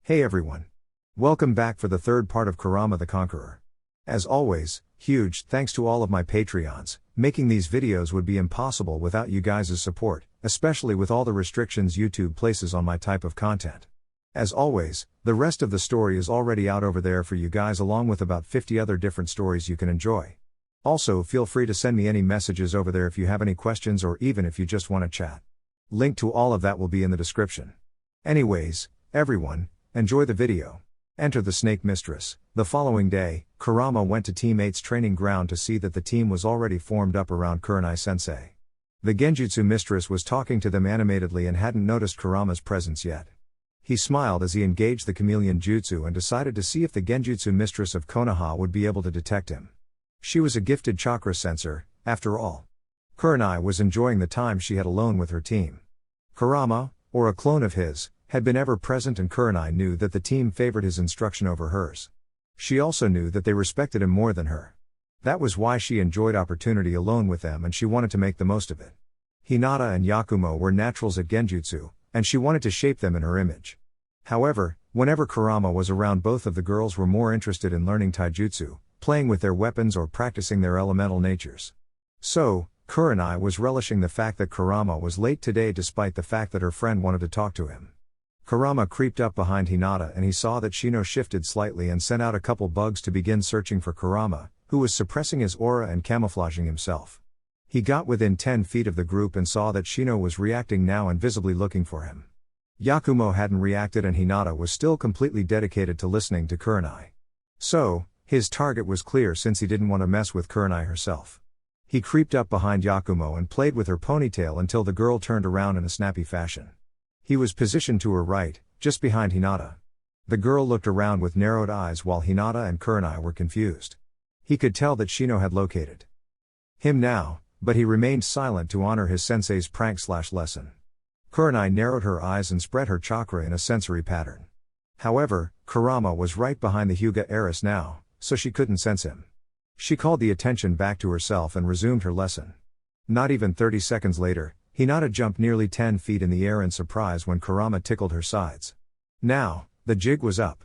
Hey everyone. Welcome back for the third part of Kurama the Conqueror. As always, huge thanks to all of my Patreons. Making these videos would be impossible without you guys' support, especially with all the restrictions YouTube places on my type of content. As always, the rest of the story is already out over there for you guys, along with about 50 other different stories you can enjoy. Also, feel free to send me any messages over there if you have any questions or even if you just want to chat. Link to all of that will be in the description. Anyways, everyone, enjoy the video. Enter the Snake Mistress. The following day, Kurama went to Team 8's training ground to see that the team was already formed up around Kurenai-sensei. The Genjutsu Mistress was talking to them animatedly and hadn't noticed Kurama's presence yet. He smiled as he engaged the chameleon jutsu and decided to see if the Genjutsu Mistress of Konoha would be able to detect him. She was a gifted chakra sensor, after all. Kurenai was enjoying the time she had alone with her team. Kurama, or a clone of his, had been ever present, and Kurenai knew that the team favored his instruction over hers. She also knew that they respected him more than her. That was why she enjoyed opportunity alone with them, and she wanted to make the most of it. Hinata and Yakumo were naturals at genjutsu, and she wanted to shape them in her image. However, whenever Kurama was around, both of the girls were more interested in learning taijutsu, playing with their weapons or practicing their elemental natures. So, Kurenai was relishing the fact that Kurama was late today despite the fact that her friend wanted to talk to him. Kurama creeped up behind Hinata and he saw that Shino shifted slightly and sent out a couple bugs to begin searching for Kurama, who was suppressing his aura and camouflaging himself. He got within 10 feet of the group and saw that Shino was reacting now and visibly looking for him. Yakumo hadn't reacted and Hinata was still completely dedicated to listening to Kurenai. So, his target was clear since he didn't want to mess with Kurenai herself. He creeped up behind Yakumo and played with her ponytail until the girl turned around in a snappy fashion. He was positioned to her right, just behind Hinata. The girl looked around with narrowed eyes while Hinata and Kurenai were confused. He could tell that Shino had located him now, but he remained silent to honor his sensei's prank/lesson. Kurenai narrowed her eyes and spread her chakra in a sensory pattern. However, Kurama was right behind the Hyuga heiress now, so she couldn't sense him. She called the attention back to herself and resumed her lesson. Not even 30 seconds later, Hinata jumped nearly 10 feet in the air in surprise when Kurama tickled her sides. Now, the jig was up.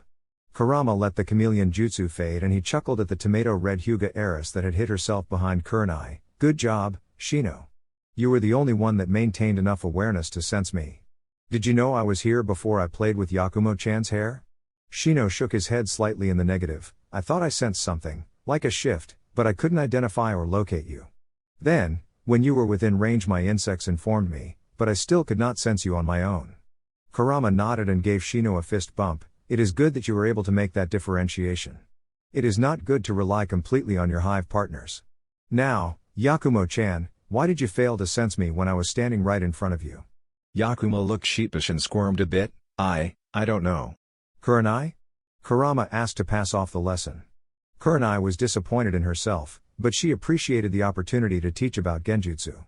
Kurama let the chameleon jutsu fade and he chuckled at the tomato-red Hyuga heiress that had hid herself behind Kurenai. Good job, Shino. You were the only one that maintained enough awareness to sense me. Did you know I was here before I played with Yakumo-chan's hair? Shino shook his head slightly in the negative. I thought I sensed something, like a shift, but I couldn't identify or locate you. Then, when you were within range, my insects informed me, but I still could not sense you on my own. Kurama nodded and gave Shino a fist bump. It is good that you were able to make that differentiation. It is not good to rely completely on your hive partners. Now, Yakumo-chan, why did you fail to sense me when I was standing right in front of you? Yakumo looked sheepish and squirmed a bit. I don't know. Kurenai? Kurama asked to pass off the lesson. Kurenai was disappointed in herself, but she appreciated the opportunity to teach about genjutsu.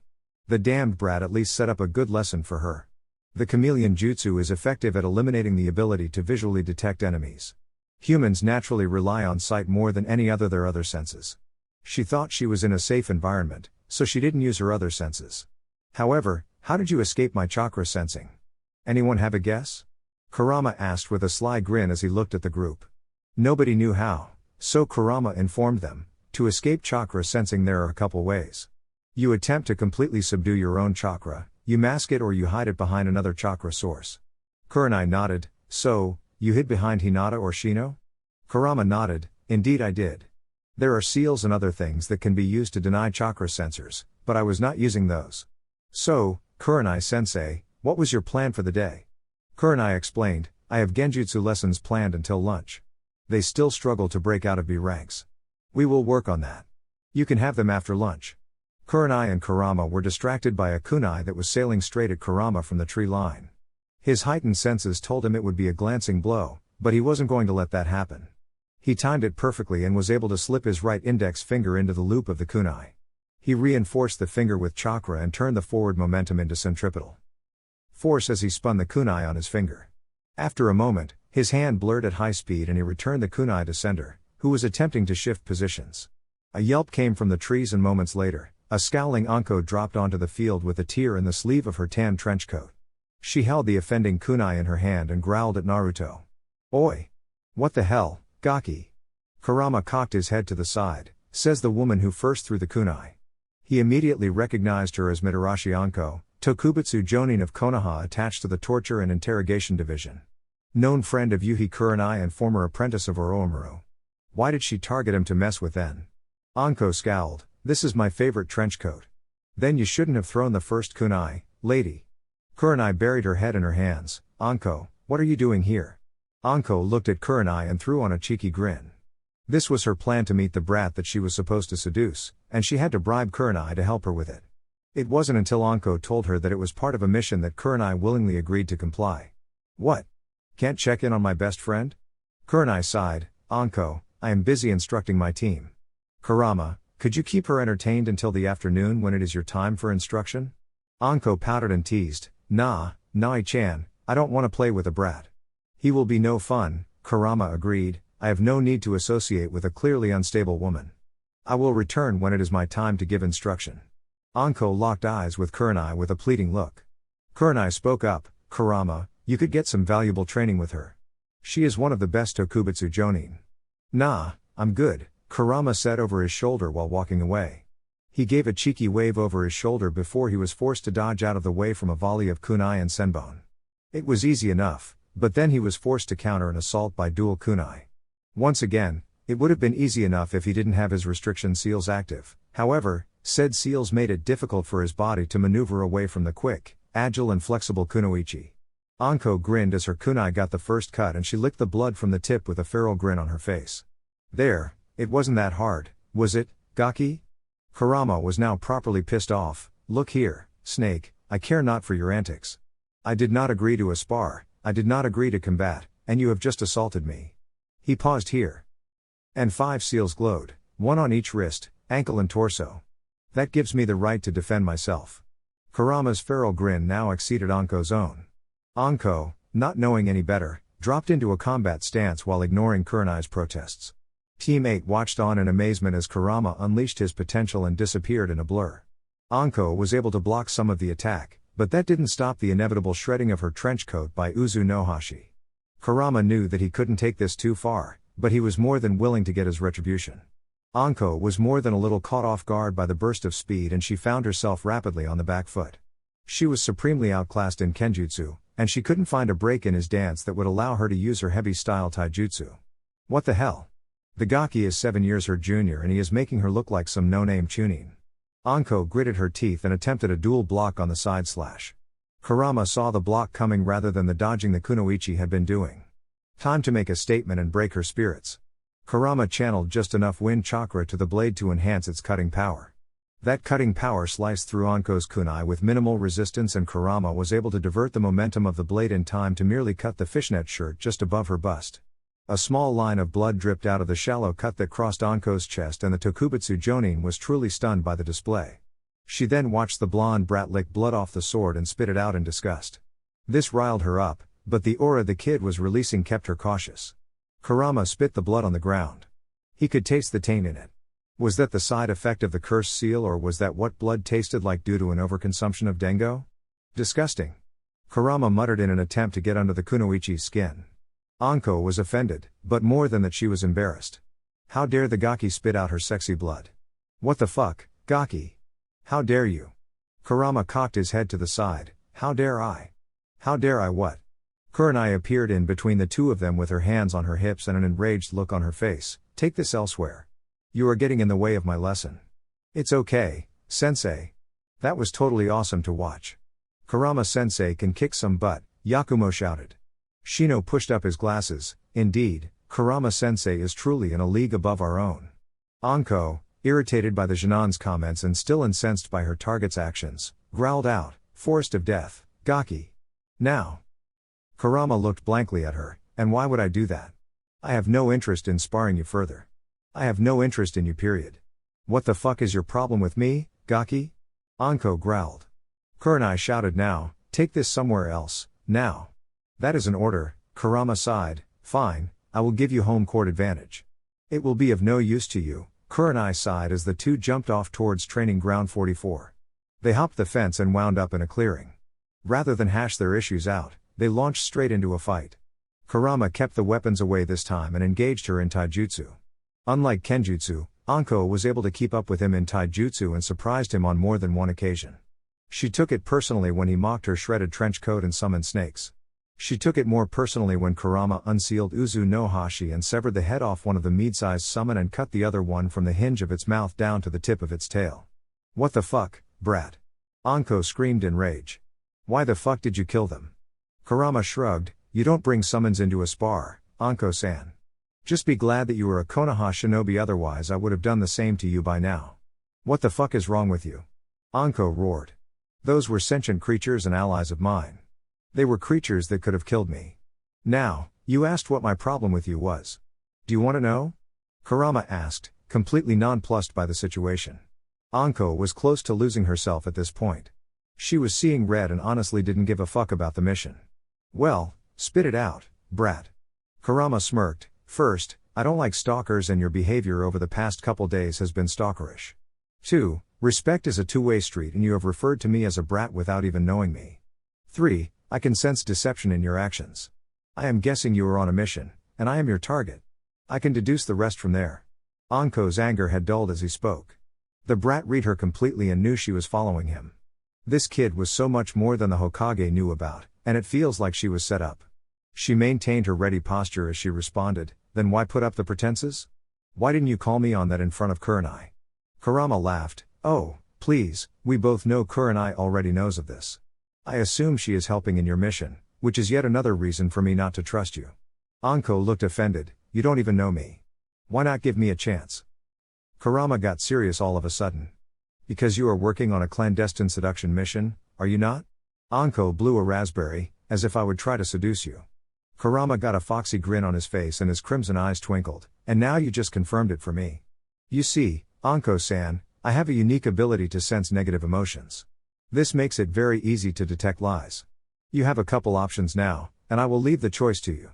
The damned brat at least set up a good lesson for her. The chameleon jutsu is effective at eliminating the ability to visually detect enemies. Humans naturally rely on sight more than any other their other senses. She thought she was in a safe environment, so she didn't use her other senses. However, how did you escape my chakra sensing? Anyone have a guess? Kurama asked with a sly grin as he looked at the group. Nobody knew how, so Kurama informed them. To escape chakra sensing there are a couple ways. You attempt to completely subdue your own chakra, you mask it, or you hide it behind another chakra source. Kurenai nodded. So, you hid behind Hinata or Shino? Kurama nodded. Indeed I did. There are seals and other things that can be used to deny chakra sensors, but I was not using those. So, Kurenai-sensei, what was your plan for the day? Kurenai explained, I have genjutsu lessons planned until lunch. They still struggle to break out of B ranks. We will work on that. You can have them after lunch. Kurenai and Kurama were distracted by a kunai that was sailing straight at Kurama from the tree line. His heightened senses told him it would be a glancing blow, but he wasn't going to let that happen. He timed it perfectly and was able to slip his right index finger into the loop of the kunai. He reinforced the finger with chakra and turned the forward momentum into centripetal force as he spun the kunai on his finger. After a moment, his hand blurred at high speed and he returned the kunai to sender, who was attempting to shift positions. A yelp came from the trees and moments later, a scowling Anko dropped onto the field with a tear in the sleeve of her tan trench coat. She held the offending kunai in her hand and growled at Naruto. Oi! What the hell, Gaki? Kurama cocked his head to the side, says the woman who first threw the kunai. He immediately recognized her as Mitarashi Anko, Tokubutsu Jonin of Konoha attached to the Torture and Interrogation Division. Known friend of Yuhi Kurenai and former apprentice of Orochimaru. Why did she target him to mess with then? Anko scowled, this is my favorite trench coat. Then you shouldn't have thrown the first kunai, lady. Kurenai buried her head in her hands. Anko, what are you doing here? Anko looked at Kurenai and threw on a cheeky grin. This was her plan to meet the brat that she was supposed to seduce, and she had to bribe Kurenai to help her with it. It wasn't until Anko told her that it was part of a mission that Kurenai willingly agreed to comply. What? Can't check in on my best friend? Kurenai sighed. Anko, I am busy instructing my team. Kurama, could you keep her entertained until the afternoon when it is your time for instruction? Anko pouted and teased. Nah, Nai-chan, I don't want to play with a brat. He will be no fun, Kurama agreed. I have no need to associate with a clearly unstable woman. I will return when it is my time to give instruction. Anko locked eyes with Kurenai with a pleading look. Kurenai spoke up. Kurama, you could get some valuable training with her. She is one of the best Tokubutsu Jonin. Nah, I'm good, Kurama said over his shoulder while walking away. He gave a cheeky wave over his shoulder before he was forced to dodge out of the way from a volley of kunai and senbon. It was easy enough, but then he was forced to counter an assault by dual kunai. Once again, it would have been easy enough if he didn't have his restriction seals active. However, said seals made it difficult for his body to maneuver away from the quick, agile and flexible kunoichi. Anko grinned as her kunai got the first cut and she licked the blood from the tip with a feral grin on her face. There, it wasn't that hard, was it, Gaki? Kurama was now properly pissed off. Look here, Snake, I care not for your antics. I did not agree to a spar, I did not agree to combat, and you have just assaulted me. He paused here. And 5 seals glowed, one on each wrist, ankle and torso. That gives me the right to defend myself. Kurama's feral grin now exceeded Anko's own. Anko, not knowing any better, dropped into a combat stance while ignoring Kurenai's protests. Team 8 watched on in amazement as Kurama unleashed his potential and disappeared in a blur. Anko was able to block some of the attack, but that didn't stop the inevitable shredding of her trench coat by Uzu no Hashi. Kurama knew that he couldn't take this too far, but he was more than willing to get his retribution. Anko was more than a little caught off guard by the burst of speed and she found herself rapidly on the back foot. She was supremely outclassed in kenjutsu, and she couldn't find a break in his dance that would allow her to use her heavy-style taijutsu. What the hell? The Gaki is 7 years her junior and he is making her look like some no-name chunin. Anko gritted her teeth and attempted a dual block on the side slash. Kurama saw the block coming rather than the dodging the kunoichi had been doing. Time to make a statement and break her spirits. Kurama channeled just enough wind chakra to the blade to enhance its cutting power. That cutting power sliced through Anko's kunai with minimal resistance and Kurama was able to divert the momentum of the blade in time to merely cut the fishnet shirt just above her bust. A small line of blood dripped out of the shallow cut that crossed Anko's chest and the Tokubutsu Jonin was truly stunned by the display. She then watched the blonde brat lick blood off the sword and spit it out in disgust. This riled her up, but the aura the kid was releasing kept her cautious. Kurama spit the blood on the ground. He could taste the taint in it. Was that the side effect of the cursed seal or was that what blood tasted like due to an overconsumption of dengo? Disgusting. Kurama muttered in an attempt to get under the kunoichi's skin. Anko was offended, but more than that she was embarrassed. How dare the Gaki spit out her sexy blood? What the fuck, Gaki? How dare you? Kurama cocked his head to the side. How dare I? How dare I what? Kurenai appeared in between the two of them with her hands on her hips and an enraged look on her face. Take this elsewhere. You are getting in the way of my lesson. It's okay, sensei. That was totally awesome to watch. Kurama sensei can kick some butt, Yakumo shouted. Shino pushed up his glasses. Indeed, Kurama sensei is truly in a league above our own. Anko, irritated by the Jinan's comments and still incensed by her target's actions, growled out, Forest of Death, Gaki. Now. Kurama looked blankly at her, and why would I do that? I have no interest in sparring you further. I have no interest in you period. What the fuck is your problem with me, Gaki? Anko growled. Kurenai shouted now, take this somewhere else, now. That is an order, Kurama sighed. Fine, I will give you home court advantage. It will be of no use to you, Kurenai sighed as the two jumped off towards training ground 44. They hopped the fence and wound up in a clearing. Rather than hash their issues out, they launched straight into a fight. Kurama kept the weapons away this time and engaged her in taijutsu. Unlike kenjutsu, Anko was able to keep up with him in taijutsu and surprised him on more than one occasion. She took it personally when he mocked her shredded trench coat and summoned snakes. She took it more personally when Kurama unsealed Uzu no Hashi and severed the head off one of the mid-sized summon and cut the other one from the hinge of its mouth down to the tip of its tail. "What the fuck, brat?" Anko screamed in rage. "Why the fuck did you kill them?" Kurama shrugged. "You don't bring summons into a spar, Anko-san. Just be glad that you were a Konoha shinobi, otherwise I would have done the same to you by now. What the fuck is wrong with you?" Anko roared. "Those were sentient creatures and allies of mine. They were creatures that could have killed me. Now, you asked what my problem with you was. Do you want to know?" Kurama asked, completely nonplussed by the situation. Anko was close to losing herself at this point. She was seeing red and honestly didn't give a fuck about the mission. "Well, spit it out, brat." Kurama smirked. "First, I don't like stalkers and your behavior over the past couple days has been stalkerish. 2. Respect is a two-way street and you have referred to me as a brat without even knowing me. 3. I can sense deception in your actions. I am guessing you are on a mission, and I am your target. I can deduce the rest from there." Anko's anger had dulled as he spoke. The brat read her completely and knew she was following him. This kid was so much more than the Hokage knew about, and it feels like she was set up. She maintained her ready posture as she responded, "Then why put up the pretenses? Why didn't you call me on that in front of Kurenai?" Kurama laughed. "Oh, please, we both know Kurenai already knows of this. I assume she is helping in your mission, which is yet another reason for me not to trust you." Anko looked offended. "You don't even know me. Why not give me a chance?" Kurama got serious all of a sudden. "Because you are working on a clandestine seduction mission, are you not?" Anko blew a raspberry, "As if I would try to seduce you." Kurama got a foxy grin on his face and his crimson eyes twinkled. "And now you just confirmed it for me. You see, Anko-san, I have a unique ability to sense negative emotions. This makes it very easy to detect lies. You have a couple options now, and I will leave the choice to you."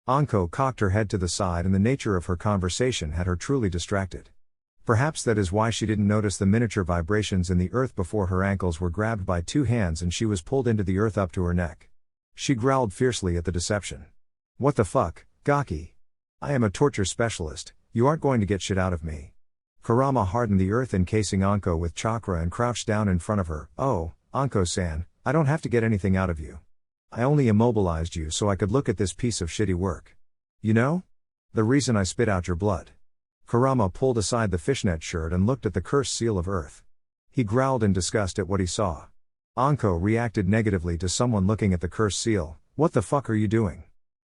Anko cocked her head to the side and the nature of her conversation had her truly distracted. Perhaps that is why she didn't notice the miniature vibrations in the earth before her ankles were grabbed by two hands and she was pulled into the earth up to her neck. She growled fiercely at the deception. "What the fuck, Gaki? I am a torture specialist, you aren't going to get shit out of me." Kurama hardened the earth encasing Anko with chakra and crouched down in front of her. "Oh, Anko-san, I don't have to get anything out of you. I only immobilized you so I could look at this piece of shitty work. You know? The reason I spit out your blood." Kurama pulled aside the fishnet shirt and looked at the cursed seal of earth. He growled in disgust at what he saw. Anko reacted negatively to someone looking at the cursed seal. "What the fuck are you doing?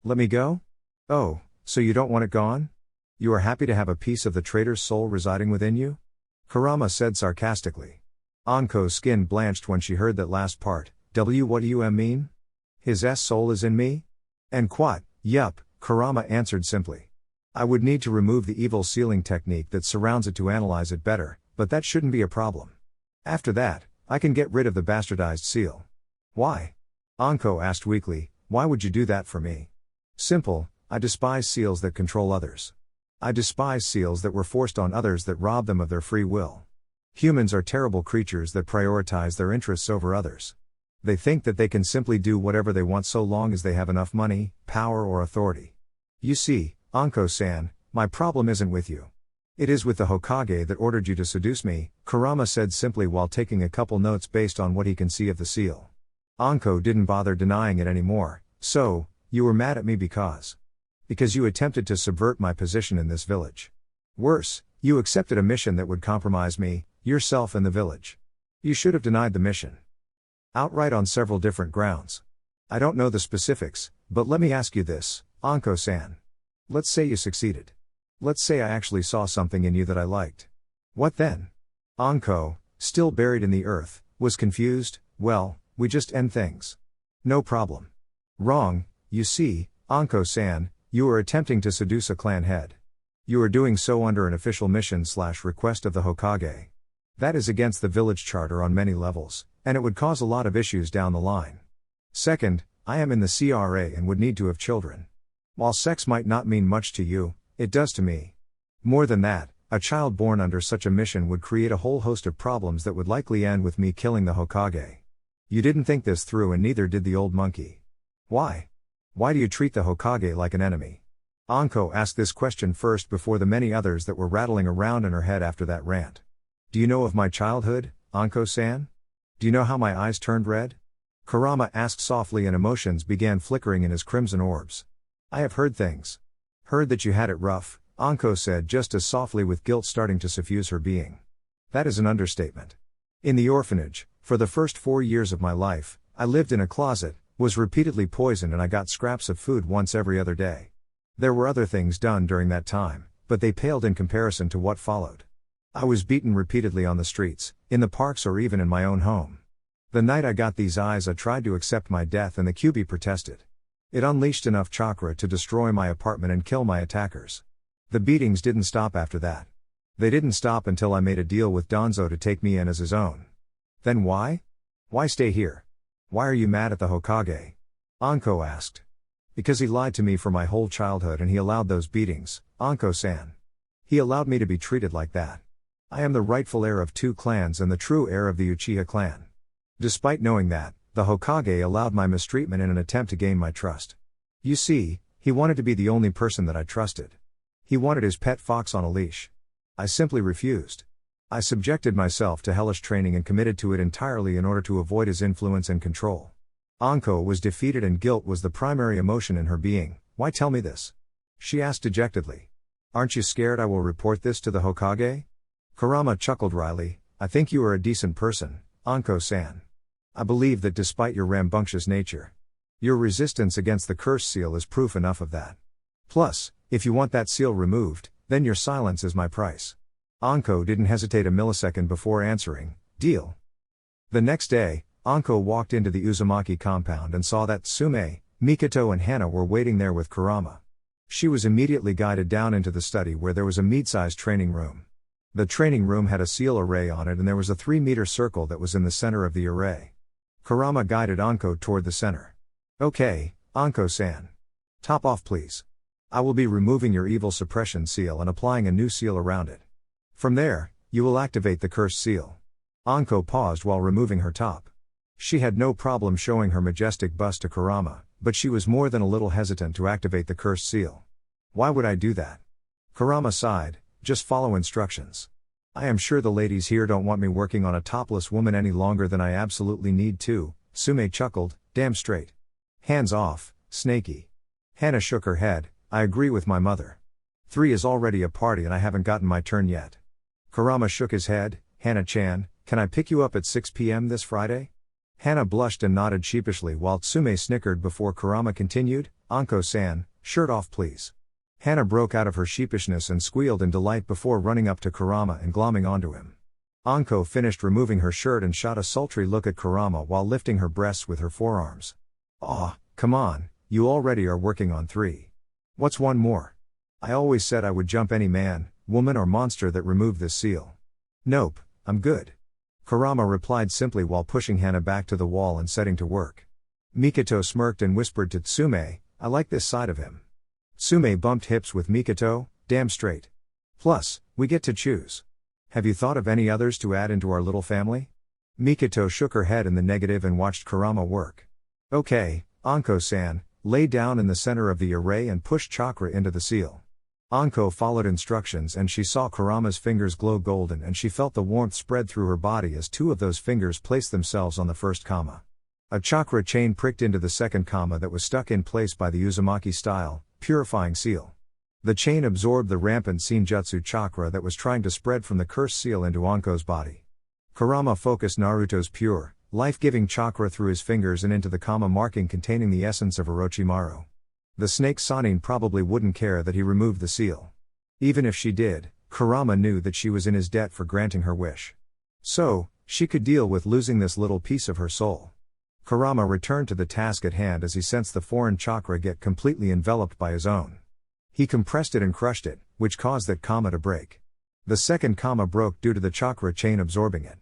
Let me go? Oh, so you don't want it gone? You are happy to have a piece of the traitor's soul residing within you?" Kurama said sarcastically. Anko's skin blanched when she heard that last part. What do you mean? His soul is in me? And quat, yup, Kurama answered simply. "I would need to remove the evil sealing technique that surrounds it to analyze it better, but that shouldn't be a problem. After that, I can get rid of the bastardized seal." "Why?" Anko asked weakly. "Why would you do that for me?" "Simple, I despise seals that control others. I despise seals that were forced on others that rob them of their free will. Humans are terrible creatures that prioritize their interests over others. They think that they can simply do whatever they want so long as they have enough money, power or authority. You see, Anko-san, my problem isn't with you. It is with the Hokage that ordered you to seduce me," Kurama said simply while taking a couple notes based on what he can see of the seal. Anko didn't bother denying it anymore. "So, you were mad at me because you attempted to subvert my position in this village. Worse, you accepted a mission that would compromise me, yourself and the village. You should have denied the mission. Outright on several different grounds. I don't know the specifics, but let me ask you this, Anko-san. Let's say you succeeded. Let's say I actually saw something in you that I liked. What then?" Anko, still buried in the earth, was confused. "Well, we just end things. No problem." "Wrong, you see, Anko-san, you are attempting to seduce a clan head. You are doing so under an official mission/request of the Hokage. That is against the village charter on many levels, and it would cause a lot of issues down the line. Second, I am in the CRA and would need to have children. While sex might not mean much to you, it does to me. More than that, a child born under such a mission would create a whole host of problems that would likely end with me killing the Hokage. You didn't think this through and neither did the old monkey. Why? Why do you treat the Hokage like an enemy? Anko asked this question first before the many others that were rattling around in her head after that rant. Do you know of my childhood, Anko-san? Do you know how my eyes turned red? Kurama asked softly, and emotions began flickering in his crimson orbs. I have heard things. Heard that you had it rough, Anko said just as softly, with guilt starting to suffuse her being. That is an understatement. In the orphanage, for the first 4 years of my life, I lived in a closet, was repeatedly poisoned, and I got scraps of food once every other day. There were other things done during that time, but they paled in comparison to what followed. I was beaten repeatedly on the streets, in the parks, or even in my own home. The night I got these eyes, I tried to accept my death, and the QB protested. It unleashed enough chakra to destroy my apartment and kill my attackers. The beatings didn't stop after that. They didn't stop until I made a deal with Danzo to take me in as his own. Then why? Why stay here? Why are you mad at the Hokage? Anko asked. Because he lied to me for my whole childhood, and he allowed those beatings, Anko-san. He allowed me to be treated like that. I am the rightful heir of 2 clans and the true heir of the Uchiha clan. Despite knowing that, the Hokage allowed my mistreatment in an attempt to gain my trust. You see, he wanted to be the only person that I trusted. He wanted his pet fox on a leash. I simply refused. I subjected myself to hellish training and committed to it entirely in order to avoid his influence and control. Anko was defeated, and guilt was the primary emotion in her being. Why tell me this? She asked dejectedly. Aren't you scared I will report this to the Hokage? Kurama chuckled wryly. I think you are a decent person, Anko-san. I believe that despite your rambunctious nature, your resistance against the curse seal is proof enough of that. Plus, if you want that seal removed, then your silence is my price. Anko didn't hesitate a millisecond before answering, deal. The next day, Anko walked into the Uzumaki compound and saw that Tsume, Mikoto and Hana were waiting there with Kurama. She was immediately guided down into the study, where there was a mid-sized training room. The training room had a seal array on it, and there was a 3-meter circle that was in the center of the array. Kurama guided Anko toward the center. Okay, Anko-san. Top off please. I will be removing your evil suppression seal and applying a new seal around it. From there, you will activate the cursed seal. Anko paused while removing her top. She had no problem showing her majestic bust to Kurama, but she was more than a little hesitant to activate the cursed seal. Why would I do that? Kurama sighed, just follow instructions. I am sure the ladies here don't want me working on a topless woman any longer than I absolutely need to, Tsume chuckled, damn straight. Hands off, Snakey. Hana shook her head, I agree with my mother. 3 is already a party and I haven't gotten my turn yet. Kurama shook his head, Hana-chan, can I pick you up at 6 p.m. this Friday? Hana blushed and nodded sheepishly while Tsume snickered before Kurama continued, Anko-san, shirt off please. Hana broke out of her sheepishness and squealed in delight before running up to Kurama and glomming onto him. Anko finished removing her shirt and shot a sultry look at Kurama while lifting her breasts with her forearms. Aw, come on, you already are working on 3. What's one more? I always said I would jump any man, woman or monster that removed this seal. Nope, I'm good. Kurama replied simply while pushing Hana back to the wall and setting to work. Mikoto smirked and whispered to Tsume, I like this side of him. Tsume bumped hips with Mikoto, damn straight. Plus, we get to choose. Have you thought of any others to add into our little family? Mikoto shook her head in the negative and watched Kurama work. Okay, Anko-san, lay down in the center of the array and push chakra into the seal. Anko followed instructions and she saw Kurama's fingers glow golden, and she felt the warmth spread through her body as 2 of those fingers placed themselves on the first comma. A chakra chain pricked into the second comma that was stuck in place by the Uzumaki style, purifying seal. The chain absorbed the rampant senjutsu chakra that was trying to spread from the cursed seal into Anko's body. Kurama focused Naruto's pure, life-giving chakra through his fingers and into the comma marking containing the essence of Orochimaru. The snake Sanin probably wouldn't care that he removed the seal. Even if she did, Kurama knew that she was in his debt for granting her wish. So, she could deal with losing this little piece of her soul. Kurama returned to the task at hand as he sensed the foreign chakra get completely enveloped by his own. He compressed it and crushed it, which caused that comma to break. The second comma broke due to the chakra chain absorbing it.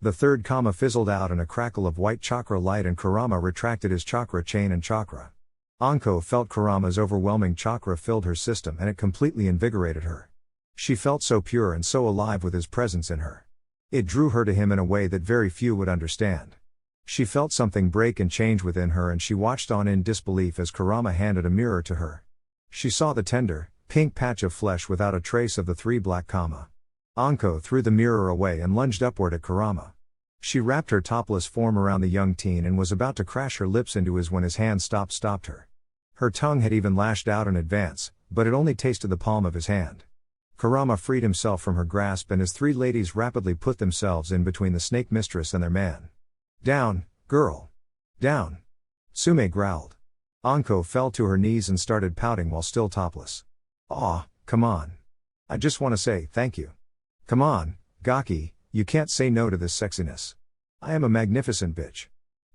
The third comma fizzled out in a crackle of white chakra light, and Kurama retracted his chakra chain and chakra. Anko felt Kurama's overwhelming chakra filled her system, and it completely invigorated her. She felt so pure and so alive with his presence in her. It drew her to him in a way that very few would understand. She felt something break and change within her, and she watched on in disbelief as Kurama handed a mirror to her. She saw the tender, pink patch of flesh without a trace of the 3 black comma. Anko threw the mirror away and lunged upward at Kurama. She wrapped her topless form around the young teen and was about to crash her lips into his when his hand stopped her. Her tongue had even lashed out in advance, but it only tasted the palm of his hand. Kurama freed himself from her grasp, and his 3 ladies rapidly put themselves in between the snake mistress and their man. "Down, girl. Down." Sume growled. Anko fell to her knees and started pouting while still topless. "Aw, come on. I just want to say thank you. Come on, Gaki, you can't say no to this sexiness. I am a magnificent bitch."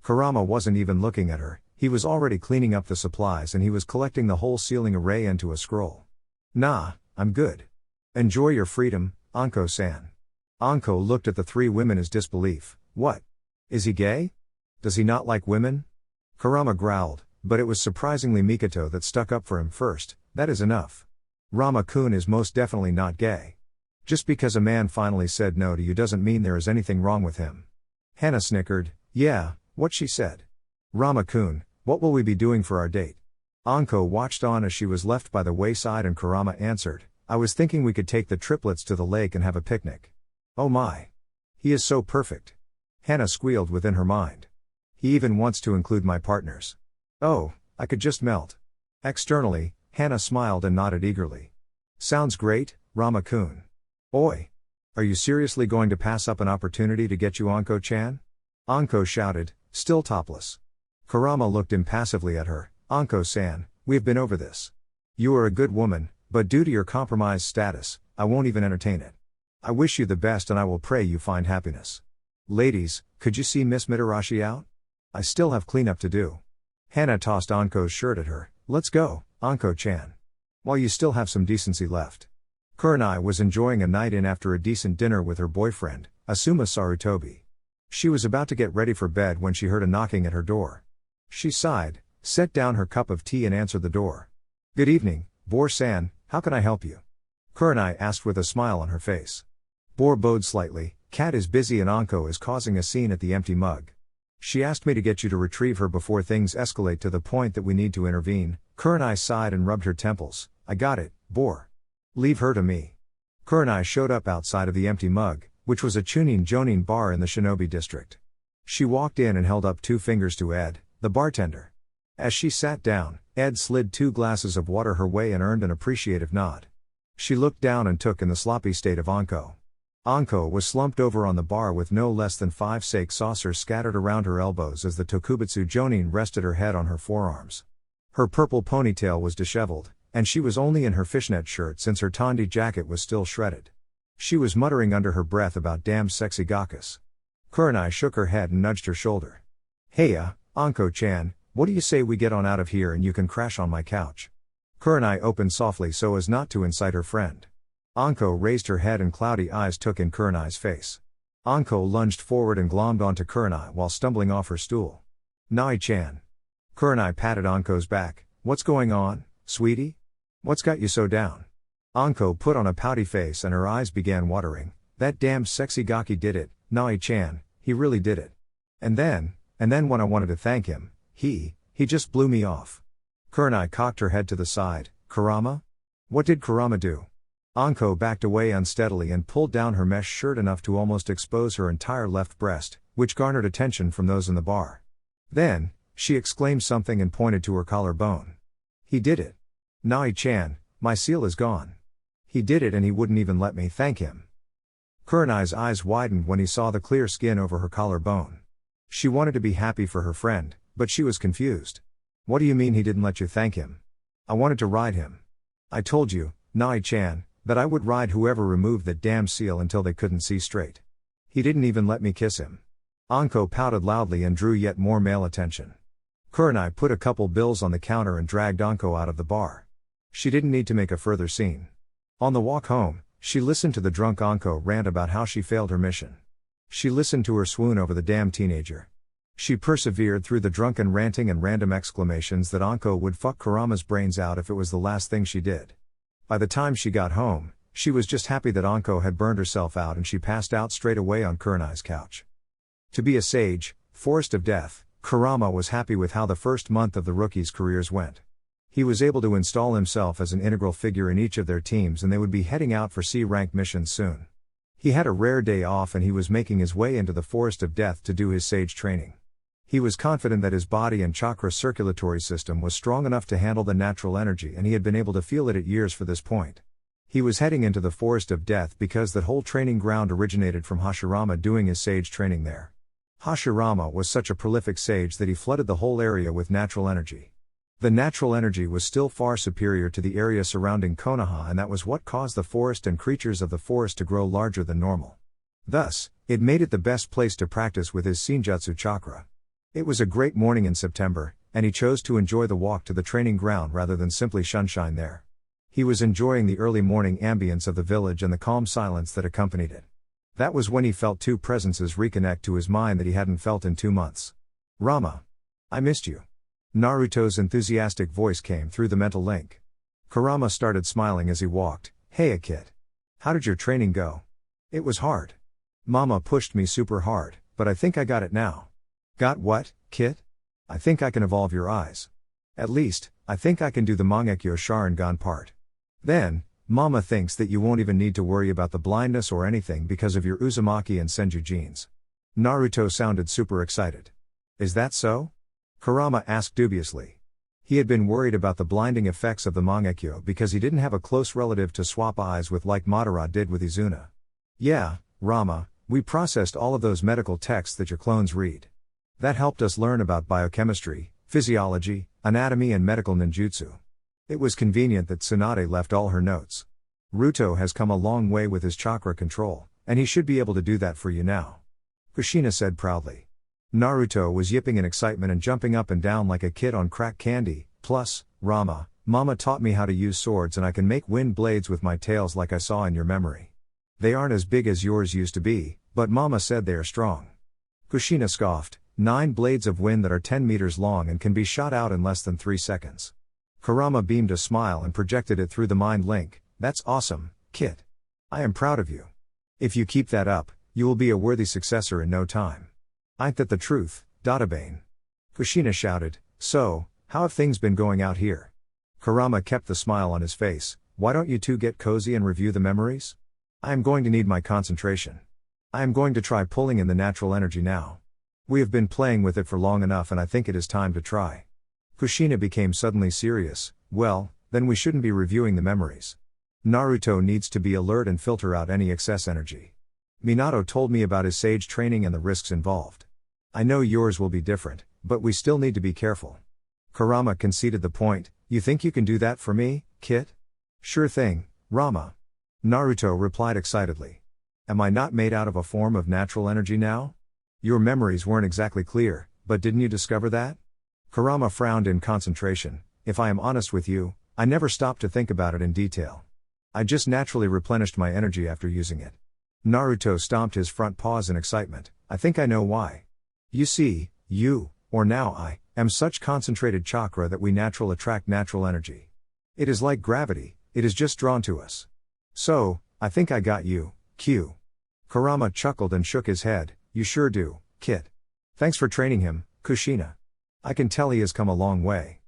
Kurama wasn't even looking at her, he was already cleaning up the supplies and he was collecting the whole sealing array into a scroll. "Nah, I'm good. Enjoy your freedom, Anko-san." Anko looked at the 3 women as disbelief. "What? Is he gay? Does he not like women?" Kurama growled, but it was surprisingly Mikoto that stuck up for him first. "That is enough. Rama-kun is most definitely not gay. Just because a man finally said no to you doesn't mean there is anything wrong with him." Hana snickered. "Yeah, what she said. Rama-kun, what will we be doing for our date?" Anko watched on as she was left by the wayside and Kurama answered, "I was thinking we could take the triplets to the lake and have a picnic." "Oh my. He is so perfect." Hana squealed within her mind. "He even wants to include my partners. Oh, I could just melt." Externally, Hana smiled and nodded eagerly. "Sounds great, Rama-kun. Oi! Are you seriously going to pass up an opportunity to get you Anko-chan?" Anko shouted, still topless. Kurama looked impassively at her. "Anko-san, we have been over this. You are a good woman, but due to your compromised status, I won't even entertain it. I wish you the best and I will pray you find happiness. Ladies, could you see Miss Mitarashi out? I still have cleanup to do." Hana tossed Anko's shirt at her. "Let's go, Anko-chan. While you still have some decency left." Kurenai was enjoying a night in after a decent dinner with her boyfriend, Asuma Sarutobi. She was about to get ready for bed when she heard a knocking at her door. She sighed, set down her cup of tea and answered the door. "Good evening, Bor-san, how can I help you?" Kurenai asked with a smile on her face. Bor bowed slightly. "Cat is busy and Anko is causing a scene at the empty mug. She asked me to get you to retrieve her before things escalate to the point that we need to intervene." Kurenai sighed and rubbed her temples. "I got it, Bor. Leave her to me." Kurenai showed up outside of the empty mug, which was a Chunin Jonin bar in the Shinobi district. She walked in and held up 2 fingers to Ed, the bartender. As she sat down, Ed slid 2 glasses of water her way and earned an appreciative nod. She looked down and took in the sloppy state of Anko. Anko was slumped over on the bar with no less than 5 sake saucers scattered around her elbows as the Tokubutsu Jonin rested her head on her forearms. Her purple ponytail was disheveled, and she was only in her fishnet shirt since her Tondi jacket was still shredded. She was muttering under her breath about damn sexy Gakus. Kurenai shook her head and nudged her shoulder. "Hey Anko-chan, what do you say we get on out of here and you can crash on my couch?" Kurenai opened softly so as not to incite her friend. Anko raised her head and cloudy eyes took in Kurenai's face. Anko lunged forward and glommed onto Kurenai while stumbling off her stool. "Nai-chan." Kurenai patted Anko's back. "What's going on, sweetie? What's got you so down?" Anko put on a pouty face and her eyes began watering. "That damn sexy Gaki did it, Nai-chan, he really did it. And then when I wanted to thank him, he just blew me off." Kurenai cocked her head to the side. "Kurama? What did Kurama do?" Anko backed away unsteadily and pulled down her mesh shirt enough to almost expose her entire left breast, which garnered attention from those in the bar. Then, she exclaimed something and pointed to her collarbone. "He did it. Nai-chan, my seal is gone. He did it and he wouldn't even let me thank him." Kurenai's eyes widened when he saw the clear skin over her collarbone. She wanted to be happy for her friend, but she was confused. "What do you mean he didn't let you thank him?" "I wanted to ride him. I told you, Nai-chan, that I would ride whoever removed that damn seal until they couldn't see straight. He didn't even let me kiss him." Anko pouted loudly and drew yet more male attention. Kurenai put a couple bills on the counter and dragged Anko out of the bar. She didn't need to make a further scene. On the walk home, she listened to the drunk Anko rant about how she failed her mission. She listened to her swoon over the damn teenager. She persevered through the drunken ranting and random exclamations that Anko would fuck Kurama's brains out if it was the last thing she did. By the time she got home, she was just happy that Anko had burned herself out and she passed out straight away on Kurenai's couch. To be a sage, Forest of Death. Kurama was happy with how the first month of the rookies' careers went. He was able to install himself as an integral figure in each of their teams, and they would be heading out for C-rank missions soon. He had a rare day off and he was making his way into the Forest of Death to do his sage training. He was confident that his body and chakra circulatory system was strong enough to handle the natural energy, and he had been able to feel it at years for this point. He was heading into the Forest of Death because that whole training ground originated from Hashirama doing his sage training there. Hashirama was such a prolific sage that he flooded the whole area with natural energy. The natural energy was still far superior to the area surrounding Konoha, and that was what caused the forest and creatures of the forest to grow larger than normal. Thus, it made it the best place to practice with his Senjutsu chakra. It was a great morning in September, and he chose to enjoy the walk to the training ground rather than simply sunshine there. He was enjoying the early morning ambience of the village and the calm silence that accompanied it. That was when he felt two presences reconnect to his mind that he hadn't felt in 2 months. Rama. I missed you. Naruto's enthusiastic voice came through the mental link. Kurama started smiling as he walked. Hey kid. How did your training go? It was hard. Mama pushed me super hard, but I think I got it now. Got what, kid? I think I can evolve your eyes. At least, I think I can do the Mangekyo Sharingan part. Then, Mama thinks that you won't even need to worry about the blindness or anything because of your Uzumaki and Senju genes. Naruto sounded super excited. Is that so? Kurama asked dubiously. He had been worried about the blinding effects of the Mangekyo because he didn't have a close relative to swap eyes with like Madara did with Izuna. Yeah, Rama, we processed all of those medical texts that your clones read. That helped us learn about biochemistry, physiology, anatomy and medical ninjutsu. It was convenient that Tsunade left all her notes. Ruto has come a long way with his chakra control, and he should be able to do that for you now. Kushina said proudly. Naruto was yipping in excitement and jumping up and down like a kid on crack candy. Plus, Rama, Mama taught me how to use swords and I can make wind blades with my tails like I saw in your memory. They aren't as big as yours used to be, but Mama said they are strong. Kushina scoffed. 9 blades of wind that are 10 meters long and can be shot out in less than 3 seconds. Kurama beamed a smile and projected it through the mind link. That's awesome, kid. I am proud of you. If you keep that up, you will be a worthy successor in no time. Ain't that the truth, Databane? Kushina shouted. So, how have things been going out here? Kurama kept the smile on his face. Why don't you two get cozy and review the memories? I am going to need my concentration. I am going to try pulling in the natural energy now. We have been playing with it for long enough and I think it is time to try. Kushina became suddenly serious. Well, then we shouldn't be reviewing the memories. Naruto needs to be alert and filter out any excess energy. Minato told me about his sage training and the risks involved. I know yours will be different, but we still need to be careful. Kurama conceded the point. You think you can do that for me, kid? Sure thing, Rama. Naruto replied excitedly. Am I not made out of a form of natural energy now? Your memories weren't exactly clear, but didn't you discover that? Kurama frowned in concentration. If I am honest with you, I never stopped to think about it in detail. I just naturally replenished my energy after using it. Naruto stomped his front paws in excitement. I think I know why. You see, you, or now I, am such concentrated chakra that we natural attract natural energy. It is like gravity, it is just drawn to us. So, I think I got you, Q. Kurama chuckled and shook his head. You sure do, kid. Thanks for training him, Kushina. I can tell he has come a long way.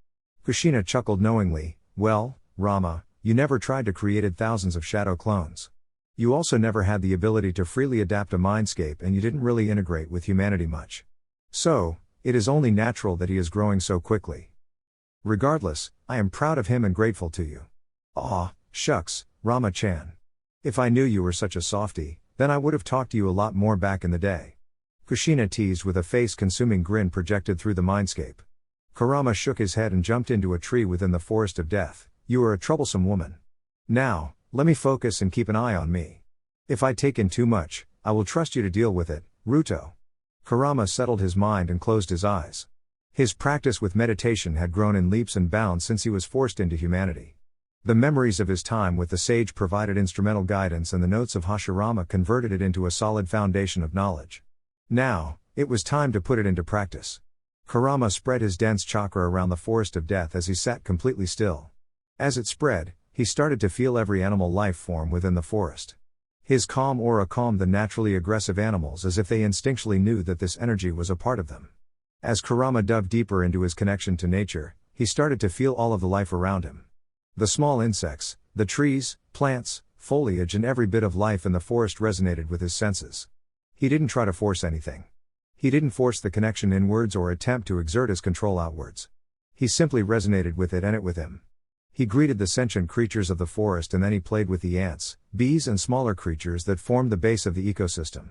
Kushina chuckled knowingly. Well, Rama, you never tried to create thousands of shadow clones. You also never had the ability to freely adapt a mindscape and you didn't really integrate with humanity much. So, it is only natural that he is growing so quickly. Regardless, I am proud of him and grateful to you. Aw, shucks, Rama-chan. If I knew you were such a softie, then I would have talked to you a lot more back in the day. Kushina teased with a face-consuming grin projected through the mindscape. Kurama shook his head and jumped into a tree within the Forest of Death. You are a troublesome woman. Now, let me focus and keep an eye on me. If I take in too much, I will trust you to deal with it, Ruto. Kurama settled his mind and closed his eyes. His practice with meditation had grown in leaps and bounds since he was forced into humanity. The memories of his time with the sage provided instrumental guidance and the notes of Hashirama converted it into a solid foundation of knowledge. Now, it was time to put it into practice. Kurama spread his dense chakra around the Forest of Death as he sat completely still. As it spread, he started to feel every animal life form within the forest. His calm aura calmed the naturally aggressive animals as if they instinctually knew that this energy was a part of them. As Kurama dove deeper into his connection to nature, he started to feel all of the life around him. The small insects, the trees, plants, foliage and every bit of life in the forest resonated with his senses. He didn't try to force anything. He didn't force the connection inwards or attempt to exert his control outwards. He simply resonated with it and it with him. He greeted the sentient creatures of the forest and then he played with the ants, bees and smaller creatures that formed the base of the ecosystem.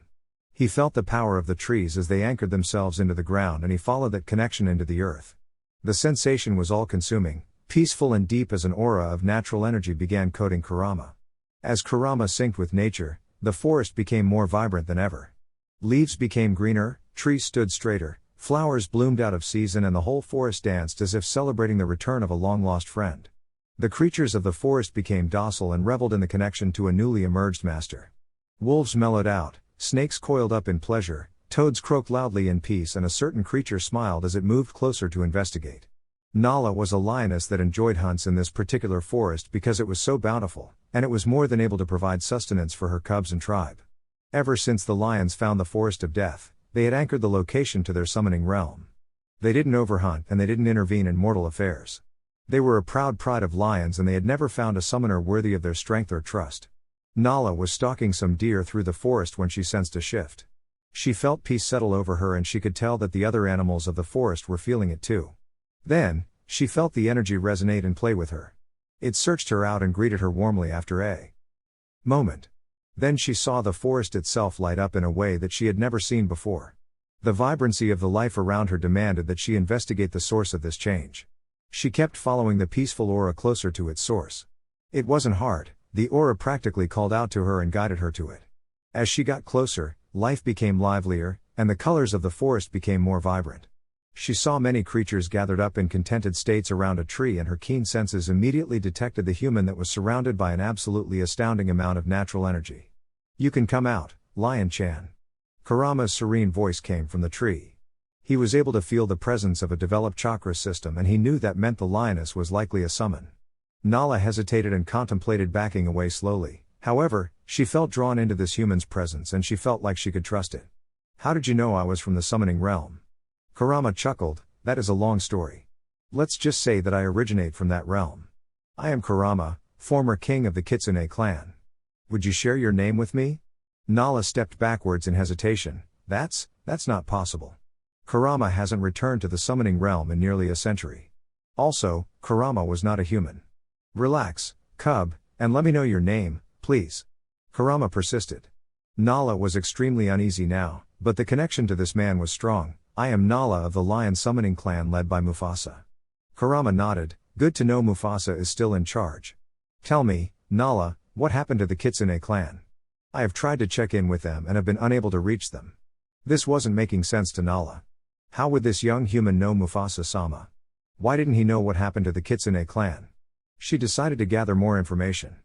He felt the power of the trees as they anchored themselves into the ground and he followed that connection into the earth. The sensation was all-consuming, peaceful and deep as an aura of natural energy began coating Kurama. As Kurama synced with nature, the forest became more vibrant than ever. Leaves became greener, trees stood straighter, flowers bloomed out of season and the whole forest danced as if celebrating the return of a long-lost friend. The creatures of the forest became docile and reveled in the connection to a newly emerged master. Wolves mellowed out, snakes coiled up in pleasure, toads croaked loudly in peace and a certain creature smiled as it moved closer to investigate. Nala was a lioness that enjoyed hunts in this particular forest because it was so bountiful, and it was more than able to provide sustenance for her cubs and tribe. Ever since the lions found the forest of death, they had anchored the location to their summoning realm. They didn't overhunt and they didn't intervene in mortal affairs. They were a proud pride of lions and they had never found a summoner worthy of their strength or trust. Nala was stalking some deer through the forest when she sensed a shift. She felt peace settle over her and she could tell that the other animals of the forest were feeling it too. Then, she felt the energy resonate and play with her. It searched her out and greeted her warmly after a moment. Then she saw the forest itself light up in a way that she had never seen before. The vibrancy of the life around her demanded that she investigate the source of this change. She kept following the peaceful aura closer to its source. It wasn't hard, the aura practically called out to her and guided her to it. As she got closer, life became livelier, and the colors of the forest became more vibrant. She saw many creatures gathered up in contented states around a tree and her keen senses immediately detected the human that was surrounded by an absolutely astounding amount of natural energy. "You can come out, Lion-chan." Kurama's serene voice came from the tree. He was able to feel the presence of a developed chakra system and he knew that meant the lioness was likely a summon. Nala hesitated and contemplated backing away slowly, however, she felt drawn into this human's presence and she felt like she could trust it. "How did you know I was from the summoning realm?" Kurama chuckled, "That is a long story. Let's just say that I originate from that realm. I am Kurama, former king of the Kitsune clan. Would you share your name with me?" Nala stepped backwards in hesitation. That's not possible. Kurama hasn't returned to the summoning realm in nearly a century. Also, Kurama was not a human. "Relax, cub, and let me know your name, please." Kurama persisted. Nala was extremely uneasy now, but the connection to this man was strong. "I am Nala of the Lion Summoning Clan led by Mufasa." Kurama nodded. "Good to know Mufasa is still in charge. Tell me, Nala, what happened to the Kitsune clan? I have tried to check in with them and have been unable to reach them." This wasn't making sense to Nala. How would this young human know Mufasa-sama? Why didn't he know what happened to the Kitsune clan? She decided to gather more information.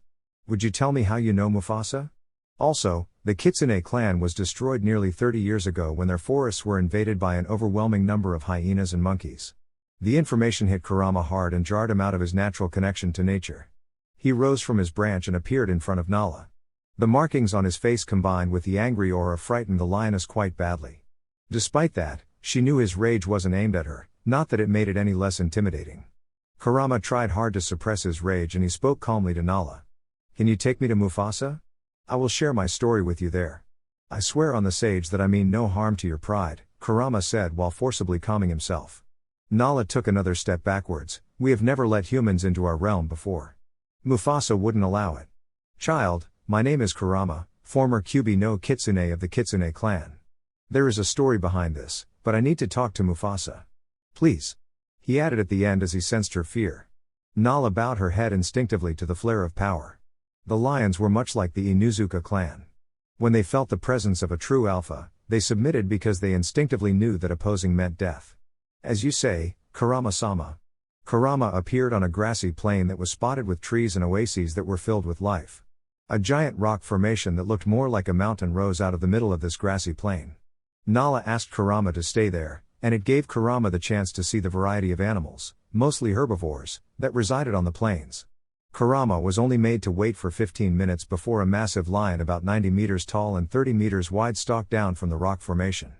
"Would you tell me how you know Mufasa? Also, the Kitsune clan was destroyed nearly 30 years ago when their forests were invaded by an overwhelming number of hyenas and monkeys." The information hit Kurama hard and jarred him out of his natural connection to nature. He rose from his branch and appeared in front of Nala. The markings on his face combined with the angry aura frightened the lioness quite badly. Despite that, she knew his rage wasn't aimed at her, not that it made it any less intimidating. Kurama tried hard to suppress his rage and he spoke calmly to Nala. "Can you take me to Mufasa? I will share my story with you there." "I swear on the sage that I mean no harm to your pride," Kurama said while forcibly calming himself. Nala took another step backwards. "We have never let humans into our realm before. Mufasa wouldn't allow it." "Child, my name is Kurama, former Kyubi no Kitsune of the Kitsune clan. There is a story behind this, but I need to talk to Mufasa. Please." He added at the end as he sensed her fear. Nala bowed her head instinctively to the flare of power. The lions were much like the Inuzuka clan. When they felt the presence of a true alpha, they submitted because they instinctively knew that opposing meant death. "As you say, Kurama-sama." Kurama appeared on a grassy plain that was spotted with trees and oases that were filled with life. A giant rock formation that looked more like a mountain rose out of the middle of this grassy plain. Nala asked Kurama to stay there, and it gave Kurama the chance to see the variety of animals, mostly herbivores, that resided on the plains. Kurama was only made to wait for 15 minutes before a massive lion about 90 meters tall and 30 meters wide stalked down from the rock formation.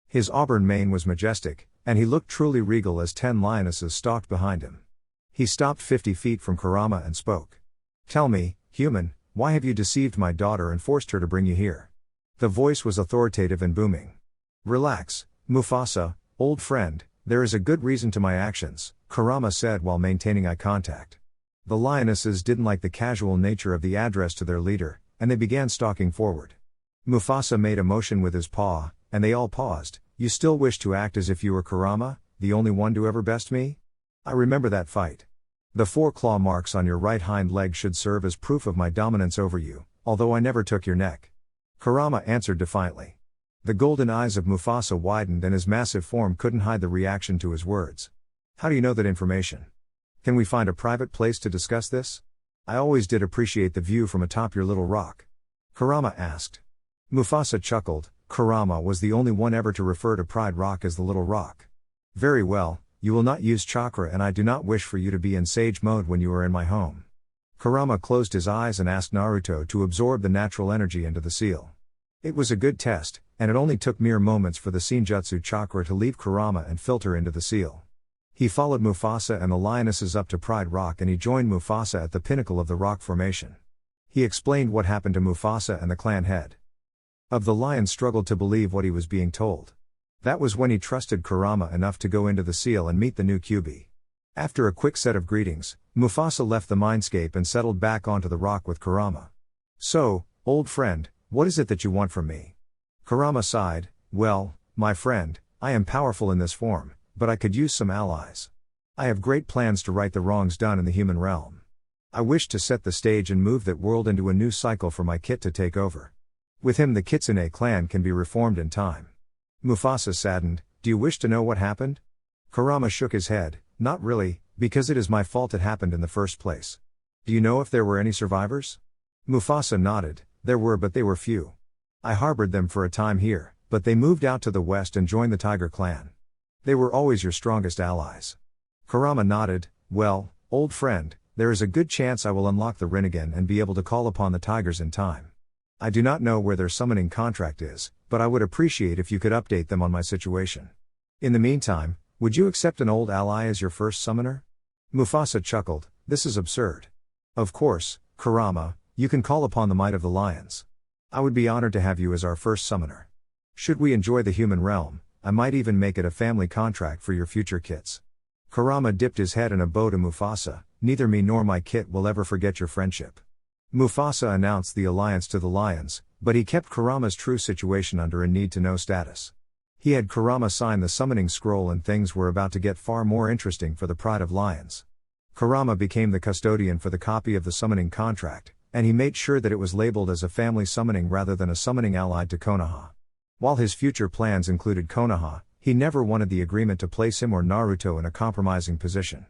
His auburn mane was majestic, and he looked truly regal as 10 lionesses stalked behind him. He stopped 50 feet from Kurama and spoke. "Tell me, human, why have you deceived my daughter and forced her to bring you here?" The voice was authoritative and booming. "Relax, Mufasa, old friend, there is a good reason to my actions," Kurama said while maintaining eye contact. The lionesses didn't like the casual nature of the address to their leader, and they began stalking forward. Mufasa made a motion with his paw, and they all paused. "You still wish to act as if you were Kurama, the only one to ever best me? I remember that fight. The 4 claw marks on your right hind leg should serve as proof of my dominance over you, although I never took your neck." Kurama answered defiantly. The golden eyes of Mufasa widened and his massive form couldn't hide the reaction to his words. "How do you know that information? Can we find a private place to discuss this? I always did appreciate the view from atop your little rock," Kurama asked. Mufasa chuckled. Kurama was the only one ever to refer to Pride Rock as the Little Rock. "Very well, you will not use chakra and I do not wish for you to be in sage mode when you are in my home." Kurama closed his eyes and asked Naruto to absorb the natural energy into the seal. It was a good test, and it only took mere moments for the senjutsu chakra to leave Kurama and filter into the seal. He followed Mufasa and the lionesses up to Pride Rock and he joined Mufasa at the pinnacle of the rock formation. He explained what happened to Mufasa and the clan head of the lion struggled to believe what he was being told. That was when he trusted Kurama enough to go into the seal and meet the new QB. After a quick set of greetings, Mufasa left the mindscape and settled back onto the rock with Kurama. "So, old friend, what is it that you want from me?" Kurama sighed. "Well, my friend, I am powerful in this form, but I could use some allies. I have great plans to right the wrongs done in the human realm. I wish to set the stage and move that world into a new cycle for my kit to take over. With him the Kitsune clan can be reformed in time." Mufasa saddened. "Do you wish to know what happened?" Kurama shook his head. "Not really, because it is my fault it happened in the first place." "Do you know if there were any survivors?" Mufasa nodded. "There were, but they were few. I harbored them for a time here, but they moved out to the west and joined the Tiger clan. They were always your strongest allies." Kurama nodded. "Well, old friend, there is a good chance I will unlock the Rinnegan and be able to call upon the Tigers in time. I do not know where their summoning contract is, but I would appreciate if you could update them on my situation. In the meantime, would you accept an old ally as your first summoner?" Mufasa chuckled. "This is absurd. Of course, Kurama, you can call upon the might of the lions. I would be honored to have you as our first summoner. Should we enjoy the human realm, I might even make it a family contract for your future kits." Kurama dipped his head in a bow to Mufasa. "Neither me nor my kit will ever forget your friendship." Mufasa announced the alliance to the lions, but he kept Kurama's true situation under a need-to-know status. He had Kurama sign the summoning scroll and things were about to get far more interesting for the Pride of Lions. Kurama became the custodian for the copy of the summoning contract, and he made sure that it was labeled as a family summoning rather than a summoning allied to Konoha. While his future plans included Konoha, he never wanted the agreement to place him or Naruto in a compromising position.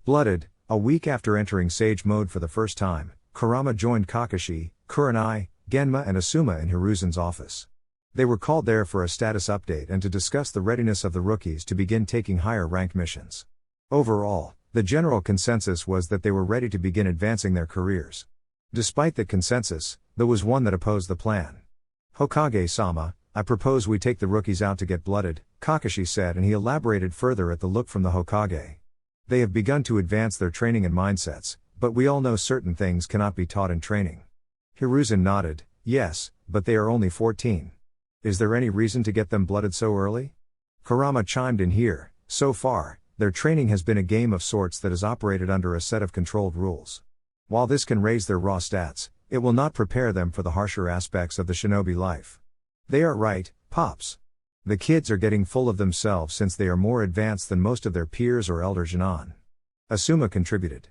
Blooded, a week after entering Sage Mode for the first time, Kurama joined Kakashi, Kurenai, Genma and Asuma in Hiruzen's office. They were called there for a status update and to discuss the readiness of the rookies to begin taking higher-ranked missions. Overall, the general consensus was that they were ready to begin advancing their careers. Despite the consensus, there was one that opposed the plan. "Hokage-sama, I propose we take the rookies out to get blooded," Kakashi said, and he elaborated further at the look from the Hokage. "They have begun to advance their training and mindsets, but we all know certain things cannot be taught in training." Hiruzen nodded. "Yes, but they are only 14. Is there any reason to get them blooded so early?" Kurama chimed in here. "So far, their training has been a game of sorts that has operated under a set of controlled rules. While this can raise their raw stats, it will not prepare them for the harsher aspects of the shinobi life." "They are right, Pops. The kids are getting full of themselves since they are more advanced than most of their peers or elder Jinan." Asuma contributed.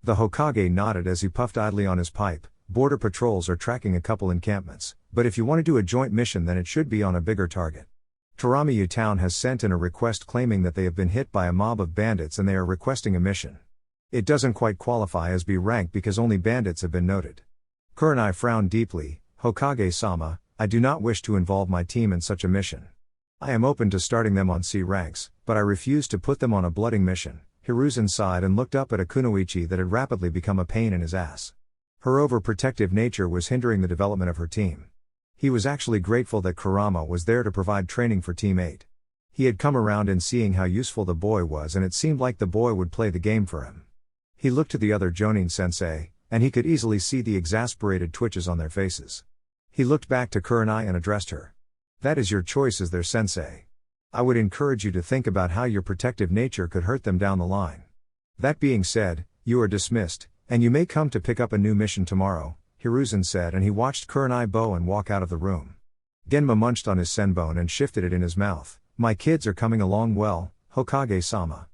The Hokage nodded as he puffed idly on his pipe. "Border patrols are tracking a couple encampments, but if you want to do a joint mission then it should be on a bigger target. Toramiyu Town has sent in a request claiming that they have been hit by a mob of bandits and they are requesting a mission. It doesn't quite qualify as B rank because only bandits have been noted." Kurenai frowned deeply. "Hokage-sama, I do not wish to involve my team in such a mission. I am open to starting them on C ranks, but I refuse to put them on a blooding mission, Hiruzen sighed and looked up at a kunoichi that had rapidly become a pain in his ass. Her overprotective nature was hindering the development of her team. He was actually grateful that Kurama was there to provide training for Team 8. He had come around in seeing how useful the boy was, and it seemed like the boy would play the game for him. He looked to the other Jonin sensei, and he could easily see the exasperated twitches on their faces. He looked back to Kurenai and addressed her. That is your choice as their sensei. I would encourage you to think about how your protective nature could hurt them down the line. That being said, you are dismissed, and you may come to pick up a new mission tomorrow, Hiruzen said, and he watched Kurenai bow and walk out of the room. Genma munched on his senbone and shifted it in his mouth. My kids are coming along well, Hokage-sama.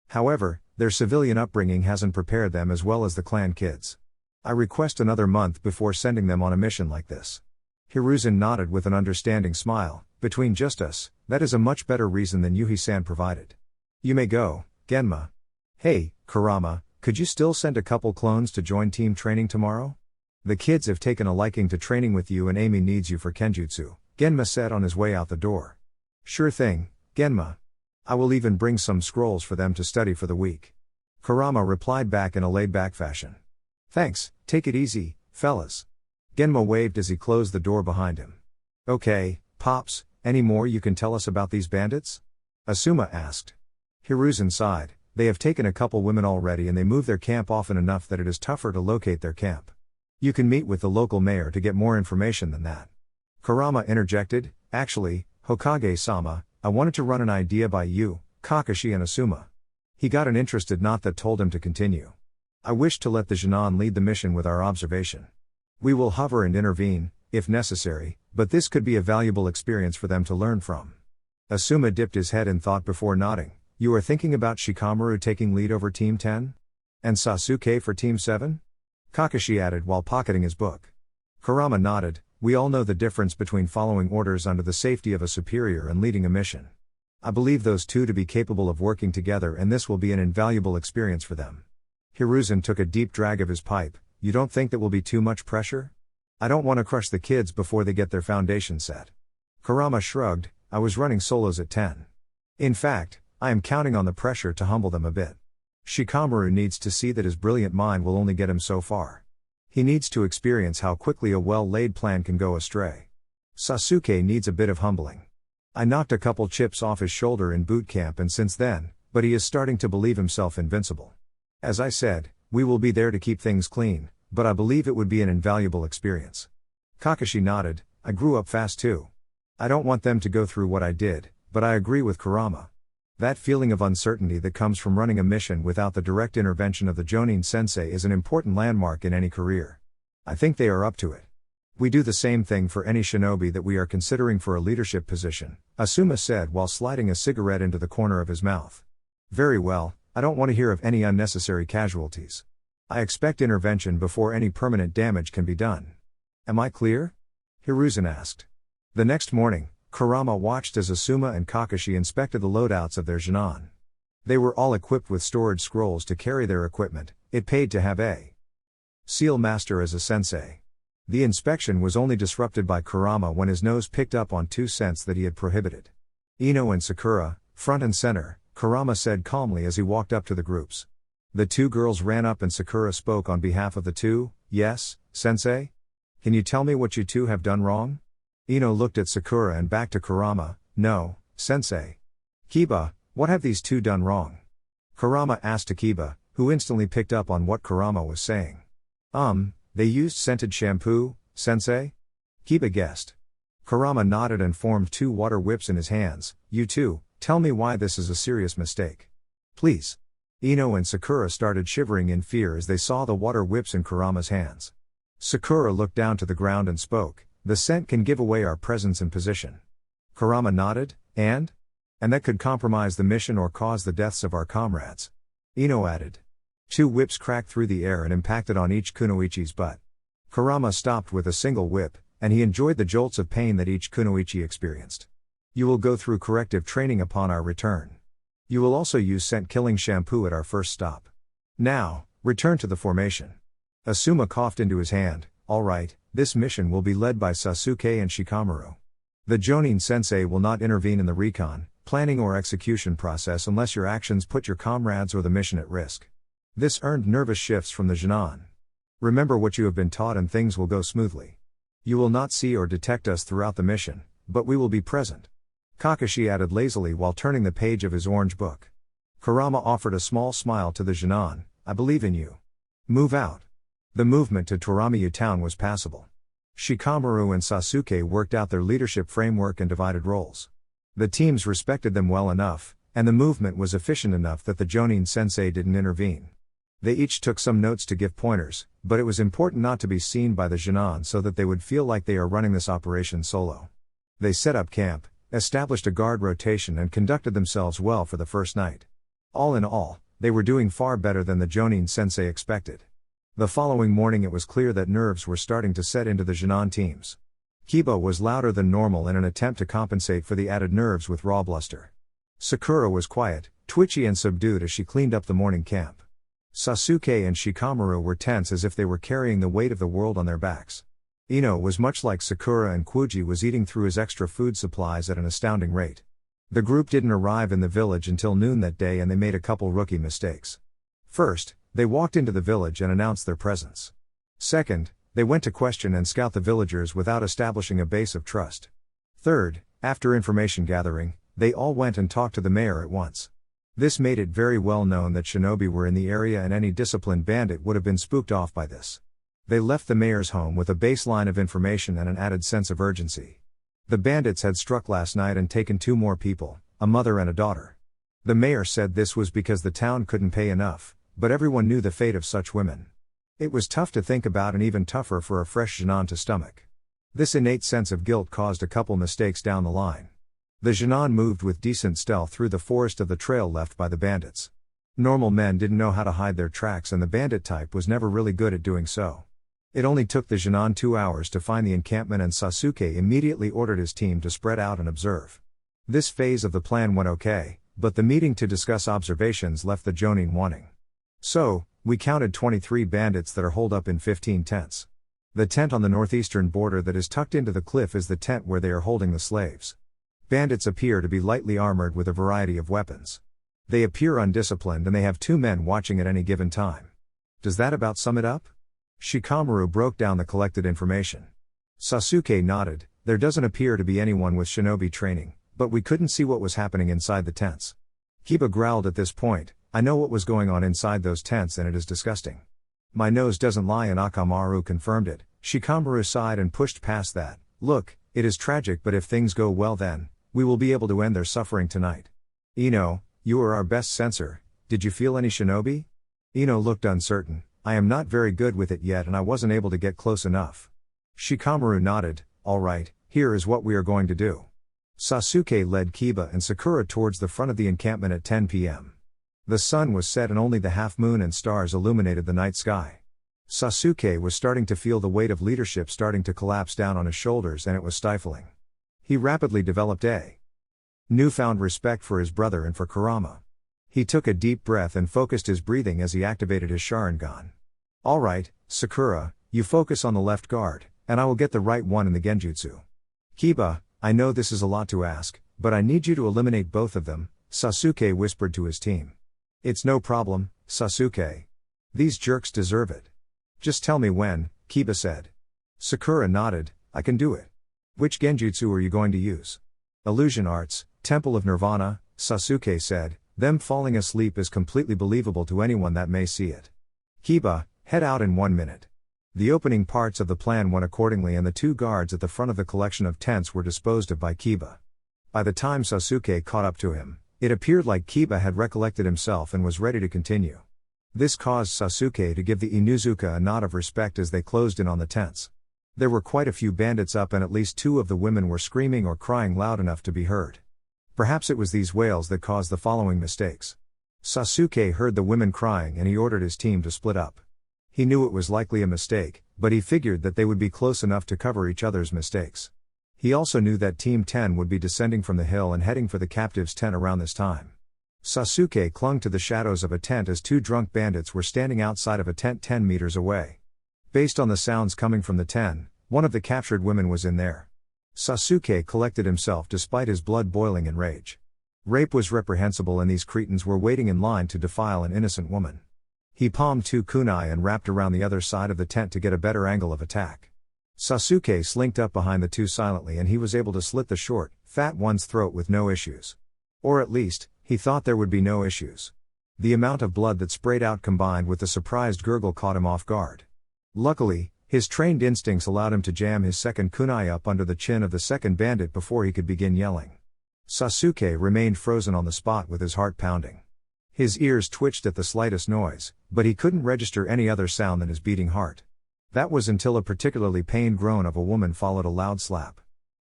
However, their civilian upbringing hasn't prepared them as well as the clan kids. I request another month before sending them on a mission like this. Hiruzen nodded with an understanding smile. Between just us, that is a much better reason than Yuhi-san provided. You may go, Genma. Hey, Kurama, could you still send a couple clones to join team training tomorrow? The kids have taken a liking to training with you and Amy needs you for Genjutsu, Genma said on his way out the door. Sure thing, Genma. I will even bring some scrolls for them to study for the week. Kurama replied back in a laid-back fashion. Thanks, take it easy, fellas. Genma waved as he closed the door behind him. Okay, Pops, any more you can tell us about these bandits? Asuma asked. Hiruzen sighed. They have taken a couple women already and they move their camp often enough that it is tougher to locate their camp. You can meet with the local mayor to get more information than that. Kurama interjected, actually, Hokage-sama, I wanted to run an idea by you, Kakashi and Asuma. He got an interested nod that told him to continue. I wish to let the Genin lead the mission with our observation. We will hover and intervene, if necessary, but this could be a valuable experience for them to learn from. Asuma dipped his head in thought before nodding. You are thinking about Shikamaru taking lead over Team 10? And Sasuke for Team 7? Kakashi added while pocketing his book. Kurama nodded. We all know the difference between following orders under the safety of a superior and leading a mission. I believe those two to be capable of working together, and this will be an invaluable experience for them. Hiruzen took a deep drag of his pipe. You don't think that will be too much pressure? I don't want to crush the kids before they get their foundation set. Kurama shrugged. I was running solos at 10. In fact, I am counting on the pressure to humble them a bit. Shikamaru needs to see that his brilliant mind will only get him so far. He needs to experience how quickly a well-laid plan can go astray. Sasuke needs a bit of humbling. I knocked a couple chips off his shoulder in boot camp and since then, but he is starting to believe himself invincible. As I said, we will be there to keep things clean, but I believe it would be an invaluable experience. Kakashi nodded. I grew up fast too. I don't want them to go through what I did, but I agree with Kurama. That feeling of uncertainty that comes from running a mission without the direct intervention of the Jonin sensei is an important landmark in any career. I think they are up to it. We do the same thing for any shinobi that we are considering for a leadership position, Asuma said while sliding a cigarette into the corner of his mouth. Very well, I don't want to hear of any unnecessary casualties. I expect intervention before any permanent damage can be done. Am I clear? Hiruzen asked. The next morning, Kurama watched as Asuma and Kakashi inspected the loadouts of their Genin. They were all equipped with storage scrolls to carry their equipment. It paid to have a seal master as a sensei. The inspection was only disrupted by Kurama when his nose picked up on two scents that he had prohibited. Ino and Sakura, front and center, Kurama said calmly as he walked up to the groups. The two girls ran up and Sakura spoke on behalf of the two. Yes, sensei? Can you tell me what you two have done wrong? Ino looked at Sakura and back to Kurama. No, sensei. Kiba, what have these two done wrong? Kurama asked Kiba, who instantly picked up on what Kurama was saying. They used scented shampoo, sensei? Kiba guessed. Kurama nodded and formed two water whips in his hands. You two, tell me why this is a serious mistake. Please. Ino and Sakura started shivering in fear as they saw the water whips in Kurama's hands. Sakura looked down to the ground and spoke. The scent can give away our presence and position. Kurama nodded, and that could compromise the mission or cause the deaths of our comrades. Ino added. Two whips cracked through the air and impacted on each kunoichi's butt. Kurama stopped with a single whip, and he enjoyed the jolts of pain that each kunoichi experienced. You will go through corrective training upon our return. You will also use scent-killing shampoo at our first stop. Now, return to the formation. Asuma coughed into his hand. All right, this mission will be led by Sasuke and Shikamaru. The Jonin sensei will not intervene in the recon. planning or execution process unless your actions put your comrades or the mission at risk. This earned nervous shifts from the Jinan. Remember what you have been taught and things will go smoothly. You will not see or detect us throughout the mission, but we will be present. Kakashi added lazily while turning the page of his orange book. Kurama offered a small smile to the Jinan. I believe in you. Move out. The movement to Toramiya town was passable. Shikamaru and Sasuke worked out their leadership framework and divided roles. The teams respected them well enough, and the movement was efficient enough that the Jonin sensei didn't intervene. They each took some notes to give pointers, but it was important not to be seen by the Jinan so that they would feel like they are running this operation solo. They set up camp, established a guard rotation and conducted themselves well for the first night. All in all, they were doing far better than the Jonin sensei expected. The following morning it was clear that nerves were starting to set into the Jinan teams. Kiba was louder than normal in an attempt to compensate for the added nerves with raw bluster. Sakura was quiet, twitchy and subdued as she cleaned up the morning camp. Sasuke and Shikamaru were tense as if they were carrying the weight of the world on their backs. Ino was much like Sakura and Kuji was eating through his extra food supplies at an astounding rate. The group didn't arrive in the village until noon that day and they made a couple rookie mistakes. First, they walked into the village and announced their presence. Second, they went to question and scout the villagers without establishing a base of trust. Third, after information gathering, they all went and talked to the mayor at once. This made it very well known that shinobi were in the area and any disciplined bandit would have been spooked off by this. They left the mayor's home with a baseline of information and an added sense of urgency. The bandits had struck last night and taken 2 more people, a mother and a daughter. The mayor said this was because the town couldn't pay enough, but everyone knew the fate of such women. It was tough to think about and even tougher for a fresh Jinan to stomach. This innate sense of guilt caused a couple mistakes down the line. The Jinan moved with decent stealth through the forest of the trail left by the bandits. Normal men didn't know how to hide their tracks and the bandit type was never really good at doing so. It only took the Jinan 2 hours to find the encampment and Sasuke immediately ordered his team to spread out and observe. This phase of the plan went okay, but the meeting to discuss observations left the Jonin wanting. So, we counted 23 bandits that are holed up in 15 tents. The tent on the northeastern border that is tucked into the cliff is the tent where they are holding the slaves. Bandits appear to be lightly armored with a variety of weapons. They appear undisciplined and they have 2 men watching at any given time. Does that about sum it up? Shikamaru broke down the collected information. Sasuke nodded. There doesn't appear to be anyone with shinobi training, but we couldn't see what was happening inside the tents. Kiba growled at this point. I know what was going on inside those tents and it is disgusting. My nose doesn't lie and Akamaru confirmed it. Shikamaru sighed and pushed past that. Look, it is tragic but if things go well then, we will be able to end their suffering tonight. Ino, you are our best sensor, did you feel any shinobi? Ino looked uncertain. I am not very good with it yet and I wasn't able to get close enough. Shikamaru nodded. Alright, here is what we are going to do. Sasuke led Kiba and Sakura towards the front of the encampment at 10 p.m. The sun was set and only the half moon and stars illuminated the night sky. Sasuke was starting to feel the weight of leadership starting to collapse down on his shoulders and it was stifling. He rapidly developed a newfound respect for his brother and for Kurama. He took a deep breath and focused his breathing as he activated his Sharingan. Alright, Sakura, you focus on the left guard, and I will get the right one in the genjutsu. Kiba, I know this is a lot to ask, but I need you to eliminate both of them, Sasuke whispered to his team. It's no problem, Sasuke. These jerks deserve it. Just tell me when, Kiba said. Sakura nodded, I can do it. Which genjutsu are you going to use? Illusion Arts, Temple of Nirvana, Sasuke said, them falling asleep is completely believable to anyone that may see it. Kiba, head out in 1 minute. The opening parts of the plan went accordingly and the 2 guards at the front of the collection of tents were disposed of by Kiba. By the time Sasuke caught up to him, it appeared like Kiba had recollected himself and was ready to continue. This caused Sasuke to give the Inuzuka a nod of respect as they closed in on the tents. There were quite a few bandits up and at least 2 of the women were screaming or crying loud enough to be heard. Perhaps it was these wails that caused the following mistakes. Sasuke heard the women crying and he ordered his team to split up. He knew it was likely a mistake, but he figured that they would be close enough to cover each other's mistakes. He also knew that Team 10 would be descending from the hill and heading for the captive's tent around this time. Sasuke clung to the shadows of a tent as 2 drunk bandits were standing outside of a tent 10 meters away. Based on the sounds coming from the tent, one of the captured women was in there. Sasuke collected himself despite his blood boiling in rage. Rape was reprehensible and these cretins were waiting in line to defile an innocent woman. He palmed 2 kunai and wrapped around the other side of the tent to get a better angle of attack. Sasuke slinked up behind the 2 silently and he was able to slit the short, fat one's throat with no issues. Or at least, he thought there would be no issues. The amount of blood that sprayed out combined with the surprised gurgle caught him off guard. Luckily, his trained instincts allowed him to jam his second kunai up under the chin of the second bandit before he could begin yelling. Sasuke remained frozen on the spot with his heart pounding. His ears twitched at the slightest noise, but he couldn't register any other sound than his beating heart. That was until a particularly pained groan of a woman followed a loud slap.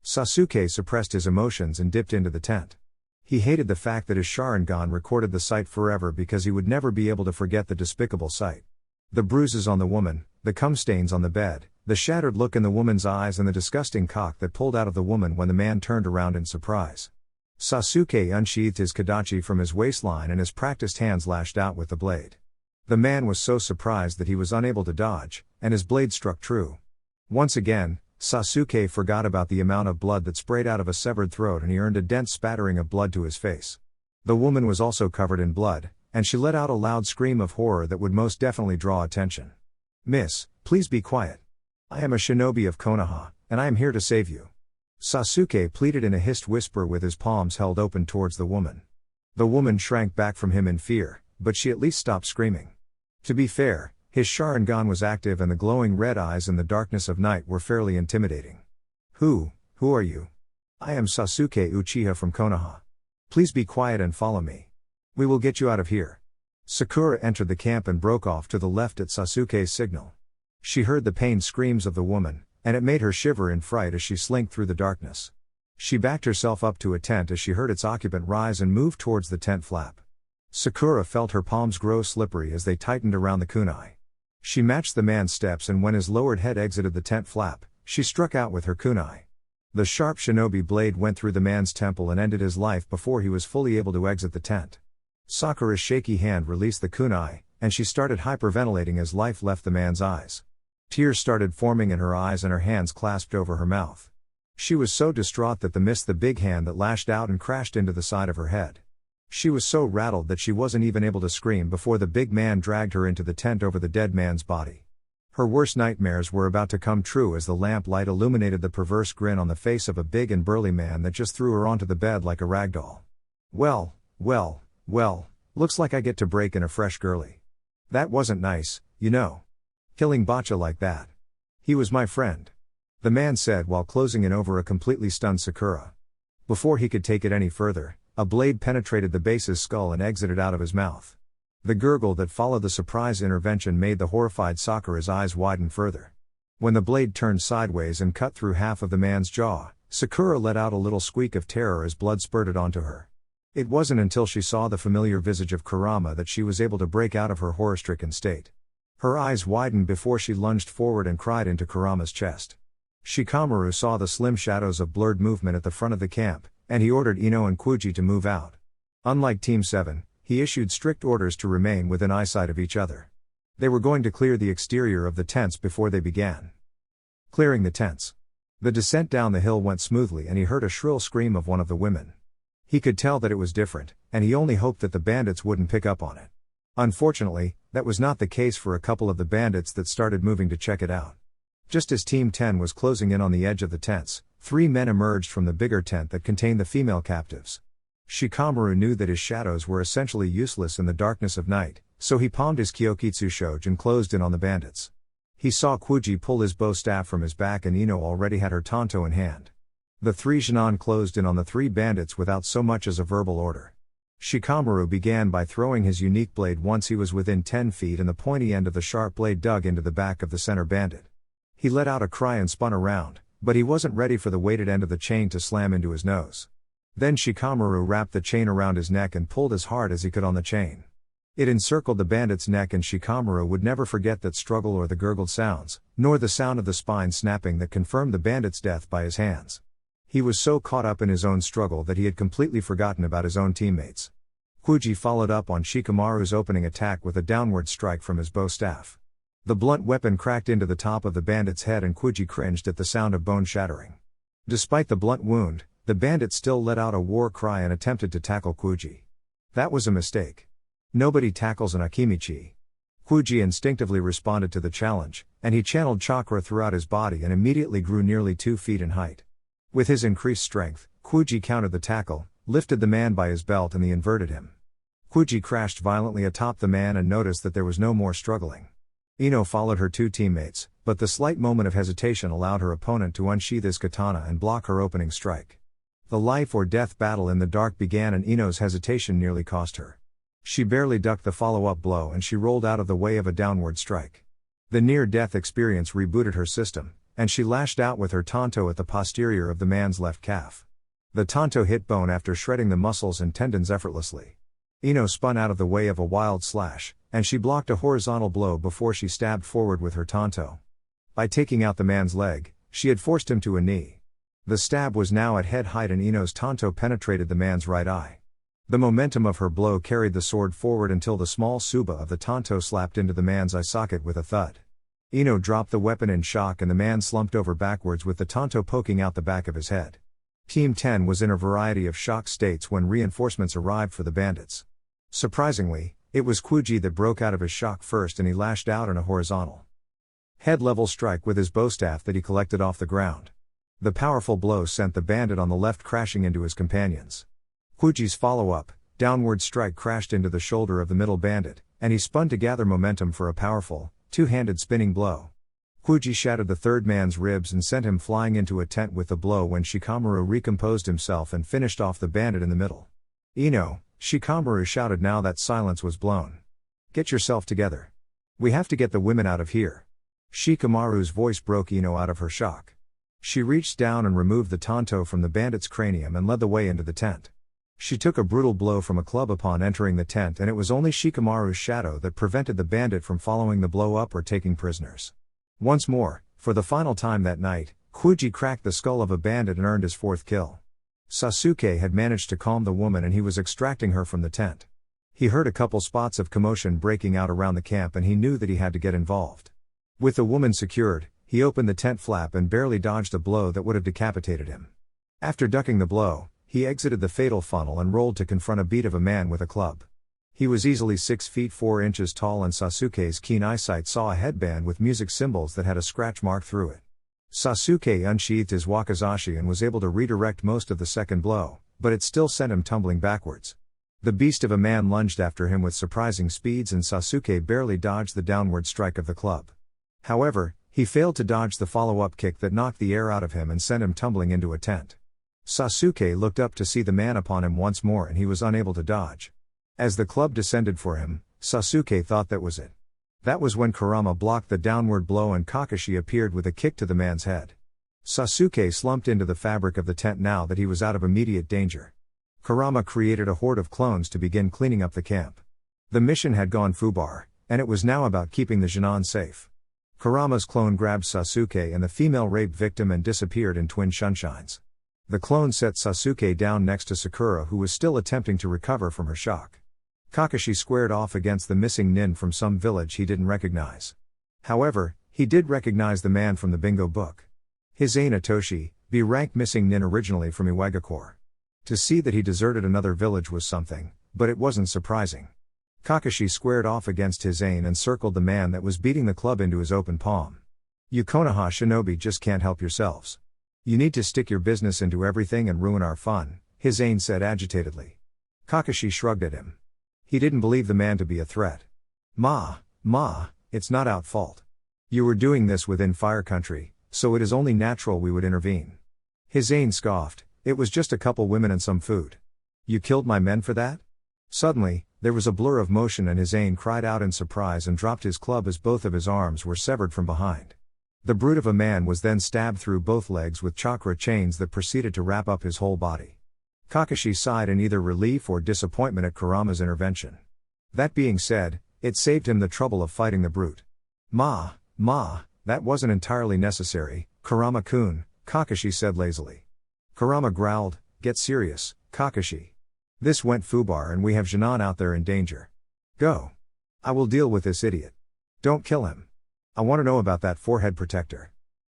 Sasuke suppressed his emotions and dipped into the tent. He hated the fact that his Sharingan recorded the sight forever because he would never be able to forget the despicable sight. The bruises on the woman, the cum stains on the bed, the shattered look in the woman's eyes and the disgusting cock that pulled out of the woman when the man turned around in surprise. Sasuke unsheathed his Kadachi from his waistline and his practiced hands lashed out with the blade. The man was so surprised that he was unable to dodge, and his blade struck true. Once again, Sasuke forgot about the amount of blood that sprayed out of a severed throat and he earned a dense spattering of blood to his face. The woman was also covered in blood, and she let out a loud scream of horror that would most definitely draw attention. "Miss, please be quiet. I am a shinobi of Konoha, and I am here to save you." Sasuke pleaded in a hissed whisper with his palms held open towards the woman. The woman shrank back from him in fear, but she at least stopped screaming. To be fair, his Sharingan was active and the glowing red eyes in the darkness of night were fairly intimidating. Who are you?" "I am Sasuke Uchiha from Konoha. Please be quiet and follow me. We will get you out of here." Sakura entered the camp and broke off to the left at Sasuke's signal. She heard the pained screams of the woman, and it made her shiver in fright as she slinked through the darkness. She backed herself up to a tent as she heard its occupant rise and move towards the tent flap. Sakura felt her palms grow slippery as they tightened around the kunai. She matched the man's steps and when his lowered head exited the tent flap, she struck out with her kunai. The sharp shinobi blade went through the man's temple and ended his life before he was fully able to exit the tent. Sakura's shaky hand released the kunai, and she started hyperventilating as life left the man's eyes. Tears started forming in her eyes and her hands clasped over her mouth. She was so distraught that missed the big hand that lashed out and crashed into the side of her head. She was so rattled that she wasn't even able to scream before the big man dragged her into the tent over the dead man's body. Her worst nightmares were about to come true as the lamp light illuminated the perverse grin on the face of a big and burly man that just threw her onto the bed like a ragdoll. Well, looks like I get to break in a fresh girly. That wasn't nice, you know. Killing Bacha like that. He was my friend," the man said while closing in over a completely stunned Sakura. Before he could take it any further, a blade penetrated the base's skull and exited out of his mouth. The gurgle that followed the surprise intervention made the horrified Sakura's eyes widen further. When the blade turned sideways and cut through half of the man's jaw, Sakura let out a little squeak of terror as blood spurted onto her. It wasn't until she saw the familiar visage of Kurama that she was able to break out of her horror-stricken state. Her eyes widened before she lunged forward and cried into Kurama's chest. Shikamaru saw the slim shadows of blurred movement at the front of the camp, and he ordered Ino and Kuji to move out. Unlike Team 7, he issued strict orders to remain within eyesight of each other. They were going to clear the exterior of the tents before they began. Clearing the tents. The descent down the hill went smoothly and he heard a shrill scream of one of the women. He could tell that it was different, and he only hoped that the bandits wouldn't pick up on it. Unfortunately, that was not the case for a couple of the bandits that started moving to check it out. Just as Team 10 was closing in on the edge of the tents, 3 men emerged from the bigger tent that contained the female captives. Shikamaru knew that his shadows were essentially useless in the darkness of night, so he palmed his Kyokitsu Shoge and closed in on the bandits. He saw Kuji pull his bow staff from his back and Ino already had her tanto in hand. The 3 Genin closed in on the 3 bandits without so much as a verbal order. Shikamaru began by throwing his unique blade once he was within 10 feet and the pointy end of the sharp blade dug into the back of the center bandit. He let out a cry and spun around, but he wasn't ready for the weighted end of the chain to slam into his nose. Then Shikamaru wrapped the chain around his neck and pulled as hard as he could on the chain. It encircled the bandit's neck and Shikamaru would never forget that struggle or the gurgled sounds, nor the sound of the spine snapping that confirmed the bandit's death by his hands. He was so caught up in his own struggle that he had completely forgotten about his own teammates. Kuji followed up on Shikamaru's opening attack with a downward strike from his bow staff. The blunt weapon cracked into the top of the bandit's head and Kuji cringed at the sound of bone shattering. Despite the blunt wound, The bandit still let out a war cry and attempted to tackle Kuji. That was a mistake. Nobody tackles an Akimichi. Kuji instinctively responded to the challenge, and he channeled chakra throughout his body and immediately grew nearly 2 feet in height. With his increased strength, Kuji countered the tackle, lifted the man by his belt and inverted him. Kuji crashed violently atop the man and noticed that there was no more struggling. Ino followed her 2 teammates, but the slight moment of hesitation allowed her opponent to unsheath his katana and block her opening strike. The life or death battle in the dark began and Ino's hesitation nearly cost her. She barely ducked the follow-up blow and she rolled out of the way of a downward strike. The near-death experience rebooted her system, and she lashed out with her tanto at the posterior of the man's left calf. The tanto hit bone after shredding the muscles and tendons effortlessly. Ino spun out of the way of a wild slash, and she blocked a horizontal blow before she stabbed forward with her tanto. By taking out the man's leg, she had forced him to a knee. The stab was now at head height and Ino's tanto penetrated the man's right eye. The momentum of her blow carried the sword forward until the small suba of the tanto slapped into the man's eye socket with a thud. Ino dropped the weapon in shock and the man slumped over backwards with the tanto poking out the back of his head. Team 10 was in a variety of shock states when reinforcements arrived for the bandits. Surprisingly, it was Kuji that broke out of his shock first and he lashed out in a horizontal head-level strike with his bowstaff that he collected off the ground. The powerful blow sent the bandit on the left crashing into his companions. Kuji's follow-up, downward strike crashed into the shoulder of the middle bandit, and he spun to gather momentum for a powerful, two-handed spinning blow. Kuji shattered the third man's ribs and sent him flying into a tent with the blow when Shikamaru recomposed himself and finished off the bandit in the middle. "Ino," Shikamaru shouted now that silence was blown. "Get yourself together. We have to get the women out of here." Shikamaru's voice broke Ino out of her shock. She reached down and removed the tanto from the bandit's cranium and led the way into the tent. She took a brutal blow from a club upon entering the tent and it was only Shikamaru's shadow that prevented the bandit from following the blow up or taking prisoners. Once more, for the final time that night, Kuji cracked the skull of a bandit and earned his 4th kill. Sasuke had managed to calm the woman and he was extracting her from the tent. He heard a couple spots of commotion breaking out around the camp and he knew that he had to get involved. With the woman secured, he opened the tent flap and barely dodged a blow that would have decapitated him. After ducking the blow, he exited the fatal funnel and rolled to confront a beat of a man with a club. He was easily 6 feet 4 inches tall and Sasuke's keen eyesight saw a headband with music symbols that had a scratch mark through it. Sasuke unsheathed his wakizashi and was able to redirect most of the second blow, but it still sent him tumbling backwards. The beast of a man lunged after him with surprising speeds and Sasuke barely dodged the downward strike of the club. However, he failed to dodge the follow-up kick that knocked the air out of him and sent him tumbling into a tent. Sasuke looked up to see the man upon him once more and he was unable to dodge. As the club descended for him, Sasuke thought that was it. That was when Kurama blocked the downward blow and Kakashi appeared with a kick to the man's head. Sasuke slumped into the fabric of the tent now that he was out of immediate danger. Kurama created a horde of clones to begin cleaning up the camp. The mission had gone foobar, and it was now about keeping the Genon safe. Kurama's clone grabbed Sasuke and the female rape victim and disappeared in twin sunshines. The clone set Sasuke down next to Sakura who was still attempting to recover from her shock. Kakashi squared off against the missing nin from some village he didn't recognize. However, he did recognize the man from the bingo book. His Ain Atoshi, B-rank missing nin originally from Iwagakure. To see that he deserted another village was something, but it wasn't surprising. Kakashi squared off against his Ain and circled the man that was beating the club into his open palm. "You Konoha shinobi just can't help yourselves. You need to stick your business into everything and ruin our fun," his Ain said agitatedly. Kakashi shrugged at him. He didn't believe the man to be a threat. Ma, it's not our fault. You were doing this within Fire Country, so it is only natural we would intervene." His Ain scoffed, "It was just a couple women and some food. You killed my men for that?" Suddenly, there was a blur of motion and his Ain cried out in surprise and dropped his club as both of his arms were severed from behind. The brute of a man was then stabbed through both legs with chakra chains that proceeded to wrap up his whole body. Kakashi sighed in either relief or disappointment at Kurama's intervention. That being said, it saved him the trouble of fighting the brute. Ma, that wasn't entirely necessary, Kurama-kun," Kakashi said lazily. Kurama growled, "Get serious, Kakashi. This went foobar and we have Genon out there in danger. Go. I will deal with this idiot. Don't kill him. I want to know about that forehead protector,"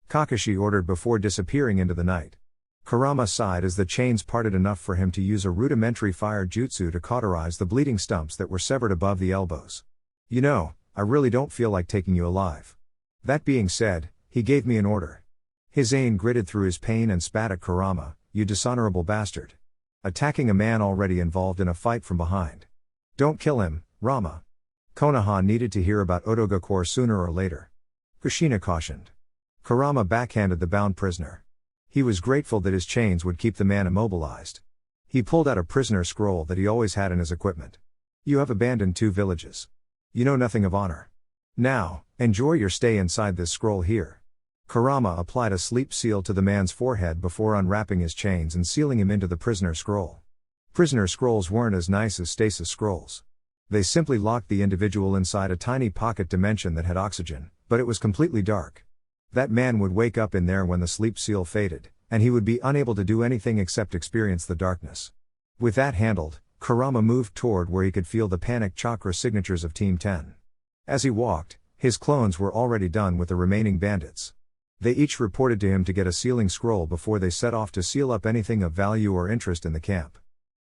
Kakashi ordered before disappearing into the night. Kurama sighed as the chains parted enough for him to use a rudimentary fire jutsu to cauterize the bleeding stumps that were severed above the elbows. You know, I really don't feel like taking you alive. That being said, he gave me an order. His ain gritted through his pain and spat at Kurama, you dishonorable bastard. Attacking a man already involved in a fight from behind. Don't kill him, Rama. Konoha needed to hear about Iwagakure sooner or later. Kushina cautioned. Kurama backhanded the bound prisoner. He was grateful that his chains would keep the man immobilized. He pulled out a prisoner scroll that he always had in his equipment. You have abandoned 2 villages. You know nothing of honor. Now, enjoy your stay inside this scroll here. Kurama applied a sleep seal to the man's forehead before unwrapping his chains and sealing him into the prisoner scroll. Prisoner scrolls weren't as nice as stasis scrolls. They simply locked the individual inside a tiny pocket dimension that had oxygen, but it was completely dark. That man would wake up in there when the sleep seal faded, and he would be unable to do anything except experience the darkness. With that handled, Kurama moved toward where he could feel the panic chakra signatures of Team 10. As he walked, his clones were already done with the remaining bandits. They each reported to him to get a sealing scroll before they set off to seal up anything of value or interest in the camp.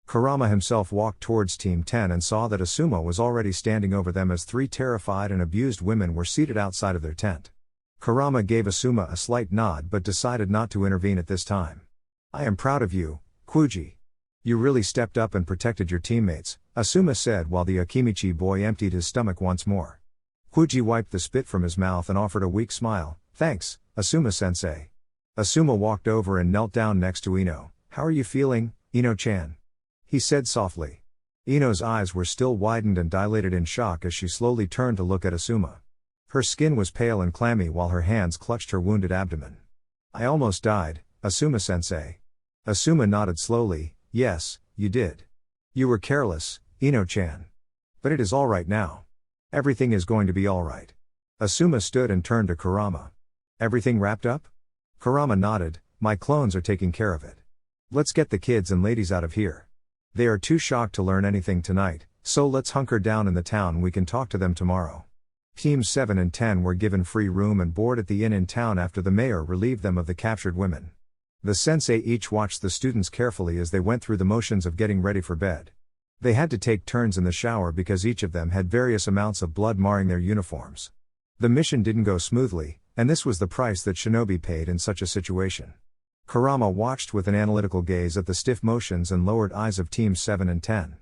Kurama himself walked towards Team 10 and saw that Asuma was already standing over them as 3 terrified and abused women were seated outside of their tent. Kurama gave Asuma a slight nod but decided not to intervene at this time. I am proud of you, Kuji. You really stepped up and protected your teammates, Asuma said while the Akimichi boy emptied his stomach once more. Kuji wiped the spit from his mouth and offered a weak smile. Thanks, Asuma-sensei. Asuma walked over and knelt down next to Ino. How are you feeling, Ino-chan? He said softly. Ino's eyes were still widened and dilated in shock as she slowly turned to look at Asuma. Her skin was pale and clammy while her hands clutched her wounded abdomen. I almost died, Asuma-sensei. Asuma nodded slowly. Yes, you did. You were careless, Ino-chan. But it is all right now. Everything is going to be all right. Asuma stood and turned to Kurama. Everything wrapped up? Kurama nodded. My clones are taking care of it. Let's get the kids and ladies out of here. They are too shocked to learn anything tonight, so let's hunker down in the town. We can talk to them tomorrow. Teams 7 and 10 were given free room and board at the inn in town after the mayor relieved them of the captured women. The sensei each watched the students carefully as they went through the motions of getting ready for bed. They had to take turns in the shower because each of them had various amounts of blood marring their uniforms. The mission didn't go smoothly, and this was the price that shinobi paid in such a situation. Kurama watched with an analytical gaze at the stiff motions and lowered eyes of Teams 7 and 10.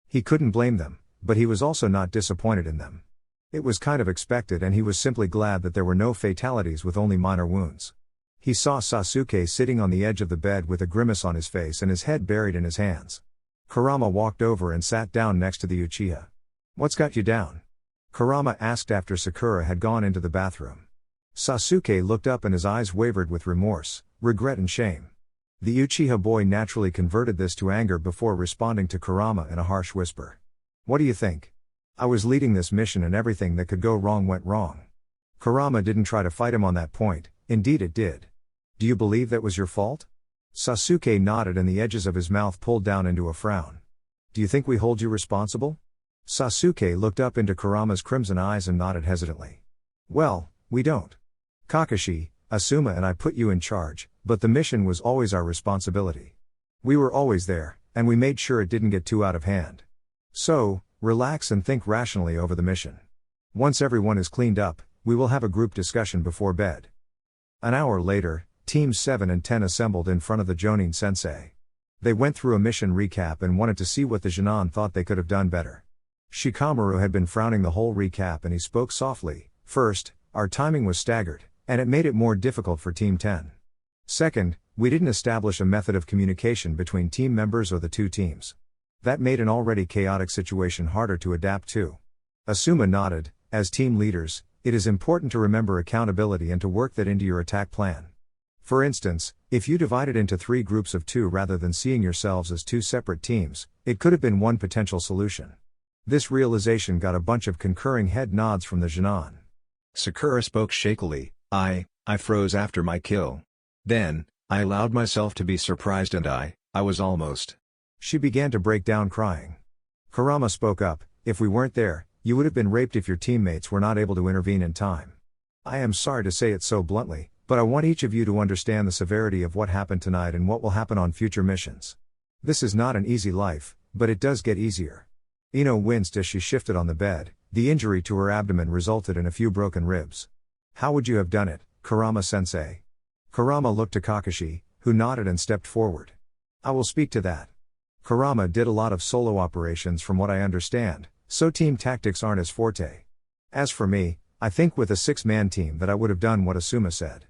He couldn't blame them, but he was also not disappointed in them. It was kind of expected and he was simply glad that there were no fatalities with only minor wounds. He saw Sasuke sitting on the edge of the bed with a grimace on his face and his head buried in his hands. Kurama walked over and sat down next to the Uchiha. What's got you down? Kurama asked after Sakura had gone into the bathroom. Sasuke looked up and his eyes wavered with remorse, regret and shame. The Uchiha boy naturally converted this to anger before responding to Kurama in a harsh whisper. What do you think? I was leading this mission and everything that could go wrong went wrong. Kurama didn't try to fight him on that point, indeed it did. Do you believe that was your fault? Sasuke nodded and the edges of his mouth pulled down into a frown. Do you think we hold you responsible? Sasuke looked up into Kurama's crimson eyes and nodded hesitantly. Well, we don't. Kakashi, Asuma and I put you in charge, but the mission was always our responsibility. We were always there, and we made sure it didn't get too out of hand. So, relax and think rationally over the mission. Once everyone is cleaned up, we will have a group discussion before bed. An hour later, Teams 7 and 10 assembled in front of the Jonin sensei. They went through a mission recap and wanted to see what the Genin thought they could have done better. Shikamaru had been frowning the whole recap and he spoke softly. First, our timing was staggered, and it made it more difficult for Team 10. Second, we didn't establish a method of communication between team members or the two teams. That made an already chaotic situation harder to adapt to. Asuma nodded. As team leaders, it is important to remember accountability and to work that into your attack plan. For instance, if you divided into 3 groups of 2 rather than seeing yourselves as 2 separate teams, it could have been one potential solution. This realization got a bunch of concurring head nods from the Genin. Sakura spoke shakily. I froze after my kill. Then, I allowed myself to be surprised and I was almost. She began to break down crying. Kurama spoke up. If we weren't there, you would have been raped if your teammates were not able to intervene in time. I am sorry to say it so bluntly, But I want each of you to understand the severity of what happened tonight and what will happen on future missions. This is not an easy life, but it does get easier. Ino winced as she shifted on the bed. The injury to her abdomen resulted in a few broken ribs. How would you have done it, Kurama-sensei? Kurama looked to Kakashi, who nodded and stepped forward. I will speak to that. Kurama did a lot of solo operations from what I understand, so team tactics aren't his forte. As for me, I think with a 6-man team that I would have done what Asuma said.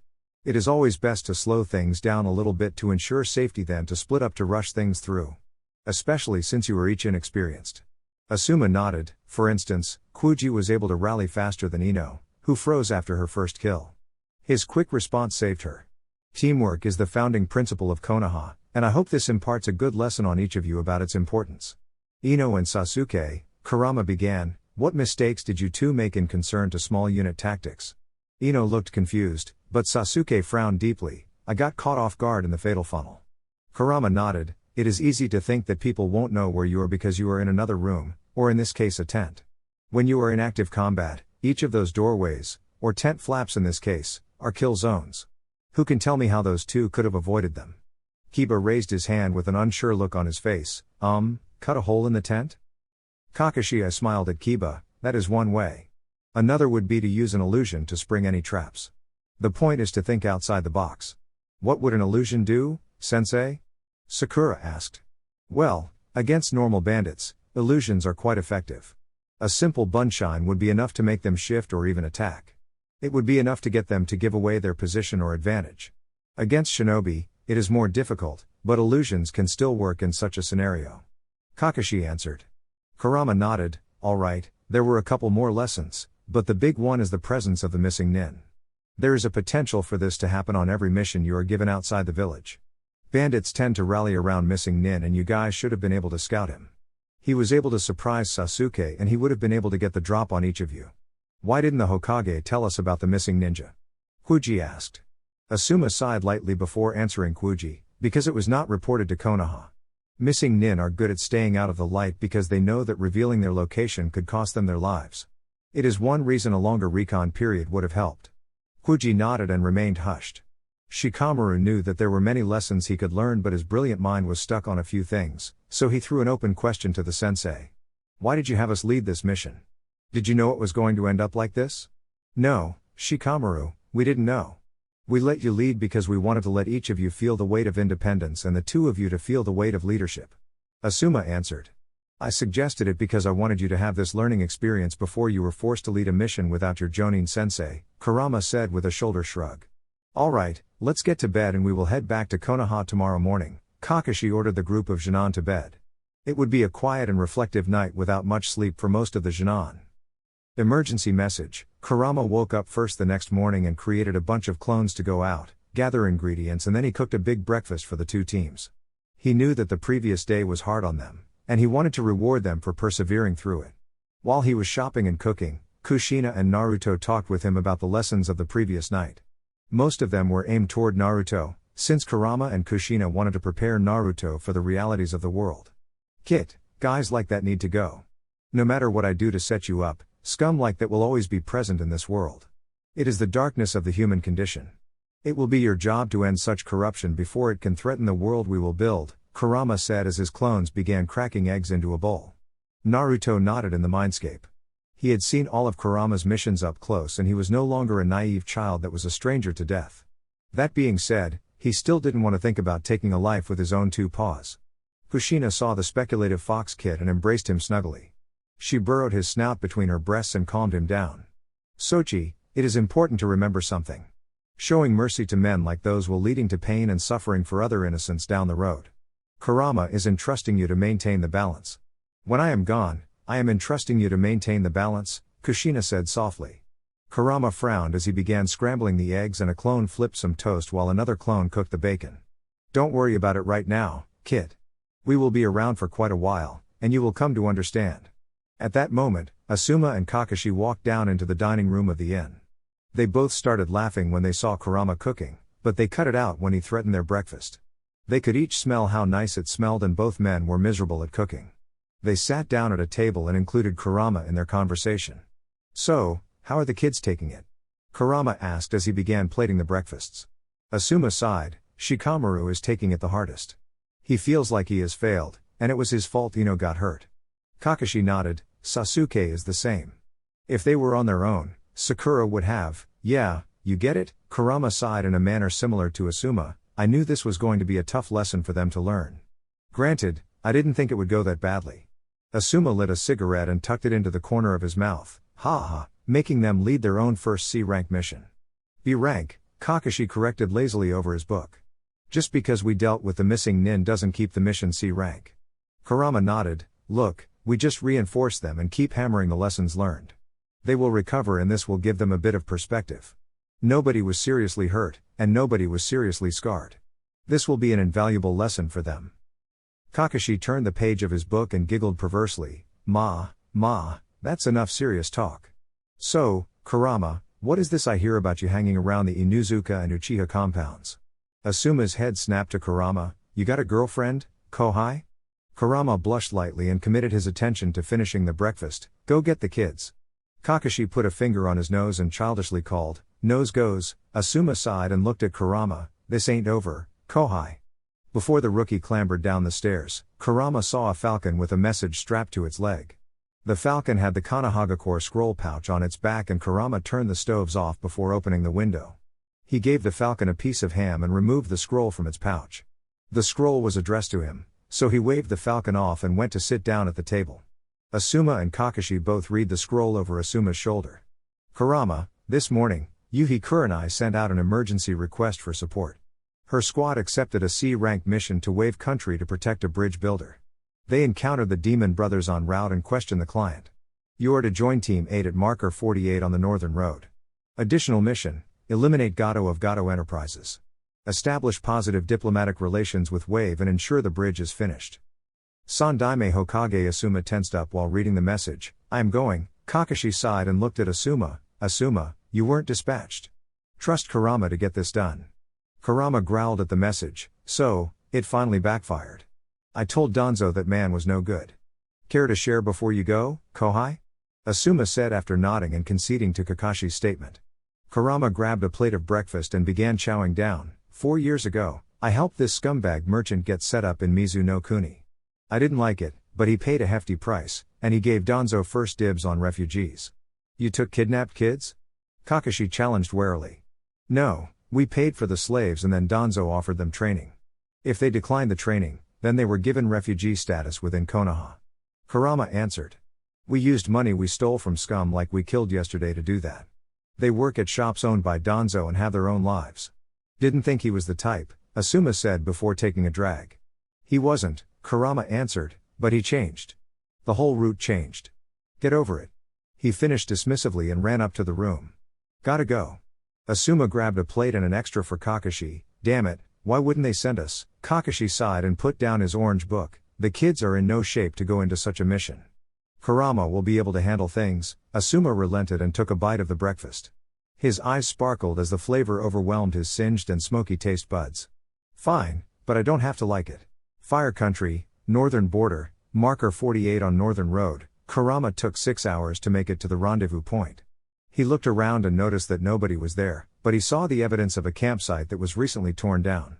It is always best to slow things down a little bit to ensure safety than to split up to rush things through. Especially since you are each inexperienced. Asuma nodded. For instance, Kuji was able to rally faster than Ino, who froze after her first kill. His quick response saved her. Teamwork is the founding principle of Konoha, and I hope this imparts a good lesson on each of you about its importance. Ino and Sasuke, Kurama began, what mistakes did you two make in concern to small unit tactics? Ino looked confused, but Sasuke frowned deeply. I got caught off guard in the fatal funnel. Kurama nodded. It is easy to think that people won't know where you are because you are in another room, or in this case a tent. When you are in active combat, each of those doorways, or tent flaps in this case, are kill zones. Who can tell me how those two could have avoided them? Kiba raised his hand with an unsure look on his face. Cut a hole in the tent? Kakashi, I smiled at Kiba. That is one way. Another would be to use an illusion to spring any traps. The point is to think outside the box. What would an illusion do, sensei? Sakura asked. Well, against normal bandits, illusions are quite effective. A simple bunshine would be enough to make them shift or even attack. It would be enough to get them to give away their position or advantage. Against shinobi, it is more difficult, but illusions can still work in such a scenario. Kakashi answered. Kurama nodded. All right, there were a couple more lessons, but the big one is the presence of the missing nin. There is a potential for this to happen on every mission you are given outside the village. Bandits tend to rally around missing nin and you guys should have been able to scout him. He was able to surprise Sasuke and he would have been able to get the drop on each of you. Why didn't the Hokage tell us about the missing ninja? Kuji asked. Asuma sighed lightly before answering Kuji, because it was not reported to Konoha. Missing nin are good at staying out of the light because they know that revealing their location could cost them their lives. It is one reason a longer recon period would have helped. Kuji nodded and remained hushed. Shikamaru knew that there were many lessons he could learn, but his brilliant mind was stuck on a few things, so he threw an open question to the sensei. Why did you have us lead this mission? Did you know it was going to end up like this? No, Shikamaru, we didn't know. We let you lead because we wanted to let each of you feel the weight of independence and the two of you to feel the weight of leadership. Asuma answered. I suggested it because I wanted you to have this learning experience before you were forced to lead a mission without your Jonin sensei, Kurama said with a shoulder shrug. Alright, let's get to bed and we will head back to Konoha tomorrow morning, Kakashi ordered the group of Genin to bed. It would be a quiet and reflective night without much sleep for most of the Genin. Emergency message. Kurama woke up first the next morning and created a bunch of clones to go out, gather ingredients, and then he cooked a big breakfast for the two teams. He knew that the previous day was hard on them, and he wanted to reward them for persevering through it. While he was shopping and cooking, Kushina and Naruto talked with him about the lessons of the previous night. Most of them were aimed toward Naruto, since Kurama and Kushina wanted to prepare Naruto for the realities of the world. Kit, guys like that need to go. No matter what I do to set you up, scum like that will always be present in this world. It is the darkness of the human condition. It will be your job to end such corruption before it can threaten the world we will build, Kurama said as his clones began cracking eggs into a bowl. Naruto nodded in the mindscape. He had seen all of Kurama's missions up close and he was no longer a naive child that was a stranger to death. That being said, he still didn't want to think about taking a life with his own two paws. Kushina saw the speculative fox Kit and embraced him snugly. She burrowed his snout between her breasts and calmed him down. Sochi, it is important to remember something. Showing mercy to men like those will leading to pain and suffering for other innocents down the road. Kurama is entrusting you to maintain the balance. When I am gone, I am entrusting you to maintain the balance, Kushina said softly. Kurama frowned as he began scrambling the eggs and a clone flipped some toast while another clone cooked the bacon. Don't worry about it right now, Kit. We will be around for quite a while, and you will come to understand. At that moment, Asuma and Kakashi walked down into the dining room of the inn. They both started laughing when they saw Kurama cooking, but they cut it out when he threatened their breakfast. They could each smell how nice it smelled and both men were miserable at cooking. They sat down at a table and included Kurama in their conversation. So, how are the kids taking it? Kurama asked as he began plating the breakfasts. Asuma sighed. Shikamaru is taking it the hardest. He feels like he has failed, and it was his fault Ino got hurt. Kakashi nodded. Sasuke is the same. If they were on their own, Sakura would have, yeah, you get it? Kurama sighed in a manner similar to Asuma. I knew this was going to be a tough lesson for them to learn. Granted, I didn't think it would go that badly. Asuma lit a cigarette and tucked it into the corner of his mouth, making them lead their own first C-rank mission. B rank, Kakashi corrected lazily over his book. Just because we dealt with the missing nin doesn't keep the mission C rank. Kurama nodded. Look, we just reinforce them and keep hammering the lessons learned. They will recover and this will give them a bit of perspective. Nobody was seriously hurt, and nobody was seriously scarred. This will be an invaluable lesson for them. Kakashi turned the page of his book and giggled perversely. Ma, that's enough serious talk. So, Kurama, what is this I hear about you hanging around the Inuzuka and Uchiha compounds? Asuma's head snapped to Kurama. You got a girlfriend, Kohai? Kurama blushed lightly and committed his attention to finishing the breakfast. Go get the kids. Kakashi put a finger on his nose and childishly called, nose goes. Asuma sighed and looked at Kurama. This ain't over, Kohai. Before the rookie clambered down the stairs, Kurama saw a falcon with a message strapped to its leg. The falcon had the Konohagakure scroll pouch on its back and Kurama turned the stoves off before opening the window. He gave the falcon a piece of ham and removed the scroll from its pouch. The scroll was addressed to him, so he waved the falcon off and went to sit down at the table. Asuma and Kakashi both read the scroll over Asuma's shoulder. Kurama, this morning, Yuhi Kurenai sent out an emergency request for support. Her squad accepted a C-rank mission to Wave Country to protect a bridge builder. They encountered the Demon Brothers en route and questioned the client. You are to join Team 8 at marker 48 on the Northern Road. Additional mission, eliminate Gato of Gato Enterprises. Establish positive diplomatic relations with Wave and ensure the bridge is finished. Sandaime Hokage Asuma tensed up while reading the message. I am going. Kakashi sighed and looked at Asuma. Asuma, you weren't dispatched. Trust Kurama to get this done. Kurama growled at the message, so, it finally backfired. I told Danzo that man was no good. Care to share before you go, Kohai? Asuma said after nodding and conceding to Kakashi's statement. Kurama grabbed a plate of breakfast and began chowing down. 4 years ago, I helped this scumbag merchant get set up in Mizu no Kuni. I didn't like it, but he paid a hefty price, and he gave Danzo first dibs on refugees. You took kidnapped kids? Kakashi challenged warily. No, we paid for the slaves and then Danzo offered them training. If they declined the training, then they were given refugee status within Konoha. Kurama answered. We used money we stole from scum like we killed yesterday to do that. They work at shops owned by Danzo and have their own lives. Didn't think he was the type, Asuma said before taking a drag. He wasn't, Kurama answered, but he changed. The whole route changed. Get over it. He finished dismissively and ran up to the room. Gotta go. Asuma grabbed a plate and an extra for Kakashi. Damn it, why wouldn't they send us? Kakashi sighed and put down his orange book. The kids are in no shape to go into such a mission. Kurama will be able to handle things. Asuma relented and took a bite of the breakfast. His eyes sparkled as the flavor overwhelmed his singed and smoky taste buds. Fine, but I don't have to like it. Fire Country, Northern Border, marker 48 on Northern Road. Kurama took 6 hours to make it to the rendezvous point. He looked around and noticed that nobody was there, but he saw the evidence of a campsite that was recently torn down.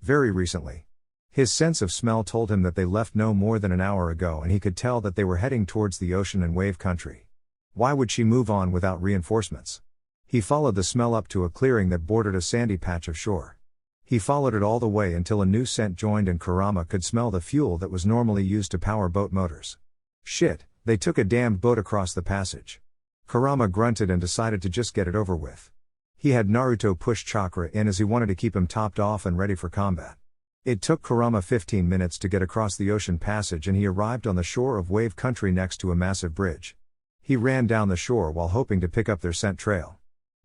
Very recently. His sense of smell told him that they left no more than an hour ago and he could tell that they were heading towards the ocean and Wave Country. Why would she move on without reinforcements? He followed the smell up to a clearing that bordered a sandy patch of shore. He followed it all the way until a new scent joined and Kurama could smell the fuel that was normally used to power boat motors. Shit, they took a damned boat across the passage. Kurama grunted and decided to just get it over with. He had Naruto push chakra in as he wanted to keep him topped off and ready for combat. It took Kurama 15 minutes to get across the ocean passage and he arrived on the shore of Wave Country next to a massive bridge. He ran down the shore while hoping to pick up their scent trail.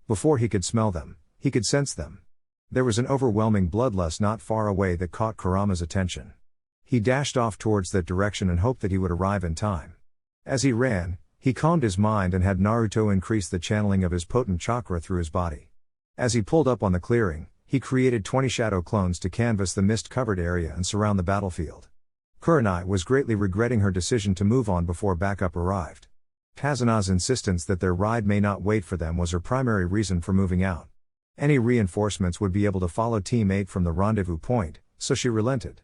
Before he could smell them, he could sense them. There was an overwhelming bloodlust not far away that caught Kurama's attention. He dashed off towards that direction and hoped that he would arrive in time. As he ran, he calmed his mind and had Naruto increase the channeling of his potent chakra through his body. As he pulled up on the clearing, he created 20 shadow clones to canvas the mist-covered area and surround the battlefield. Kurenai was greatly regretting her decision to move on before backup arrived. Tazuna's insistence that their ride may not wait for them was her primary reason for moving out. Any reinforcements would be able to follow Team 8 from the rendezvous point, so she relented.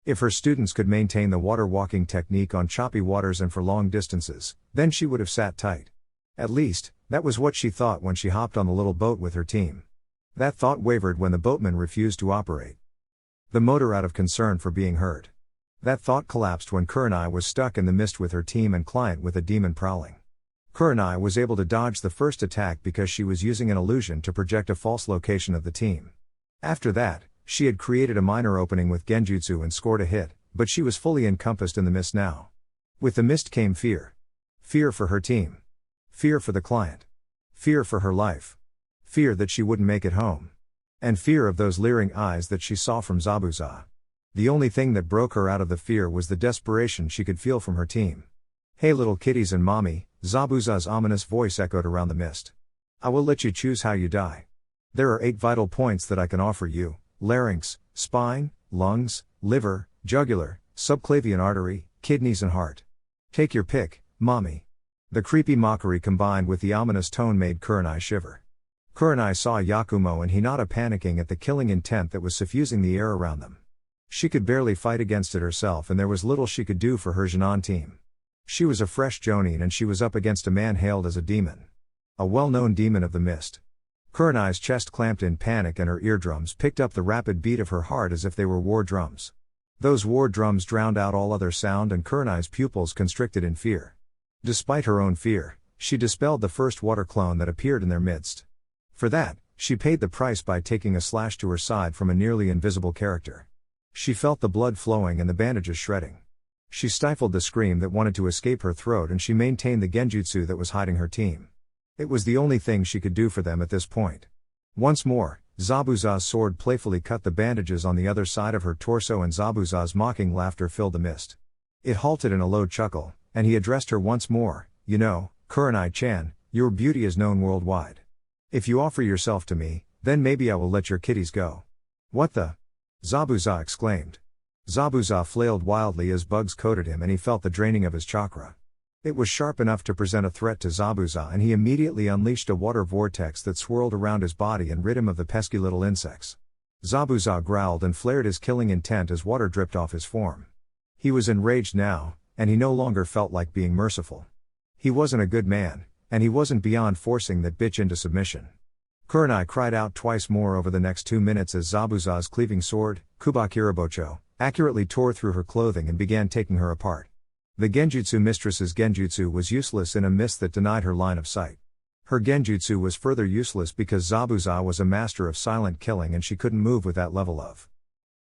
If her students could maintain the water walking technique on choppy waters and for long distances, then she would have sat tight. At least, that was what she thought when she hopped on the little boat with her team. That thought wavered when the boatman refused to operate the motor out of concern for being hurt. That thought collapsed when Kurenai was stuck in the mist with her team and client with a demon prowling. Kurenai was able to dodge the first attack because she was using an illusion to project a false location of the team. After that, she had created a minor opening with genjutsu and scored a hit, but she was fully encompassed in the mist now. With the mist came fear. Fear for her team. Fear for the client. Fear for her life. Fear that she wouldn't make it home. And fear of those leering eyes that she saw from Zabuza. The only thing that broke her out of the fear was the desperation she could feel from her team. "Hey little kitties and mommy," Zabuza's ominous voice echoed around the mist. "I will let you choose how you die. There are 8 vital points that I can offer you: larynx, spine, lungs, liver, jugular, subclavian artery, kidneys and heart. Take your pick, mommy." The creepy mockery combined with the ominous tone made Kurenai shiver. Kurenai saw Yakumo and Hinata panicking at the killing intent that was suffusing the air around them. She could barely fight against it herself, and there was little she could do for her Jinan team. She was a fresh jonin and she was up against a man hailed as a demon. A well-known demon of the mist. Kurenai's chest clamped in panic and her eardrums picked up the rapid beat of her heart as if they were war drums. Those war drums drowned out all other sound and Kurenai's pupils constricted in fear. Despite her own fear, she dispelled the first water clone that appeared in their midst. For that, she paid the price by taking a slash to her side from a nearly invisible character. She felt the blood flowing and the bandages shredding. She stifled the scream that wanted to escape her throat and she maintained the genjutsu that was hiding her team. It was the only thing she could do for them at this point. Once more, Zabuza's sword playfully cut the bandages on the other side of her torso and Zabuza's mocking laughter filled the mist. It halted in a low chuckle, and he addressed her once more. "You know, Kurenai-chan, your beauty is known worldwide. If you offer yourself to me, then maybe I will let your kitties go." "What the?" Zabuza exclaimed. Zabuza flailed wildly as bugs coated him and he felt the draining of his chakra. It was sharp enough to present a threat to Zabuza and he immediately unleashed a water vortex that swirled around his body and rid him of the pesky little insects. Zabuza growled and flared his killing intent as water dripped off his form. He was enraged now, and he no longer felt like being merciful. He wasn't a good man, and he wasn't beyond forcing that bitch into submission. Kurenai cried out twice more over the next 2 minutes as Zabuza's cleaving sword, Kubakirabocho, accurately tore through her clothing and began taking her apart. The genjutsu mistress's genjutsu was useless in a mist that denied her line of sight. Her genjutsu was further useless because Zabuza was a master of silent killing and she couldn't move with that level of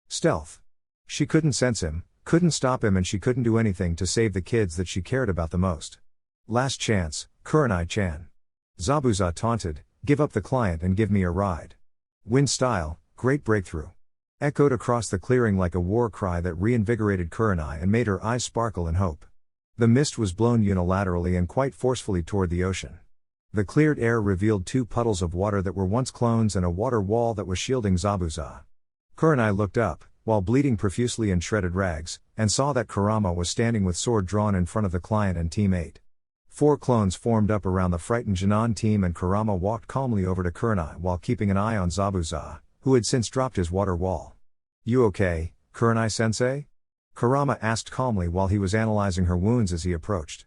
stealth. She couldn't sense him, couldn't stop him, and she couldn't do anything to save the kids that she cared about the most. "Last chance, Kurenai-chan." Zabuza taunted, "Give up the client and give me a ride." "Win style, great breakthrough." Echoed across the clearing like a war cry that reinvigorated Kurenai and made her eyes sparkle in hope. The mist was blown unilaterally and quite forcefully toward the ocean. The cleared air revealed 2 puddles of water that were once clones and a water wall that was shielding Zabuza. Kurenai looked up, while bleeding profusely in shredded rags, and saw that Kurama was standing with sword drawn in front of the client and Team 8. 4 clones formed up around the frightened Jinan team and Kurama walked calmly over to Kurenai while keeping an eye on Zabuza, who had since dropped his water wall. "You okay, Kurenai-sensei?" Kurama asked calmly while he was analyzing her wounds as he approached.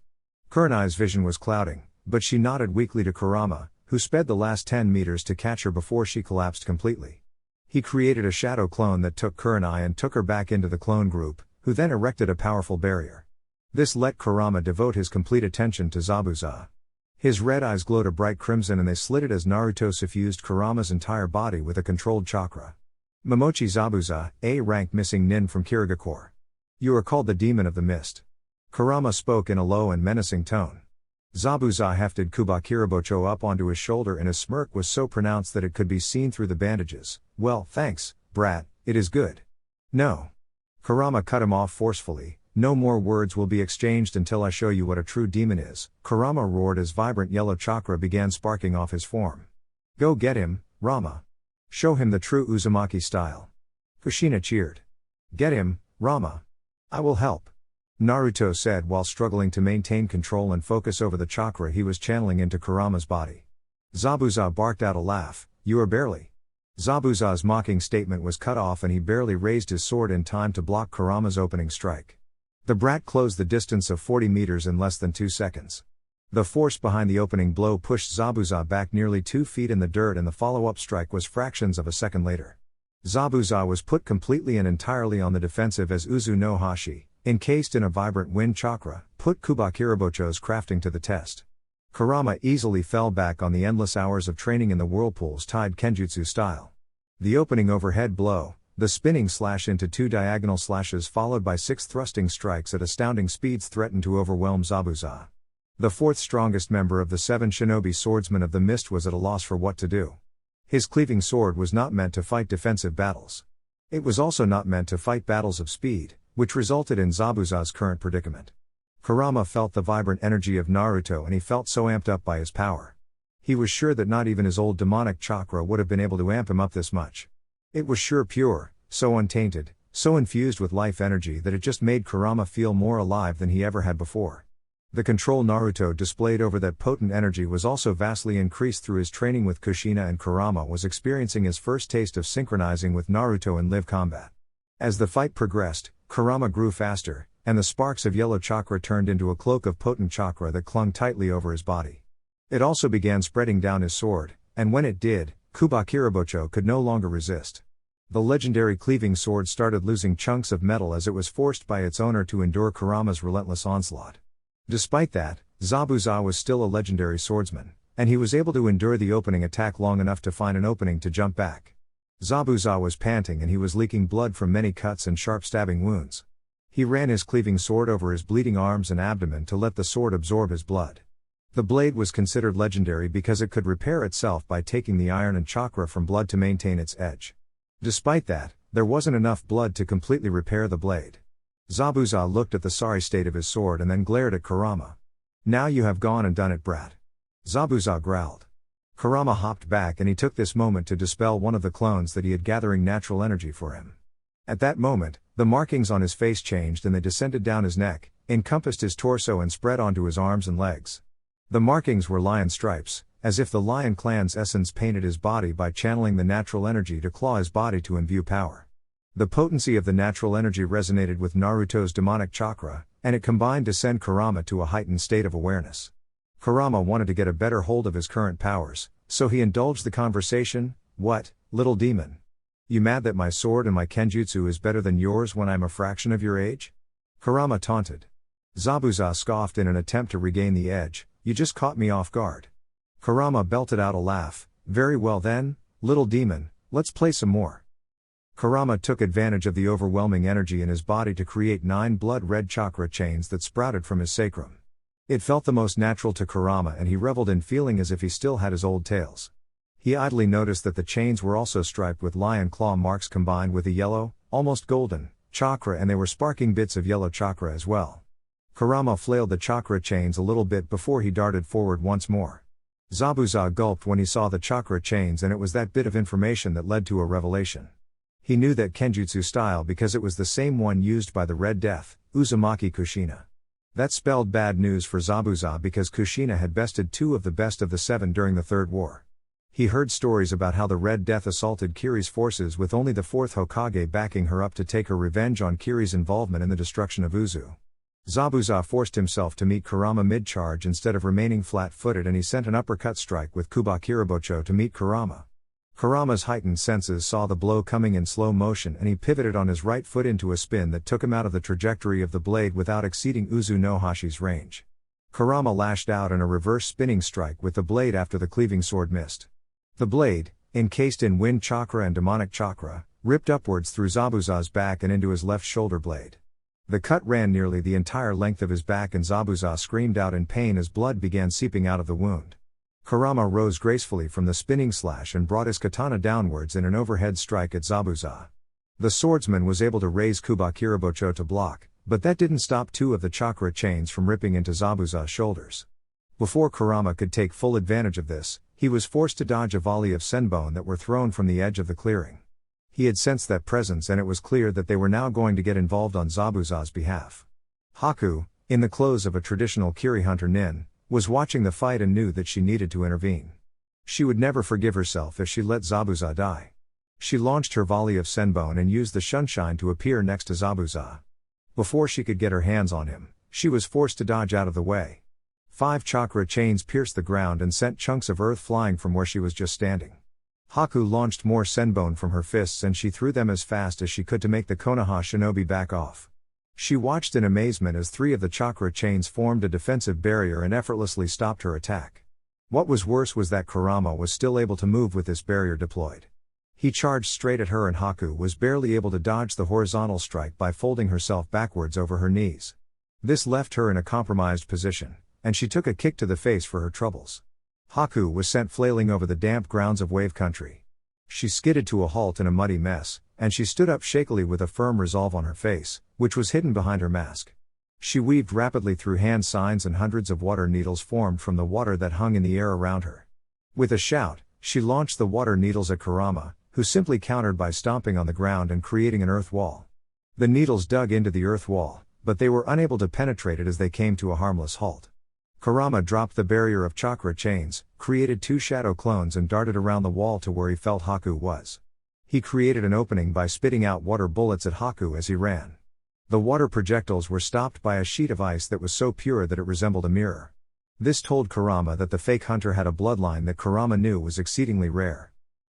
Kurenai's vision was clouding, but she nodded weakly to Kurama, who sped the last 10 meters to catch her before she collapsed completely. He created a shadow clone that took Kurenai and took her back into the clone group, who then erected a powerful barrier. This let Kurama devote his complete attention to Zabuza. His red eyes glowed a bright crimson and they slitted as Naruto suffused Kurama's entire body with a controlled chakra. "Momochi Zabuza, A-rank missing nin from Iwagakure. You are called the Demon of the Mist." Kurama spoke in a low and menacing tone. Zabuza hefted Kubakirabocho up onto his shoulder and his smirk was so pronounced that it could be seen through the bandages. "Well, thanks, brat, it is good." "No." Kurama cut him off forcefully. "No more words will be exchanged until I show you what a true demon is," Kurama roared as vibrant yellow chakra began sparking off his form. "Go get him, Rama. Show him the true Uzumaki style." Kushina cheered. "Get him, Rama. I will help." Naruto said while struggling to maintain control and focus over the chakra he was channeling into Kurama's body. Zabuza barked out a laugh, "You are barely." Zabuza's mocking statement was cut off and he barely raised his sword in time to block Kurama's opening strike. The brat closed the distance of 40 meters in less than 2 seconds. The force behind the opening blow pushed Zabuza back nearly 2 feet in the dirt and the follow-up strike was fractions of a second later. Zabuza was put completely and entirely on the defensive as Uzu no Hashi, encased in a vibrant wind chakra, put Kubakirabocho's crafting to the test. Kurama easily fell back on the endless hours of training in the whirlpools tied Kenjutsu style. The opening overhead blow, the spinning slash into 2 diagonal slashes followed by 6 thrusting strikes at astounding speeds threatened to overwhelm Zabuza. The 4th strongest member of the 7 shinobi swordsmen of the mist was at a loss for what to do. His cleaving sword was not meant to fight defensive battles. It was also not meant to fight battles of speed, which resulted in Zabuza's current predicament. Kurama felt the vibrant energy of Naruto and he felt so amped up by his power. He was sure that not even his old demonic chakra would have been able to amp him up this much. It was sure pure, so untainted, so infused with life energy that it just made Kurama feel more alive than he ever had before. The control Naruto displayed over that potent energy was also vastly increased through his training with Kushina, and Kurama was experiencing his first taste of synchronizing with Naruto in live combat. As the fight progressed, Kurama grew faster, and the sparks of yellow chakra turned into a cloak of potent chakra that clung tightly over his body. It also began spreading down his sword, and when it did, Kubakirabocho could no longer resist. The legendary cleaving sword started losing chunks of metal as it was forced by its owner to endure Kurama's relentless onslaught. Despite that, Zabuza was still a legendary swordsman, and he was able to endure the opening attack long enough to find an opening to jump back. Zabuza was panting and he was leaking blood from many cuts and sharp stabbing wounds. He ran his cleaving sword over his bleeding arms and abdomen to let the sword absorb his blood. The blade was considered legendary because it could repair itself by taking the iron and chakra from blood to maintain its edge. Despite that, there wasn't enough blood to completely repair the blade. Zabuza looked at the sorry state of his sword and then glared at Kurama. "Now you have gone and done it, brat." Zabuza growled. Kurama hopped back and he took this moment to dispel one of the clones that he had gathering natural energy for him. At that moment, the markings on his face changed and they descended down his neck, encompassed his torso and spread onto his arms and legs. The markings were lion stripes, as if the lion clan's essence painted his body by channeling the natural energy to claw his body to imbue power. The potency of the natural energy resonated with Naruto's demonic chakra, and it combined to send Kurama to a heightened state of awareness. Kurama wanted to get a better hold of his current powers, so he indulged the conversation. "What, little demon? You mad that my sword and my kenjutsu is better than yours when I'm a fraction of your age?" Kurama taunted. Zabuza scoffed in an attempt to regain the edge. "You just caught me off guard." Kurama belted out a laugh. "Very well then, little demon, let's play some more." Kurama took advantage of the overwhelming energy in his body to create 9 blood-red chakra chains that sprouted from his sacrum. It felt the most natural to Kurama and he reveled in feeling as if he still had his old tails. He idly noticed that the chains were also striped with lion claw marks combined with a yellow, almost golden, chakra, and they were sparking bits of yellow chakra as well. Kurama flailed the chakra chains a little bit before he darted forward once more. Zabuza gulped when he saw the chakra chains, and it was that bit of information that led to a revelation. He knew that kenjutsu style because it was the same one used by the Red Death, Uzumaki Kushina. That spelled bad news for Zabuza because Kushina had bested 2 of the best of the 7 during the Third War. He heard stories about how the Red Death assaulted Kiri's forces with only the 4th Hokage backing her up to take her revenge on Kiri's involvement in the destruction of Uzu. Zabuza forced himself to meet Kurama mid-charge instead of remaining flat-footed, and he sent an uppercut strike with Kubakirabocho to meet Kurama. Kurama's heightened senses saw the blow coming in slow motion and he pivoted on his right foot into a spin that took him out of the trajectory of the blade without exceeding Uzu no Hashi's range. Kurama lashed out in a reverse spinning strike with the blade after the cleaving sword missed. The blade, encased in wind chakra and demonic chakra, ripped upwards through Zabuza's back and into his left shoulder blade. The cut ran nearly the entire length of his back and Zabuza screamed out in pain as blood began seeping out of the wound. Kurama rose gracefully from the spinning slash and brought his katana downwards in an overhead strike at Zabuza. The swordsman was able to raise Kubakirabocho to block, but that didn't stop 2 of the chakra chains from ripping into Zabuza's shoulders. Before Kurama could take full advantage of this, he was forced to dodge a volley of senbon that were thrown from the edge of the clearing. He had sensed that presence and it was clear that they were now going to get involved on Zabuza's behalf. Haku, in the clothes of a traditional Kiri hunter nin, was watching the fight and knew that she needed to intervene. She would never forgive herself if she let Zabuza die. She launched her volley of senbon and used the sunshine to appear next to Zabuza. Before she could get her hands on him, she was forced to dodge out of the way. 5 chakra chains pierced the ground and sent chunks of earth flying from where she was just standing. Haku launched more senbon from her fists and she threw them as fast as she could to make the Konoha shinobi back off. She watched in amazement as 3 of the chakra chains formed a defensive barrier and effortlessly stopped her attack. What was worse was that Kurama was still able to move with this barrier deployed. He charged straight at her and Haku was barely able to dodge the horizontal strike by folding herself backwards over her knees. This left her in a compromised position, and she took a kick to the face for her troubles. Haku was sent flailing over the damp grounds of wave country. She skidded to a halt in a muddy mess, and she stood up shakily with a firm resolve on her face, which was hidden behind her mask. She weaved rapidly through hand signs and hundreds of water needles formed from the water that hung in the air around her. With a shout, she launched the water needles at Kurama, who simply countered by stomping on the ground and creating an earth wall. The needles dug into the earth wall, but they were unable to penetrate it as they came to a harmless halt. Kurama dropped the barrier of chakra chains, created 2 shadow clones and darted around the wall to where he felt Haku was. He created an opening by spitting out water bullets at Haku as he ran. The water projectiles were stopped by a sheet of ice that was so pure that it resembled a mirror. This told Kurama that the fake hunter had a bloodline that Kurama knew was exceedingly rare.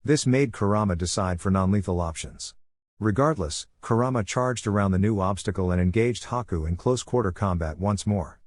This made Kurama decide for non-lethal options. Regardless, Kurama charged around the new obstacle and engaged Haku in close-quarter combat once more.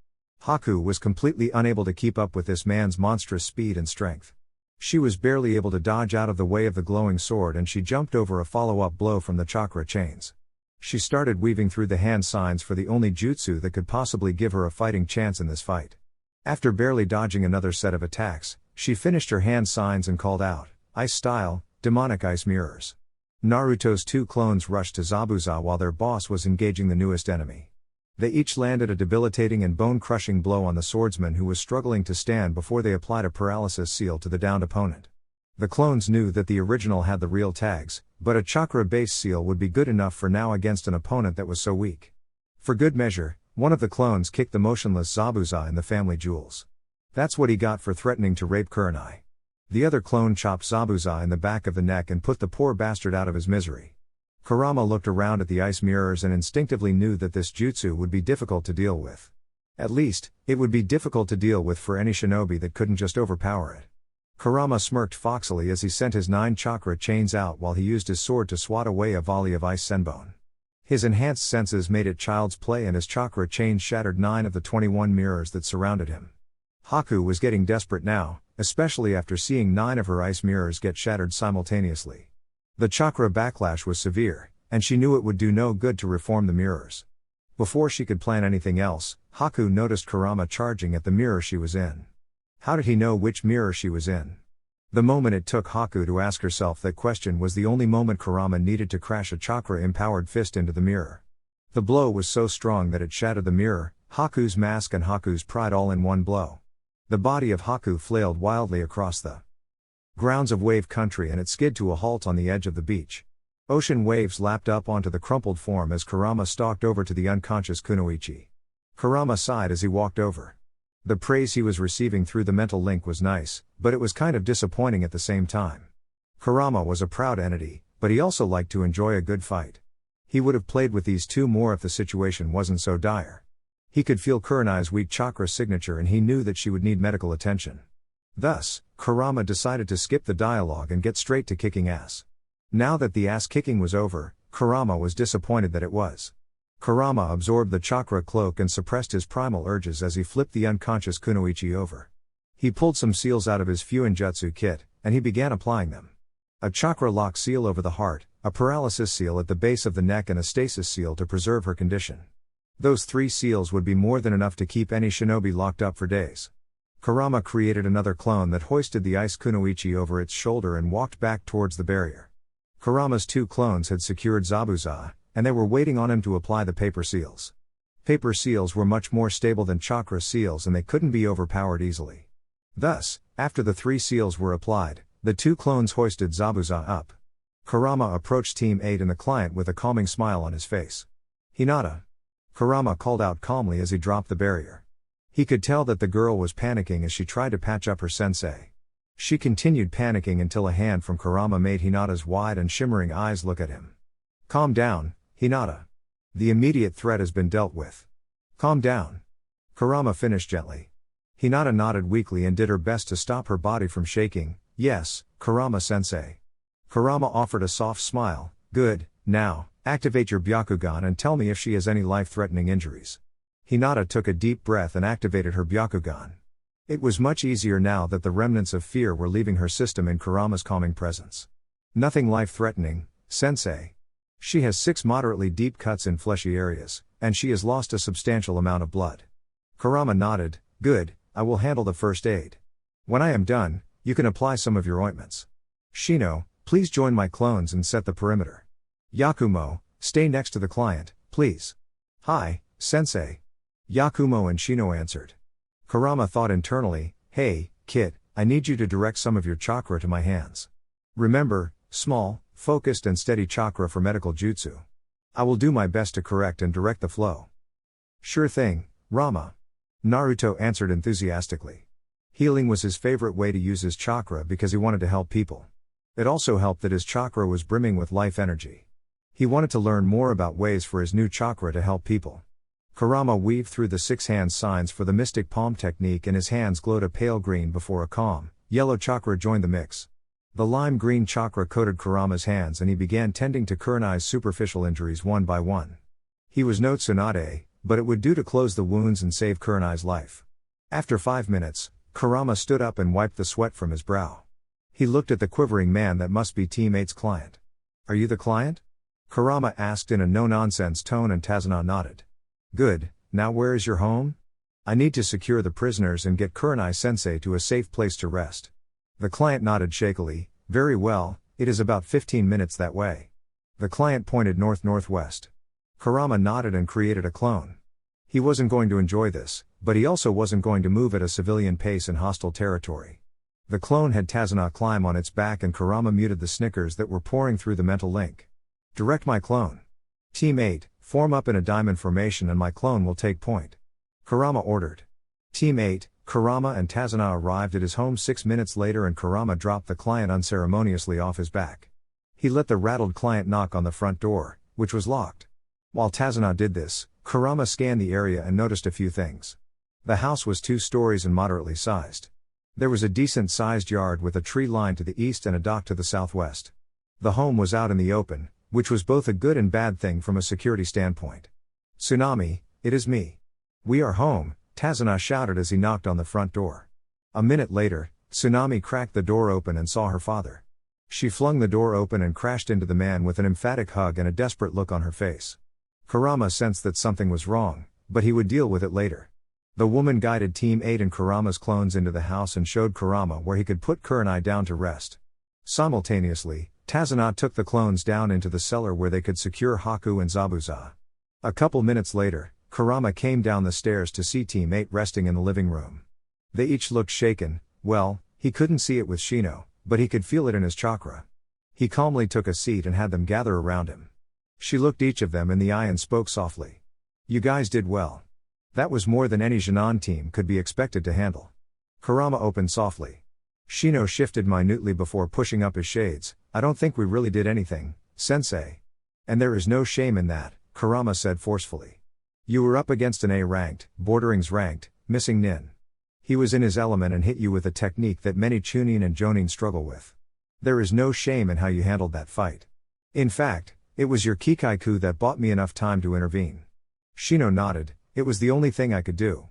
Haku was completely unable to keep up with this man's monstrous speed and strength. She was barely able to dodge out of the way of the glowing sword and she jumped over a follow-up blow from the chakra chains. She started weaving through the hand signs for the only jutsu that could possibly give her a fighting chance in this fight. After barely dodging another set of attacks, she finished her hand signs and called out, "Ice style, demonic ice mirrors." Naruto's 2 clones rushed to Zabuza while their boss was engaging the newest enemy. They each landed a debilitating and bone-crushing blow on the swordsman who was struggling to stand before they applied a paralysis seal to the downed opponent. The clones knew that the original had the real tags, but a chakra-based seal would be good enough for now against an opponent that was so weak. For good measure, one of the clones kicked the motionless Zabuza in the family jewels. That's what he got for threatening to rape Kurenai. The other clone chopped Zabuza in the back of the neck and put the poor bastard out of his misery. Kurama looked around at the ice mirrors and instinctively knew that this jutsu would be difficult to deal with. At least, it would be difficult to deal with for any shinobi that couldn't just overpower it. Kurama smirked foxily as he sent his 9 chakra chains out while he used his sword to swat away a volley of ice senbon. His enhanced senses made it child's play and his chakra chains shattered 9 of the 21 mirrors that surrounded him. Haku was getting desperate now, especially after seeing 9 of her ice mirrors get shattered simultaneously. The chakra backlash was severe, and she knew it would do no good to reform the mirrors. Before she could plan anything else, Haku noticed Kurama charging at the mirror she was in. How did he know which mirror she was in? The moment it took Haku to ask herself that question was the only moment Kurama needed to crash a chakra-empowered fist into the mirror. The blow was so strong that it shattered the mirror, Haku's mask and Haku's pride all in one blow. The body of Haku flailed wildly across the grounds of wave country and it skid to a halt on the edge of the beach. Ocean waves lapped up onto the crumpled form as Kurama stalked over to the unconscious Kunoichi. Kurama sighed as he walked over. The praise he was receiving through the mental link was nice, but it was kind of disappointing at the same time. Kurama was a proud entity, but he also liked to enjoy a good fight. He would have played with these 2 more if the situation wasn't so dire. He could feel Kurenai's weak chakra signature and he knew that she would need medical attention. Thus, Kurama decided to skip the dialogue and get straight to kicking ass. Now that the ass kicking was over, Kurama was disappointed that it was. Kurama absorbed the chakra cloak and suppressed his primal urges as he flipped the unconscious Kunoichi over. He pulled some seals out of his Fuinjutsu kit, and he began applying them. A chakra lock seal over the heart, a paralysis seal at the base of the neck and a stasis seal to preserve her condition. Those 3 seals would be more than enough to keep any shinobi locked up for days. Kurama created another clone that hoisted the ice Kunoichi over its shoulder and walked back towards the barrier. Kurama's 2 clones had secured Zabuza, and they were waiting on him to apply the paper seals. Paper seals were much more stable than chakra seals and they couldn't be overpowered easily. Thus, after the 3 seals were applied, the 2 clones hoisted Zabuza up. Kurama approached Team 8 and the client with a calming smile on his face. "Hinata." Kurama called out calmly as he dropped the barrier. He could tell that the girl was panicking as she tried to patch up her sensei. She continued panicking until a hand from Kurama made Hinata's wide and shimmering eyes look at him. Calm down, Hinata. The immediate threat has been dealt with. Calm down. Kurama finished gently. Hinata nodded weakly and did her best to stop her body from shaking. Yes, Kurama-sensei. Kurama offered a soft smile. Good, now, activate your Byakugan and tell me if she has any life-threatening injuries. Hinata took a deep breath and activated her Byakugan. It was much easier now that the remnants of fear were leaving her system in Kurama's calming presence. Nothing life-threatening, sensei. She has 6 moderately deep cuts in fleshy areas, and she has lost a substantial amount of blood. Kurama nodded. Good, I will handle the first aid. When I am done, you can apply some of your ointments. Shino, please join my clones and set the perimeter. Yakumo, stay next to the client, please. Hi, sensei. Yakumo and Shino answered. Kurama thought internally, hey, Kit, I need you to direct some of your chakra to my hands. Remember, small, focused and steady chakra for medical jutsu. I will do my best to correct and direct the flow. Sure thing, Rama. Naruto answered enthusiastically. Healing was his favorite way to use his chakra because he wanted to help people. It also helped that his chakra was brimming with life energy. He wanted to learn more about ways for his new chakra to help people. Kurama weaved through the 6 hand signs for the mystic palm technique and his hands glowed a pale green before a calm, yellow chakra joined the mix. The lime green chakra coated Kurama's hands and he began tending to Kurenai's superficial injuries one by one. He was no Tsunade, but it would do to close the wounds and save Kurenai's life. After 5 minutes, Kurama stood up and wiped the sweat from his brow. He looked at the quivering man that must be teammate's client. Are you the client? Kurama asked in a no-nonsense tone and Tazuna nodded. Good, now where is your home? I need to secure the prisoners and get Kurenai-sensei to a safe place to rest. The client nodded shakily. Very well, it is about 15 minutes that way. The client pointed north-northwest. Kurama nodded and created a clone. He wasn't going to enjoy this, but he also wasn't going to move at a civilian pace in hostile territory. The clone had Tazuna climb on its back and Kurama muted the snickers that were pouring through the mental link. Direct my clone. Team 8, form up in a diamond formation and my clone will take point. Kurama ordered. Team 8, Kurama and Tazuna arrived at his home 6 minutes later and Kurama dropped the client unceremoniously off his back. He let the rattled client knock on the front door, which was locked. While Tazuna did this, Kurama scanned the area and noticed a few things. The house was 2 stories and moderately sized. There was a decent-sized yard with a tree line to the east and a dock to the southwest. The home was out in the open, which was both a good and bad thing from a security standpoint. Tsunami, it is me. We are home, Tazuna shouted as he knocked on the front door. A minute later, Tsunami cracked the door open and saw her father. She flung the door open and crashed into the man with an emphatic hug and a desperate look on her face. Kurama sensed that something was wrong, but he would deal with it later. The woman guided Team 8 and Kurama's clones into the house and showed Kurama where he could put Kurenai down to rest. Simultaneously, Tazuna took the clones down into the cellar where they could secure Haku and Zabuza. A couple minutes later, Kurama came down the stairs to see Team 8 resting in the living room. They each looked shaken. Well, he couldn't see it with Shino, but he could feel it in his chakra. He calmly took a seat and had them gather around him. She looked each of them in the eye and spoke softly. You guys did well. That was more than any Jinan team could be expected to handle. Kurama opened softly. Shino shifted minutely before pushing up his shades. I don't think we really did anything, sensei. And there is no shame in that, Kurama said forcefully. You were up against an A-ranked, borderings ranked, missing nin. He was in his element and hit you with a technique that many Chunin and Jonin struggle with. There is no shame in how you handled that fight. In fact, it was your Kikaiku that bought me enough time to intervene. Shino nodded. It was the only thing I could do.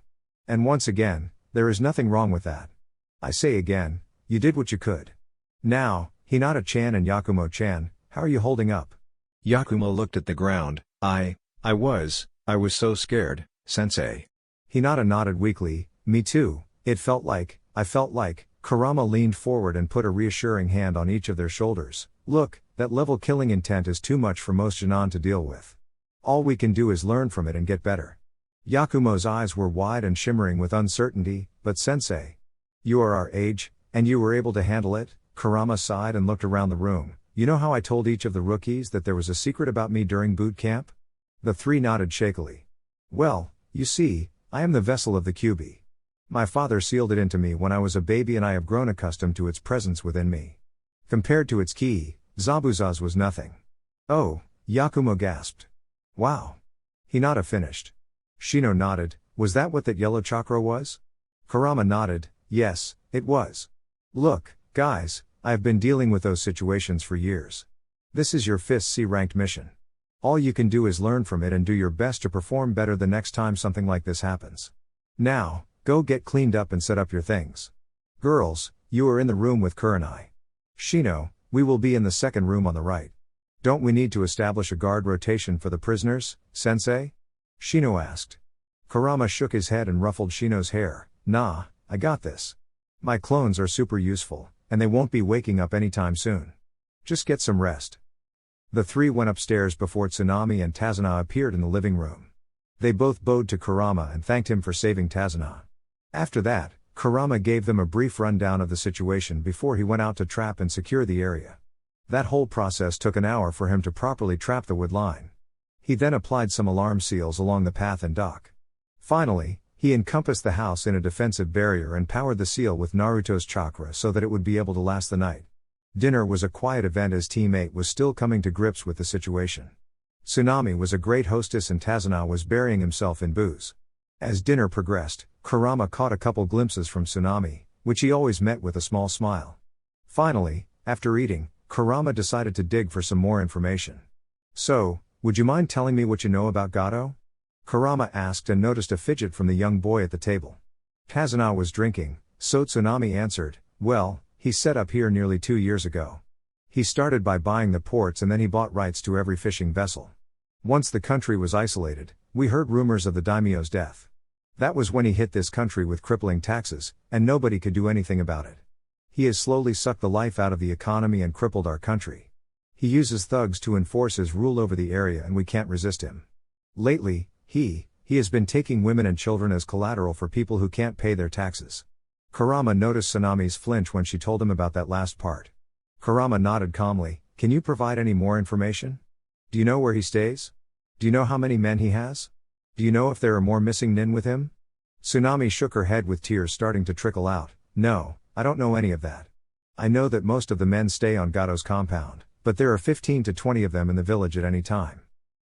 And once again, there is nothing wrong with that. I say again, you did what you could. Now, Hinata-chan and Yakumo-chan, how are you holding up? Yakumo looked at the ground. I was so scared, sensei. Hinata nodded weakly. Me too, I felt like, Kurama leaned forward and put a reassuring hand on each of their shoulders. Look, that level killing intent is too much for most Jinan to deal with. All we can do is learn from it and get better. Yakumo's eyes were wide and shimmering with uncertainty, but sensei. You are our age, and you were able to handle it? Kurama sighed and looked around the room. You know how I told each of the rookies that there was a secret about me during boot camp? The 3 nodded shakily. Well, you see, I am the vessel of the QB. My father sealed it into me when I was a baby and I have grown accustomed to its presence within me. Compared to its ki, Zabuza's was nothing. Oh, Yakumo gasped. Wow. Hinata finished. Shino nodded, was that what that yellow chakra was? Kurama nodded, yes, it was. Look, guys, I have been dealing with those situations for years. This is your 5th C-ranked mission. All you can do is learn from it and do your best to perform better the next time something like this happens. Now, go get cleaned up and set up your things. Girls, you are in the room with Kurenai. Shino, we will be in the second room on the right. Don't we need to establish a guard rotation for the prisoners, sensei? Shino asked. Kurama shook his head and ruffled Shino's hair. Nah, I got this. My clones are super useful, and they won't be waking up anytime soon. Just get some rest. The three went upstairs before Tsunami and Tazuna appeared in the living room. They both bowed to Kurama and thanked him for saving Tazuna. After that, Kurama gave them a brief rundown of the situation before he went out to trap and secure the area. That whole process took an hour for him to properly trap the wood line. He then applied some alarm seals along the path and dock. Finally, he encompassed the house in a defensive barrier and powered the seal with Naruto's chakra so that it would be able to last the night. Dinner was a quiet event as Team 8 was still coming to grips with the situation. Tsunami was a great hostess and Tazuna was burying himself in booze. As dinner progressed, Kurama caught a couple glimpses from Tsunami, which he always met with a small smile. Finally, after eating, Kurama decided to dig for some more information. So, would you mind telling me what you know about Gato? Kurama asked and noticed a fidget from the young boy at the table. Tazuna was drinking, so Tsunami answered, well, he set up here nearly 2 years ago. He started by buying the ports and then he bought rights to every fishing vessel. Once the country was isolated, we heard rumors of the daimyo's death. That was when he hit this country with crippling taxes, and nobody could do anything about it. He has slowly sucked the life out of the economy and crippled our country. He uses thugs to enforce his rule over the area and we can't resist him. Lately, he has been taking women and children as collateral for people who can't pay their taxes. Kurama noticed Tsunami's flinch when she told him about that last part. Kurama nodded calmly, can you provide any more information? Do you know where he stays? Do you know how many men he has? Do you know if there are more missing nin with him? Tsunami shook her head with tears starting to trickle out. No, I don't know any of that. I know that most of the men stay on Gato's compound, but there are 15 to 20 of them in the village at any time.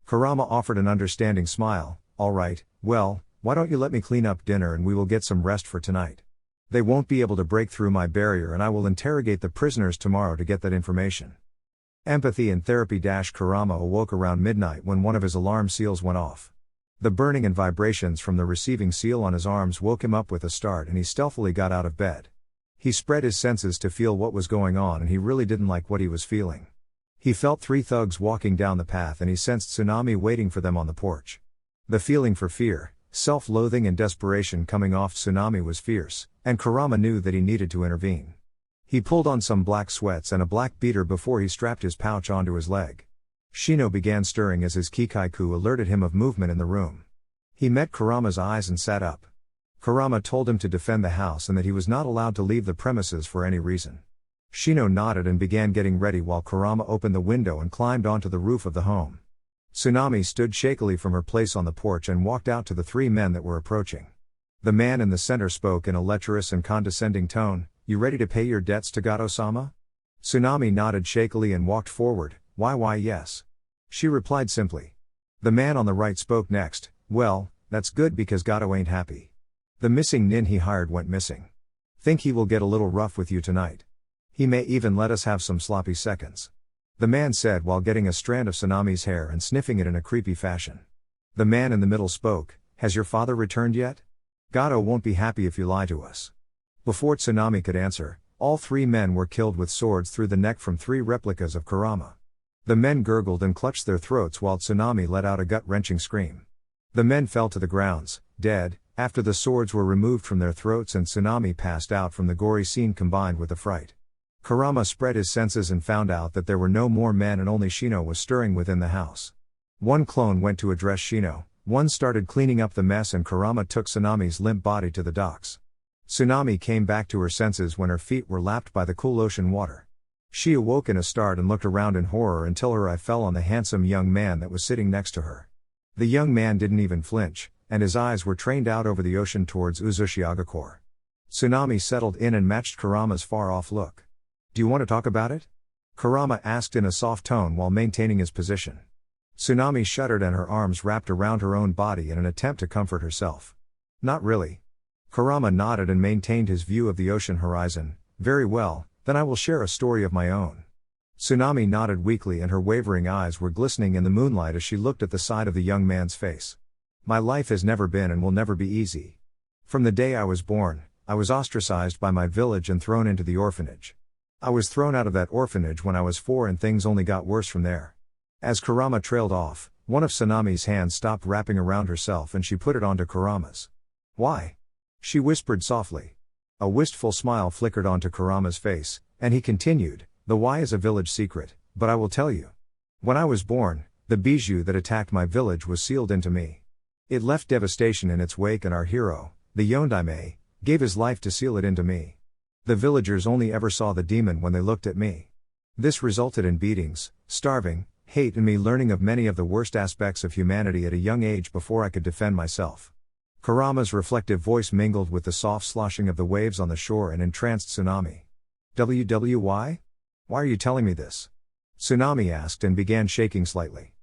Kurama offered an understanding smile. All right, well, why don't you let me clean up dinner and we will get some rest for tonight. They won't be able to break through my barrier and I will interrogate the prisoners tomorrow to get that information. Empathy and therapy. Kurama awoke around midnight when one of his alarm seals went off. The burning and vibrations from the receiving seal on his arms woke him up with a start and he stealthily got out of bed. He spread his senses to feel what was going on and he really didn't like what he was feeling. He felt 3 thugs walking down the path and he sensed Tsunami waiting for them on the porch. The feeling for fear, self-loathing and desperation coming off Tsunami was fierce, and Kurama knew that he needed to intervene. He pulled on some black sweats and a black beater before he strapped his pouch onto his leg. Shino began stirring as his Kikaiku alerted him of movement in the room. He met Kurama's eyes and sat up. Kurama told him to defend the house and that he was not allowed to leave the premises for any reason. Shino nodded and began getting ready while Kurama opened the window and climbed onto the roof of the home. Tsunami stood shakily from her place on the porch and walked out to the 3 men that were approaching. The man in the center spoke in a lecherous and condescending tone, you ready to pay your debts to Gato-sama? Tsunami nodded shakily and walked forward, why yes. She replied simply. The man on the right spoke next, well, that's good because Gato ain't happy. The missing nin he hired went missing. Think he will get a little rough with you tonight. He may even let us have some sloppy seconds. The man said while getting a strand of Tsunami's hair and sniffing it in a creepy fashion. The man in the middle spoke, has your father returned yet? Gato won't be happy if you lie to us. Before Tsunami could answer, all 3 men were killed with swords through the neck from 3 replicas of Kurama. The men gurgled and clutched their throats while Tsunami let out a gut-wrenching scream. The men fell to the grounds, dead, after the swords were removed from their throats and Tsunami passed out from the gory scene combined with the fright. Kurama spread his senses and found out that there were no more men and only Shino was stirring within the house. One clone went to address Shino, one started cleaning up the mess and Kurama took Tsunami's limp body to the docks. Tsunami came back to her senses when her feet were lapped by the cool ocean water. She awoke in a start and looked around in horror until her eye fell on the handsome young man that was sitting next to her. The young man didn't even flinch, and his eyes were trained out over the ocean towards Iwagakure. Tsunami settled in and matched Kurama's far-off look. "Do you want to talk about it?" Kurama asked in a soft tone while maintaining his position. Tsunami shuddered and her arms wrapped around her own body in an attempt to comfort herself. "Not really." Kurama nodded and maintained his view of the ocean horizon. "Very well, then I will share a story of my own." Tsunami nodded weakly and her wavering eyes were glistening in the moonlight as she looked at the side of the young man's face. "My life has never been and will never be easy. From the day I was born, I was ostracized by my village and thrown into the orphanage. I was thrown out of that orphanage when I was 4 and things only got worse from there." As Kurama trailed off, one of Tsunami's hands stopped wrapping around herself and she put it onto Kurama's. "Why?" she whispered softly. A wistful smile flickered onto Kurama's face, and he continued, "The why is a village secret, but I will tell you. When I was born, the bijou that attacked my village was sealed into me. It left devastation in its wake and our hero, the Yondaime, gave his life to seal it into me. The villagers only ever saw the demon when they looked at me. This resulted in beatings, starving, hate and me learning of many of the worst aspects of humanity at a young age before I could defend myself." Kurama's reflective voice mingled with the soft sloshing of the waves on the shore and entranced Tsunami. "Why? Why are you telling me this?" Tsunami asked and began shaking slightly.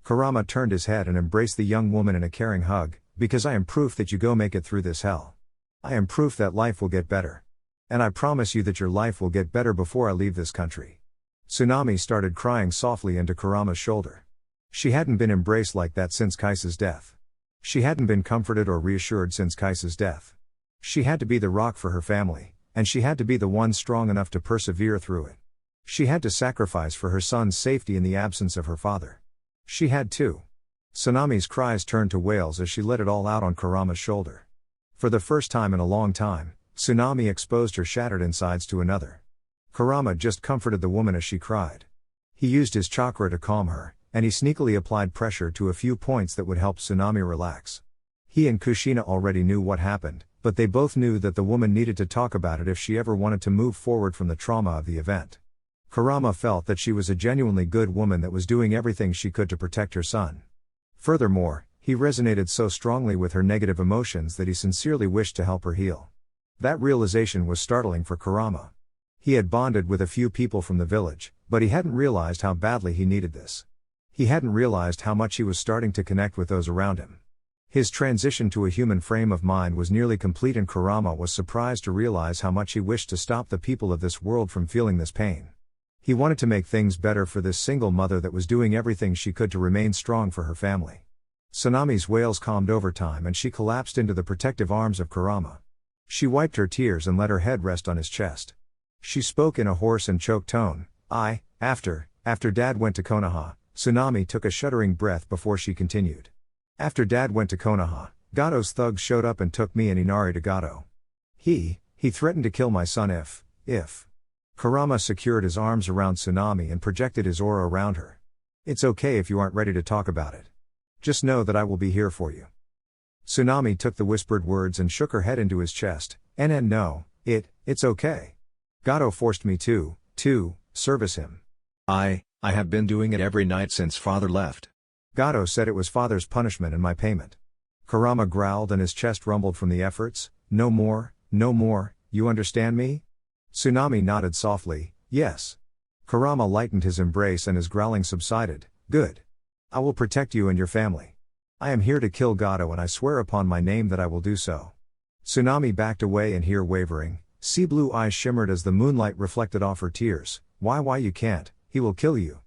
Kurama turned his head and embraced the young woman in a caring hug, "Because I am proof that you go make it through this hell. I am proof that life will get better. And I promise you that your life will get better before I leave this country." Tsunami started crying softly into Kurama's shoulder. She hadn't been embraced like that since Kaisa's death. She hadn't been comforted or reassured since Kaisa's death. She had to be the rock for her family, and she had to be the one strong enough to persevere through it. She had to sacrifice for her son's safety in the absence of her father. She had to. Tsunami's cries turned to wails as she let it all out on Kurama's shoulder. For the first time in a long time, Tsunami exposed her shattered insides to another. Kurama just comforted the woman as she cried. He used his chakra to calm her, and he sneakily applied pressure to a few points that would help Tsunami relax. He and Kushina already knew what happened, but they both knew that the woman needed to talk about it if she ever wanted to move forward from the trauma of the event. Kurama felt that she was a genuinely good woman that was doing everything she could to protect her son. Furthermore, he resonated so strongly with her negative emotions that he sincerely wished to help her heal. That realization was startling for Kurama. He had bonded with a few people from the village, but he hadn't realized how badly he needed this. He hadn't realized how much he was starting to connect with those around him. His transition to a human frame of mind was nearly complete and Kurama was surprised to realize how much he wished to stop the people of this world from feeling this pain. He wanted to make things better for this single mother that was doing everything she could to remain strong for her family. Tsunami's wails calmed over time and she collapsed into the protective arms of Kurama. She wiped her tears and let her head rest on his chest. She spoke in a hoarse and choked tone. After Dad went to Konoha." Tsunami took a shuddering breath before she continued. "After Dad went to Konoha, Gato's thugs showed up and took me and Inari to Gato. He threatened to kill my son if. Kurama secured his arms around Tsunami and projected his aura around her. "It's okay if you aren't ready to talk about it. Just know that I will be here for you." Tsunami took the whispered words and shook her head into his chest. No, it's okay. Gato forced me to service him. I have been doing it every night since father left." Gato said it was father's punishment and my payment. Kurama growled and his chest rumbled from the efforts. No more, you understand me?" Tsunami nodded softly, "Yes." Kurama lightened his embrace and his growling subsided. "Good. I will protect you and your family. I am here to kill Gato and I swear upon my name that I will do so." Tsunami backed away and here wavering, sea blue eyes shimmered as the moonlight reflected off her tears. Why you can't, he will kill you."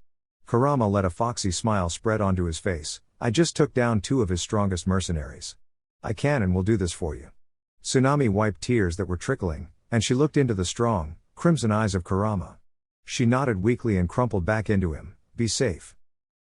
Kurama let a foxy smile spread onto his face. "I just took down 2 of his strongest mercenaries. I can and will do this for you." Tsunami wiped tears that were trickling, and she looked into the strong, crimson eyes of Kurama. She nodded weakly and crumpled back into him. "Be safe."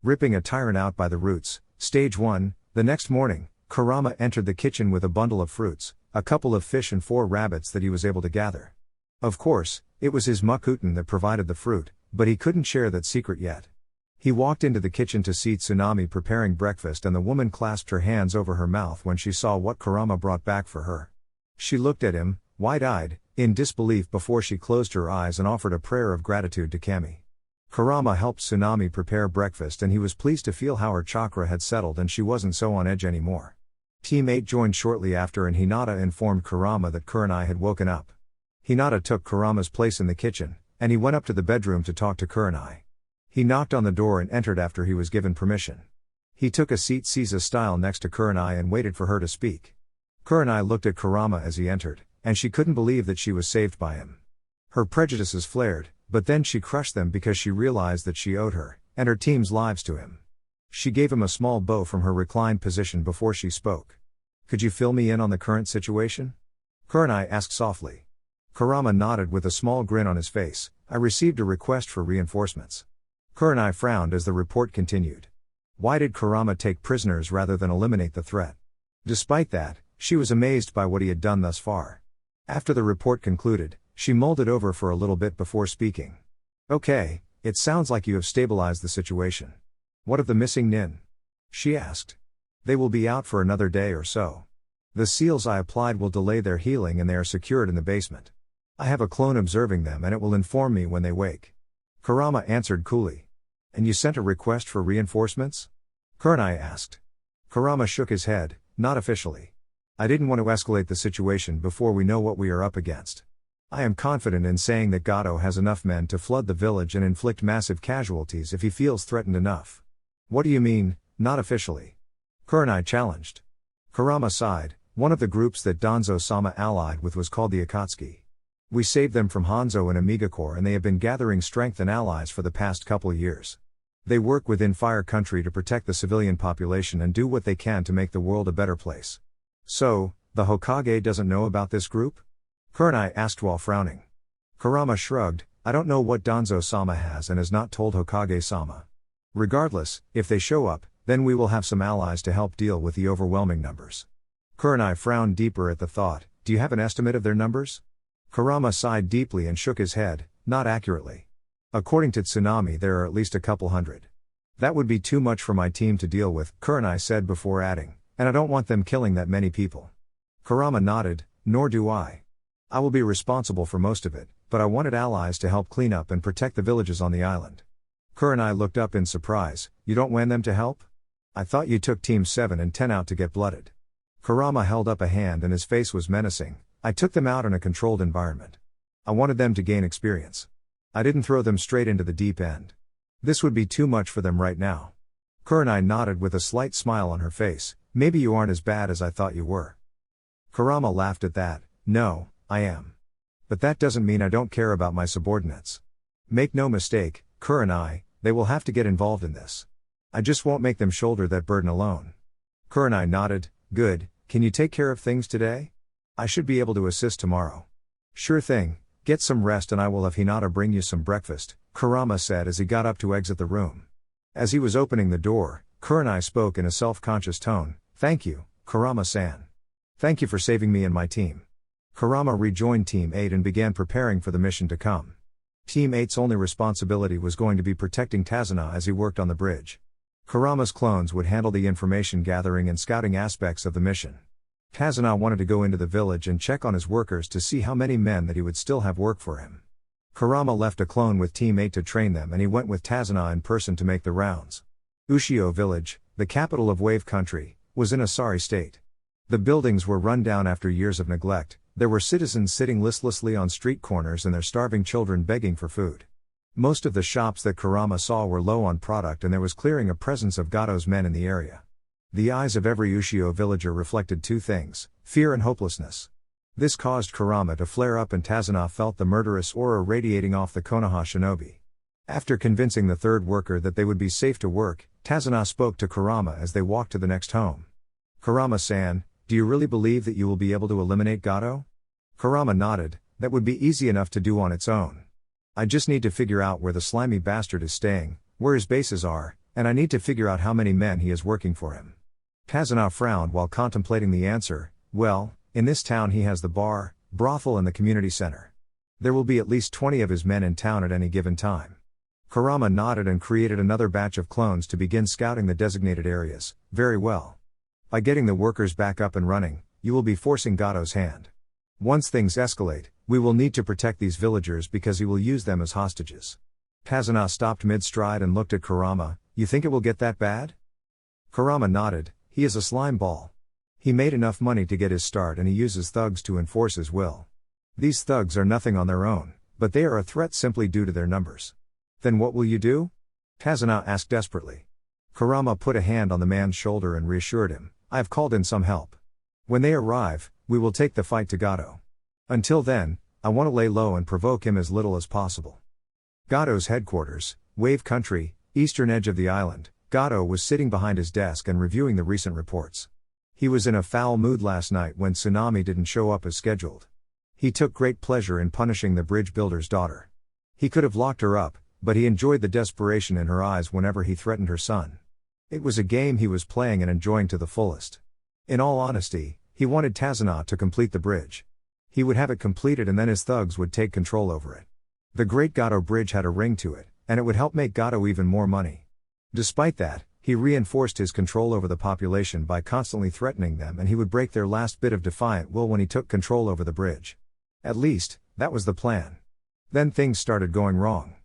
Ripping a tyrant out by the roots, Stage 1, the next morning, Kurama entered the kitchen with a bundle of fruits, a couple of fish and 4 rabbits that he was able to gather. Of course, it was his Makuten that provided the fruit, but he couldn't share that secret yet. He walked into the kitchen to see Tsunami preparing breakfast and the woman clasped her hands over her mouth when she saw what Kurama brought back for her. She looked at him, wide-eyed, in disbelief before she closed her eyes and offered a prayer of gratitude to Kami. Kurama helped Tsunami prepare breakfast and he was pleased to feel how her chakra had settled and she wasn't so on edge anymore. Team 8 joined shortly after and Hinata informed Kurama that Kurenai had woken up. Hinata took Kurama's place in the kitchen, and he went up to the bedroom to talk to Kurenai. He knocked on the door and entered after he was given permission. He took a seat Caesar style next to Kurenai and waited for her to speak. Kurenai looked at Kurama as he entered, and she couldn't believe that she was saved by him. Her prejudices flared, but then she crushed them because she realized that she owed her, and her team's lives to him. She gave him a small bow from her reclined position before she spoke. "Could you fill me in on the current situation?" Kurenai asked softly. Kurama nodded with a small grin on his face. "I received a request for reinforcements." Kurenai frowned as the report continued. Why did Kurama take prisoners rather than eliminate the threat? Despite that, she was amazed by what he had done thus far. After the report concluded, she mulled it over for a little bit before speaking. "Okay, it sounds like you have stabilized the situation. What of the missing nin?" she asked. "They will be out for another day or so. The seals I applied will delay their healing and they are secured in the basement. I have a clone observing them and it will inform me when they wake." Kurama answered coolly. "And you sent a request for reinforcements?" Kurenai asked. Kurama shook his head, "Not officially. I didn't want to escalate the situation before we know what we are up against. I am confident in saying that Gato has enough men to flood the village and inflict massive casualties if he feels threatened enough." "What do you mean, not officially?" Kurenai challenged. Kurama sighed. "One of the groups that Danzo-sama allied with was called the Akatsuki. We saved them from Hanzo and Iwagakure and they have been gathering strength and allies for the past couple years. They work within Fire Country to protect the civilian population and do what they can to make the world a better place." "So, the Hokage doesn't know about this group?" Kurenai asked while frowning. Kurama shrugged. "I don't know what Danzo-sama has and has not told Hokage-sama. Regardless, if they show up, then we will have some allies to help deal with the overwhelming numbers." Kurenai frowned deeper at the thought. "Do you have an estimate of their numbers?" Kurama sighed deeply and shook his head. "Not accurately. According to Tsunami there are at least a couple hundred." "That would be too much for my team to deal with," Kurenai said before adding, "and I don't want them killing that many people." Kurama nodded. "Nor do I. I will be responsible for most of it, but I wanted allies to help clean up and protect the villages on the island." Kurenai looked up in surprise. "You don't want them to help? I thought you took Teams 7 and 10 out to get blooded." Kurama held up a hand and his face was menacing. "I took them out in a controlled environment. I wanted them to gain experience. I didn't throw them straight into the deep end. This would be too much for them right now." Kurenai nodded with a slight smile on her face. "Maybe you aren't as bad as I thought you were." Kurama laughed at that. "No, I am. But that doesn't mean I don't care about my subordinates. Make no mistake, Kurenai, they will have to get involved in this. I just won't make them shoulder that burden alone." Kurenai nodded. "Good, can you take care of things today? I should be able to assist tomorrow." "Sure thing, get some rest and I will have Hinata bring you some breakfast," Kurama said as he got up to exit the room. As he was opening the door, Kurenai spoke in a self-conscious tone. "Thank you, Kurama-san. Thank you for saving me and my team." Kurama rejoined Team 8 and began preparing for the mission to come. Team 8's only responsibility was going to be protecting Tazuna as he worked on the bridge. Kurama's clones would handle the information gathering and scouting aspects of the mission. Tazuna wanted to go into the village and check on his workers to see how many men that he would still have work for him. Kurama left a clone with Team 8 to train them and he went with Tazuna in person to make the rounds. Ushio village, the capital of Wave Country, was in a sorry state. The buildings were run down after years of neglect, there were citizens sitting listlessly on street corners and their starving children begging for food. Most of the shops that Kurama saw were low on product and there was clearing a presence of Gato's men in the area. The eyes of every Ushio villager reflected two things, fear and hopelessness. This caused Kurama to flare up and Tazuna felt the murderous aura radiating off the Konoha shinobi. After convincing the third worker that they would be safe to work, Tazuna spoke to Kurama as they walked to the next home. "Kurama-san, do you really believe that you will be able to eliminate Gato?" Kurama nodded. "That would be easy enough to do on its own. I just need to figure out where the slimy bastard is staying, where his bases are, and I need to figure out how many men he has working for him." Tazuna frowned while contemplating the answer. "Well, in this town he has the bar, brothel and the community center. There will be at least 20 of his men in town at any given time." Kurama nodded and created another batch of clones to begin scouting the designated areas. "Very well. By getting the workers back up and running, you will be forcing Gato's hand. Once things escalate, we will need to protect these villagers because he will use them as hostages. Tazuna stopped mid-stride and looked at Kurama. You think it will get that bad? Kurama nodded. He is a slime ball. He made enough money to get his start and he uses thugs to enforce his will. These thugs are nothing on their own, but they are a threat simply due to their numbers. Then what will you do? Tazuna asked desperately. Kurama put a hand on the man's shoulder and reassured him. I have called in some help. When they arrive, we will take the fight to Gato. Until then, I want to lay low and provoke him as little as possible. Gato's headquarters, Wave Country, eastern edge of the island. Gato was sitting behind his desk and reviewing the recent reports. He was in a foul mood last night when Tsunami didn't show up as scheduled. He took great pleasure in punishing the bridge builder's daughter. He could have locked her up, but he enjoyed the desperation in her eyes whenever he threatened her son. It was a game he was playing and enjoying to the fullest. In all honesty, he wanted Tazuna to complete the bridge. He would have it completed and then his thugs would take control over it. The Great Gato Bridge had a ring to it, and it would help make Gato even more money. Despite that, he reinforced his control over the population by constantly threatening them, and he would break their last bit of defiant will when he took control over the bridge. At least, that was the plan. Then things started going wrong.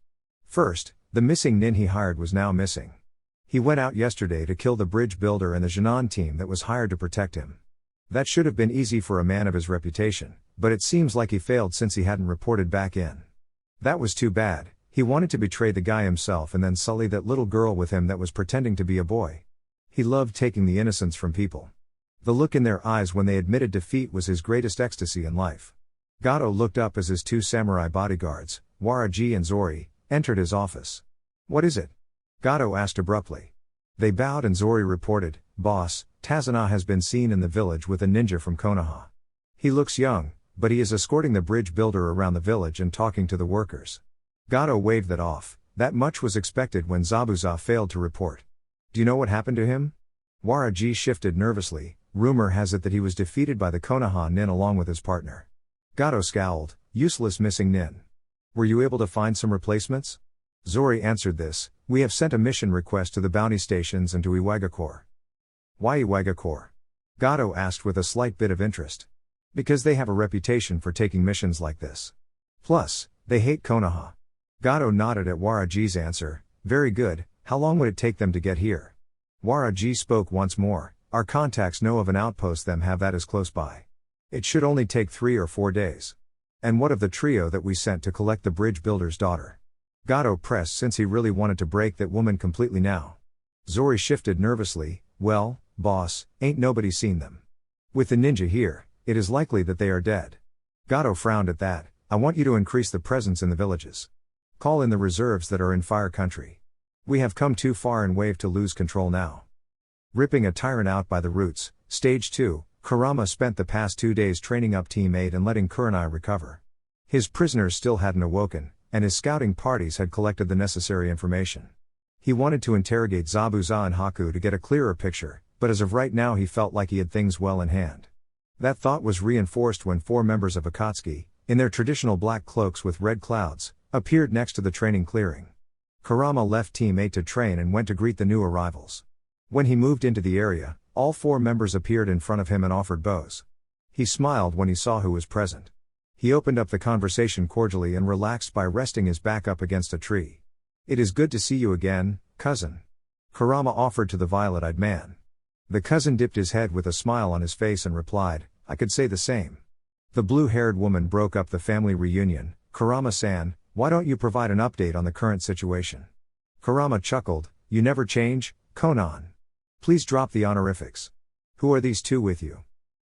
First, the missing nin he hired was now missing. He went out yesterday to kill the bridge builder and the Jinan team that was hired to protect him. That should have been easy for a man of his reputation, but it seems like he failed since he hadn't reported back in. That was too bad. He wanted to betray the guy himself and then sully that little girl with him that was pretending to be a boy. He loved taking the innocence from people. The look in their eyes when they admitted defeat was his greatest ecstasy in life. Gato looked up as his two samurai bodyguards, Waraji and Zori, entered his office. What is it? Gato asked abruptly. They bowed and Zori reported, Boss, Tazuna has been seen in the village with a ninja from Konoha. He looks young, but he is escorting the bridge builder around the village and talking to the workers. Gato waved that off. That much was expected when Zabuza failed to report. Do you know what happened to him? Waraji shifted nervously. Rumor has it that he was defeated by the Konoha nin along with his partner. Gato scowled. Useless missing nin. Were you able to find some replacements? Zori answered this. We have sent a mission request to the bounty stations and to Iwagakure. Why Iwagakure? Gato asked with a slight bit of interest. Because they have a reputation for taking missions like this. Plus, they hate Konoha. Gato nodded at Waraji's answer. Very good, how long would it take them to get here? Waraji spoke once more. Our contacts know of an outpost them have that is close by. It should only take 3 or 4 days. And what of the trio that we sent to collect the bridge builder's daughter? Gato pressed since he really wanted to break that woman completely now. Zori shifted nervously. Well, boss, ain't nobody seen them. With the ninja here, it is likely that they are dead. Gato frowned at that. I want you to increase the presence in the villages. Call in the reserves that are in Fire Country. We have come too far in Wave to lose control now. Ripping a tyrant out by the roots, Stage 2, Kurama spent the past 2 days training up Team 8 and letting Kurenai recover. His prisoners still hadn't awoken, and his scouting parties had collected the necessary information. He wanted to interrogate Zabuza and Haku to get a clearer picture, but as of right now he felt like he had things well in hand. That thought was reinforced when 4 members of Akatsuki, in their traditional black cloaks with red clouds, appeared next to the training clearing. Kurama left Team 8 to train and went to greet the new arrivals. When he moved into the area, all 4 members appeared in front of him and offered bows. He smiled when he saw who was present. He opened up the conversation cordially and relaxed by resting his back up against a tree. It is good to see you again, cousin. Kurama offered to the violet-eyed man. The cousin dipped his head with a smile on his face and replied, I could say the same. The blue-haired woman broke up the family reunion. Kurama-san, why don't you provide an update on the current situation? Kurama chuckled, you never change, Konan. Please drop the honorifics. Who are these 2 with you?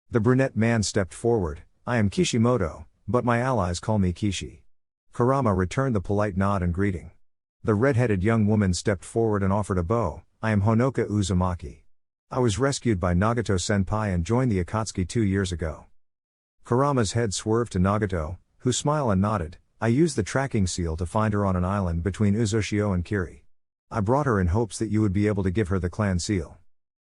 The brunette man stepped forward, I am Kishimoto, but my allies call me Kishi. Kurama returned the polite nod and greeting. The red-headed young woman stepped forward and offered a bow, I am Honoka Uzumaki. I was rescued by Nagato-senpai and joined the Akatsuki 2 years ago. Kurama's head swerved to Nagato, who smiled and nodded. I used the tracking seal to find her on an island between Uzoshio and Kiri. I brought her in hopes that you would be able to give her the clan seal.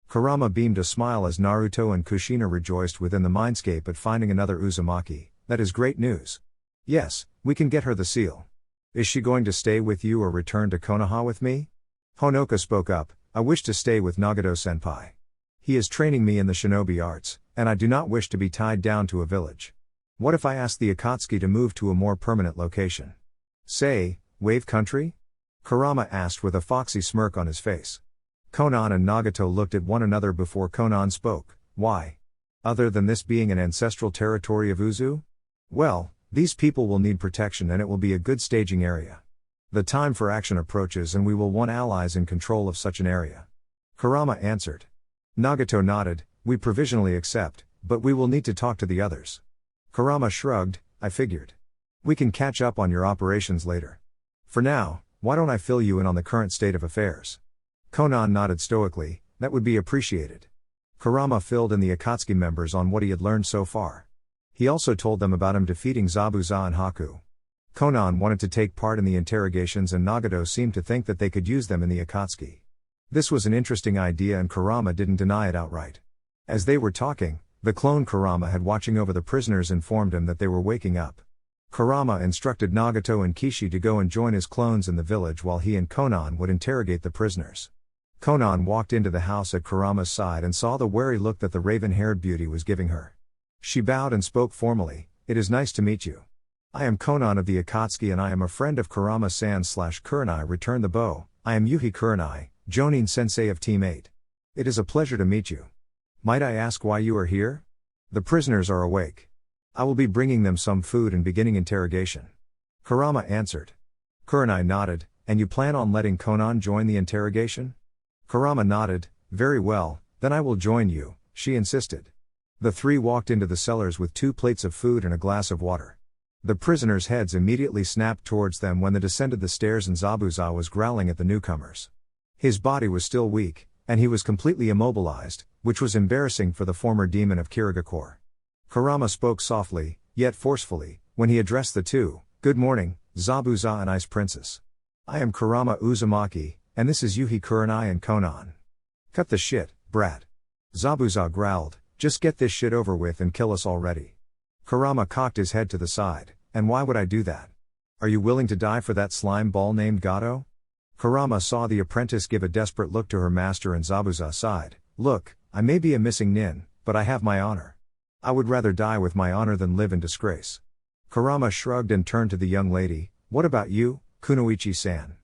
Kurama beamed a smile as Naruto and Kushina rejoiced within the mindscape at finding another Uzumaki. That is great news. Yes, we can get her the seal. Is she going to stay with you or return to Konoha with me? Honoka spoke up, I wish to stay with Nagato-senpai. He is training me in the shinobi arts, and I do not wish to be tied down to a village. What if I ask the Akatsuki to move to a more permanent location? Say, Wave Country? Kurama asked with a foxy smirk on his face. Konan and Nagato looked at one another before Konan spoke. Why? Other than this being an ancestral territory of Uzu? Well, these people will need protection and it will be a good staging area. The time for action approaches and we will want allies in control of such an area. Kurama answered. Nagato nodded, we provisionally accept, but we will need to talk to the others. Kurama shrugged, I figured. We can catch up on your operations later. For now, why don't I fill you in on the current state of affairs? Konan nodded stoically, that would be appreciated. Kurama filled in the Akatsuki members on what he had learned so far. He also told them about him defeating Zabuza and Haku. Konan wanted to take part in the interrogations and Nagato seemed to think that they could use them in the Akatsuki. This was an interesting idea and Kurama didn't deny it outright. As they were talking, the clone Kurama had watching over the prisoners informed him that they were waking up. Kurama instructed Nagato and Kishi to go and join his clones in the village while he and Konan would interrogate the prisoners. Konan walked into the house at Kurama's side and saw the wary look that the raven-haired beauty was giving her. She bowed and spoke formally, it is nice to meet you. I am Konan of the Akatsuki and I am a friend of Kurama-san/Kurenai returned the bow, I am Yuhi Kurenai, Jonin-sensei of Team 8. It is a pleasure to meet you. Might I ask why you are here? The prisoners are awake. I will be bringing them some food and beginning interrogation. Kurama answered. Kurenai nodded, and you plan on letting Konan join the interrogation? Kurama nodded, very well, then I will join you, she insisted. The three walked into the cellars with 2 plates of food and a glass of water. The prisoners' heads immediately snapped towards them when they descended the stairs and Zabuza was growling at the newcomers. His body was still weak, and he was completely immobilized, which was embarrassing for the former demon of Iwagakure. Kurama spoke softly, yet forcefully, when he addressed the two, good morning, Zabuza and Ice Princess. I am Kurama Uzumaki, and this is Yuhi Kurenai and Konan. Cut the shit, brat. Zabuza growled, just get this shit over with and kill us already. Kurama cocked his head to the side, and why would I do that? Are you willing to die for that slime ball named Gato? Kurama saw the apprentice give a desperate look to her master and Zabuza sighed, look, I may be a missing nin, but I have my honor. I would rather die with my honor than live in disgrace. Kurama shrugged and turned to the young lady, what about you, Kunoichi-san?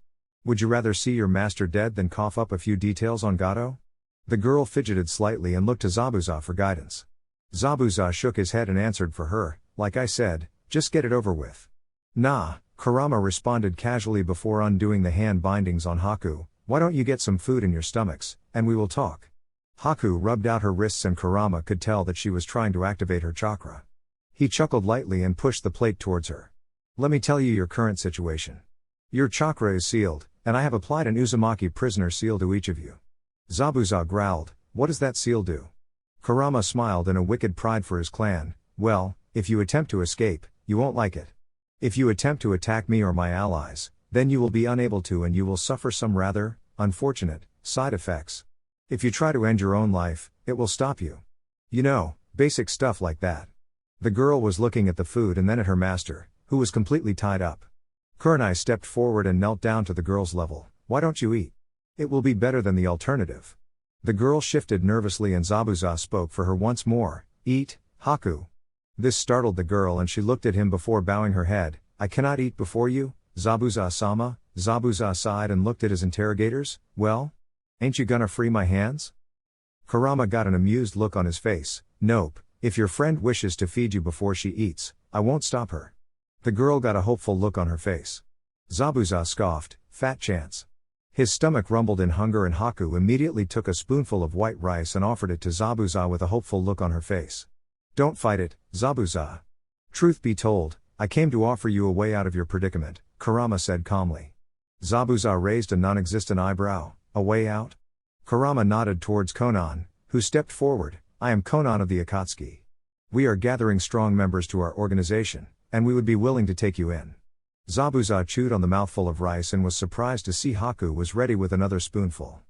Would you rather see your master dead than cough up a few details on Gato? The girl fidgeted slightly and looked to Zabuza for guidance. Zabuza shook his head and answered for her, like I said, just get it over with. Nah, Kurama responded casually before undoing the hand bindings on Haku, why don't you get some food in your stomachs, and we will talk. Haku rubbed out her wrists and Kurama could tell that she was trying to activate her chakra. He chuckled lightly and pushed the plate towards her. Let me tell you your current situation. Your chakra is sealed, and I have applied an Uzumaki prisoner seal to each of you. Zabuza growled, what does that seal do? Kurama smiled in a wicked pride for his clan, well, if you attempt to escape, you won't like it. If you attempt to attack me or my allies, then you will be unable to and you will suffer some rather unfortunate side effects. If you try to end your own life, it will stop you. You know, basic stuff like that. The girl was looking at the food and then at her master, who was completely tied up. Kurenai stepped forward and knelt down to the girl's level, why don't you eat? It will be better than the alternative. The girl shifted nervously and Zabuza spoke for her once more, eat, Haku. This startled the girl and she looked at him before bowing her head, I cannot eat before you, Zabuza-sama. Zabuza sighed and looked at his interrogators, well? Ain't you gonna free my hands? Kurama got an amused look on his face, nope, if your friend wishes to feed you before she eats, I won't stop her. The girl got a hopeful look on her face. Zabuza scoffed, fat chance. His stomach rumbled in hunger and Haku immediately took a spoonful of white rice and offered it to Zabuza with a hopeful look on her face. Don't fight it, Zabuza. Truth be told, I came to offer you a way out of your predicament, Kurama said calmly. Zabuza raised a non-existent eyebrow, a way out? Kurama nodded towards Konan, who stepped forward, I am Konan of the Akatsuki. We are gathering strong members to our organization, and we would be willing to take you in. Zabuza chewed on the mouthful of rice and was surprised to see Haku was ready with another spoonful.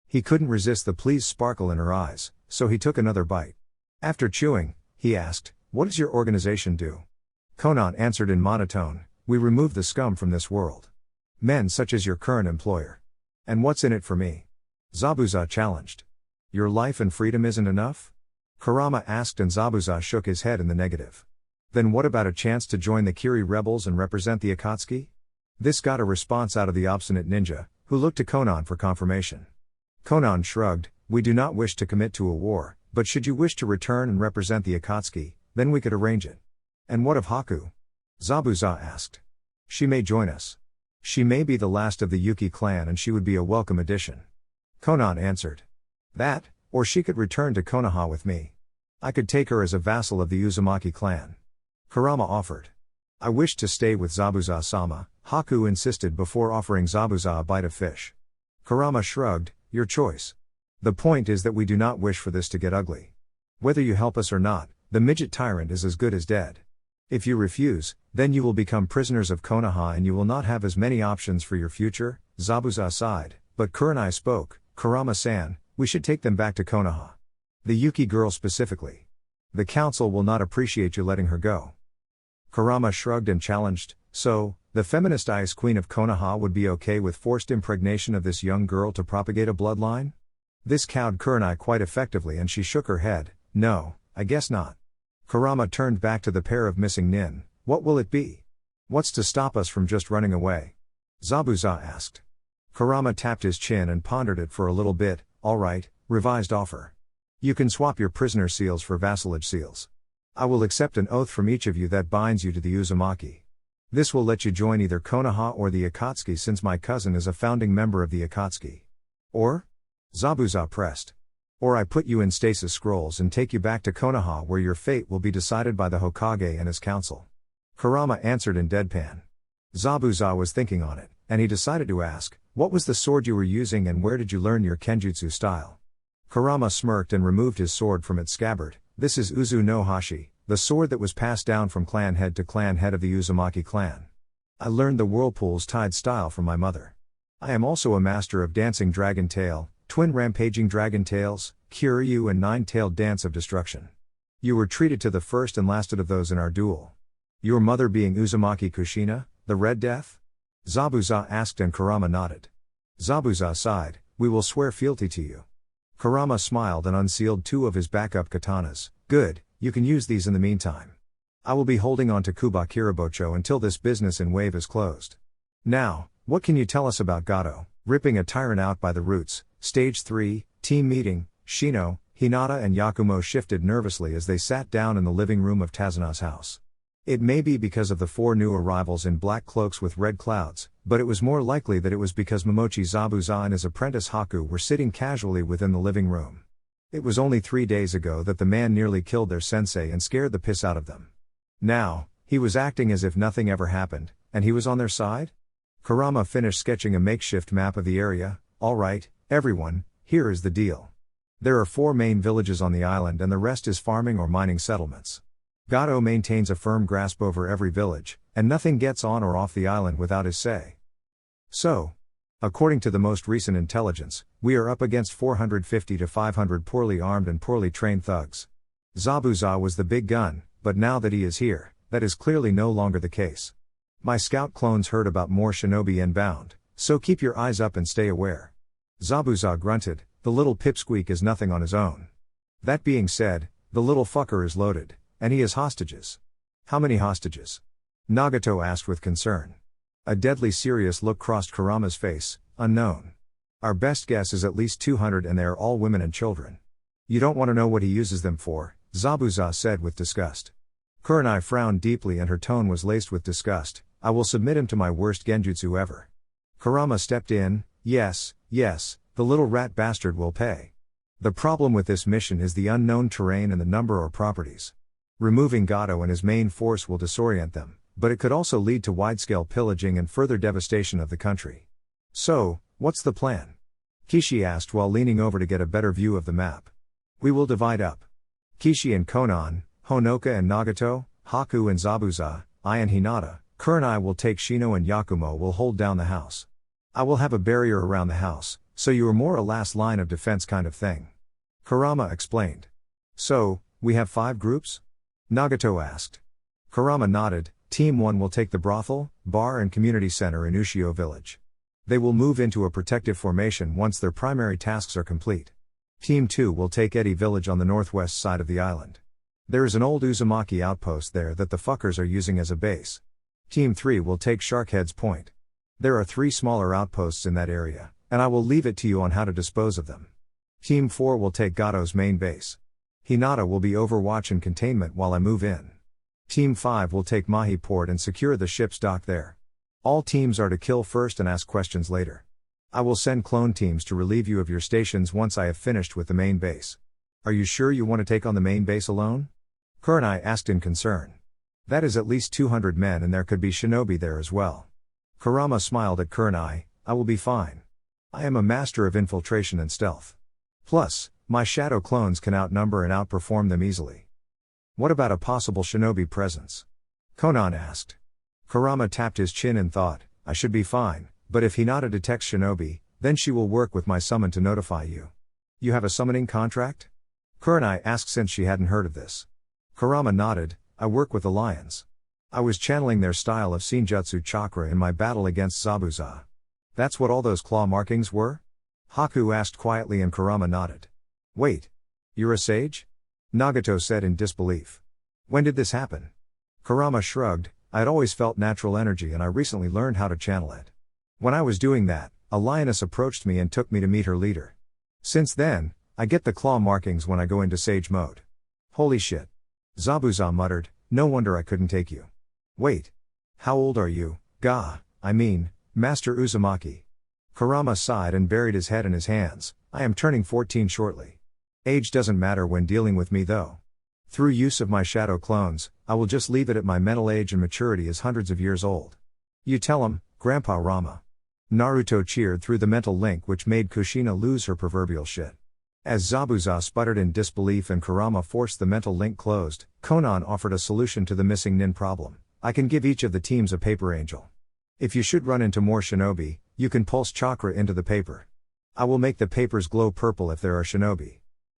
He couldn't resist the pleased sparkle in her eyes, so he took another bite. After chewing, he asked, what does your organization do? Konan answered in monotone, we remove the scum from this world. Men such as your current employer. And what's in it for me? Zabuza challenged. Your life and freedom isn't enough? Kurama asked and Zabuza shook his head in the negative. Then what about a chance to join the Kiri rebels and represent the Akatsuki? This got a response out of the obstinate ninja, who looked to Konan for confirmation. Konan shrugged, "We do not wish to commit to a war, but should you wish to return and represent the Akatsuki, then we could arrange it." "And what of Haku?" Zabuza asked. "She may join us. She may be the last of the Yuki clan and she would be a welcome addition." Konan answered. "That, or she could return to Konoha with me. I could take her as a vassal of the Uzumaki clan." Kurama offered. "I wish to stay with Zabuza-sama," Haku insisted before offering Zabuza a bite of fish. Kurama shrugged, "Your choice. The point is that we do not wish for this to get ugly. Whether you help us or not, the midget tyrant is as good as dead. If you refuse, then you will become prisoners of Konoha and you will not have as many options for your future." Zabuza sighed, but Kurenai spoke. "Kurama-san, we should take them back to Konoha. The Yuki girl specifically. The council will not appreciate you letting her go." Kurama shrugged and challenged, "So, the feminist ice queen of Konoha would be okay with forced impregnation of this young girl to propagate a bloodline?" This cowed Kurenai quite effectively and she shook her head. "No, I guess not." Kurama turned back to the pair of missing nin. "What will it be? What's to stop us from just running away?" Zabuza asked. Kurama tapped his chin and pondered it for a little bit. "All right, revised offer. You can swap your prisoner seals for vassalage seals. I will accept an oath from each of you that binds you to the Uzumaki. This will let you join either Konoha or the Akatsuki since my cousin is a founding member of the Akatsuki. Or?" Zabuza pressed. "Or I put you in stasis scrolls and take you back to Konoha where your fate will be decided by the Hokage and his council." Kurama answered in deadpan. Zabuza was thinking on it, and he decided to ask, "What was the sword you were using and where did you learn your genjutsu style?" Kurama smirked and removed his sword from its scabbard. "This is Uzu no Hashi, the sword that was passed down from clan head to clan head of the Uzumaki clan. I learned the whirlpool's tide style from my mother. I am also a master of dancing dragon tail, twin rampaging dragon tails, Kiryu and nine-tailed dance of destruction. You were treated to the first and lasted of those in our duel. Your mother being Uzumaki Kushina, the Red Death?" Zabuza asked and Kurama nodded. Zabuza sighed, "We will swear fealty to you." Kurama smiled and unsealed two of his backup katanas. "Good, you can use these in the meantime. I will be holding on to Kubakirabocho until this business in Wave is closed. Now, what can you tell us about Gato, ripping a tyrant out by the roots?" Stage 3, Team Meeting. Shino, Hinata and Yakumo shifted nervously as they sat down in the living room of Tazuna's house. It may be because of the 4 new arrivals in black cloaks with red clouds, but it was more likely that it was because Momochi Zabuza and his apprentice Haku were sitting casually within the living room. It was only 3 days ago that the man nearly killed their sensei and scared the piss out of them. Now, he was acting as if nothing ever happened, and he was on their side? Kurama finished sketching a makeshift map of the area. "All right, everyone, here is the deal. There are 4 main villages on the island and the rest is farming or mining settlements. Gato maintains a firm grasp over every village, and nothing gets on or off the island without his say. So, according to the most recent intelligence, we are up against 450 to 500 poorly armed and poorly trained thugs. Zabuza was the big gun, but now that he is here, that is clearly no longer the case. My scout clones heard about more shinobi inbound, so keep your eyes up and stay aware." Zabuza grunted, "The little pipsqueak is nothing on his own. That being said, the little fucker is loaded, and he has hostages." "How many hostages?" Nagato asked with concern. A deadly serious look crossed Kurama's face. "Unknown. Our best guess is at least 200 and they are all women and children." "You don't want to know what he uses them for," Zabuza said with disgust. Kurenai frowned deeply and her tone was laced with disgust. "I will submit him to my worst genjutsu ever." Kurama stepped in. Yes, the little rat bastard will pay. The problem with this mission is the unknown terrain and the number or properties. Removing Gato and his main force will disorient them, but it could also lead to wide-scale pillaging and further devastation of the country. "So, what's the plan?" Kishi asked while leaning over to get a better view of the map. "We will divide up. Kishi and Konan, Honoka and Nagato, Haku and Zabuza, I and Hinata, Kurenai will take Shino and Yakumo will hold down the house. I will have a barrier around the house, so you are more a last line of defense kind of thing." Kurama explained. "So, we have 5 groups?" Nagato asked. Kurama nodded. Team 1 will take the brothel, bar and community center in Ushio village. They will move into a protective formation once their primary tasks are complete. Team 2 will take Edi village on the northwest side of the island. There is an old Uzumaki outpost there that the fuckers are using as a base. Team 3 will take Sharkhead's Point. There are 3 smaller outposts in that area, and I will leave it to you on how to dispose of them. Team 4 will take Gato's main base. Hinata will be overwatch and containment while I move in. Team 5 will take Mahi Port and secure the ship's dock there. All teams are to kill first and ask questions later. I will send clone teams to relieve you of your stations once I have finished with the main base. Are you sure you want to take on the main base alone? Kurenai asked in concern. That is at least 200 men and there could be shinobi there as well. Kurama smiled at Kurenai. I will be fine. I am a master of infiltration and stealth. Plus, my shadow clones can outnumber and outperform them easily. What about a possible shinobi presence? Konan asked. Kurama tapped his chin and thought, I should be fine, but if Hinata detects shinobi, then she will work with my summon to notify you. You have a summoning contract? Kurenai asked since she hadn't heard of this. Kurama nodded, I work with the lions. I was channeling their style of senjutsu chakra in my battle against Zabuza. That's what all those claw markings were? Haku asked quietly and Kurama nodded. Wait. You're a sage? Nagato said in disbelief. When did this happen? Kurama shrugged, I had always felt natural energy and I recently learned how to channel it. When I was doing that, a lioness approached me and took me to meet her leader. Since then, I get the claw markings when I go into sage mode. Holy shit. Zabuza muttered, no wonder I couldn't take you. Wait. How old are you, Master Uzumaki? Kurama sighed and buried his head in his hands, I am turning 14 shortly. Age doesn't matter when dealing with me though. Through use of my shadow clones, I will just leave it at my mental age and maturity is hundreds of years old. You tell him, Grandpa Rama. Naruto cheered through the mental link which made Kushina lose her proverbial shit. As Zabuza sputtered in disbelief and Kurama forced the mental link closed, Konan offered a solution to the missing nin problem. I can give each of the teams a paper angel. If you should run into more shinobi, you can pulse chakra into the paper. I will make the papers glow purple if there are shinobi.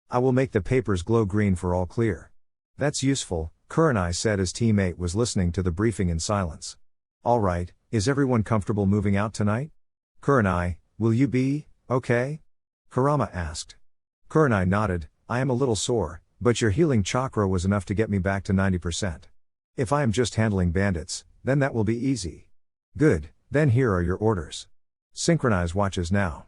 I will make the papers glow green for all clear. That's useful, Kurenai said as Team 8 was listening to the briefing in silence. Alright, is everyone comfortable moving out tonight? Kurenai, will you be, okay? Kurama asked. Kurenai nodded, I am a little sore, but your healing chakra was enough to get me back to 90%. If I am just handling bandits, then that will be easy. Good, then here are your orders. Synchronize watches now.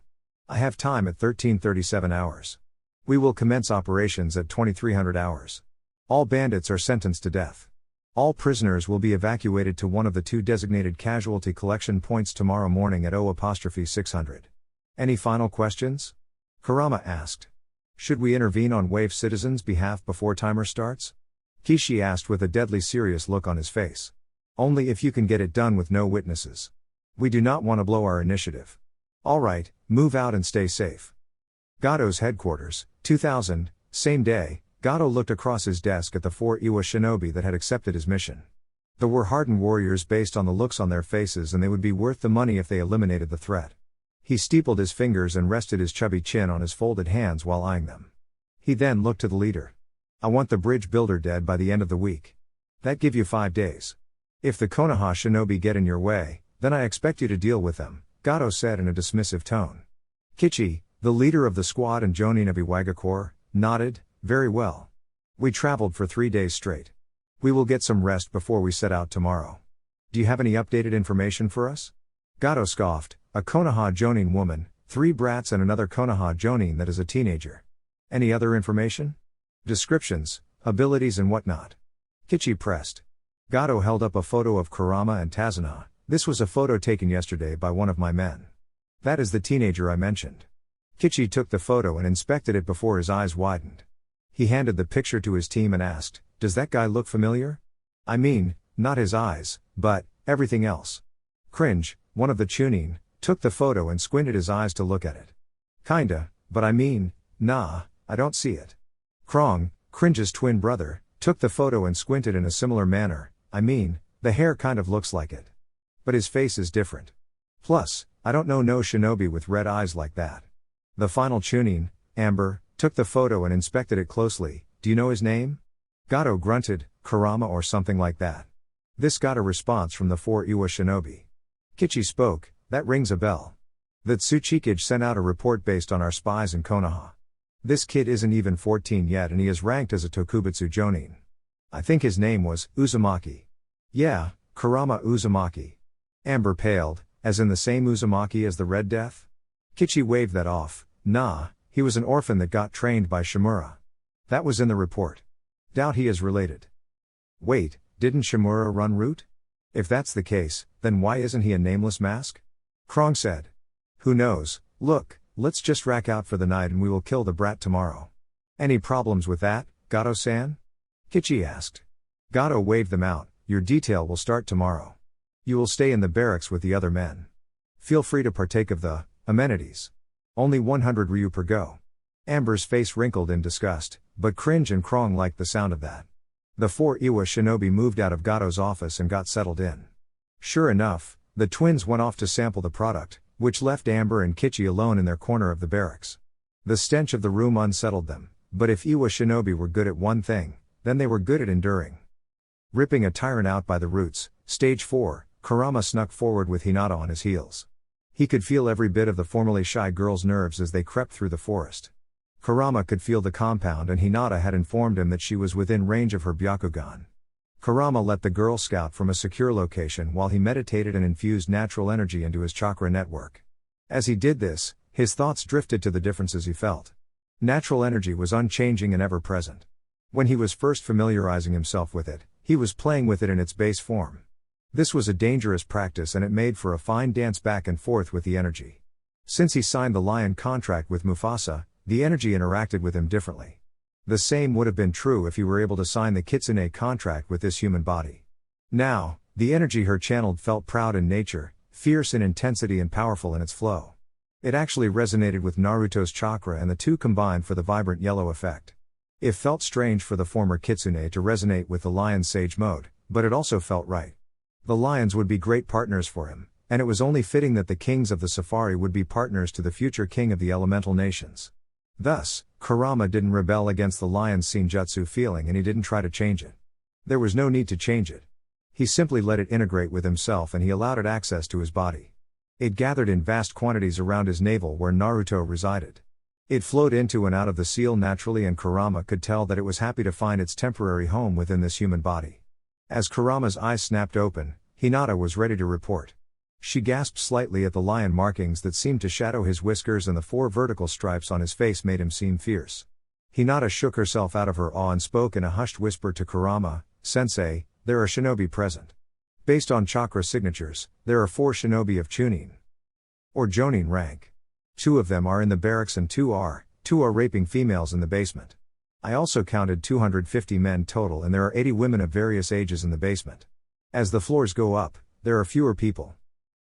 I have time at 1337 hours. We will commence operations at 2300 hours. All bandits are sentenced to death. All prisoners will be evacuated to one of the 2 designated casualty collection points tomorrow morning at 0:600. Any final questions? Kurama asked. Should we intervene on Wave Citizens' behalf before timer starts? Kishi asked with a deadly serious look on his face. Only if you can get it done with no witnesses. We do not want to blow our initiative. Alright, move out and stay safe. Gato's headquarters, 2000, same day, Gato looked across his desk at the 4 Iwa shinobi that had accepted his mission. They were hardened warriors based on the looks on their faces and they would be worth the money if they eliminated the threat. He steepled his fingers and rested his chubby chin on his folded hands while eyeing them. He then looked to the leader. I want the bridge builder dead by the end of the week. That give you 5 days. If the Konoha shinobi get in your way, then I expect you to deal with them, Gato said in a dismissive tone. Kichi, the leader of the squad and Jonin of Iwagakure, nodded, very well. We traveled for 3 days straight. We will get some rest before we set out tomorrow. Do you have any updated information for us? Gato scoffed, a Konoha Jonin woman, 3 brats and another Konoha Jonin that is a teenager. Any other information? Descriptions, abilities and whatnot. Kichi pressed. Gato held up a photo of Kurama and Tazuna. This was a photo taken yesterday by one of my men. That is the teenager I mentioned. Kichi took the photo and inspected it before his eyes widened. He handed the picture to his team and asked, does that guy look familiar? I mean, not his eyes, but everything else. Cringe, one of the Chunin, took the photo and squinted his eyes to look at it. Kinda, but I mean, nah, I don't see it. Krong, Cringe's twin brother, took the photo and squinted in a similar manner. I mean, the hair kind of looks like it. But his face is different. Plus, I don't know no shinobi with red eyes like that. The final Chunin, Amber, took the photo and inspected it closely. Do you know his name? Gato grunted, Kurama or something like that. This got a response from the 4 Iwa shinobi. Kichi spoke, that rings a bell. The Tsuchikage sent out a report based on our spies in Konoha. This kid isn't even 14 yet and he is ranked as a Tokubutsu Jonin. I think his name was Uzumaki. Yeah, Kurama Uzumaki. Amber paled, As in the same Uzumaki as the Red Death? Kichi waved that off. Nah, he was an orphan that got trained by Shimura. That was in the report. Doubt he is related. Wait, didn't Shimura run route? If that's the case, then why isn't he a nameless mask? Krong said. Who knows, look, let's just rack out for the night and we will kill the brat tomorrow. Any problems with that, Gato-san? Kichi asked. Gato waved them out. Your detail will start tomorrow. You will stay in the barracks with the other men. Feel free to partake of the amenities. Only 100 ryu per go. Amber's face wrinkled in disgust, but Cringe and Krong liked the sound of that. The 4 Iwa shinobi moved out of Gato's office and got settled in. Sure enough, the twins went off to sample the product, which left Amber and Kichi alone in their corner of the barracks. The stench of the room unsettled them, but if Iwa shinobi were good at one thing, then they were good at enduring. Ripping a tyrant out by the roots, Stage 4, Kurama snuck forward with Hinata on his heels. He could feel every bit of the formerly shy girl's nerves as they crept through the forest. Kurama could feel the compound and Hinata had informed him that she was within range of her Byakugan. Kurama let the girl scout from a secure location while he meditated and infused natural energy into his chakra network. As he did this, his thoughts drifted to the differences he felt. Natural energy was unchanging and ever-present. When he was first familiarizing himself with it, he was playing with it in its base form. This was a dangerous practice and it made for a fine dance back and forth with the energy. Since he signed the lion contract with Mufasa, the energy interacted with him differently. The same would have been true if he were able to sign the kitsune contract with this human body. Now, the energy her channeled felt proud in nature, fierce in intensity and powerful in its flow. It actually resonated with Naruto's chakra and the two combined for the vibrant yellow effect. It felt strange for the former kitsune to resonate with the lion's sage mode, but it also felt right. The lions would be great partners for him, and it was only fitting that the kings of the safari would be partners to the future king of the elemental nations. Thus, Kurama didn't rebel against the lion's senjutsu feeling and he didn't try to change it. There was no need to change it. He simply let it integrate with himself and he allowed it access to his body. It gathered in vast quantities around his navel where Naruto resided. It flowed into and out of the seal naturally and Kurama could tell that it was happy to find its temporary home within this human body. As Kurama's eyes snapped open, Hinata was ready to report. She gasped slightly at the lion markings that seemed to shadow his whiskers and the 4 vertical stripes on his face made him seem fierce. Hinata shook herself out of her awe and spoke in a hushed whisper to Kurama, Sensei, there are shinobi present. Based on chakra signatures, there are 4 shinobi of Chunin or Jonin rank. 2 of them are in the barracks and 2 are raping females in the basement. I also counted 250 men total and there are 80 women of various ages in the basement. As the floors go up, there are fewer people.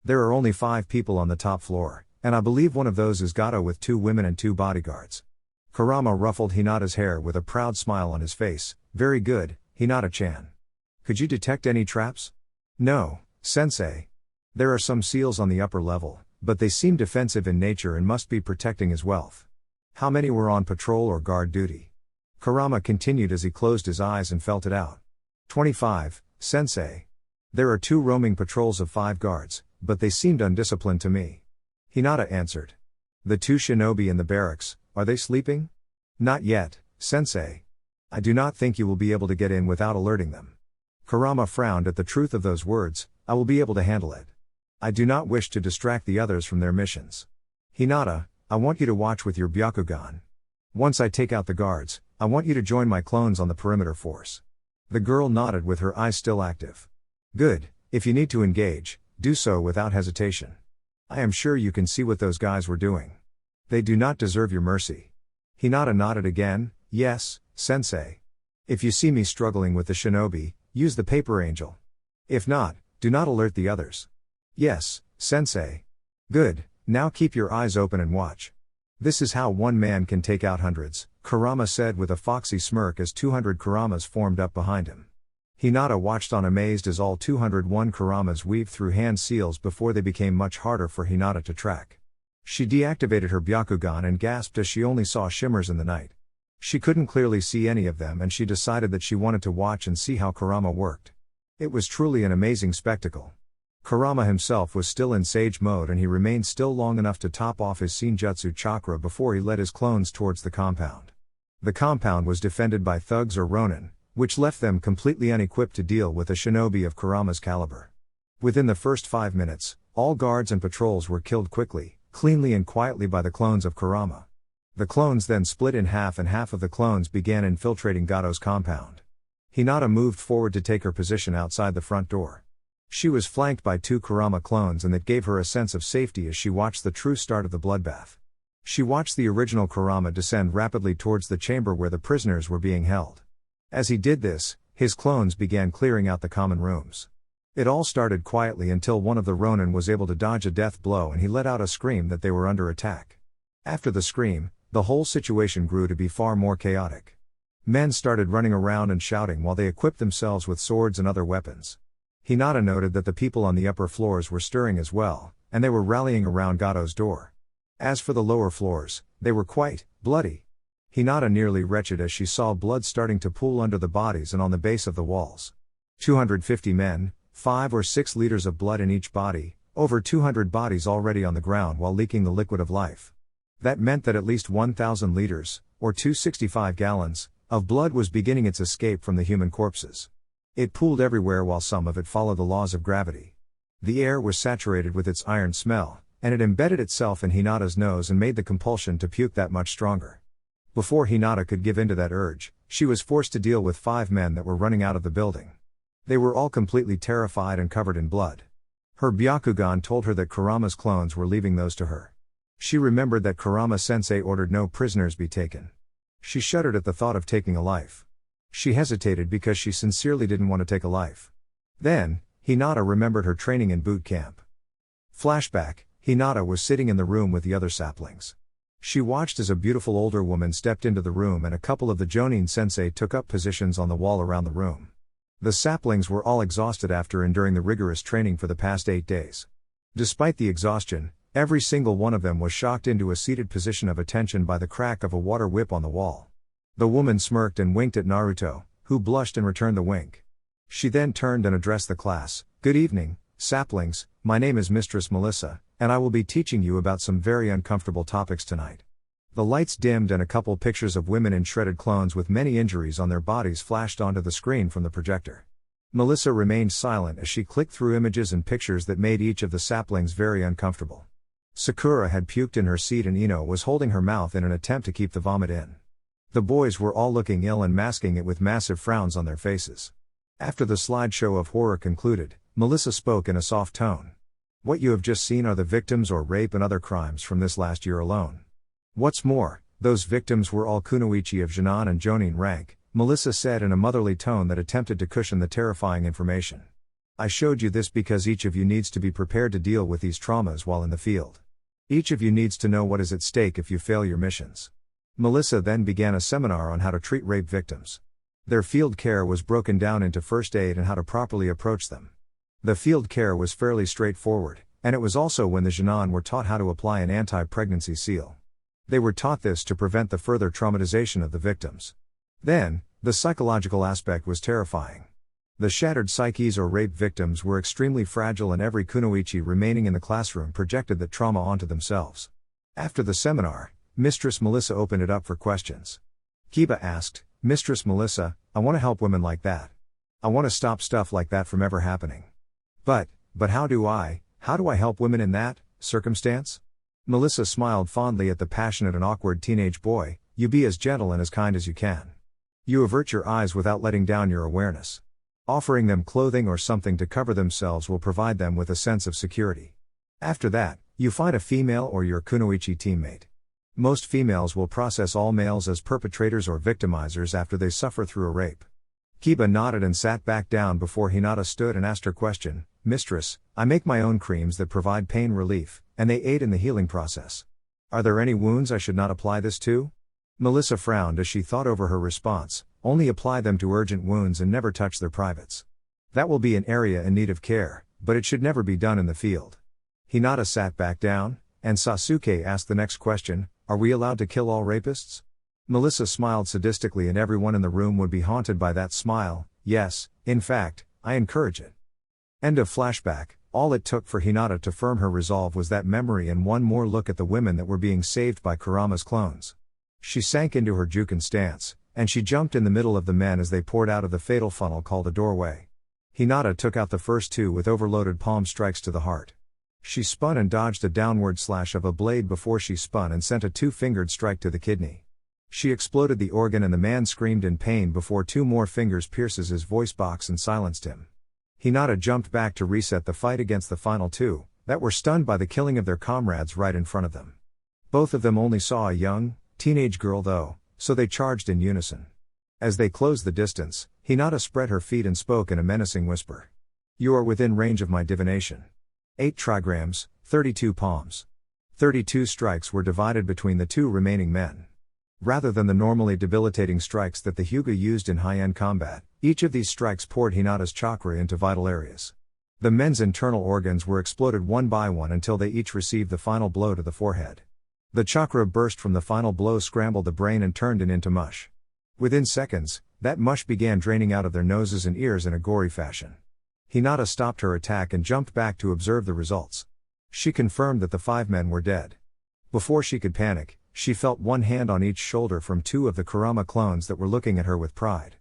There are only 5 people on the top floor, and I believe one of those is Gato with 2 women and 2 bodyguards. Kurama ruffled Hinata's hair with a proud smile on his face. Very good, Hinata-chan. Could you detect any traps? No, Sensei. There are some seals on the upper level, but they seem defensive in nature and must be protecting his wealth. How many were on patrol or guard duty? Kurama continued as he closed his eyes and felt it out. 25, Sensei. There are 2 roaming patrols of 5 guards, but they seemed undisciplined to me. Hinata answered. The 2 shinobi in the barracks, are they sleeping? Not yet, Sensei. I do not think you will be able to get in without alerting them. Kurama frowned at the truth of those words. I will be able to handle it. I do not wish to distract the others from their missions. Hinata, I want you to watch with your Byakugan. Once I take out the guards, I want you to join my clones on the perimeter force. The girl nodded with her eyes still active. Good, if you need to engage, do so without hesitation. I am sure you can see what those guys were doing. They do not deserve your mercy. Hinata nodded again. Yes, Sensei. If you see me struggling with the shinobi, use the paper angel. If not, do not alert the others. Yes, Sensei. Good, now keep your eyes open and watch. This is how one man can take out hundreds, Kurama said with a foxy smirk as 200 Kuramas formed up behind him. Hinata watched on amazed as all 201 Kuramas weaved through hand seals before they became much harder for Hinata to track. She deactivated her Byakugan and gasped as she only saw shimmers in the night. She couldn't clearly see any of them and she decided that she wanted to watch and see how Kurama worked. It was truly an amazing spectacle. Kurama himself was still in sage mode and he remained still long enough to top off his senjutsu chakra before he led his clones towards the compound. The compound was defended by thugs or ronin, which left them completely unequipped to deal with a shinobi of Kurama's caliber. Within the first 5 minutes, all guards and patrols were killed quickly, cleanly and quietly by the clones of Kurama. The clones then split in half and half of the clones began infiltrating Gato's compound. Hinata moved forward to take her position outside the front door. She was flanked by 2 Kurama clones and that gave her a sense of safety as she watched the true start of the bloodbath. She watched the original Kurama descend rapidly towards the chamber where the prisoners were being held. As he did this, his clones began clearing out the common rooms. It all started quietly until one of the Ronin was able to dodge a death blow and he let out a scream that they were under attack. After the scream, the whole situation grew to be far more chaotic. Men started running around and shouting while they equipped themselves with swords and other weapons. Hinata noted that the people on the upper floors were stirring as well, and they were rallying around Gato's door. As for the lower floors, they were quite bloody. Hinata nearly wretched as she saw blood starting to pool under the bodies and on the base of the walls. 250 men, 5 or 6 liters of blood in each body, over 200 bodies already on the ground while leaking the liquid of life. That meant that at least 1,000 liters, or 265 gallons, of blood was beginning its escape from the human corpses. It pooled everywhere while some of it followed the laws of gravity. The air was saturated with its iron smell, and it embedded itself in Hinata's nose and made the compulsion to puke that much stronger. Before Hinata could give in to that urge, she was forced to deal with 5 men that were running out of the building. They were all completely terrified and covered in blood. Her Byakugan told her that Kurama's clones were leaving those to her. She remembered that Kurama-sensei ordered no prisoners be taken. She shuddered at the thought of taking a life. She hesitated because she sincerely didn't want to take a life. Then, Hinata remembered her training in boot camp. Flashback, Hinata was sitting in the room with the other saplings. She watched as a beautiful older woman stepped into the room and a couple of the Jonin-sensei took up positions on the wall around the room. The saplings were all exhausted after enduring the rigorous training for the past 8 days. Despite the exhaustion, every single one of them was shocked into a seated position of attention by the crack of a water whip on the wall. The woman smirked and winked at Naruto, who blushed and returned the wink. She then turned and addressed the class. "Good evening, saplings, my name is Mistress Melissa, and I will be teaching you about some very uncomfortable topics tonight." The lights dimmed and a couple pictures of women in shredded clones with many injuries on their bodies flashed onto the screen from the projector. Melissa remained silent as she clicked through images and pictures that made each of the saplings very uncomfortable. Sakura had puked in her seat and Ino was holding her mouth in an attempt to keep the vomit in. The boys were all looking ill and masking it with massive frowns on their faces. After the slideshow of horror concluded, Melissa spoke in a soft tone. "What you have just seen are the victims or rape and other crimes from this last year alone. What's more, those victims were all kunoichi of Jinan and Jonin rank," Melissa said in a motherly tone that attempted to cushion the terrifying information. "I showed you this because each of you needs to be prepared to deal with these traumas while in the field. Each of you needs to know what is at stake if you fail your missions." Melissa then began a seminar on how to treat rape victims. Their field care was broken down into first aid and how to properly approach them. The field care was fairly straightforward, and it was also when the Jinan were taught how to apply an anti-pregnancy seal. They were taught this to prevent the further traumatization of the victims. Then, the psychological aspect was terrifying. The shattered psyches or rape victims were extremely fragile and every kunoichi remaining in the classroom projected that trauma onto themselves. After the seminar, Mistress Melissa opened it up for questions. Kiba asked, "Mistress Melissa, I want to help women like that. I want to stop stuff like that from ever happening. But how do I help women in that circumstance?" Melissa smiled fondly at the passionate and awkward teenage boy. "You be as gentle and as kind as you can. You avert your eyes without letting down your awareness. Offering them clothing or something to cover themselves will provide them with a sense of security. After that, you find a female or your kunoichi teammate. Most females will process all males as perpetrators or victimizers after they suffer through a rape." Kiba nodded and sat back down before Hinata stood and asked her question. "Mistress, I make my own creams that provide pain relief, and they aid in the healing process. Are there any wounds I should not apply this to?" Melissa frowned as she thought over her response. "Only apply them to urgent wounds and never touch their privates. That will be an area in need of care, but it should never be done in the field." Hinata sat back down, and Sasuke asked the next question, "Are we allowed to kill all rapists?" Melissa smiled sadistically and everyone in the room would be haunted by that smile. "Yes, in fact, I encourage it." End of flashback. All it took for Hinata to firm her resolve was that memory and one more look at the women that were being saved by Kurama's clones. She sank into her Juken stance, and she jumped in the middle of the men as they poured out of the fatal funnel called a doorway. Hinata took out the first 2 with overloaded palm strikes to the heart. She spun and dodged a downward slash of a blade before she spun and sent a two-fingered strike to the kidney. She exploded the organ and the man screamed in pain before two more fingers pierces his voice box and silenced him. Hinata jumped back to reset the fight against the final two, that were stunned by the killing of their comrades right in front of them. Both of them only saw a young, teenage girl though, so they charged in unison. As they closed the distance, Hinata spread her feet and spoke in a menacing whisper. "You are within range of my divination. 8 trigrams, 32 palms." 32 strikes were divided between the two remaining men. Rather than the normally debilitating strikes that the Hyuga used in high-end combat, each of these strikes poured Hinata's chakra into vital areas. The men's internal organs were exploded one by one until they each received the final blow to the forehead. The chakra burst from the final blow, scrambled the brain and turned it into mush. Within seconds, that mush began draining out of their noses and ears in a gory fashion. Hinata stopped her attack and jumped back to observe the results. She confirmed that the 5 men were dead. Before she could panic, she felt one hand on each shoulder from 2 of the Kurama clones that were looking at her with pride.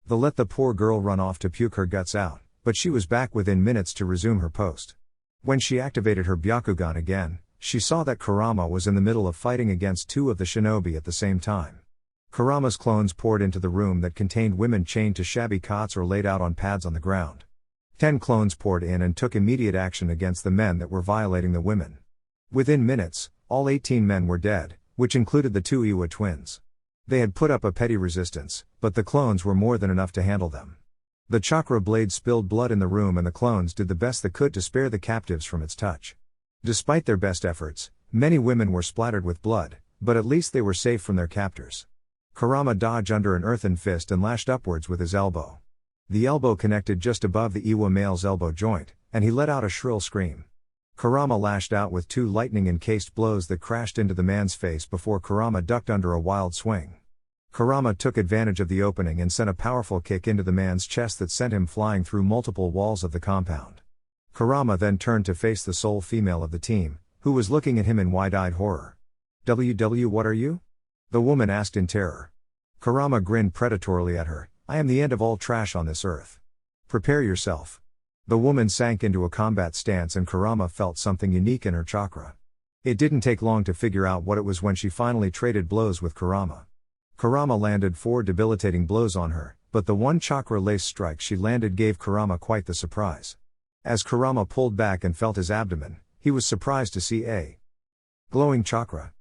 They let the poor girl run off to puke her guts out, but she was back within minutes to resume her post. When she activated her Byakugan again, she saw that Kurama was in the middle of fighting against 2 of the shinobi at the same time. Kurama's clones poured into the room that contained women chained to shabby cots or laid out on pads on the ground. 10 clones poured in and took immediate action against the men that were violating the women. Within minutes, all 18 men were dead, which included the 2 Iwa twins. They had put up a petty resistance, but the clones were more than enough to handle them. The chakra blade spilled blood in the room and the clones did the best they could to spare the captives from its touch. Despite their best efforts, many women were splattered with blood, but at least they were safe from their captors. Kurama dodged under an earthen fist and lashed upwards with his elbow. The elbow connected just above the Iwa male's elbow joint, and he let out a shrill scream. Kurama lashed out with 2 lightning-encased blows that crashed into the man's face before Kurama ducked under a wild swing. Kurama took advantage of the opening and sent a powerful kick into the man's chest that sent him flying through multiple walls of the compound. Kurama then turned to face the sole female of the team, who was looking at him in wide-eyed horror. "WW, what are you?" the woman asked in terror. Kurama grinned predatorily at her. "I am the end of all trash on this earth. Prepare yourself." The woman sank into a combat stance and Kurama felt something unique in her chakra. It didn't take long to figure out what it was when she finally traded blows with Kurama. Kurama landed 4 debilitating blows on her, but the one chakra-laced strike she landed gave Kurama quite the surprise. As Kurama pulled back and felt his abdomen, he was surprised to see a glowing chakra.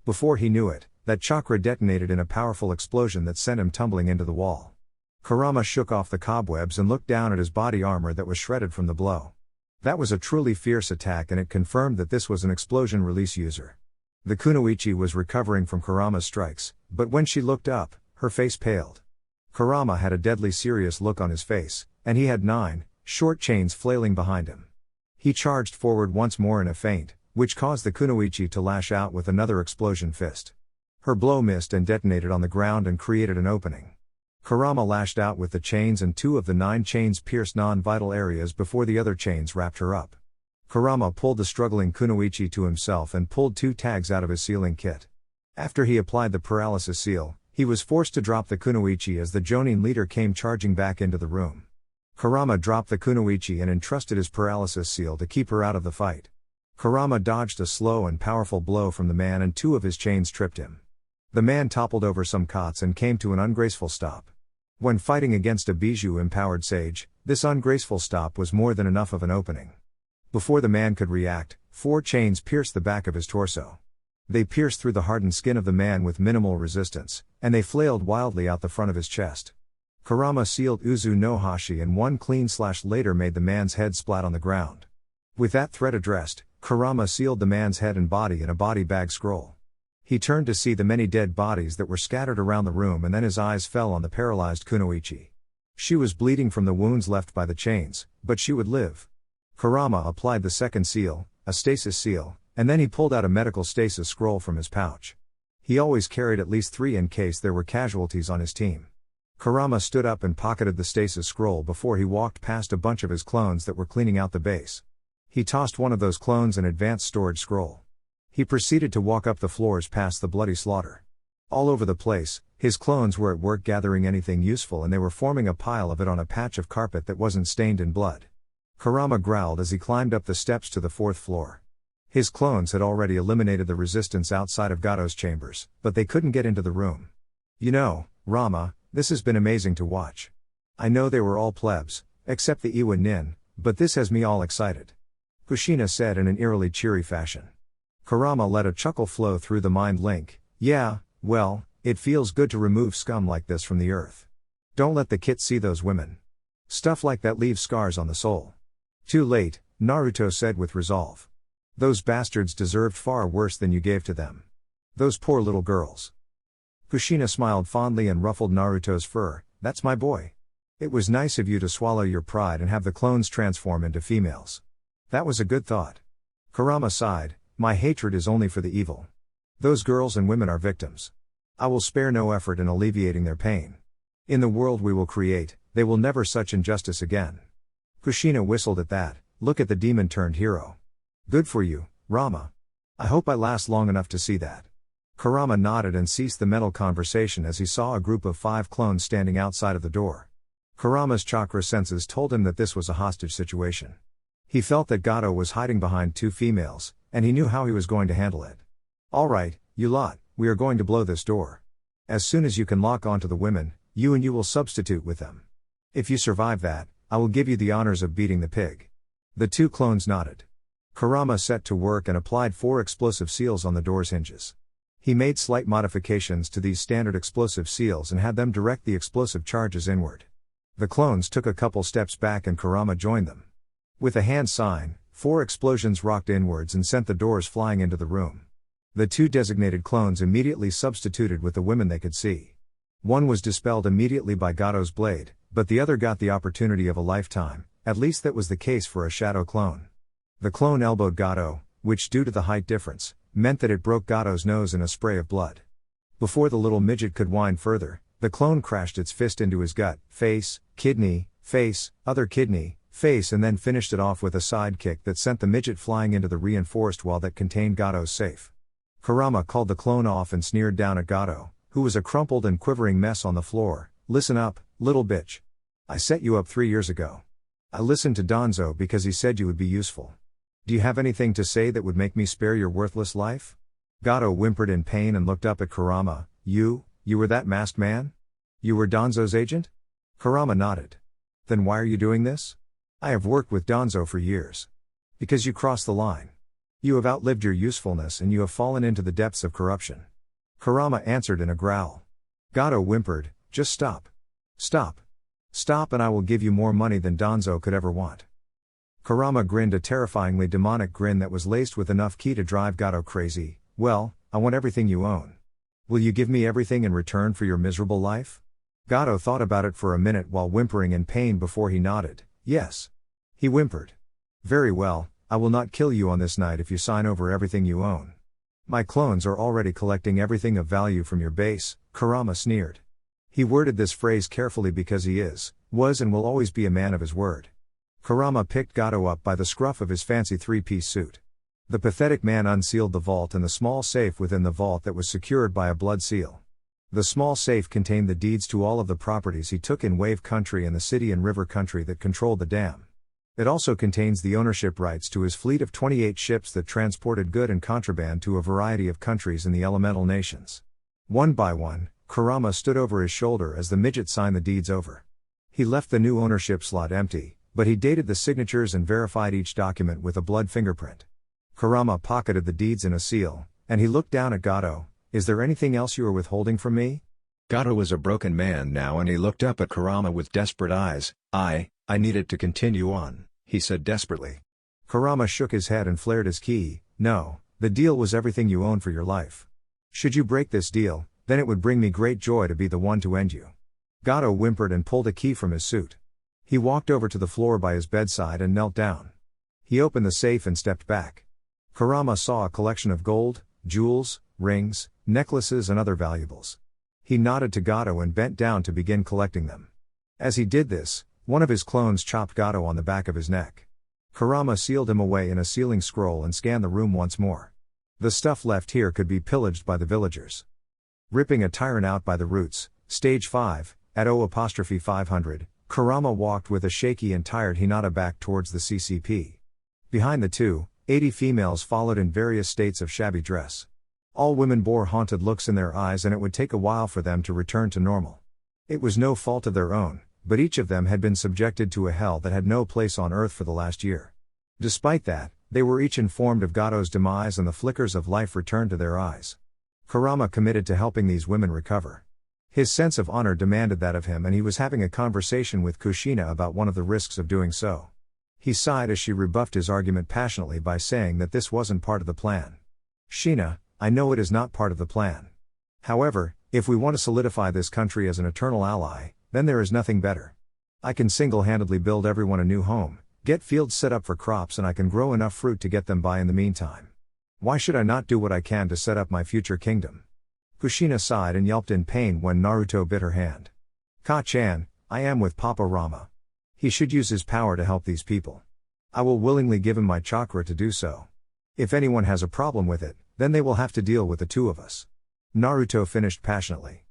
Before he knew it, that chakra detonated in a powerful explosion that sent him tumbling into the wall. Kurama shook off the cobwebs and looked down at his body armor that was shredded from the blow. That was a truly fierce attack and it confirmed that this was an explosion release user. The kunoichi was recovering from Kurama's strikes, but when she looked up, her face paled. Kurama had a deadly serious look on his face, and he had 9 short chains flailing behind him. He charged forward once more in a feint, which caused the kunoichi to lash out with another explosion fist. Her blow missed and detonated on the ground and created an opening. Kurama lashed out with the chains and 2 of the 9 chains pierced non-vital areas before the other chains wrapped her up. Kurama pulled the struggling kunoichi to himself and pulled 2 tags out of his sealing kit. After he applied the paralysis seal, he was forced to drop the kunoichi as the Jonin leader came charging back into the room. Kurama dropped the kunoichi and entrusted his paralysis seal to keep her out of the fight. Kurama dodged a slow and powerful blow from the man and 2 of his chains tripped him. The man toppled over some cots and came to an ungraceful stop. When fighting against a Bijou-empowered sage, this ungraceful stop was more than enough of an opening. Before the man could react, 4 chains pierced the back of his torso. They pierced through the hardened skin of the man with minimal resistance, and they flailed wildly out the front of his chest. Kurama sealed Uzu no Hashi and 1 clean slash later made the man's head splat on the ground. With that threat addressed, Kurama sealed the man's head and body in a body bag scroll. He turned to see the many dead bodies that were scattered around the room and then his eyes fell on the paralyzed kunoichi. She was bleeding from the wounds left by the chains, but she would live. Kurama applied the second seal, a stasis seal, and then he pulled out a medical stasis scroll from his pouch. He always carried at least 3 in case there were casualties on his team. Kurama stood up and pocketed the stasis scroll before he walked past a bunch of his clones that were cleaning out the base. He tossed one of those clones an advanced storage scroll. He proceeded to walk up the floors past the bloody slaughter. All over the place, his clones were at work gathering anything useful and they were forming a pile of it on a patch of carpet that wasn't stained in blood. Kurama growled as he climbed up the steps to the 4th floor. His clones had already eliminated the resistance outside of Gato's chambers, but they couldn't get into the room. You know, Rama, this has been amazing to watch. I know they were all plebs, except the Iwa Nin, but this has me all excited. Kushina said in an eerily cheery fashion. Kurama let a chuckle flow through the mind link. Yeah, well, it feels good to remove scum like this from the earth. Don't let the kid see those women. Stuff like that leaves scars on the soul. Too late, Naruto said with resolve. Those bastards deserved far worse than you gave to them. Those poor little girls. Kushina smiled fondly and ruffled Naruto's fur. That's my boy. It was nice of you to swallow your pride and have the clones transform into females. That was a good thought. Kurama sighed. My hatred is only for the evil. Those girls and women are victims. I will spare no effort in alleviating their pain. In the world we will create, they will never such injustice again. Kushina whistled at that. Look at the demon-turned-hero. Good for you, Rama. I hope I last long enough to see that. Kurama nodded and ceased the mental conversation as he saw a group of 5 clones standing outside of the door. Kurama's chakra senses told him that this was a hostage situation. He felt that Gato was hiding behind 2 females, and he knew how he was going to handle it. Alright, you lot, we are going to blow this door. As soon as you can lock onto the women, you will substitute with them. If you survive that, I will give you the honors of beating the pig. The 2 clones nodded. Kurama set to work and applied 4 explosive seals on the door's hinges. He made slight modifications to these standard explosive seals and had them direct the explosive charges inward. The clones took a couple steps back and Kurama joined them. With a hand sign, 4 explosions rocked inwards and sent the doors flying into the room. The 2 designated clones immediately substituted with the women they could see. One was dispelled immediately by Gato's blade, but the other got the opportunity of a lifetime, at least that was the case for a shadow clone. The clone elbowed Gato, which due to the height difference, meant that it broke Gato's nose in a spray of blood. Before the little midget could whine further, the clone crashed its fist into his gut, face, kidney, face, other kidney, face and then finished it off with a sidekick that sent the midget flying into the reinforced wall that contained Gato's safe. Kurama called the clone off and sneered down at Gato, who was a crumpled and quivering mess on the floor. Listen up, little bitch. I set you up 3 years ago. I listened to Danzo because he said you would be useful. Do you have anything to say that would make me spare your worthless life? Gato whimpered in pain and looked up at Kurama. You were that masked man? You were Danzo's agent? Kurama nodded. Then why are you doing this? I have worked with Danzo for years. Because you crossed the line. You have outlived your usefulness and you have fallen into the depths of corruption. Kurama answered in a growl. Gato whimpered, just stop. Stop. Stop and I will give you more money than Danzo could ever want. Kurama grinned a terrifyingly demonic grin that was laced with enough ki to drive Gato crazy. Well, I want everything you own. Will you give me everything in return for your miserable life? Gato thought about it for a minute while whimpering in pain before he nodded. Yes. He whimpered. Very well, I will not kill you on this night if you sign over everything you own. My clones are already collecting everything of value from your base, Kurama sneered. He worded this phrase carefully because he was and will always be a man of his word. Kurama picked Gato up by the scruff of his fancy 3-piece suit. The pathetic man unsealed the vault and the small safe within the vault that was secured by a blood seal. The small safe contained the deeds to all of the properties he took in Wave Country and the city and river country that controlled the dam. It also contains the ownership rights to his fleet of 28 ships that transported good and contraband to a variety of countries in the elemental nations. One by one, Kurama stood over his shoulder as the midget signed the deeds over. He left the new ownership slot empty, but he dated the signatures and verified each document with a blood fingerprint. Kurama pocketed the deeds in a seal, and he looked down at Gato. Is there anything else you are withholding from me? Gato was a broken man now and he looked up at Kurama with desperate eyes. I needed to continue on, he said desperately. Kurama shook his head and flared his ki. No, the deal was everything you own for your life. Should you break this deal, then it would bring me great joy to be the one to end you. Gato whimpered and pulled a key from his suit. He walked over to the floor by his bedside and knelt down. He opened the safe and stepped back. Kurama saw a collection of gold, jewels, rings, necklaces and other valuables. He nodded to Gato and bent down to begin collecting them. As he did this, one of his clones chopped Gato on the back of his neck. Kurama sealed him away in a sealing scroll and scanned the room once more. The stuff left here could be pillaged by the villagers. Ripping a tyrant out by the roots, Stage 5, at O'500, Kurama walked with a shaky and tired Hinata back towards the CCP. Behind the two, 80 females followed in various states of shabby dress. All women bore haunted looks in their eyes, and it would take a while for them to return to normal. It was no fault of their own, but each of them had been subjected to a hell that had no place on earth for the last year. Despite that, they were each informed of Gato's demise, and the flickers of life returned to their eyes. Kurama committed to helping these women recover. His sense of honor demanded that of him, and he was having a conversation with Kushina about one of the risks of doing so. He sighed as she rebuffed his argument passionately by saying that this wasn't part of the plan. "Shina, I know it is not part of the plan. However, if we want to solidify this country as an eternal ally, then there is nothing better. I can single-handedly build everyone a new home, get fields set up for crops, and I can grow enough fruit to get them by in the meantime. Why should I not do what I can to set up my future kingdom?" Kushina sighed and yelped in pain when Naruto bit her hand. "Ka-chan, I am with Papa Rama. He should use his power to help these people. I will willingly give him my chakra to do so. If anyone has a problem with it, then they will have to deal with the two of us," Naruto finished passionately.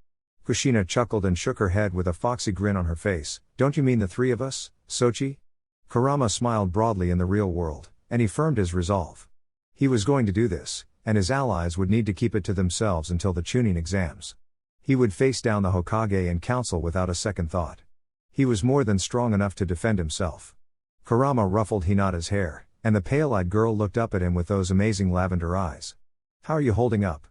Kushina chuckled and shook her head with a foxy grin on her face. "Don't you mean the three of us, Sochi?" Kurama smiled broadly in the real world, and he firmed his resolve. He was going to do this, and his allies would need to keep it to themselves until the Chunin exams. He would face down the Hokage and council without a second thought. He was more than strong enough to defend himself. Kurama ruffled Hinata's hair, and the pale-eyed girl looked up at him with those amazing lavender eyes. "How are you holding up?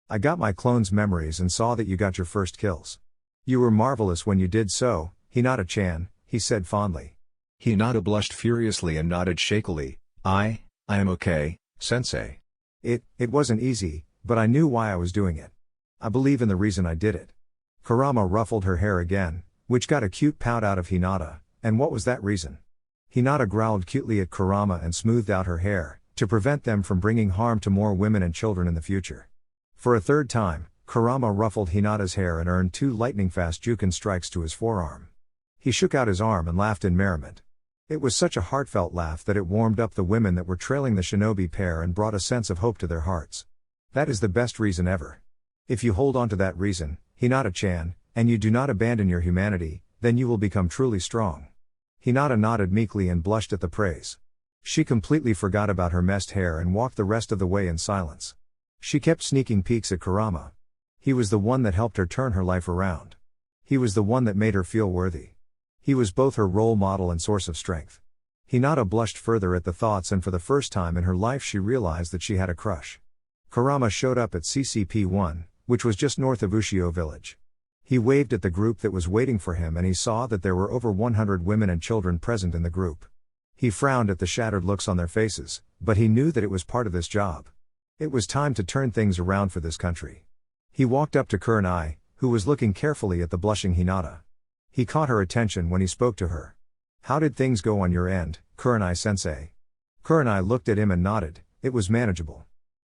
I got my clone's memories and saw that you got your first kills. You were marvelous when you did so, Hinata-chan," he said fondly. Hinata blushed furiously and nodded shakily. I am okay, sensei." It wasn't easy, but I knew why I was doing it. I believe in the reason I did it." Kurama ruffled her hair again, which got a cute pout out of Hinata. "And what was that reason?" Hinata growled cutely at Kurama and smoothed out her hair, to prevent them from bringing harm to more women and children in the future. For a third time, Kurama ruffled Hinata's hair and earned 2 lightning-fast Juken strikes to his forearm. He shook out his arm and laughed in merriment. It was such a heartfelt laugh that it warmed up the women that were trailing the shinobi pair and brought a sense of hope to their hearts. That is the best reason ever. If you hold on to that reason, Hinata-chan, and you do not abandon your humanity, then you will become truly strong. Hinata nodded meekly and blushed at the praise. She completely forgot about her messed hair and walked the rest of the way in silence. She kept sneaking peeks at Kurama. He was the one that helped her turn her life around. He was the one that made her feel worthy. He was both her role model and source of strength. Hinata blushed further at the thoughts, and for the first time in her life she realized that she had a crush. Kurama showed up at CCP-1, which was just north of Ushio village. He waved at the group that was waiting for him, and he saw that there were over 100 women and children present in the group. He frowned at the shattered looks on their faces, but he knew that it was part of this job. It was time to turn things around for this country. He walked up to Kurenai, who was looking carefully at the blushing Hinata. He caught her attention when he spoke to her. "How did things go on your end, Kurenai-sensei?" Kurenai looked at him and nodded. "It was manageable.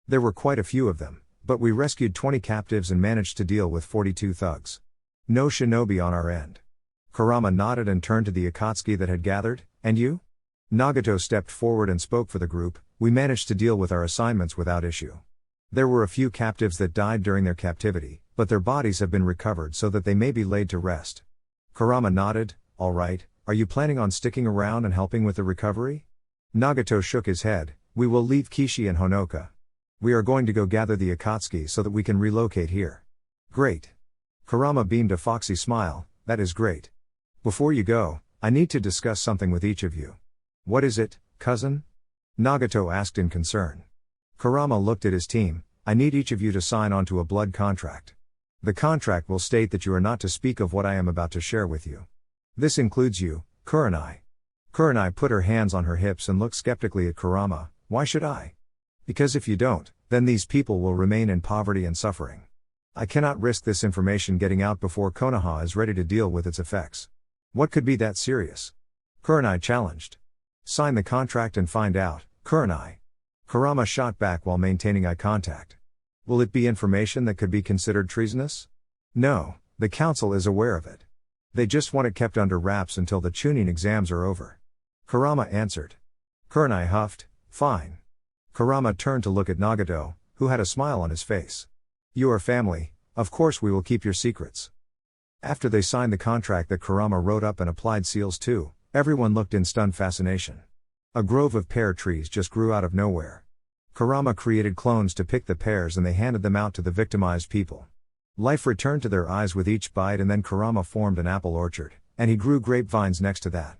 There were quite a few of them, but we rescued 20 captives and managed to deal with 42 thugs. No shinobi on our end." Kurama nodded and turned to the Akatsuki that had gathered. "And you?" Nagato stepped forward and spoke for the group. "We managed to deal with our assignments without issue. There were a few captives that died during their captivity, but their bodies have been recovered so that they may be laid to rest." Kurama nodded. "All right, are you planning on sticking around and helping with the recovery?" Nagato shook his head. "We will leave Kishi and Honoka. We are going to go gather the Akatsuki so that we can relocate here." "Great." Kurama beamed a foxy smile. "That is great. Before you go, I need to discuss something with each of you." "What is it, cousin?" Nagato asked in concern. Kurama looked at his team. "I need each of you to sign onto a blood contract. The contract will state that you are not to speak of what I am about to share with you. This includes you, Kurenai." Kurenai put her hands on her hips and looked skeptically at Kurama. "Why should I?" "Because if you don't, then these people will remain in poverty and suffering. I cannot risk this information getting out before Konoha is ready to deal with its effects." "What could be that serious?" Kurenai challenged. "Sign the contract and find out, Kurenai." Kurama shot back while maintaining eye contact. "Will it be information that could be considered treasonous?" "No, the council is aware of it. They just want it kept under wraps until the Chunin exams are over." Kurama answered. Kurenai huffed. "Fine." Kurama turned to look at Nagato, who had a smile on his face. "You are family, of course we will keep your secrets." After they signed the contract that Kurama wrote up and applied seals to, everyone looked in stunned fascination. A grove of pear trees just grew out of nowhere. Kurama created clones to pick the pears and they handed them out to the victimized people. Life returned to their eyes with each bite, and then Kurama formed an apple orchard, and he grew grapevines next to that.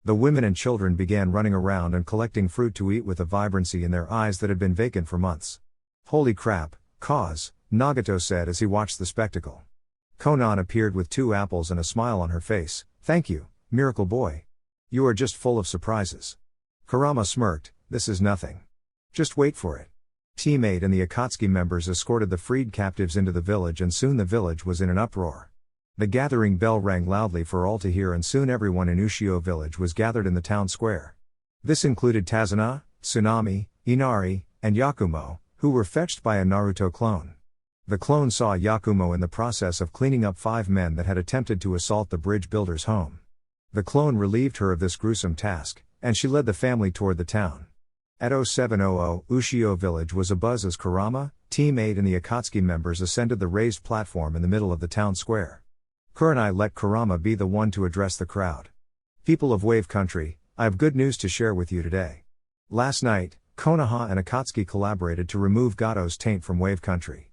The women and children began running around and collecting fruit to eat with a vibrancy in their eyes that had been vacant for months. Holy crap, cause, Nagato said as he watched the spectacle. Konan appeared with 2 apples and a smile on her face. Thank you, miracle boy. You are just full of surprises. Kurama smirked, this is nothing. Just wait for it. Team 8 and the Akatsuki members escorted the freed captives into the village, and soon the village was in an uproar. The gathering bell rang loudly for all to hear, and soon everyone in Ushio village was gathered in the town square. This included Tazuna, Tsunami, Inari, and Yakumo, who were fetched by a Naruto clone. The clone saw Yakumo in the process of cleaning up 5 men that had attempted to assault the bridge builder's home. The clone relieved her of this gruesome task, and she led the family toward the town. At 0700, Ushio village was abuzz as Kurama, Team 8 and the Akatsuki members ascended the raised platform in the middle of the town square. Kurenai let Kurama be the one to address the crowd. People of Wave Country, I have good news to share with you today. Last night, Konoha and Akatsuki collaborated to remove Gato's taint from Wave Country.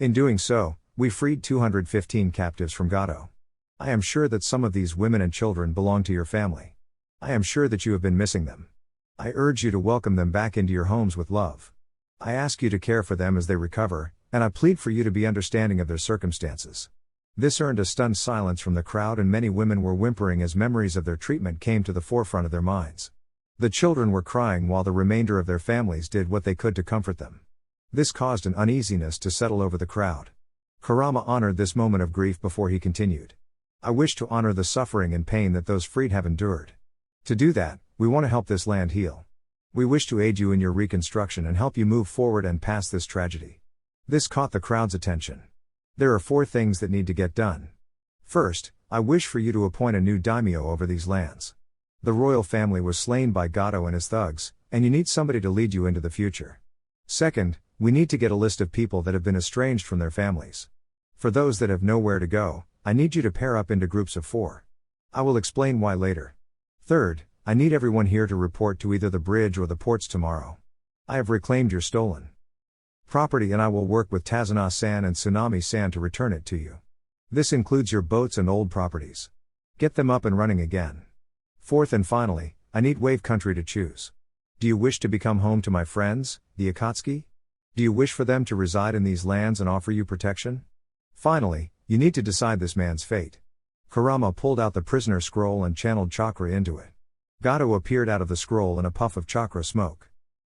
In doing so, we freed 215 captives from Gato. I am sure that some of these women and children belong to your family. I am sure that you have been missing them. I urge you to welcome them back into your homes with love. I ask you to care for them as they recover, and I plead for you to be understanding of their circumstances. This earned a stunned silence from the crowd, and many women were whimpering as memories of their treatment came to the forefront of their minds. The children were crying while the remainder of their families did what they could to comfort them. This caused an uneasiness to settle over the crowd. Kurama honored this moment of grief before he continued. I wish to honor the suffering and pain that those freed have endured. To do that, we want to help this land heal. We wish to aid you in your reconstruction and help you move forward and past this tragedy. This caught the crowd's attention. There are 4 things that need to get done. First, I wish for you to appoint a new daimyo over these lands. The royal family was slain by Gato and his thugs, and you need somebody to lead you into the future. Second, we need to get a list of people that have been estranged from their families. For those that have nowhere to go, I need you to pair up into groups of 4. I will explain why later. Third, I need everyone here to report to either the bridge or the ports tomorrow. I have reclaimed your stolen property, and I will work with Tazuna-san and Tsunami-san to return it to you. This includes your boats and old properties. Get them up and running again. Fourth and finally, I need Wave Country to choose. Do you wish to become home to my friends, the Akatsuki? Do you wish for them to reside in these lands and offer you protection? Finally, you need to decide this man's fate. Kurama pulled out the prisoner scroll and channeled chakra into it. Gato appeared out of the scroll in a puff of chakra smoke.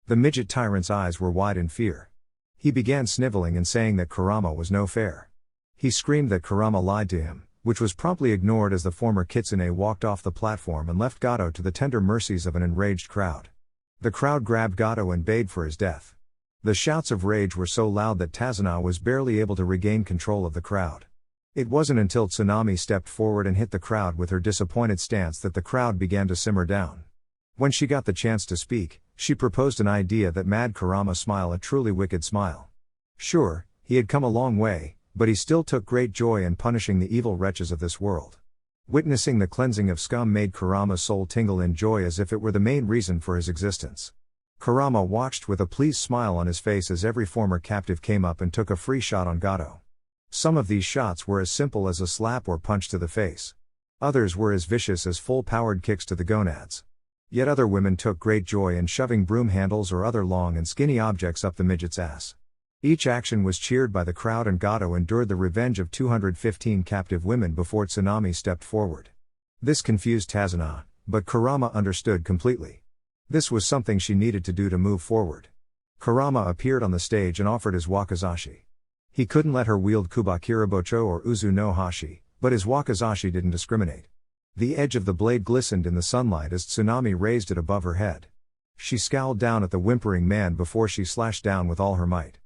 The midget tyrant's eyes were wide in fear. He began sniveling and saying that Kurama was no fair. He screamed that Kurama lied to him, which was promptly ignored as the former kitsune walked off the platform and left Gato to the tender mercies of an enraged crowd. The crowd grabbed Gato and bayed for his death. The shouts of rage were so loud that Tazuna was barely able to regain control of the crowd. It wasn't until Tsunami stepped forward and hit the crowd with her disappointed stance that the crowd began to simmer down. When she got the chance to speak, she proposed an idea that made Kurama smile a truly wicked smile. Sure, he had come a long way, but he still took great joy in punishing the evil wretches of this world. Witnessing the cleansing of scum made Kurama's soul tingle in joy as if it were the main reason for his existence. Kurama watched with a pleased smile on his face as every former captive came up and took a free shot on Gato. Some of these shots were as simple as a slap or punch to the face. Others were as vicious as full-powered kicks to the gonads. Yet other women took great joy in shoving broom handles or other long and skinny objects up the midget's ass. Each action was cheered by the crowd, and Gato endured the revenge of 215 captive women before Tsunami stepped forward. This confused Tazuna, but Kurama understood completely. This was something she needed to do to move forward. Kurama appeared on the stage and offered his wakizashi. He couldn't let her wield Kubakirabocho or Uzu no Hashi, but his wakizashi didn't discriminate. The edge of the blade glistened in the sunlight as Tsunami raised it above her head. She scowled down at the whimpering man before she slashed down with all her might.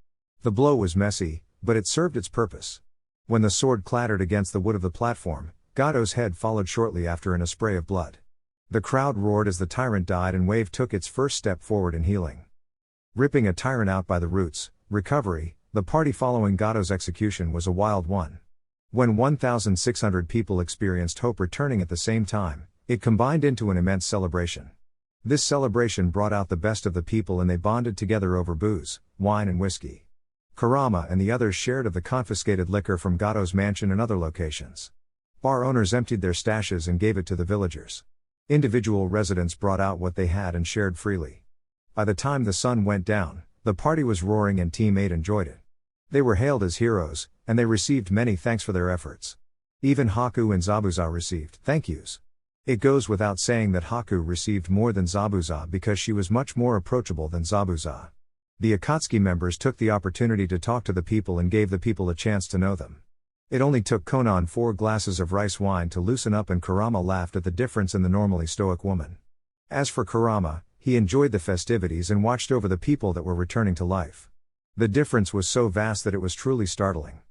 The blow was messy, but it served its purpose. When the sword clattered against the wood of the platform, Gato's head followed shortly after in a spray of blood. The crowd roared as the tyrant died and Wave took its first step forward in healing. Ripping a tyrant out by the roots, recovery, the party following Gato's execution was a wild one. When 1,600 people experienced hope returning at the same time, it combined into an immense celebration. This celebration brought out the best of the people and they bonded together over booze, wine and whiskey. Kurama and the others shared of the confiscated liquor from Gato's mansion and other locations. Bar owners emptied their stashes and gave it to the villagers. Individual residents brought out what they had and shared freely. By the time the sun went down, the party was roaring and Team 8 enjoyed it. They were hailed as heroes, and they received many thanks for their efforts. Even Haku and Zabuza received thank yous. It goes without saying that Haku received more than Zabuza because she was much more approachable than Zabuza. The Akatsuki members took the opportunity to talk to the people and gave the people a chance to know them. It only took Konoha 4 glasses of rice wine to loosen up and Kurama laughed at the difference in the normally stoic woman. As for Kurama, he enjoyed the festivities and watched over the people that were returning to life. The difference was so vast that it was truly startling.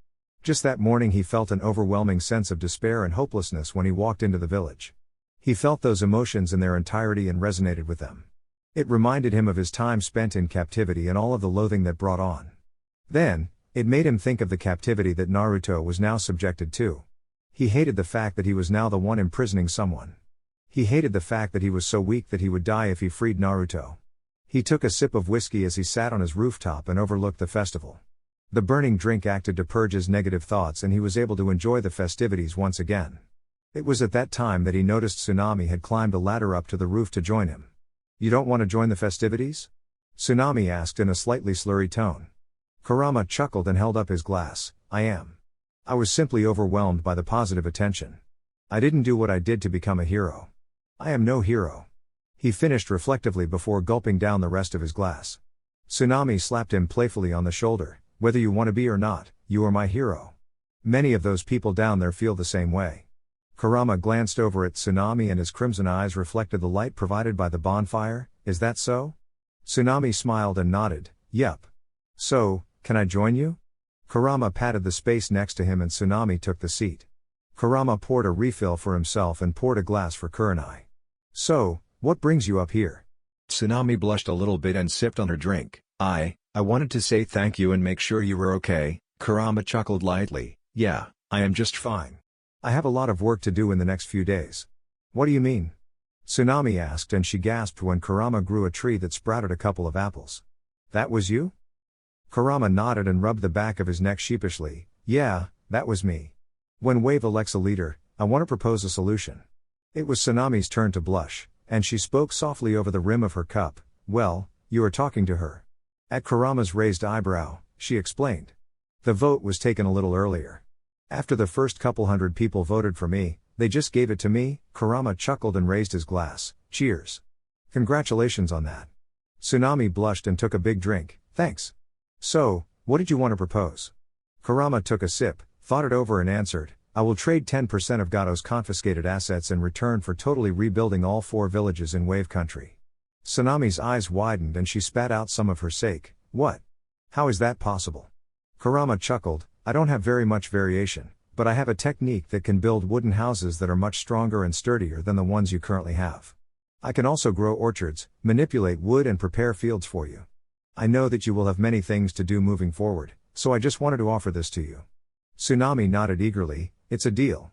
Just that morning he felt an overwhelming sense of despair and hopelessness when he walked into the village. He felt those emotions in their entirety and resonated with them. It reminded him of his time spent in captivity and all of the loathing that brought on. Then, it made him think of the captivity that Naruto was now subjected to. He hated the fact that he was now the one imprisoning someone. He hated the fact that he was so weak that he would die if he freed Naruto. He took a sip of whiskey as he sat on his rooftop and overlooked the festival. The burning drink acted to purge his negative thoughts and he was able to enjoy the festivities once again. It was at that time that he noticed Tsunami had climbed a ladder up to the roof to join him. "You don't want to join the festivities?" Tsunami asked in a slightly slurry tone. Kurama chuckled and held up his glass. "I am. I was simply overwhelmed by the positive attention. I didn't do what I did to become a hero. I am no hero." He finished reflectively before gulping down the rest of his glass. Tsunami slapped him playfully on the shoulder. "Whether you want to be or not, you are my hero. Many of those people down there feel the same way." Kurama glanced over at Tsunami and his crimson eyes reflected the light provided by the bonfire. "Is that so?" Tsunami smiled and nodded. "Yup. So, can I join you?" Kurama patted the space next to him and Tsunami took the seat. Kurama poured a refill for himself and poured a glass for Kurenai. "So, what brings you up here?" Tsunami blushed a little bit and sipped on her drink. I wanted to say thank you and make sure you were okay." Kurama chuckled lightly. "Yeah, I am just fine. I have a lot of work to do in the next few days." "What do you mean?" Tsunami asked and she gasped when Kurama grew a tree that sprouted a couple of apples. "That was you?" Kurama nodded and rubbed the back of his neck sheepishly. "Yeah, that was me. When Wave elects a leader, I want to propose a solution." It was Tsunami's turn to blush, and she spoke softly over the rim of her cup. "Well, you are talking to her." At Kurama's raised eyebrow, she explained. "The vote was taken a little earlier. After the first couple hundred people voted for me, they just gave it to me." Kurama chuckled and raised his glass. "Cheers. Congratulations on that." Tsunami blushed and took a big drink. "Thanks. So, what did you want to propose?" Kurama took a sip, thought it over and answered, "I will trade 10% of Gato's confiscated assets in return for totally rebuilding all 4 villages in Wave Country." Tsunami's eyes widened and she spat out some of her sake. "What? How is that possible?" Kurama chuckled. "I don't have very much variation, but I have a technique that can build wooden houses that are much stronger and sturdier than the ones you currently have. I can also grow orchards, manipulate wood and prepare fields for you. I know that you will have many things to do moving forward, so I just wanted to offer this to you." Tsunami nodded eagerly. "It's a deal.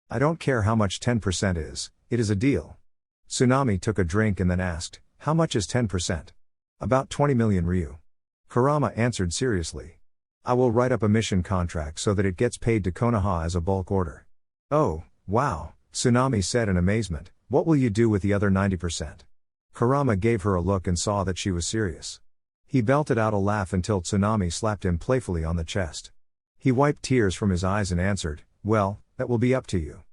I don't care how much 10% is, it is a deal." Tsunami took a drink and then asked, "How much is 10%? "About 20 million ryu." Kurama answered seriously. "I will write up a mission contract so that it gets paid to Konoha as a bulk order." "Oh, wow," Tsunami said in amazement. "What will you do with the other 90%? Kurama gave her a look and saw that she was serious. He belted out a laugh until Tsunami slapped him playfully on the chest. He wiped tears from his eyes and answered, "Well, that will be up to you.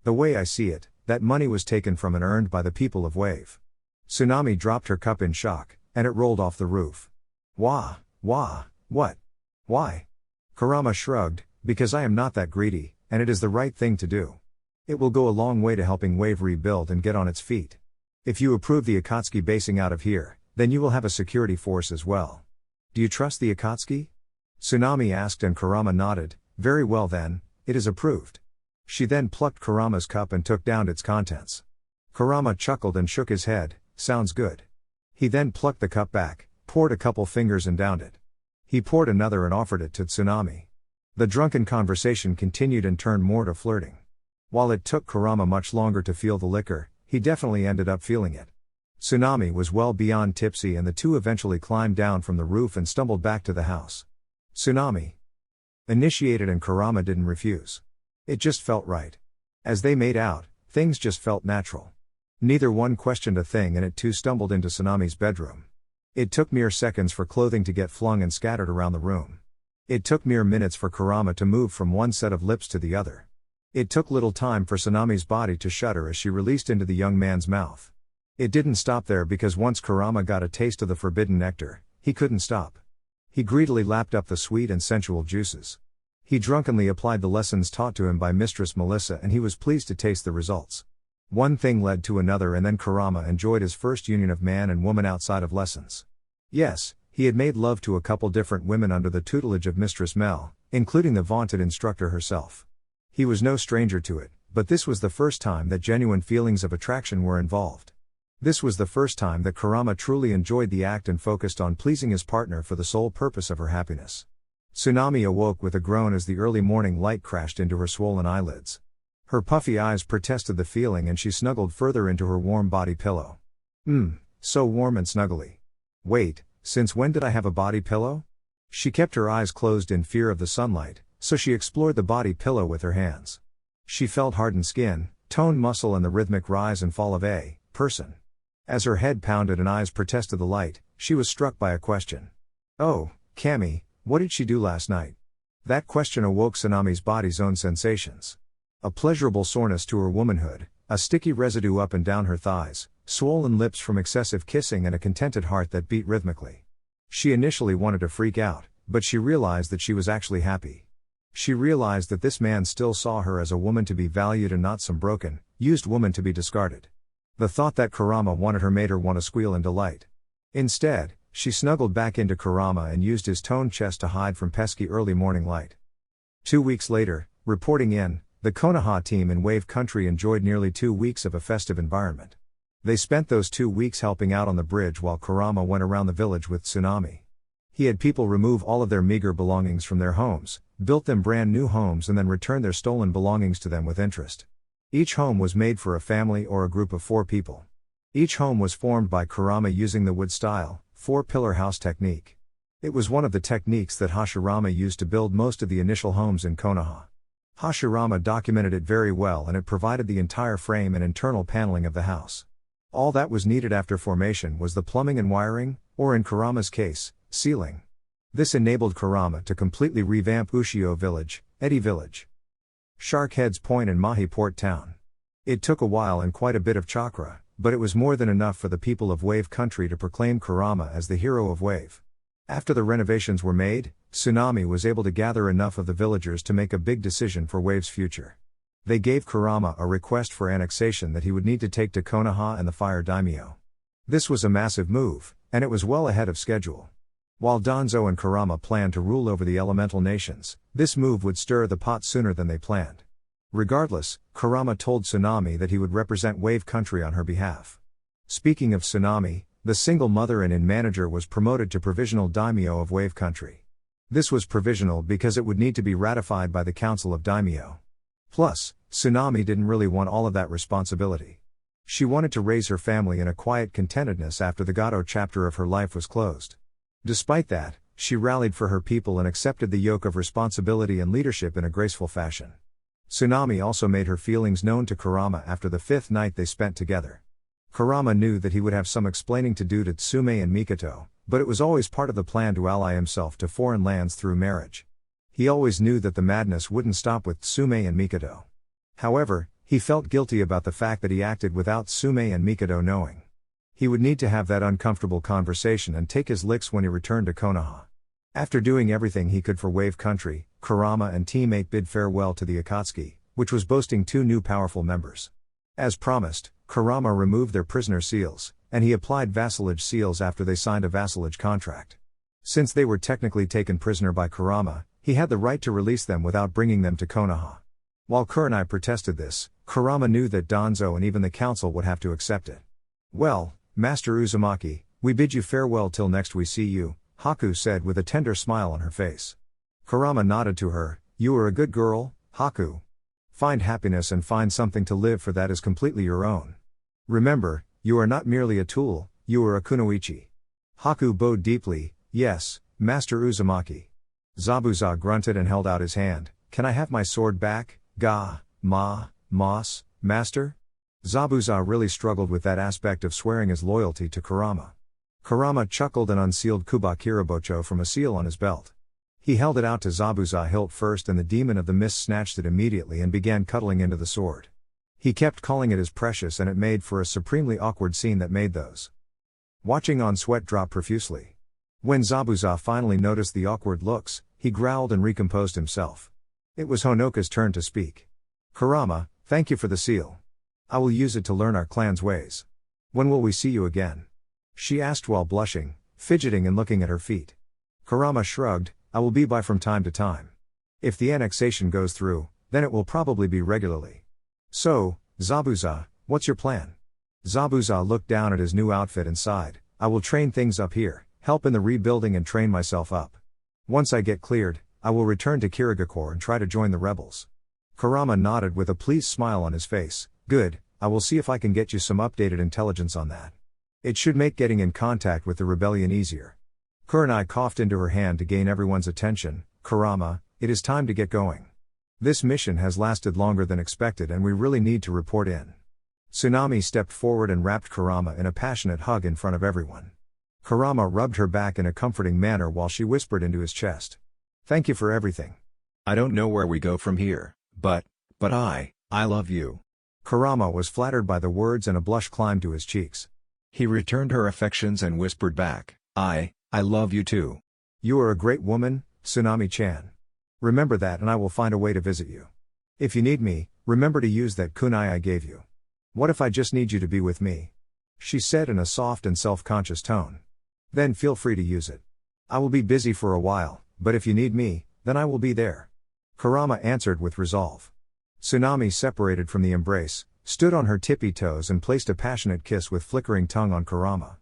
The way I see it, that money was taken from and earned by the people of Wave." Tsunami dropped her cup in shock, and it rolled off the roof. What? Why?" Kurama shrugged, "Because I am not that greedy, and it is the right thing to do. It will go a long way to helping Wave rebuild and get on its feet. If you approve the Akatsuki basing out of here, then you will have a security force as well. Do you trust the Akatsuki?" Tsunami asked and Kurama nodded. "Very well then, it is approved." She then plucked Kurama's cup and took down its contents. Kurama chuckled and shook his head. "Sounds good." He then plucked the cup back, poured a couple fingers and downed it. He poured another and offered it to Tsunami. The drunken conversation continued and turned more to flirting. While it took Kurama much longer to feel the liquor, he definitely ended up feeling it. Tsunami was well beyond tipsy and the two eventually climbed down from the roof and stumbled back to the house. Tsunami initiated and Kurama didn't refuse. It just felt right. As they made out, things just felt natural. Neither one questioned a thing and it too stumbled into Tsunami's bedroom. It took mere seconds for clothing to get flung and scattered around the room. It took mere minutes for Kurama to move from one set of lips to the other. It took little time for Tsunami's body to shudder as she released into the young man's mouth. It didn't stop there because once Kurama got a taste of the forbidden nectar, he couldn't stop. He greedily lapped up the sweet and sensual juices. He drunkenly applied the lessons taught to him by Mistress Melissa and he was pleased to taste the results. One thing led to another and then Kurama enjoyed his first union of man and woman outside of lessons. Yes, he had made love to a couple different women under the tutelage of Mistress Mel, including the vaunted instructor herself. He was no stranger to it, but this was the first time that genuine feelings of attraction were involved. This was the first time that Kurama truly enjoyed the act and focused on pleasing his partner for the sole purpose of her happiness. Tsunami awoke with a groan as the early morning light crashed into her swollen eyelids. Her puffy eyes protested the feeling and she snuggled further into her warm body pillow. So warm and snuggly. Wait, since when did I have a body pillow? She kept her eyes closed in fear of the sunlight, so she explored the body pillow with her hands. She felt hardened skin, toned muscle and the rhythmic rise and fall of a person. As her head pounded and eyes protested the light, she was struck by a question. Oh, Cammy, what did she do last night? That question awoke Tsunami's body's own sensations. A pleasurable soreness to her womanhood, a sticky residue up and down her thighs, swollen lips from excessive kissing and a contented heart that beat rhythmically. She initially wanted to freak out, but she realized that she was actually happy. She realized that this man still saw her as a woman to be valued and not some broken, used woman to be discarded. The thought that Kurama wanted her made her want to squeal in delight. Instead, she snuggled back into Kurama and used his toned chest to hide from pesky early morning light. 2 weeks later, reporting in, the Konoha team in Wave Country enjoyed nearly 2 weeks of a festive environment. They spent those 2 weeks helping out on the bridge while Kurama went around the village with Tsunami. He had people remove all of their meager belongings from their homes, built them brand new homes and then returned their stolen belongings to them with interest. Each home was made for a family or a group of 4 people. Each home was formed by Kurama using the wood-style, 4-pillar house technique. It was one of the techniques that Hashirama used to build most of the initial homes in Konoha. Hashirama documented it very well and it provided the entire frame and internal paneling of the house. All that was needed after formation was the plumbing and wiring, or in Kurama's case, ceiling. This enabled Kurama to completely revamp Ushio Village, Edi Village, Sharkhead's Point and Mahi Port Town. It took a while and quite a bit of chakra, but it was more than enough for the people of Wave Country to proclaim Kurama as the hero of Wave. After the renovations were made, Tsunami was able to gather enough of the villagers to make a big decision for Wave's future. They gave Kurama a request for annexation that he would need to take to Konoha and the Fire Daimyo. This was a massive move, and it was well ahead of schedule. While Danzo and Kurama planned to rule over the elemental nations, this move would stir the pot sooner than they planned. Regardless, Kurama told Tsunami that he would represent Wave Country on her behalf. Speaking of Tsunami, the single mother and inn manager was promoted to provisional daimyo of Wave Country. This was provisional because it would need to be ratified by the Council of Daimyo. Plus, Tsunami didn't really want all of that responsibility. She wanted to raise her family in a quiet contentedness after the Gato chapter of her life was closed. Despite that, she rallied for her people and accepted the yoke of responsibility and leadership in a graceful fashion. Tsunami also made her feelings known to Kurama after the 5th night they spent together. Kurama knew that he would have some explaining to do to Tsume and Mikoto, but it was always part of the plan to ally himself to foreign lands through marriage. He always knew that the madness wouldn't stop with Tsume and Mikoto. However, he felt guilty about the fact that he acted without Tsume and Mikoto knowing. He would need to have that uncomfortable conversation and take his licks when he returned to Konoha. After doing everything he could for Wave Country, Kurama and teammate bid farewell to the Akatsuki, which was boasting 2 new powerful members. As promised, Kurama removed their prisoner seals, and he applied vassalage seals after they signed a vassalage contract. Since they were technically taken prisoner by Kurama, he had the right to release them without bringing them to Konoha. While Kurenai protested this, Kurama knew that Danzo and even the council would have to accept it. Well, Master Uzumaki, we bid you farewell till next we see you, Haku said with a tender smile on her face. Kurama nodded to her, You are a good girl, Haku. Find happiness and find something to live for that is completely your own. Remember, you are not merely a tool, you are a kunoichi. Haku bowed deeply, yes, Master Uzumaki. Zabuza grunted and held out his hand. Can I have my sword back, master? Zabuza really struggled with that aspect of swearing his loyalty to Kurama. Kurama chuckled and unsealed Kubakirabocho from a seal on his belt. He held it out to Zabuza hilt first and the demon of the mist snatched it immediately and began cuddling into the sword. He kept calling it his precious and it made for a supremely awkward scene that made those watching on sweat drop profusely. When Zabuza finally noticed the awkward looks, he growled and recomposed himself. It was Honoka's turn to speak. Kurama, thank you for the seal. I will use it to learn our clan's ways. When will we see you again? She asked while blushing, fidgeting and looking at her feet. Kurama shrugged, I will be by from time to time. If the annexation goes through, then it will probably be regularly. So, Zabuza, what's your plan? Zabuza looked down at his new outfit and sighed, I will train things up here, help in the rebuilding and train myself up. Once I get cleared, I will return to Kirigakure and try to join the rebels. Kurama nodded with a pleased smile on his face, good, I will see if I can get you some updated intelligence on that. It should make getting in contact with the rebellion easier. Kurenai coughed into her hand to gain everyone's attention. Kurama, it is time to get going. This mission has lasted longer than expected and we really need to report in. Tsunami stepped forward and wrapped Kurama in a passionate hug in front of everyone. Kurama rubbed her back in a comforting manner while she whispered into his chest. Thank you for everything. I don't know where we go from here, but I love you. Kurama was flattered by the words and a blush climbed to his cheeks. He returned her affections and whispered back, I love you too. You are a great woman, Tsunami-chan. Remember that and I will find a way to visit you. If you need me, remember to use that kunai I gave you. What if I just need you to be with me? She said in a soft and self-conscious tone. Then feel free to use it. I will be busy for a while, but if you need me, then I will be there. Kurama answered with resolve. Tsunami separated from the embrace, stood on her tippy toes and placed a passionate kiss with flickering tongue on Kurama.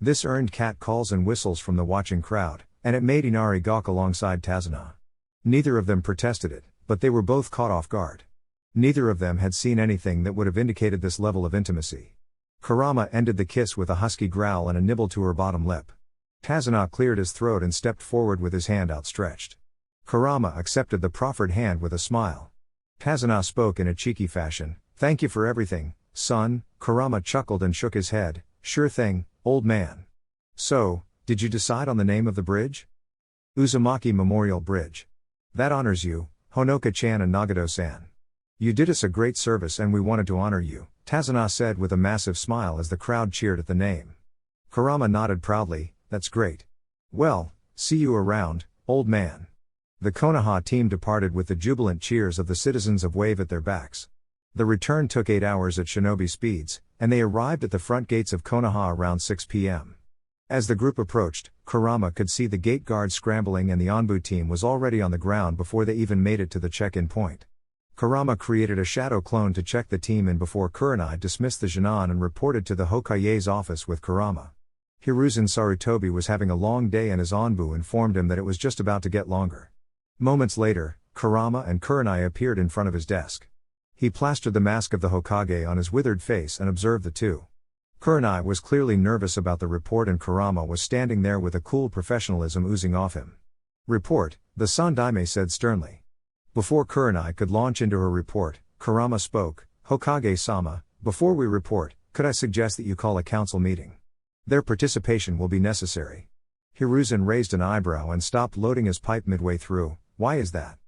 This earned cat calls and whistles from the watching crowd, and it made Inari gawk alongside Tazuna. Neither of them protested it, but they were both caught off guard. Neither of them had seen anything that would have indicated this level of intimacy. Kurama ended the kiss with a husky growl and a nibble to her bottom lip. Tazuna cleared his throat and stepped forward with his hand outstretched. Kurama accepted the proffered hand with a smile. Tazuna spoke in a cheeky fashion, thank you for everything, son. Kurama chuckled and shook his head, sure thing, old man. So, did you decide on the name of the bridge? Uzumaki Memorial Bridge. That honors you, Honoka-chan and Nagato-san. You did us a great service and we wanted to honor you, Tazuna said with a massive smile as the crowd cheered at the name. Kurama nodded proudly, that's great. Well, see you around, old man. The Konoha team departed with the jubilant cheers of the citizens of Wave at their backs. The return took 8 hours at shinobi speeds, and they arrived at the front gates of Konoha around 6 p.m. As the group approached, Kurama could see the gate guard scrambling and the Anbu team was already on the ground before they even made it to the check-in point. Kurama created a shadow clone to check the team in before Kurenai dismissed the Jinan and reported to the Hokage's office with Kurama. Hiruzen Sarutobi was having a long day and his Anbu informed him that it was just about to get longer. Moments later, Kurama and Kurenai appeared in front of his desk. He plastered the mask of the Hokage on his withered face and observed the two. Kurenai was clearly nervous about the report and Kurama was standing there with a cool professionalism oozing off him. Report, the Sandaime said sternly. Before Kurenai could launch into her report, Kurama spoke, Hokage-sama, before we report, could I suggest that you call a council meeting? Their participation will be necessary. Hiruzen raised an eyebrow and stopped loading his pipe midway through. Why is that?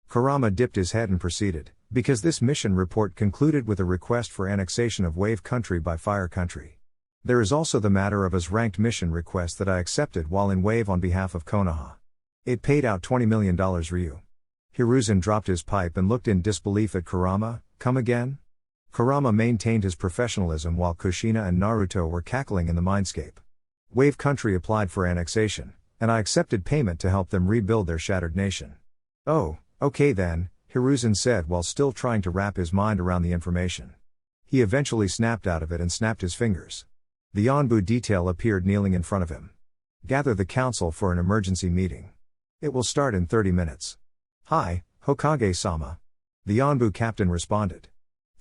Kurama dipped his head and proceeded, because this mission report concluded with a request for annexation of Wave Country by Fire Country. There is also the matter of his ranked mission request that I accepted while in Wave on behalf of Konoha. It paid out $20 million Ryu. Hiruzen dropped his pipe and looked in disbelief at Kurama. Come again? Kurama maintained his professionalism while Kushina and Naruto were cackling in the mindscape. Wave Country applied for annexation, and I accepted payment to help them rebuild their shattered nation. Oh, okay then, Hiruzen said while still trying to wrap his mind around the information. He eventually snapped out of it and snapped his fingers. The Anbu detail appeared kneeling in front of him. Gather the council for an emergency meeting. It will start in 30 minutes. Hi, Hokage-sama. The Anbu captain responded.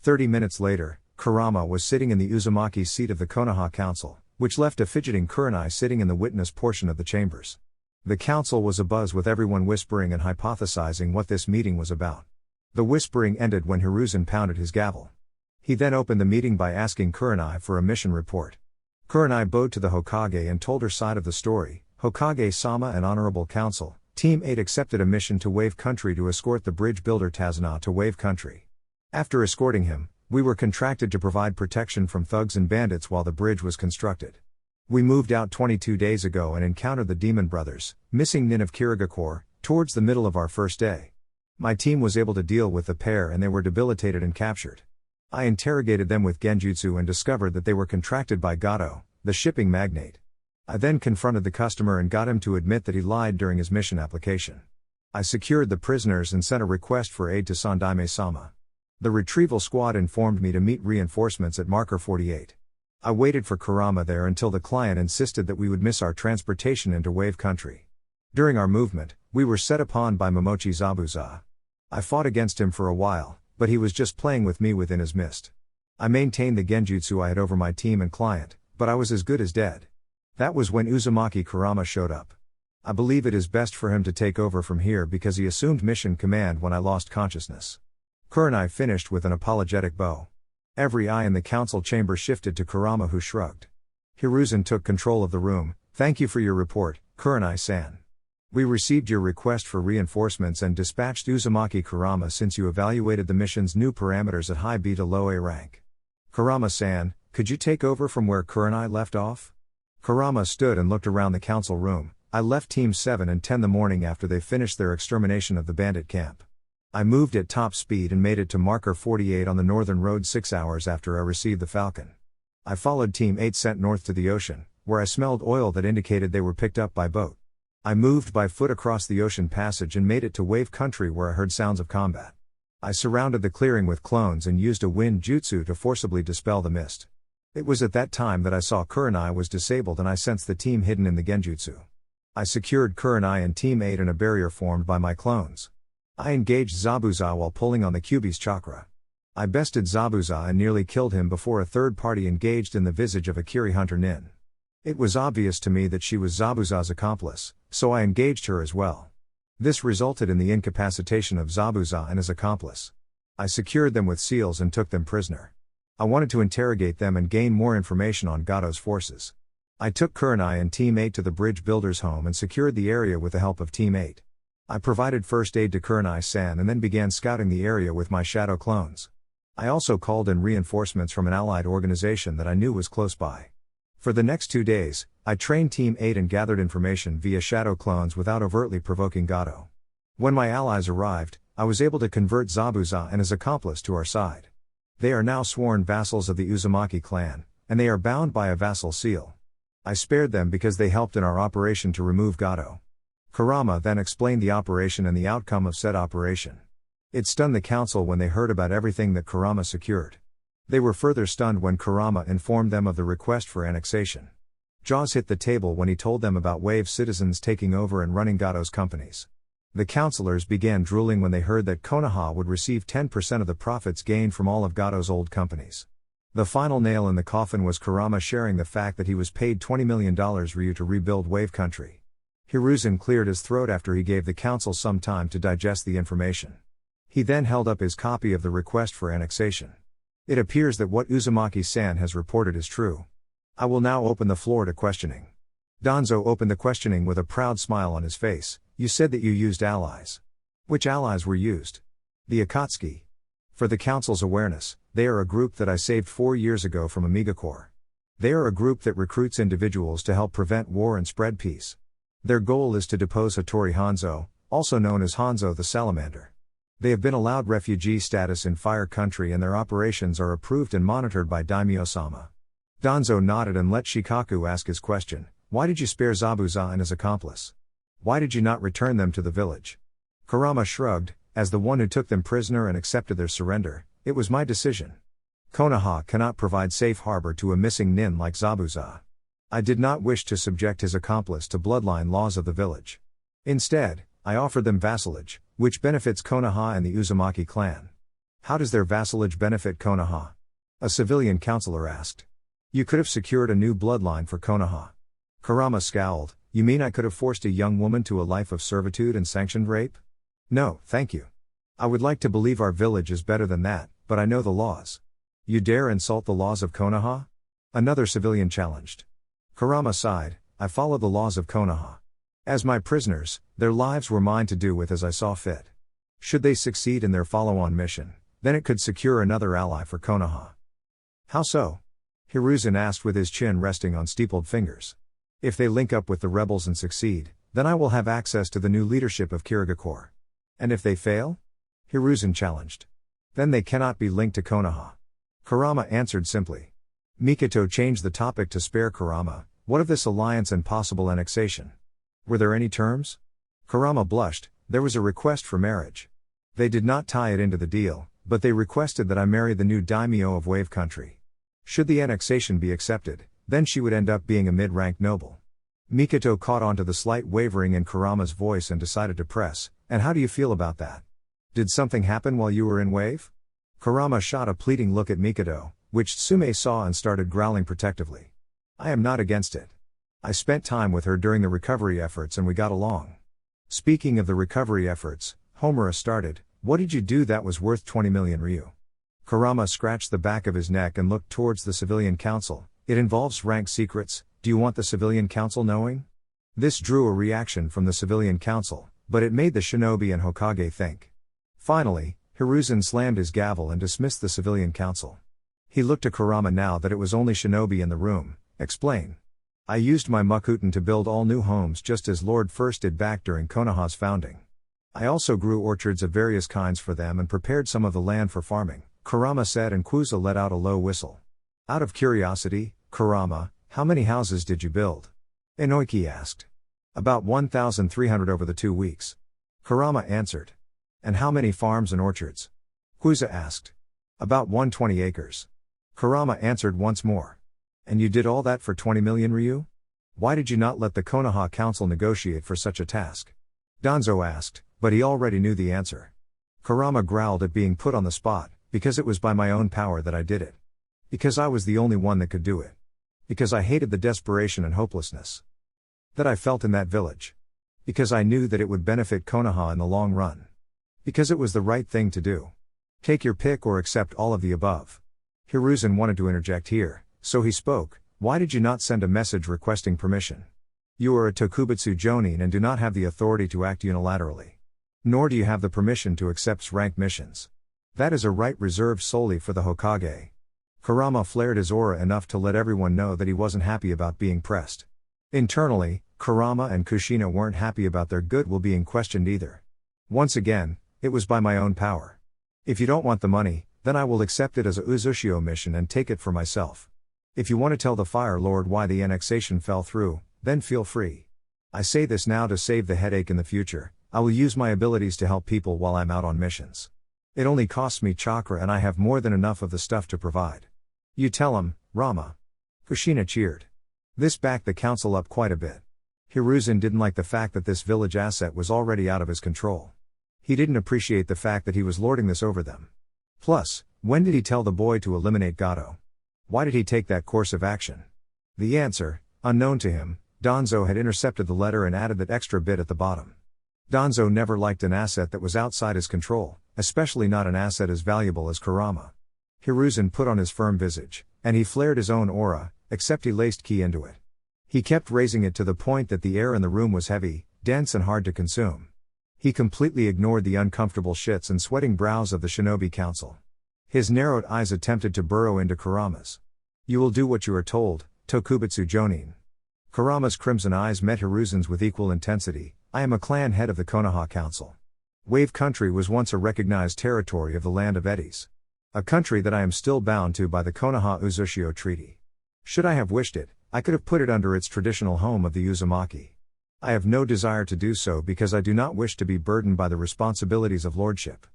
30 minutes later, Kurama was sitting in the Uzumaki seat of the Konoha council, which left a fidgeting Kurenai sitting in the witness portion of the chambers. The council was abuzz with everyone whispering and hypothesizing what this meeting was about. The whispering ended when Hiruzen pounded his gavel. He then opened the meeting by asking Kurenai for a mission report. Kurenai bowed to the Hokage and told her side of the story. Hokage-sama and Honorable Council, Team 8 accepted a mission to Wave Country to escort the bridge builder Tazuna to Wave Country. After escorting him, we were contracted to provide protection from thugs and bandits while the bridge was constructed. We moved out 22 days ago and encountered the Demon Brothers, missing Nin of Iwagakure, towards the middle of our first day. My team was able to deal with the pair and they were debilitated and captured. I interrogated them with genjutsu and discovered that they were contracted by Gato, the shipping magnate. I then confronted the customer and got him to admit that he lied during his mission application. I secured the prisoners and sent a request for aid to Sandaime-sama. The retrieval squad informed me to meet reinforcements at marker 48. I waited for Kurama there until the client insisted that we would miss our transportation into Wave Country. During our movement, we were set upon by Momochi Zabuza. I fought against him for a while, but he was just playing with me within his mist. I maintained the genjutsu I had over my team and client, but I was as good as dead. That was when Uzumaki Kurama showed up. I believe it is best for him to take over from here because he assumed mission command when I lost consciousness. Kurenai finished with an apologetic bow. Every eye in the council chamber shifted to Kurama, who shrugged. Hiruzen took control of the room. Thank you for your report, Kurenai-san. We received your request for reinforcements and dispatched Uzumaki Kurama since you evaluated the mission's new parameters at high B to low A rank. Kurama-san, could you take over from where Kurenai left off? Kurama stood and looked around the council room. I left Team 7 and 10 the morning after they finished their extermination of the bandit camp. I moved at top speed and made it to marker 48 on the northern road 6 hours after I received the Falcon. I followed Team 8 sent north to the ocean, where I smelled oil that indicated they were picked up by boat. I moved by foot across the ocean passage and made it to Wave Country, where I heard sounds of combat. I surrounded the clearing with clones and used a wind jutsu to forcibly dispel the mist. It was at that time that I saw Kurenai was disabled and I sensed the team hidden in the genjutsu. I secured Kurenai and Team 8 in a barrier formed by my clones. I engaged Zabuza while pulling on the Kyuubi's chakra. I bested Zabuza and nearly killed him before a third party engaged in the visage of a Kiri hunter Nin. It was obvious to me that she was Zabuza's accomplice, so I engaged her as well. This resulted in the incapacitation of Zabuza and his accomplice. I secured them with seals and took them prisoner. I wanted to interrogate them and gain more information on Gato's forces. I took Kurenai and Team 8 to the bridge builder's home and secured the area with the help of Team 8. I provided first aid to Kurenai-san and then began scouting the area with my shadow clones. I also called in reinforcements from an allied organization that I knew was close by. For the next 2 days, I trained Team 8 and gathered information via shadow clones without overtly provoking Gato. When my allies arrived, I was able to convert Zabuza and his accomplice to our side. They are now sworn vassals of the Uzumaki clan, and they are bound by a vassal seal. I spared them because they helped in our operation to remove Gato. Kurama then explained the operation and the outcome of said operation. It stunned the council when they heard about everything that Kurama secured. They were further stunned when Kurama informed them of the request for annexation. Jaws hit the table when he told them about Wave citizens taking over and running Gato's companies. The councilors began drooling when they heard that Konoha would receive 10% of the profits gained from all of Gato's old companies. The final nail in the coffin was Kurama sharing the fact that he was paid $20 million Ryu to rebuild Wave Country. Hiruzen cleared his throat after he gave the council some time to digest the information. He then held up his copy of the request for annexation. It appears that what Uzumaki-san has reported is true. I will now open the floor to questioning. Danzo opened the questioning with a proud smile on his face. You said that you used allies. Which allies were used? The Akatsuki. For the council's awareness, they are a group that I saved 4 years ago from Iwagakure. They are a group that recruits individuals to help prevent war and spread peace. Their goal is to depose Hattori Hanzo, also known as Hanzo the Salamander. They have been allowed refugee status in Fire Country and their operations are approved and monitored by Daimyo-sama. Danzo nodded and let Shikaku ask his question. Why did you spare Zabuza and his accomplice? Why did you not return them to the village? Kurama shrugged. As the one who took them prisoner and accepted their surrender, it was my decision. Konoha cannot provide safe harbor to a missing nin like Zabuza. I did not wish to subject his accomplice to bloodline laws of the village. Instead, I offered them vassalage, which benefits Konoha and the Uzumaki clan. How does their vassalage benefit Konoha? A civilian counselor asked. You could have secured a new bloodline for Konoha. Kurama scowled. You mean I could have forced a young woman to a life of servitude and sanctioned rape? No, thank you. I would like to believe our village is better than that, but I know the laws. You dare insult the laws of Konoha? Another civilian challenged. Kurama sighed. I follow the laws of Konoha. As my prisoners, their lives were mine to do with as I saw fit. Should they succeed in their follow-on mission, then it could secure another ally for Konoha. How so? Hiruzen asked with his chin resting on steepled fingers. If they link up with the rebels and succeed, then I will have access to the new leadership of Iwagakure. And if they fail? Hiruzen challenged. Then they cannot be linked to Konoha. Kurama answered simply. Mikoto changed the topic to spare Kurama. What of this alliance and possible annexation? Were there any terms? Kurama blushed. There was a request for marriage. They did not tie it into the deal, but they requested that I marry the new daimyo of Wave Country. Should the annexation be accepted, then she would end up being a mid-ranked noble. Mikoto caught on to the slight wavering in Kurama's voice and decided to press. And how do you feel about that? Did something happen while you were in Wave? Kurama shot a pleading look at Mikoto, which Tsume saw and started growling protectively. I am not against it. I spent time with her during the recovery efforts and we got along. Speaking of the recovery efforts, Homura started. What did you do that was worth 20 million ryu? Kurama scratched the back of his neck and looked towards the civilian council. It involves rank secrets. Do you want the civilian council knowing? This drew a reaction from the civilian council, but it made the shinobi and Hokage think. Finally, Hiruzen slammed his gavel and dismissed the civilian council. He looked to Kurama now that it was only shinobi in the room. Explain. I used my Mukuten to build all new homes just as Lord First did back during Konoha's founding. I also grew orchards of various kinds for them and prepared some of the land for farming, Kurama said, and Kuza let out a low whistle. Out of curiosity, Kurama, how many houses did you build? Inoiki asked. About 1,300 over the 2 weeks. Kurama answered. And how many farms and orchards? Kuza asked. About 120 acres. Kurama answered once more. And you did all that for 20 million ryu? Why did you not let the Konoha Council negotiate for such a task? Danzo asked, but he already knew the answer. Kurama growled at being put on the spot, because it was by my own power that I did it. Because I was the only one that could do it. Because I hated the desperation and hopelessness that I felt in that village. Because I knew that it would benefit Konoha in the long run. Because it was the right thing to do. Take your pick or accept all of the above. Hiruzen wanted to interject here, so he spoke. Why did you not send a message requesting permission? You are a Tokubutsu Jonin and do not have the authority to act unilaterally. Nor do you have the permission to accept rank missions. That is a right reserved solely for the Hokage. Kurama flared his aura enough to let everyone know that he wasn't happy about being pressed. Internally, Kurama and Kushina weren't happy about their goodwill being questioned either. Once again, it was by my own power. If you don't want the money, then I will accept it as a Uzushio mission and take it for myself. If you want to tell the Fire Lord why the annexation fell through, then feel free. I say this now to save the headache in the future. I will use my abilities to help people while I'm out on missions. It only costs me chakra and I have more than enough of the stuff to provide. You tell him, Rama. Kushina cheered. This backed the council up quite a bit. Hiruzen didn't like the fact that this village asset was already out of his control. He didn't appreciate the fact that he was lording this over them. Plus, when did he tell the boy to eliminate Gato? Why did he take that course of action? The answer, unknown to him, Danzo had intercepted the letter and added that extra bit at the bottom. Danzo never liked an asset that was outside his control, especially not an asset as valuable as Kurama. Hiruzen put on his firm visage, and he flared his own aura, except he laced ki into it. He kept raising it to the point that the air in the room was heavy, dense and hard to consume. He completely ignored the uncomfortable shits and sweating brows of the Shinobi Council. His narrowed eyes attempted to burrow into Kurama's. You will do what you are told, Tokubutsu Jonin. Kurama's crimson eyes met Hiruzen's with equal intensity. I am a clan head of the Konoha Council. Wave Country was once a recognized territory of the Land of Eddies. A country that I am still bound to by the Konoha Uzushio Treaty. Should I have wished it, I could have put it under its traditional home of the Uzumaki. I have no desire to do so because I do not wish to be burdened by the responsibilities of lordship.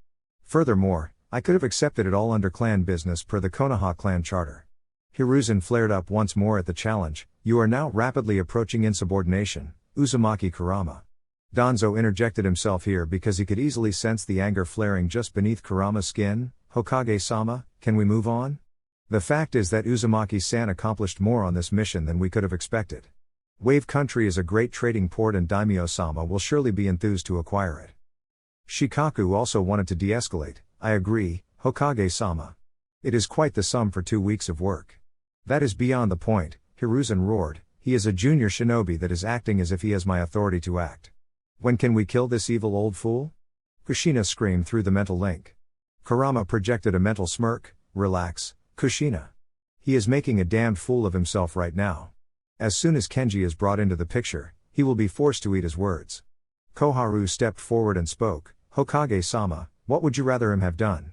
Furthermore, I could have accepted it all under clan business per the Konoha clan charter. Hiruzen flared up once more at the challenge. You are now rapidly approaching insubordination, Uzumaki Kurama. Danzo interjected himself here because he could easily sense the anger flaring just beneath Kurama's skin. Hokage-sama, can we move on? The fact is that Uzumaki-san accomplished more on this mission than we could have expected. Wave Country is a great trading port and Daimyo-sama will surely be enthused to acquire it. Shikaku also wanted to de-escalate. I agree, Hokage-sama. It is quite the sum for 2 weeks of work. That is beyond the point, Hiruzen roared. He is a junior shinobi that is acting as if he has my authority to act. When can we kill this evil old fool? Kushina screamed through the mental link. Kurama projected a mental smirk. Relax, Kushina. He is making a damned fool of himself right now. As soon as Kenji is brought into the picture, he will be forced to eat his words. Koharu stepped forward and spoke. Hokage-sama, what would you rather him have done?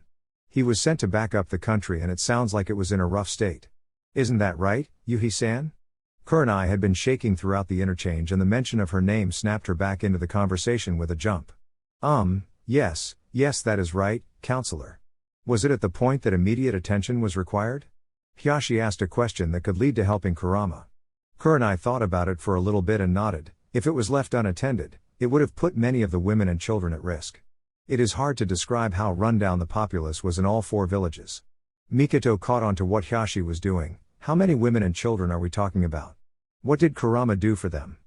He was sent to back up the country and it sounds like it was in a rough state. Isn't that right, Yuhi-san? Kurenai had been shaking throughout the interchange and the mention of her name snapped her back into the conversation with a jump. Yes, that is right, counselor. Was it at the point that immediate attention was required? Hiyashi asked a question that could lead to helping Kurama. Kurenai thought about it for a little bit and nodded. If it was left unattended, it would have put many of the women and children at risk. It is hard to describe how rundown the populace was in all 4 villages. Mikoto caught on to what Hiyashi was doing. How many women and children are we talking about? What did Kurama do for them?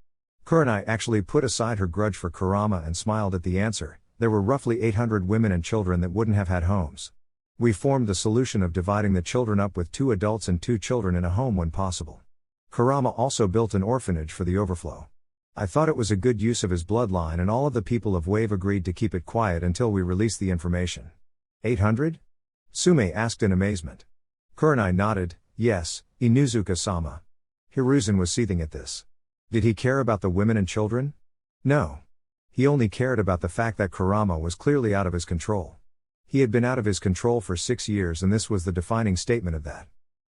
Kurenai actually put aside her grudge for Kurama and smiled at the answer. There were roughly 800 women and children that wouldn't have had homes. We formed the solution of dividing the children up with 2 adults and 2 children in a home when possible. Kurama also built an orphanage for the overflow. I thought it was a good use of his bloodline and all of the people of Wave agreed to keep it quiet until we released the information. 800? Sume asked in amazement. Kurenai nodded. Yes, Inuzuka-sama. Hiruzen was seething at this. Did he care about the women and children? No. He only cared about the fact that Kurama was clearly out of his control. He had been out of his control for 6 years and this was the defining statement of that.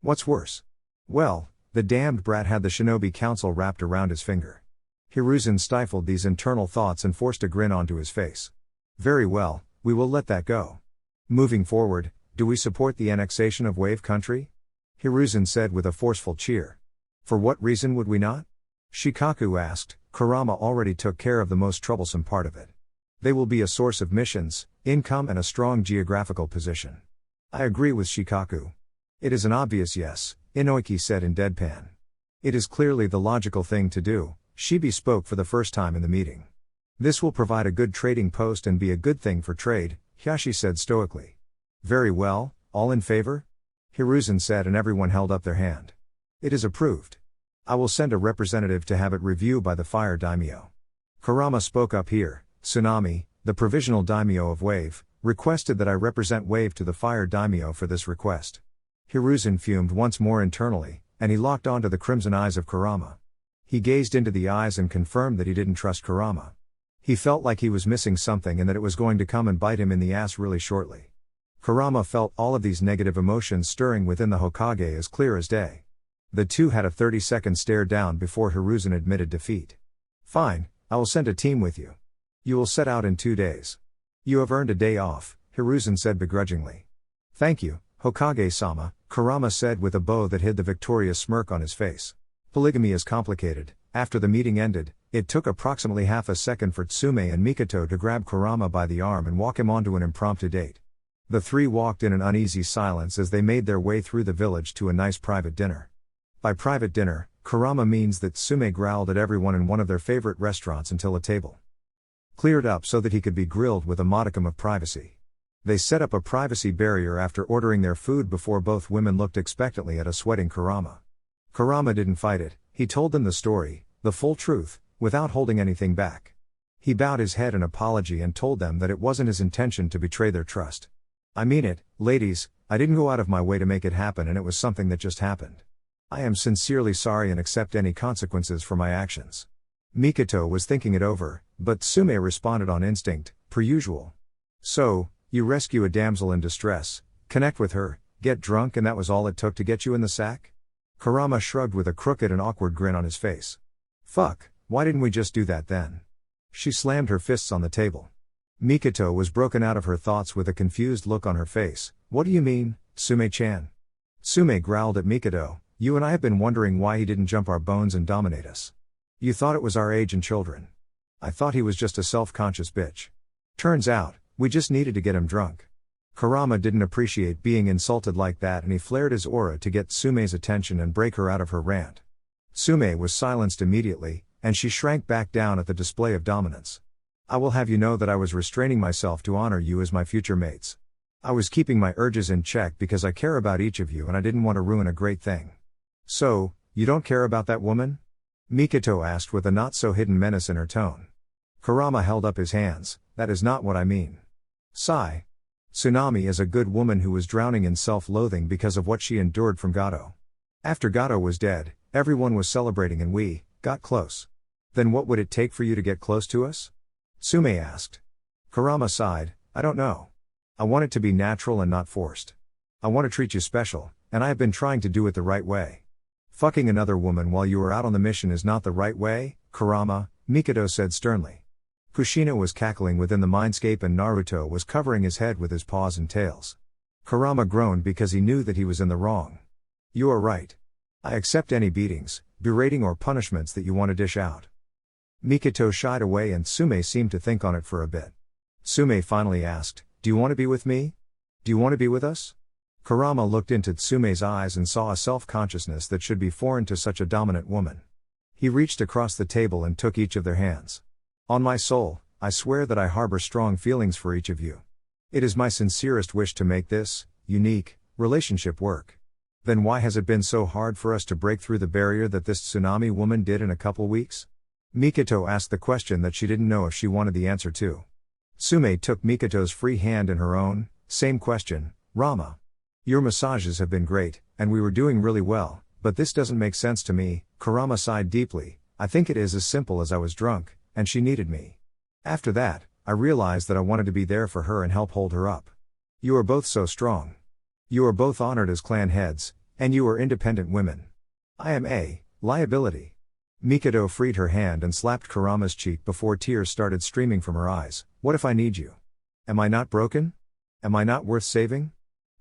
What's worse? Well, the damned brat had the Shinobi Council wrapped around his finger. Hiruzen stifled these internal thoughts and forced a grin onto his face. Very well, we will let that go. Moving forward, do we support the annexation of Wave Country? Hiruzen said with a forceful cheer. For what reason would we not? Shikaku asked. Kurama already took care of the most troublesome part of it. They will be a source of missions, income and a strong geographical position. I agree with Shikaku. It is an obvious yes, Inoiki said in deadpan. It is clearly the logical thing to do, Shibi spoke for the first time in the meeting. This will provide a good trading post and be a good thing for trade, Hiyashi said stoically. Very well, all in favor? Hiruzen said and everyone held up their hand. It is approved. I will send a representative to have it reviewed by the fire daimyo. Kurama spoke up here. Tsunami, the provisional daimyo of Wave, requested that I represent Wave to the fire daimyo for this request. Hiruzen fumed once more internally, and he locked onto the crimson eyes of Kurama. He gazed into the eyes and confirmed that he didn't trust Kurama. He felt like he was missing something and that it was going to come and bite him in the ass really shortly. Kurama felt all of these negative emotions stirring within the Hokage as clear as day. The two had a 30-second stare down before Hiruzen admitted defeat. Fine, I will send a team with you. You will set out in 2 days. You have earned a day off, Hiruzen said begrudgingly. Thank you, Hokage-sama, Kurama said with a bow that hid the victorious smirk on his face. Polygamy is complicated. After the meeting ended, it took approximately half a second for Tsume and Mikoto to grab Kurama by the arm and walk him onto an impromptu date. The 3 walked in an uneasy silence as they made their way through the village to a nice private dinner. By private dinner, Kurama means that Tsume growled at everyone in one of their favorite restaurants until a table cleared up so that he could be grilled with a modicum of privacy. They set up a privacy barrier after ordering their food before both women looked expectantly at a sweating Kurama. Kurama didn't fight it, he told them the story, the full truth, without holding anything back. He bowed his head in apology and told them that it wasn't his intention to betray their trust. I mean it, ladies, I didn't go out of my way to make it happen and it was something that just happened. I am sincerely sorry and accept any consequences for my actions. Mikoto was thinking it over, but Tsume responded on instinct, per usual. So, you rescue a damsel in distress, connect with her, get drunk and that was all it took to get you in the sack? Kurama shrugged with a crooked and awkward grin on his face. Fuck, why didn't we just do that then? She slammed her fists on the table. Mikoto was broken out of her thoughts with a confused look on her face. What do you mean, Tsume-chan? Tsume growled at Mikoto. You and I have been wondering why he didn't jump our bones and dominate us. You thought it was our age and children. I thought he was just a self-conscious bitch. Turns out, we just needed to get him drunk. Kurama didn't appreciate being insulted like that and he flared his aura to get Tsume's attention and break her out of her rant. Tsume was silenced immediately, and she shrank back down at the display of dominance. I will have you know that I was restraining myself to honor you as my future mates. I was keeping my urges in check because I care about each of you and I didn't want to ruin a great thing. So, you don't care about that woman? Mikoto asked with a not-so-hidden menace in her tone. Kurama held up his hands. That is not what I mean. Sigh. Tsunami is a good woman who was drowning in self-loathing because of what she endured from Gato. After Gato was dead, everyone was celebrating and we got close. Then what would it take for you to get close to us? Tsume asked. Kurama sighed. I don't know. I want it to be natural and not forced. I want to treat you special, and I have been trying to do it the right way. Fucking another woman while you are out on the mission is not the right way, Kurama, Mikoto said sternly. Kushina was cackling within the mindscape and Naruto was covering his head with his paws and tails. Kurama groaned because he knew that he was in the wrong. You are right. I accept any beatings, berating or punishments that you want to dish out. Mikoto shied away and Tsume seemed to think on it for a bit. Tsume finally asked, do you want to be with me? Do you want to be with us? Kurama looked into Tsume's eyes and saw a self-consciousness that should be foreign to such a dominant woman. He reached across the table and took each of their hands. On my soul, I swear that I harbor strong feelings for each of you. It is my sincerest wish to make this, unique, relationship work. Then why has it been so hard for us to break through the barrier that this tsunami woman did in a couple weeks? Mikoto asked the question that she didn't know if she wanted the answer to. Tsume took Mikoto's free hand in her own. Same question, Rama. Your massages have been great, and we were doing really well, but this doesn't make sense to me. Kurama sighed deeply. I think it is as simple as I was drunk, and she needed me. After that, I realized that I wanted to be there for her and help hold her up. You are both so strong. You are both honored as clan heads, and you are independent women. I am a liability. Mikoto freed her hand and slapped Kurama's cheek before tears started streaming from her eyes. What if I need you? Am I not broken? Am I not worth saving?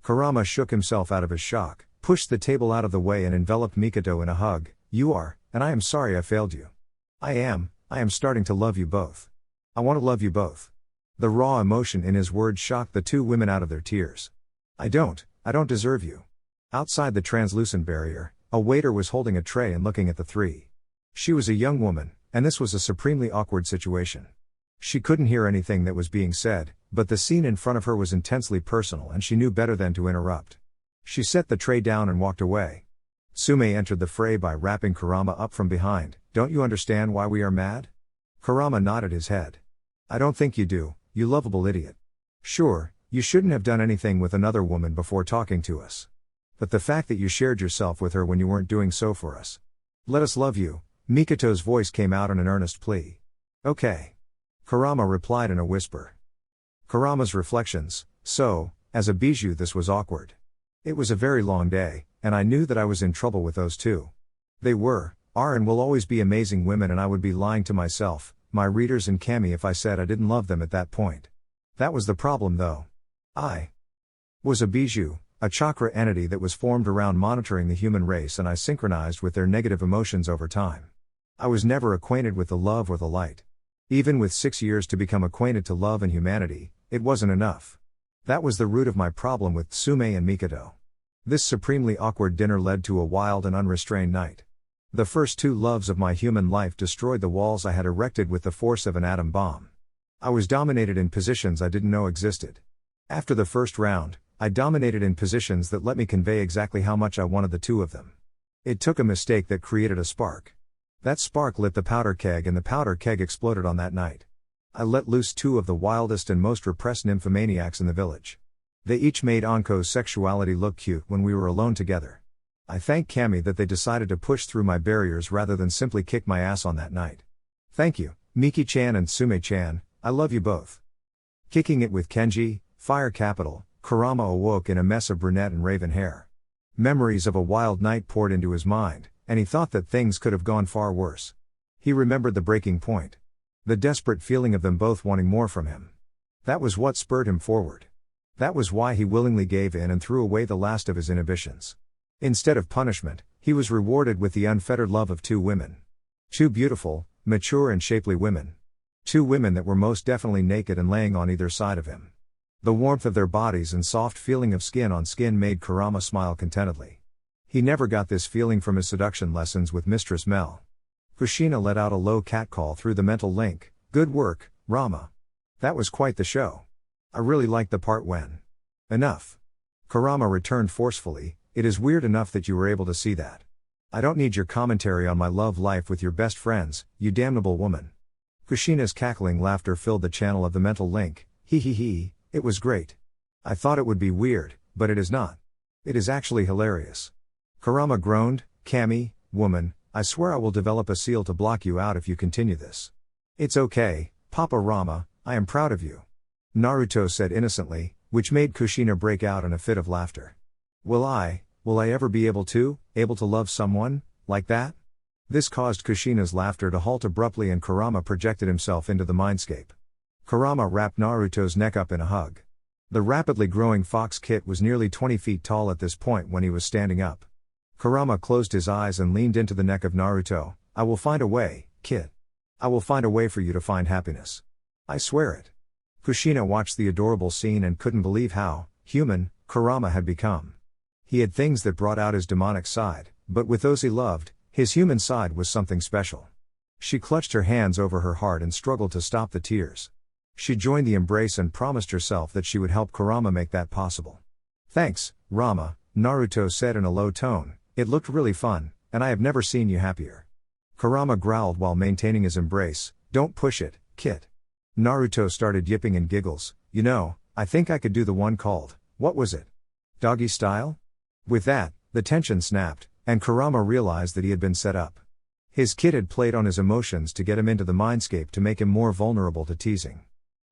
Kurama shook himself out of his shock, pushed the table out of the way and enveloped Mikoto in a hug. You are, and I am sorry I failed you. I am starting to love you both. I want to love you both. The raw emotion in his words shocked the two women out of their tears. I don't deserve you. Outside the translucent barrier, a waiter was holding a tray and looking at the three. She was a young woman, and this was a supremely awkward situation. She couldn't hear anything that was being said, but the scene in front of her was intensely personal and she knew better than to interrupt. She set the tray down and walked away. Tsume entered the fray by wrapping Kurama up from behind. Don't you understand why we are mad? Kurama nodded his head. I don't think you do, you lovable idiot. Sure, you shouldn't have done anything with another woman before talking to us. But the fact that you shared yourself with her when you weren't doing so for us. Let us love you. Mikoto's voice came out in an earnest plea. Okay. Kurama replied in a whisper. Kurama's reflections. So, as a bijou this was awkward. It was a very long day, and I knew that I was in trouble with those two. They are and will always be amazing women and I would be lying to myself, my readers and Kami if I said I didn't love them at that point. That was the problem though. I was a bijou, a chakra entity that was formed around monitoring the human race and I synchronized with their negative emotions over time. I was never acquainted with the love or the light. Even with 6 years to become acquainted to love and humanity, it wasn't enough. That was the root of my problem with Tsume and Mikoto. This supremely awkward dinner led to a wild and unrestrained night. The first 2 loves of my human life destroyed the walls I had erected with the force of an atom bomb. I was dominated in positions I didn't know existed. After the first round, I dominated in positions that let me convey exactly how much I wanted the 2 of them. It took a mistake that created a spark. That spark lit the powder keg and the powder keg exploded on that night. I let loose 2 of the wildest and most repressed nymphomaniacs in the village. They each made Anko's sexuality look cute when we were alone together. I thank Kami that they decided to push through my barriers rather than simply kick my ass on that night. Thank you, Miki-chan and Tsume-chan, I love you both. Kicking it with Kenji, Fire Capital, Kurama awoke in a mess of brunette and raven hair. Memories of a wild night poured into his mind, and he thought that things could have gone far worse. He remembered the breaking point. The desperate feeling of them both wanting more from him. That was what spurred him forward. That was why he willingly gave in and threw away the last of his inhibitions. Instead of punishment, he was rewarded with the unfettered love of 2 women. 2 beautiful, mature and shapely women. Two women that were most definitely naked and laying on either side of him. The warmth of their bodies and soft feeling of skin on skin made Kurama smile contentedly. He never got this feeling from his seduction lessons with Mistress Mel. Kushina let out a low catcall through the mental link. Good work, Rama. That was quite the show. I really liked the part when. Enough. Kurama returned forcefully. It is weird enough that you were able to see that. I don't need your commentary on my love life with your best friends, you damnable woman. Kushina's cackling laughter filled the channel of the mental link. He, it was great. I thought it would be weird, but it is not. It is actually hilarious. Kurama groaned. Kami, woman, I swear I will develop a seal to block you out if you continue this. It's okay, Papa Rama, I am proud of you. Naruto said innocently, which made Kushina break out in a fit of laughter. Will I ever be able to love someone like that? This caused Kushina's laughter to halt abruptly and Kurama projected himself into the mindscape. Kurama wrapped Naruto's neck up in a hug. The rapidly growing fox kit was nearly 20 feet tall at this point when he was standing up. Kurama closed his eyes and leaned into the neck of Naruto. I will find a way, kid. I will find a way for you to find happiness. I swear it. Kushina watched the adorable scene and couldn't believe how human Kurama had become. He had things that brought out his demonic side, but with those he loved, his human side was something special. She clutched her hands over her heart and struggled to stop the tears. She joined the embrace and promised herself that she would help Kurama make that possible. Thanks, Rama, Naruto said in a low tone. It looked really fun, and I have never seen you happier. Kurama growled while maintaining his embrace. Don't push it, kid. Naruto started yipping in giggles. You know, I think I could do the one called, what was it? Doggy style? With that, the tension snapped, and Kurama realized that he had been set up. His kid had played on his emotions to get him into the mindscape to make him more vulnerable to teasing.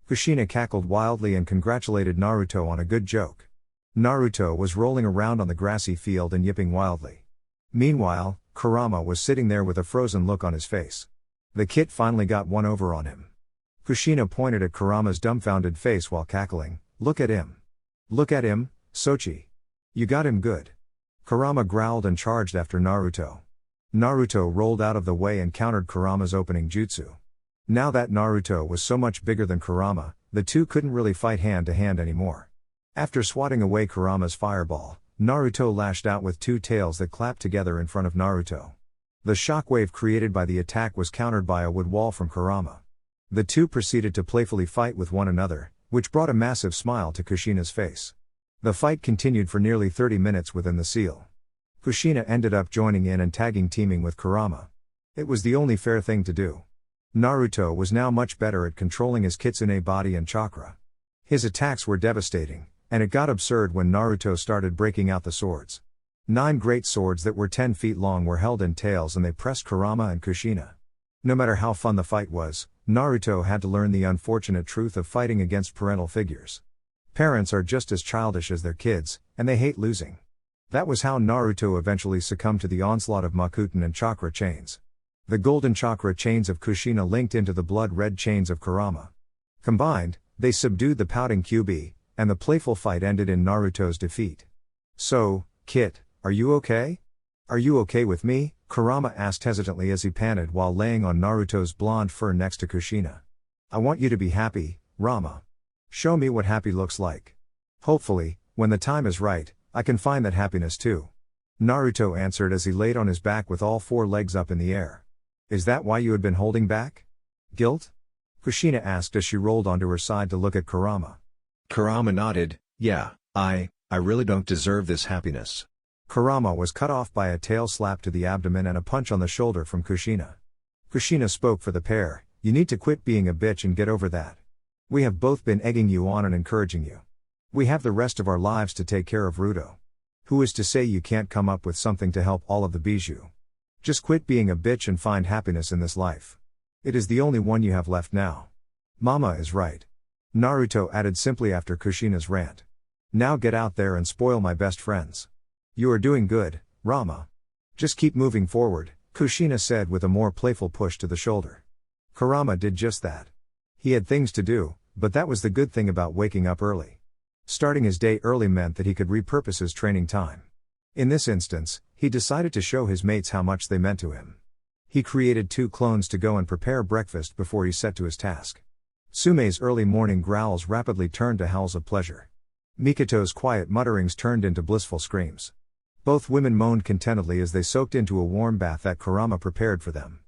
Kushina cackled wildly and congratulated Naruto on a good joke. Naruto was rolling around on the grassy field and yipping wildly. Meanwhile, Kurama was sitting there with a frozen look on his face. The kid finally got one over on him. Kushina pointed at Kurama's dumbfounded face while cackling. Look at him. Look at him, Sochi. You got him good. Kurama growled and charged after Naruto. Naruto rolled out of the way and countered Kurama's opening jutsu. Now that Naruto was so much bigger than Kurama, the two couldn't really fight hand to hand anymore. After swatting away Kurama's fireball, Naruto lashed out with two tails that clapped together in front of Naruto. The shockwave created by the attack was countered by a wood wall from Kurama. The two proceeded to playfully fight with one another, which brought a massive smile to Kushina's face. The fight continued for nearly 30 minutes within the seal. Kushina ended up joining in and tagging teaming with Kurama. It was the only fair thing to do. Naruto was now much better at controlling his kitsune body and chakra. His attacks were devastating, and it got absurd when Naruto started breaking out the swords. 9 great swords that were 10 feet long were held in tails and they pressed Kurama and Kushina. No matter how fun the fight was, Naruto had to learn the unfortunate truth of fighting against parental figures. Parents are just as childish as their kids, and they hate losing. That was how Naruto eventually succumbed to the onslaught of Makuten and chakra chains. The golden chakra chains of Kushina linked into the blood-red chains of Kurama. Combined, they subdued the pouting QB, and the playful fight ended in Naruto's defeat. So, Kit, are you okay? Are you okay with me? Kurama asked hesitantly as he panted while laying on Naruto's blonde fur next to Kushina. I want you to be happy, Rama. Show me what happy looks like. Hopefully, when the time is right, I can find that happiness too. Naruto answered as he laid on his back with all 4 legs up in the air. Is that why you had been holding back? Guilt? Kushina asked as she rolled onto her side to look at Kurama. Kurama nodded. Yeah, I really don't deserve this happiness. Kurama was cut off by a tail slap to the abdomen and a punch on the shoulder from Kushina. Kushina spoke for the pair. You need to quit being a bitch and get over that. We have both been egging you on and encouraging you. We have the rest of our lives to take care of Ruto. Who is to say you can't come up with something to help all of the bijou? Just quit being a bitch and find happiness in this life. It is the only one you have left now. Mama is right. Naruto added simply after Kushina's rant. Now get out there and spoil my best friends. You are doing good, Rama. Just keep moving forward, Kushina said with a more playful push to the shoulder. Kurama did just that. He had things to do, but that was the good thing about waking up early. Starting his day early meant that he could repurpose his training time. In this instance, he decided to show his mates how much they meant to him. He created 2 clones to go and prepare breakfast before he set to his task. Sume's early morning growls rapidly turned to howls of pleasure. Mikoto's quiet mutterings turned into blissful screams. Both women moaned contentedly as they soaked into a warm bath that Kurama prepared for them.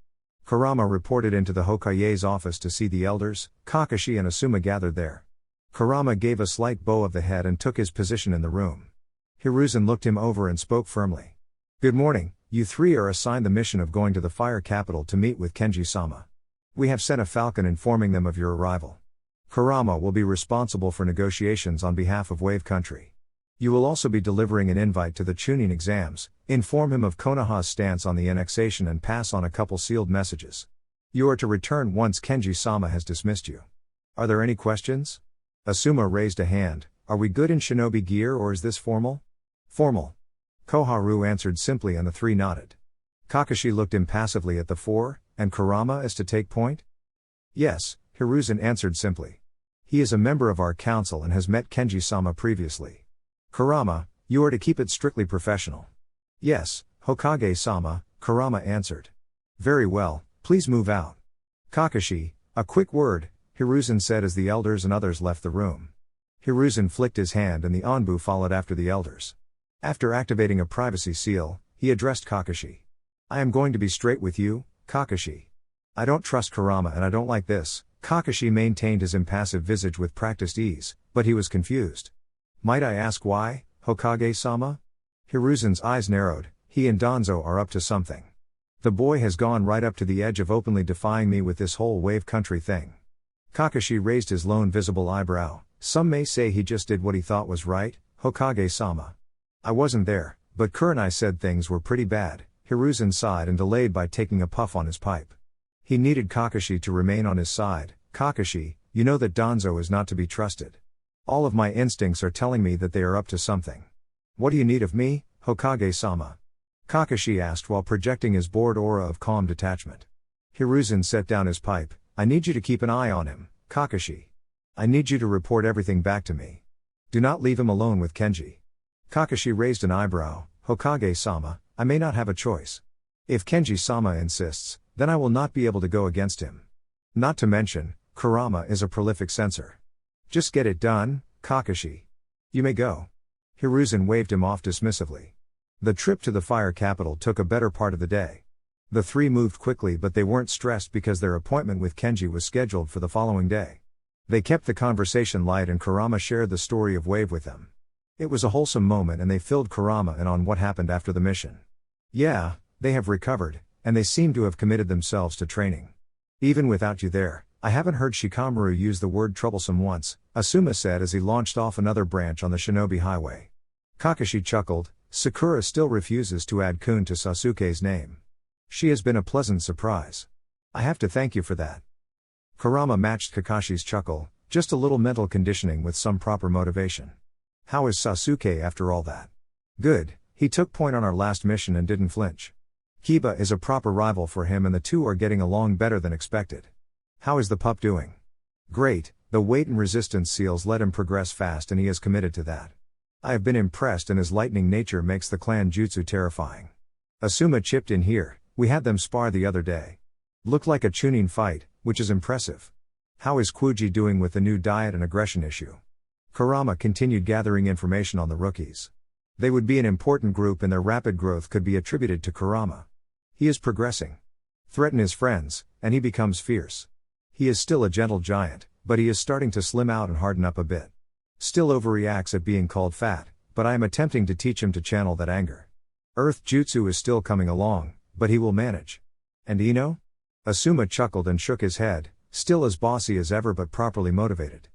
Kurama reported into the Hokage's office to see the elders. Kakashi and Asuma gathered there. Kurama gave a slight bow of the head and took his position in the room. Hiruzen looked him over and spoke firmly. "Good morning, you 3 are assigned the mission of going to the fire capital to meet with Kenji-sama. We have sent a falcon informing them of your arrival. Kurama will be responsible for negotiations on behalf of Wave Country. You will also be delivering an invite to the Chunin exams, inform him of Konoha's stance on the annexation and pass on a couple sealed messages. You are to return once Kenji-sama has dismissed you. Are there any questions?" Asuma raised a hand. "Are we good in shinobi gear or is this formal?" "Formal." Koharu answered simply and the 3 nodded. Kakashi looked impassively at the 4, and Kurama is to take point? "Yes," Hiruzen answered simply. "He is a member of our council and has met Kenji-sama previously." "Kurama, you are to keep it strictly professional." "Yes, Hokage-sama," Kurama answered. "Very well, please move out." "Kakashi, a quick word," Hiruzen said as the elders and others left the room. Hiruzen flicked his hand and the Anbu followed after the elders. After activating a privacy seal, he addressed Kakashi. "I am going to be straight with you, Kakashi. I don't trust Kurama and I don't like this." Kakashi maintained his impassive visage with practiced ease, but he was confused. "Might I ask why, Hokage-sama?" Hiruzen's eyes narrowed. "He and Danzo are up to something. The boy has gone right up to the edge of openly defying me with this whole Wave Country thing." Kakashi raised his lone visible eyebrow. "Some may say he just did what he thought was right, Hokage-sama. I wasn't there, but Kurenai said things were pretty bad." Hiruzen sighed and delayed by taking a puff on his pipe. He needed Kakashi to remain on his side. "Kakashi, you know that Danzo is not to be trusted. All of my instincts are telling me that they are up to something. What do you need of me, Hokage-sama?" Kakashi asked while projecting his bored aura of calm detachment. Hiruzen set down his pipe. "I need you to keep an eye on him, Kakashi. I need you to report everything back to me. Do not leave him alone with Kenji." Kakashi raised an eyebrow. "Hokage-sama, I may not have a choice. If Kenji-sama insists, then I will not be able to go against him. Not to mention, Kurama is a prolific censor. Just get it done, Kakashi. You may go." Hiruzen waved him off dismissively. The trip to the fire capital took a better part of the day. The 3 moved quickly but they weren't stressed because their appointment with Kenji was scheduled for the following day. They kept the conversation light and Kurama shared the story of Wave with them. It was a wholesome moment and they filled Kurama in on what happened after the mission. "Yeah, they have recovered, and they seem to have committed themselves to training. Even without you there, I haven't heard Shikamaru use the word troublesome once," Asuma said as he launched off another branch on the shinobi highway. Kakashi chuckled. "Sakura still refuses to add Kun to Sasuke's name. She has been a pleasant surprise. I have to thank you for that." Kurama matched Kakashi's chuckle, just a little mental conditioning with some proper motivation. "How is Sasuke after all that?" "Good, he took point on our last mission and didn't flinch. Kiba is a proper rival for him and the 2 are getting along better than expected." "How is the pup doing?" "Great, the weight and resistance seals let him progress fast and he is committed to that. I have been impressed and his lightning nature makes the clan jutsu terrifying." Asuma chipped in here. "We had them spar the other day. Looked like a Chunin fight, which is impressive. How is Kuji doing with the new diet and aggression issue?" Kurama continued gathering information on the rookies. They would be an important group and their rapid growth could be attributed to Kurama. "He is progressing. Threaten his friends, and he becomes fierce. He is still a gentle giant, but he is starting to slim out and harden up a bit. Still overreacts at being called fat, but I am attempting to teach him to channel that anger. Earth Jutsu is still coming along, but he will manage." "And Ino?" Asuma chuckled and shook his head, still as bossy as ever but properly motivated.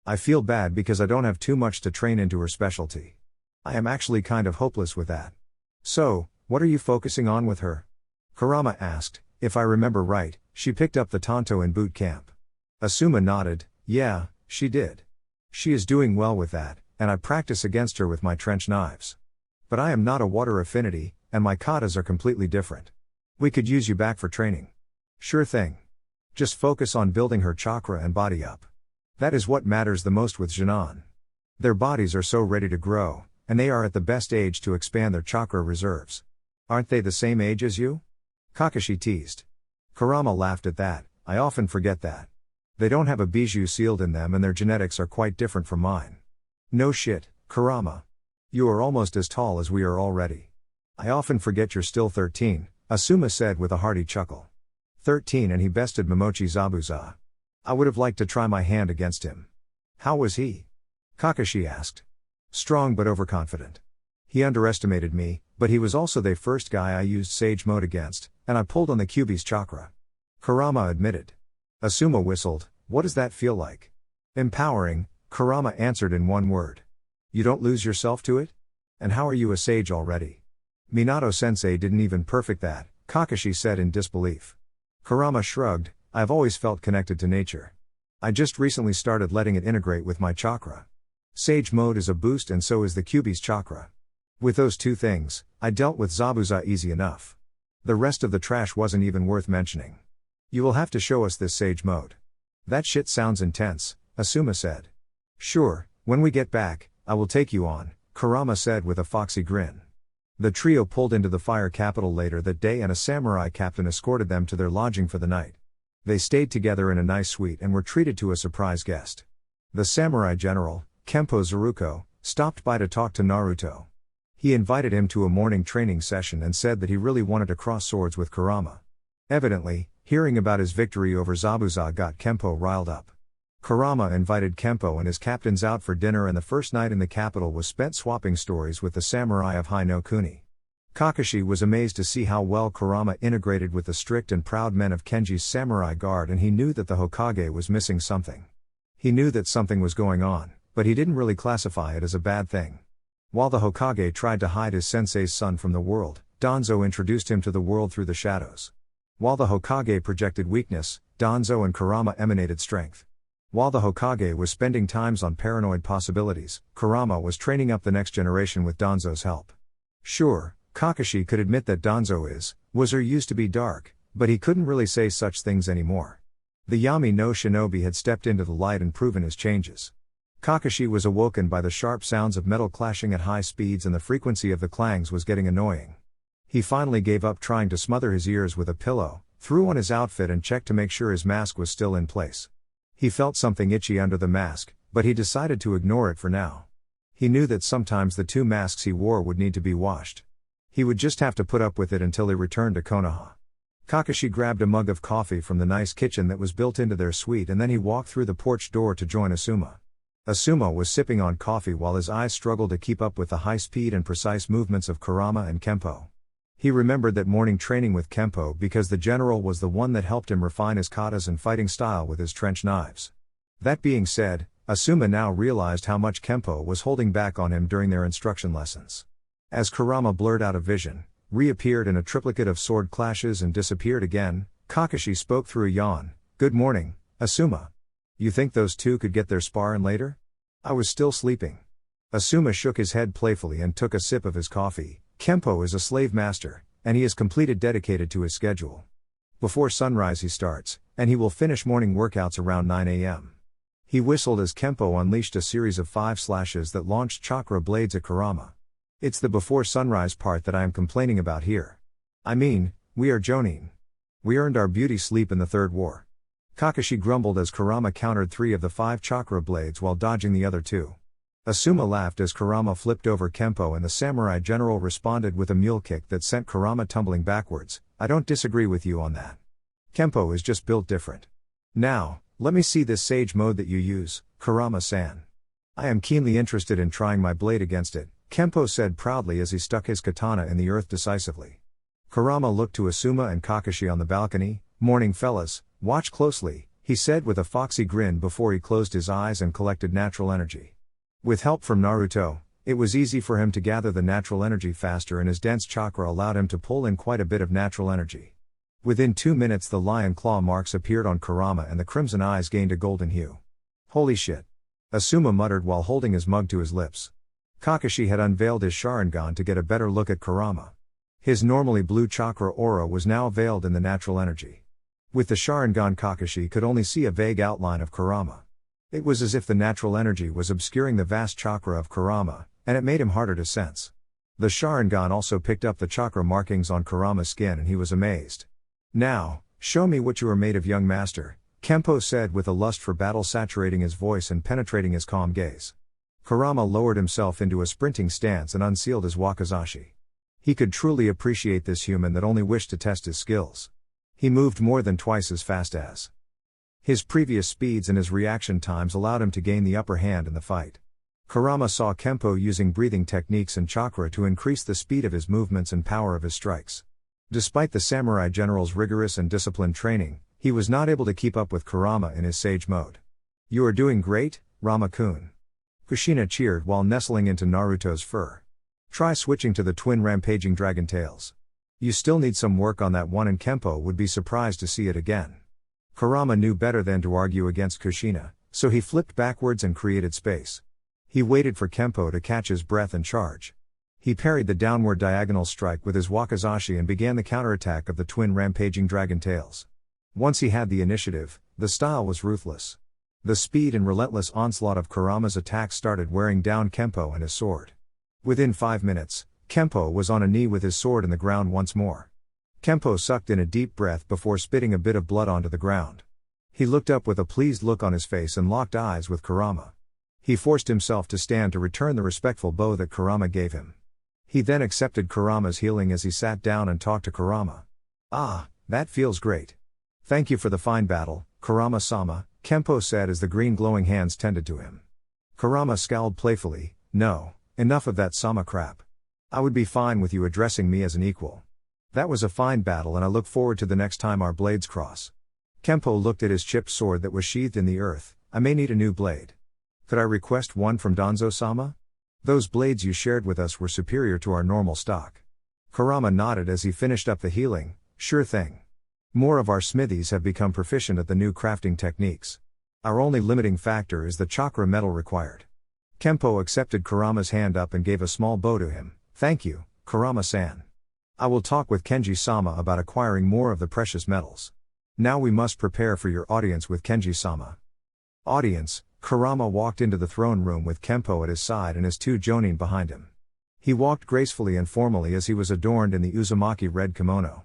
"I feel bad because I don't have too much to train into her specialty. I am actually kind of hopeless with that." "So, what are you focusing on with her?" Kurama asked. "If I remember right, she picked up the Tanto in boot camp." Asuma nodded. "Yeah, she did. She is doing well with that, and I practice against her with my trench knives. But I am not a water affinity, and my katas are completely different. We could use you back for training." "Sure thing. Just focus on building her chakra and body up. That is what matters the most with Jinan. Their bodies are so ready to grow, and they are at the best age to expand their chakra reserves." "Aren't they the same age as you?" Kakashi teased. Kurama laughed at that. I often forget that. They don't have a bijou sealed in them and their genetics are quite different from mine. No shit, Kurama. You are almost as tall as we are already. I often forget you're still 13, Asuma said with a hearty chuckle. 13 and he bested Momochi Zabuza. I would have liked to try my hand against him. How was he? Kakashi asked. Strong but overconfident. He underestimated me, but he was also the first guy I used Sage Mode against, and I pulled on the Kyuubi's chakra. Kurama admitted. Asuma whistled. What does that feel like? Empowering, Kurama answered in one word. You don't lose yourself to it? And how are you a sage already? Minato-sensei didn't even perfect that, Kakashi said in disbelief. Kurama shrugged. I've always felt connected to nature. I just recently started letting it integrate with my chakra. Sage Mode is a boost and so is the Kyuubi's chakra. With those two things, I dealt with Zabuza easy enough. The rest of the trash wasn't even worth mentioning. You will have to show us this Sage Mode. That shit sounds intense, Asuma said. Sure, when we get back, I will take you on, Kurama said with a foxy grin. The trio pulled into the fire capital later that day and a samurai captain escorted them to their lodging for the night. They stayed together in a nice suite and were treated to a surprise guest. The samurai general, Kempo Zaruko, stopped by to talk to Naruto. He invited him to a morning training session and said that he really wanted to cross swords with Kurama. Evidently, hearing about his victory over Zabuza got Kempo riled up. Kurama invited Kempo and his captains out for dinner and the first night in the capital was spent swapping stories with the samurai of Hai no Kuni. Kakashi was amazed to see how well Kurama integrated with the strict and proud men of Kenji's samurai guard and he knew that the Hokage was missing something. He knew that something was going on, but he didn't really classify it as a bad thing. While the Hokage tried to hide his sensei's son from the world, Danzo introduced him to the world through the shadows. While the Hokage projected weakness, Danzo and Kurama emanated strength. While the Hokage was spending times on paranoid possibilities, Kurama was training up the next generation with Danzo's help. Sure, Kakashi could admit that Danzo was or used to be dark, but he couldn't really say such things anymore. The Yami no Shinobi had stepped into the light and proven his changes. Kakashi was awoken by the sharp sounds of metal clashing at high speeds and the frequency of the clangs was getting annoying. He finally gave up trying to smother his ears with a pillow, threw on his outfit and checked to make sure his mask was still in place. He felt something itchy under the mask, but he decided to ignore it for now. He knew that sometimes the two masks he wore would need to be washed. He would just have to put up with it until he returned to Konoha. Kakashi grabbed a mug of coffee from the nice kitchen that was built into their suite and then he walked through the porch door to join Asuma. Asuma was sipping on coffee while his eyes struggled to keep up with the high speed and precise movements of Kurama and Kempo. He remembered that morning training with Kempo because the general was the one that helped him refine his katas and fighting style with his trench knives. That being said, Asuma now realized how much Kempo was holding back on him during their instruction lessons. As Kurama blurred out of vision, reappeared in a triplicate of sword clashes and disappeared again, Kakashi spoke through a yawn. Good morning, Asuma. You think those two could get their spar in later? I was still sleeping. Asuma shook his head playfully and took a sip of his coffee. Kempo is a slave master, and he is completed dedicated to his schedule. Before sunrise he starts, and he will finish morning workouts around 9 a.m. He whistled as Kempo unleashed a series of 5 slashes that launched chakra blades at Kurama. It's the before sunrise part that I am complaining about here. I mean, we are Jonin. We earned our beauty sleep in the third war. Kakashi grumbled as Kurama countered 3 of the 5 chakra blades while dodging the other 2. Asuma laughed as Kurama flipped over Kempo and the samurai general responded with a mule kick that sent Kurama tumbling backwards. I don't disagree with you on that. Kempo is just built different. Now, let me see this sage mode that you use, Kurama-san. I am keenly interested in trying my blade against it, Kempo said proudly as he stuck his katana in the earth decisively. Kurama looked to Asuma and Kakashi on the balcony. Morning fellas, watch closely, he said with a foxy grin before he closed his eyes and collected natural energy. With help from Naruto, it was easy for him to gather the natural energy faster and his dense chakra allowed him to pull in quite a bit of natural energy. Within 2 minutes the lion claw marks appeared on Kurama and the crimson eyes gained a golden hue. Holy shit! Asuma muttered while holding his mug to his lips. Kakashi had unveiled his Sharingan to get a better look at Kurama. His normally blue chakra aura was now veiled in the natural energy. With the Sharingan Kakashi could only see a vague outline of Kurama. It was as if the natural energy was obscuring the vast chakra of Kurama, and it made him harder to sense. The Sharingan also picked up the chakra markings on Kurama's skin and he was amazed. "Now, show me what you are made of, young master," Kempo said with a lust for battle saturating his voice and penetrating his calm gaze. Kurama lowered himself into a sprinting stance and unsealed his wakizashi. He could truly appreciate this human that only wished to test his skills. He moved more than twice as fast as his previous speeds, and his reaction times allowed him to gain the upper hand in the fight. Kurama saw Kempo using breathing techniques and chakra to increase the speed of his movements and power of his strikes. Despite the samurai general's rigorous and disciplined training, he was not able to keep up with Kurama in his sage mode. "You are doing great, Rama-kun." Kushina cheered while nestling into Naruto's fur. "Try switching to the twin rampaging dragon tails. You still need some work on that one, and Kempo would be surprised to see it again." Kurama knew better than to argue against Kushina, so he flipped backwards and created space. He waited for Kempo to catch his breath and charge. He parried the downward diagonal strike with his wakizashi and began the counterattack of the twin rampaging dragon tails. Once he had the initiative, the style was ruthless. The speed and relentless onslaught of Kurama's attacks started wearing down Kempo and his sword. Within 5 minutes, Kempo was on a knee with his sword in the ground once more. Kempo sucked in a deep breath before spitting a bit of blood onto the ground. He looked up with a pleased look on his face and locked eyes with Kurama. He forced himself to stand to return the respectful bow that Kurama gave him. He then accepted Kurama's healing as he sat down and talked to Kurama. "Ah, that feels great. Thank you for the fine battle, Kurama-sama," Kempo said as the green glowing hands tended to him. Kurama scowled playfully. "No, enough of that sama crap. I would be fine with you addressing me as an equal. That was a fine battle and I look forward to the next time our blades cross." Kempo looked at his chipped sword that was sheathed in the earth. "I may need a new blade. Could I request one from Danzo-sama? Those blades you shared with us were superior to our normal stock." Kurama nodded as he finished up the healing. "Sure thing. More of our smithies have become proficient at the new crafting techniques. Our only limiting factor is the chakra metal required." Kempo accepted Kurama's hand up and gave a small bow to him. "Thank you, Kurama-san. I will talk with Kenji-sama about acquiring more of the precious metals. Now we must prepare for your audience with Kenji-sama." Audience. Kurama walked into the throne room with Kempo at his side and his 2 jonin behind him. He walked gracefully and formally as he was adorned in the Uzumaki red kimono.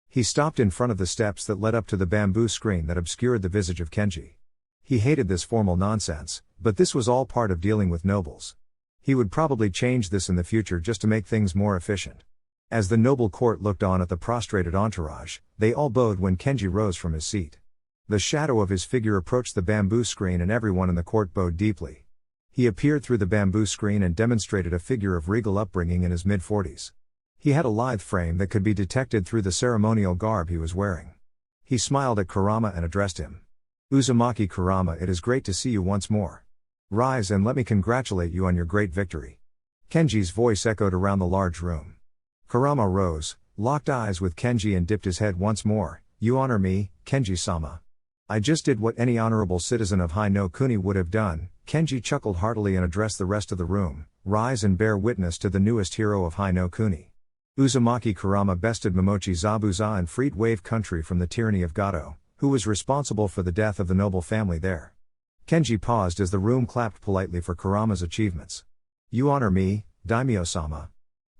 He stopped in front of the steps that led up to the bamboo screen that obscured the visage of Kenji. He hated this formal nonsense, but this was all part of dealing with nobles. He would probably change this in the future just to make things more efficient. As the noble court looked on at the prostrated entourage, they all bowed when Kenji rose from his seat. The shadow of his figure approached the bamboo screen and everyone in the court bowed deeply. He appeared through the bamboo screen and demonstrated a figure of regal upbringing in his mid-40s. He had a lithe frame that could be detected through the ceremonial garb he was wearing. He smiled at Kurama and addressed him. "Uzumaki Kurama, it is great to see you once more. Rise and let me congratulate you on your great victory." Kenji's voice echoed around the large room. Kurama rose, locked eyes with Kenji and dipped his head once more. "You honor me, Kenji-sama. I just did what any honorable citizen of Hi-no-Kuni would have done." Kenji chuckled heartily and addressed the rest of the room. "Rise and bear witness to the newest hero of Hi-no-Kuni. Uzumaki Kurama bested Momochi Zabuza and freed Wave Country from the tyranny of Gato, who was responsible for the death of the noble family there." Kenji paused as the room clapped politely for Kurama's achievements. "You honor me, Daimyo-sama."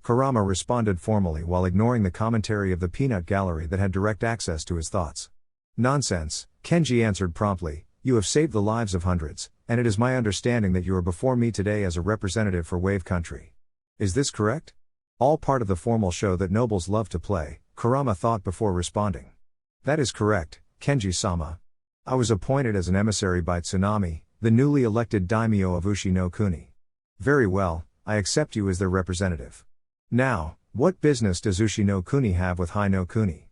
Kurama responded formally while ignoring the commentary of the peanut gallery that had direct access to his thoughts. "Nonsense," Kenji answered promptly. "You have saved the lives of hundreds, and it is my understanding that you are before me today as a representative for Wave Country. Is this correct?" All part of the formal show that nobles love to play, Kurama thought before responding. "That is correct, Kenji-sama. I was appointed as an emissary by Tsunami, the newly elected daimyo of Ushi no Kuni. Very well, I accept you as their representative. Now, what business does Ushi no Kuni have with Hi no Kuni?"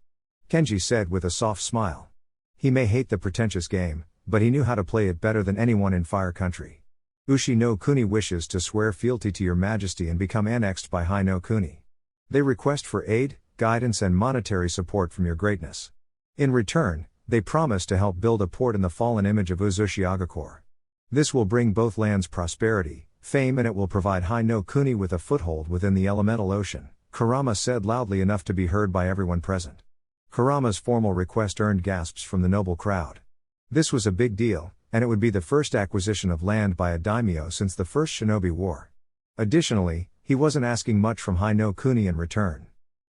Kenji said with a soft smile. He may hate the pretentious game, but he knew how to play it better than anyone in Fire Country. "Ushi no Kuni wishes to swear fealty to your majesty and become annexed by Hi no Kuni. They request for aid, guidance and monetary support from your greatness. In return, they promise to help build a port in the fallen image of Iwagakure. This will bring both lands prosperity, fame and it will provide Hi no Kuni with a foothold within the elemental ocean," Kurama said loudly enough to be heard by everyone present. Kurama's formal request earned gasps from the noble crowd. This was a big deal, and it would be the first acquisition of land by a daimyo since the First Shinobi War. Additionally, He wasn't asking much from Hai no Kuni in return.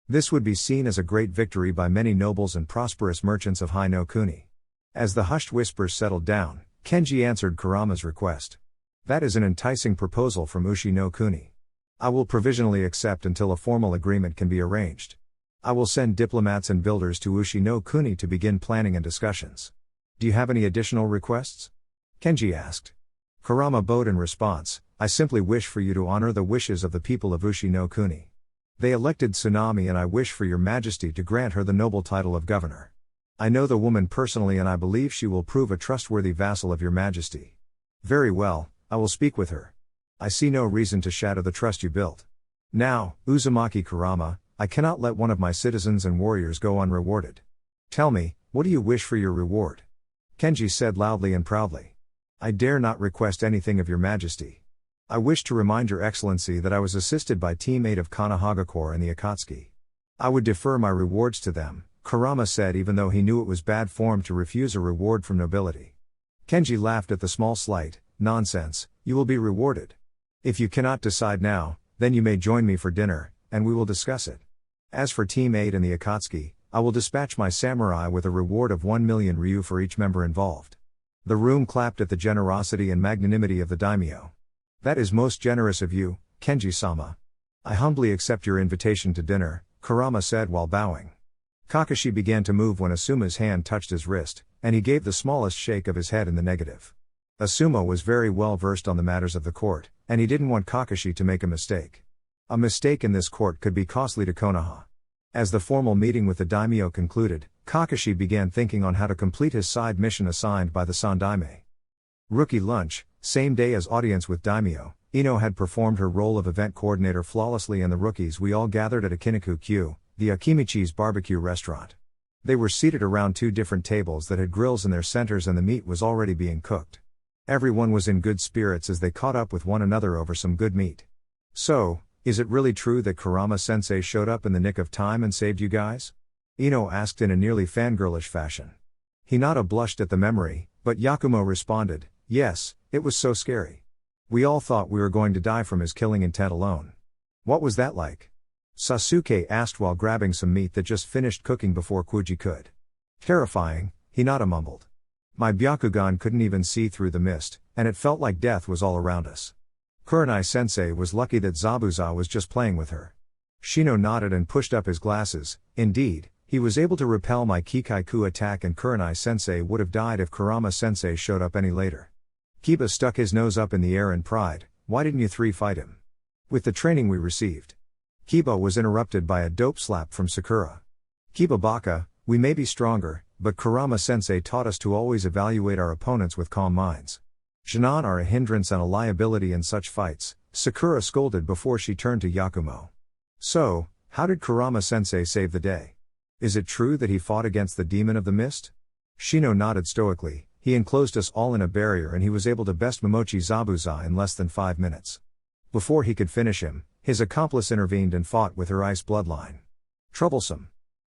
This would be seen as a great victory by many nobles and prosperous merchants of Hai no Kuni. As the hushed whispers settled down, Kenji answered Kurama's request. That is an enticing proposal from Ushi no Kuni. I will provisionally accept until a formal agreement can be arranged. I will send diplomats and builders to Ushi no Kuni to begin planning and discussions. Do you have any additional requests? Kenji asked. Kurama bowed in response. I simply wish for you to honor the wishes of the people of Ushi no Kuni. They elected Tsunami and I wish for your majesty to grant her the noble title of governor. I know the woman personally and I believe she will prove a trustworthy vassal of your majesty. Very well, I will speak with her. I see no reason to shatter the trust you built. Now, Uzumaki Kurama, I cannot let one of my citizens and warriors go unrewarded. Tell me, what do you wish for your reward? Kenji said loudly and proudly. I dare not request anything of your majesty. I wish to remind your excellency that I was assisted by teammate of Konoha and the Akatsuki. I would defer my rewards to them, Kurama said even though he knew it was bad form to refuse a reward from nobility. Kenji laughed at the small slight. Nonsense, you will be rewarded. If you cannot decide now, then you may join me for dinner, and we will discuss it. As for teammate and the Akatsuki, I will dispatch my samurai with a reward of 1 million ryu for each member involved. The room clapped at the generosity and magnanimity of the daimyo. That is most generous of you, Kenji-sama. I humbly accept your invitation to dinner, Kurama said while bowing. Kakashi began to move when Asuma's hand touched his wrist, and he gave the smallest shake of his head in the negative. Asuma was very well versed on the matters of the court, and he didn't want Kakashi to make a mistake. A mistake in this court could be costly to Konoha. As the formal meeting with the daimyo concluded, Kakashi began thinking on how to complete his side mission assigned by the Sandaime. Rookie lunch, same day as audience with daimyo, Ino had performed her role of event coordinator flawlessly and the rookies we all gathered at Akiniku-Q, the Akimichi's barbecue restaurant. They were seated around 2 different tables that had grills in their centers and the meat was already being cooked. Everyone was in good spirits as they caught up with one another over some good meat. So, is it really true that Kurama-sensei showed up in the nick of time and saved you guys? Ino asked in a nearly fangirlish fashion. Hinata blushed at the memory, but Yakumo responded, yes, it was so scary. We all thought we were going to die from his killing intent alone. What was that like? Sasuke asked while grabbing some meat that just finished cooking before Kuji could. Terrifying, Hinata mumbled. My Byakugan couldn't even see through the mist, and it felt like death was all around us. Kurenai-sensei was lucky that Zabuza was just playing with her. Shino nodded and pushed up his glasses. Indeed, he was able to repel my Kikaiku attack and Kurenai-sensei would have died if Kurama-sensei showed up any later. Kiba stuck his nose up in the air in pride. Why didn't you 3 fight him? With the training we received. Kiba was interrupted by a dope slap from Sakura. Kiba baka, we may be stronger, but Kurama-sensei taught us to always evaluate our opponents with calm minds. Shinan are a hindrance and a liability in such fights, Sakura scolded before she turned to Yakumo. So, how did Kurama-sensei save the day? Is it true that he fought against the demon of the mist? Shino nodded stoically. He enclosed us all in a barrier and he was able to best Momochi Zabuza in less than 5 minutes. Before he could finish him, his accomplice intervened and fought with her ice bloodline. Troublesome.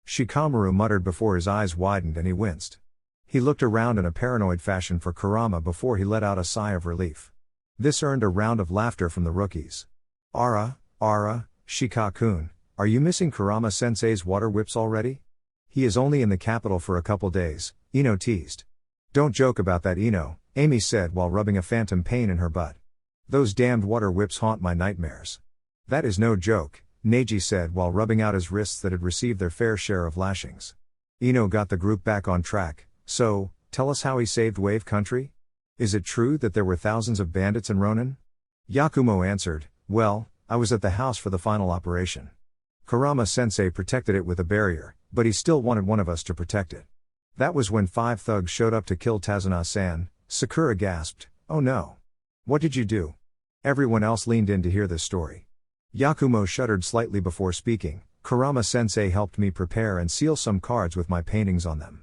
Shikamaru muttered before his eyes widened and he winced. He looked around in a paranoid fashion for Kurama before he let out a sigh of relief. This earned a round of laughter from the rookies. Ara, Shika-kun, are you missing Kurama-sensei's water whips already? He is only in the capital for a couple days, Ino teased. Don't joke about that, Ino, Amy said while rubbing a phantom pain in her butt. Those damned water whips haunt my nightmares. That is no joke, Neji said while rubbing out his wrists that had received their fair share of lashings. Ino got the group back on track. So, tell us how he saved Wave Country? Is it true that there were thousands of bandits in Ronin? Yakumo answered, well, I was at the house for the final operation. Kurama-sensei protected it with a barrier, but he still wanted one of us to protect it. That was when 5 thugs showed up to kill Tazuna-san. Sakura gasped, oh no. What did you do? Everyone else leaned in to hear this story. Yakumo shuddered slightly before speaking. Kurama-sensei helped me prepare and seal some cards with my paintings on them.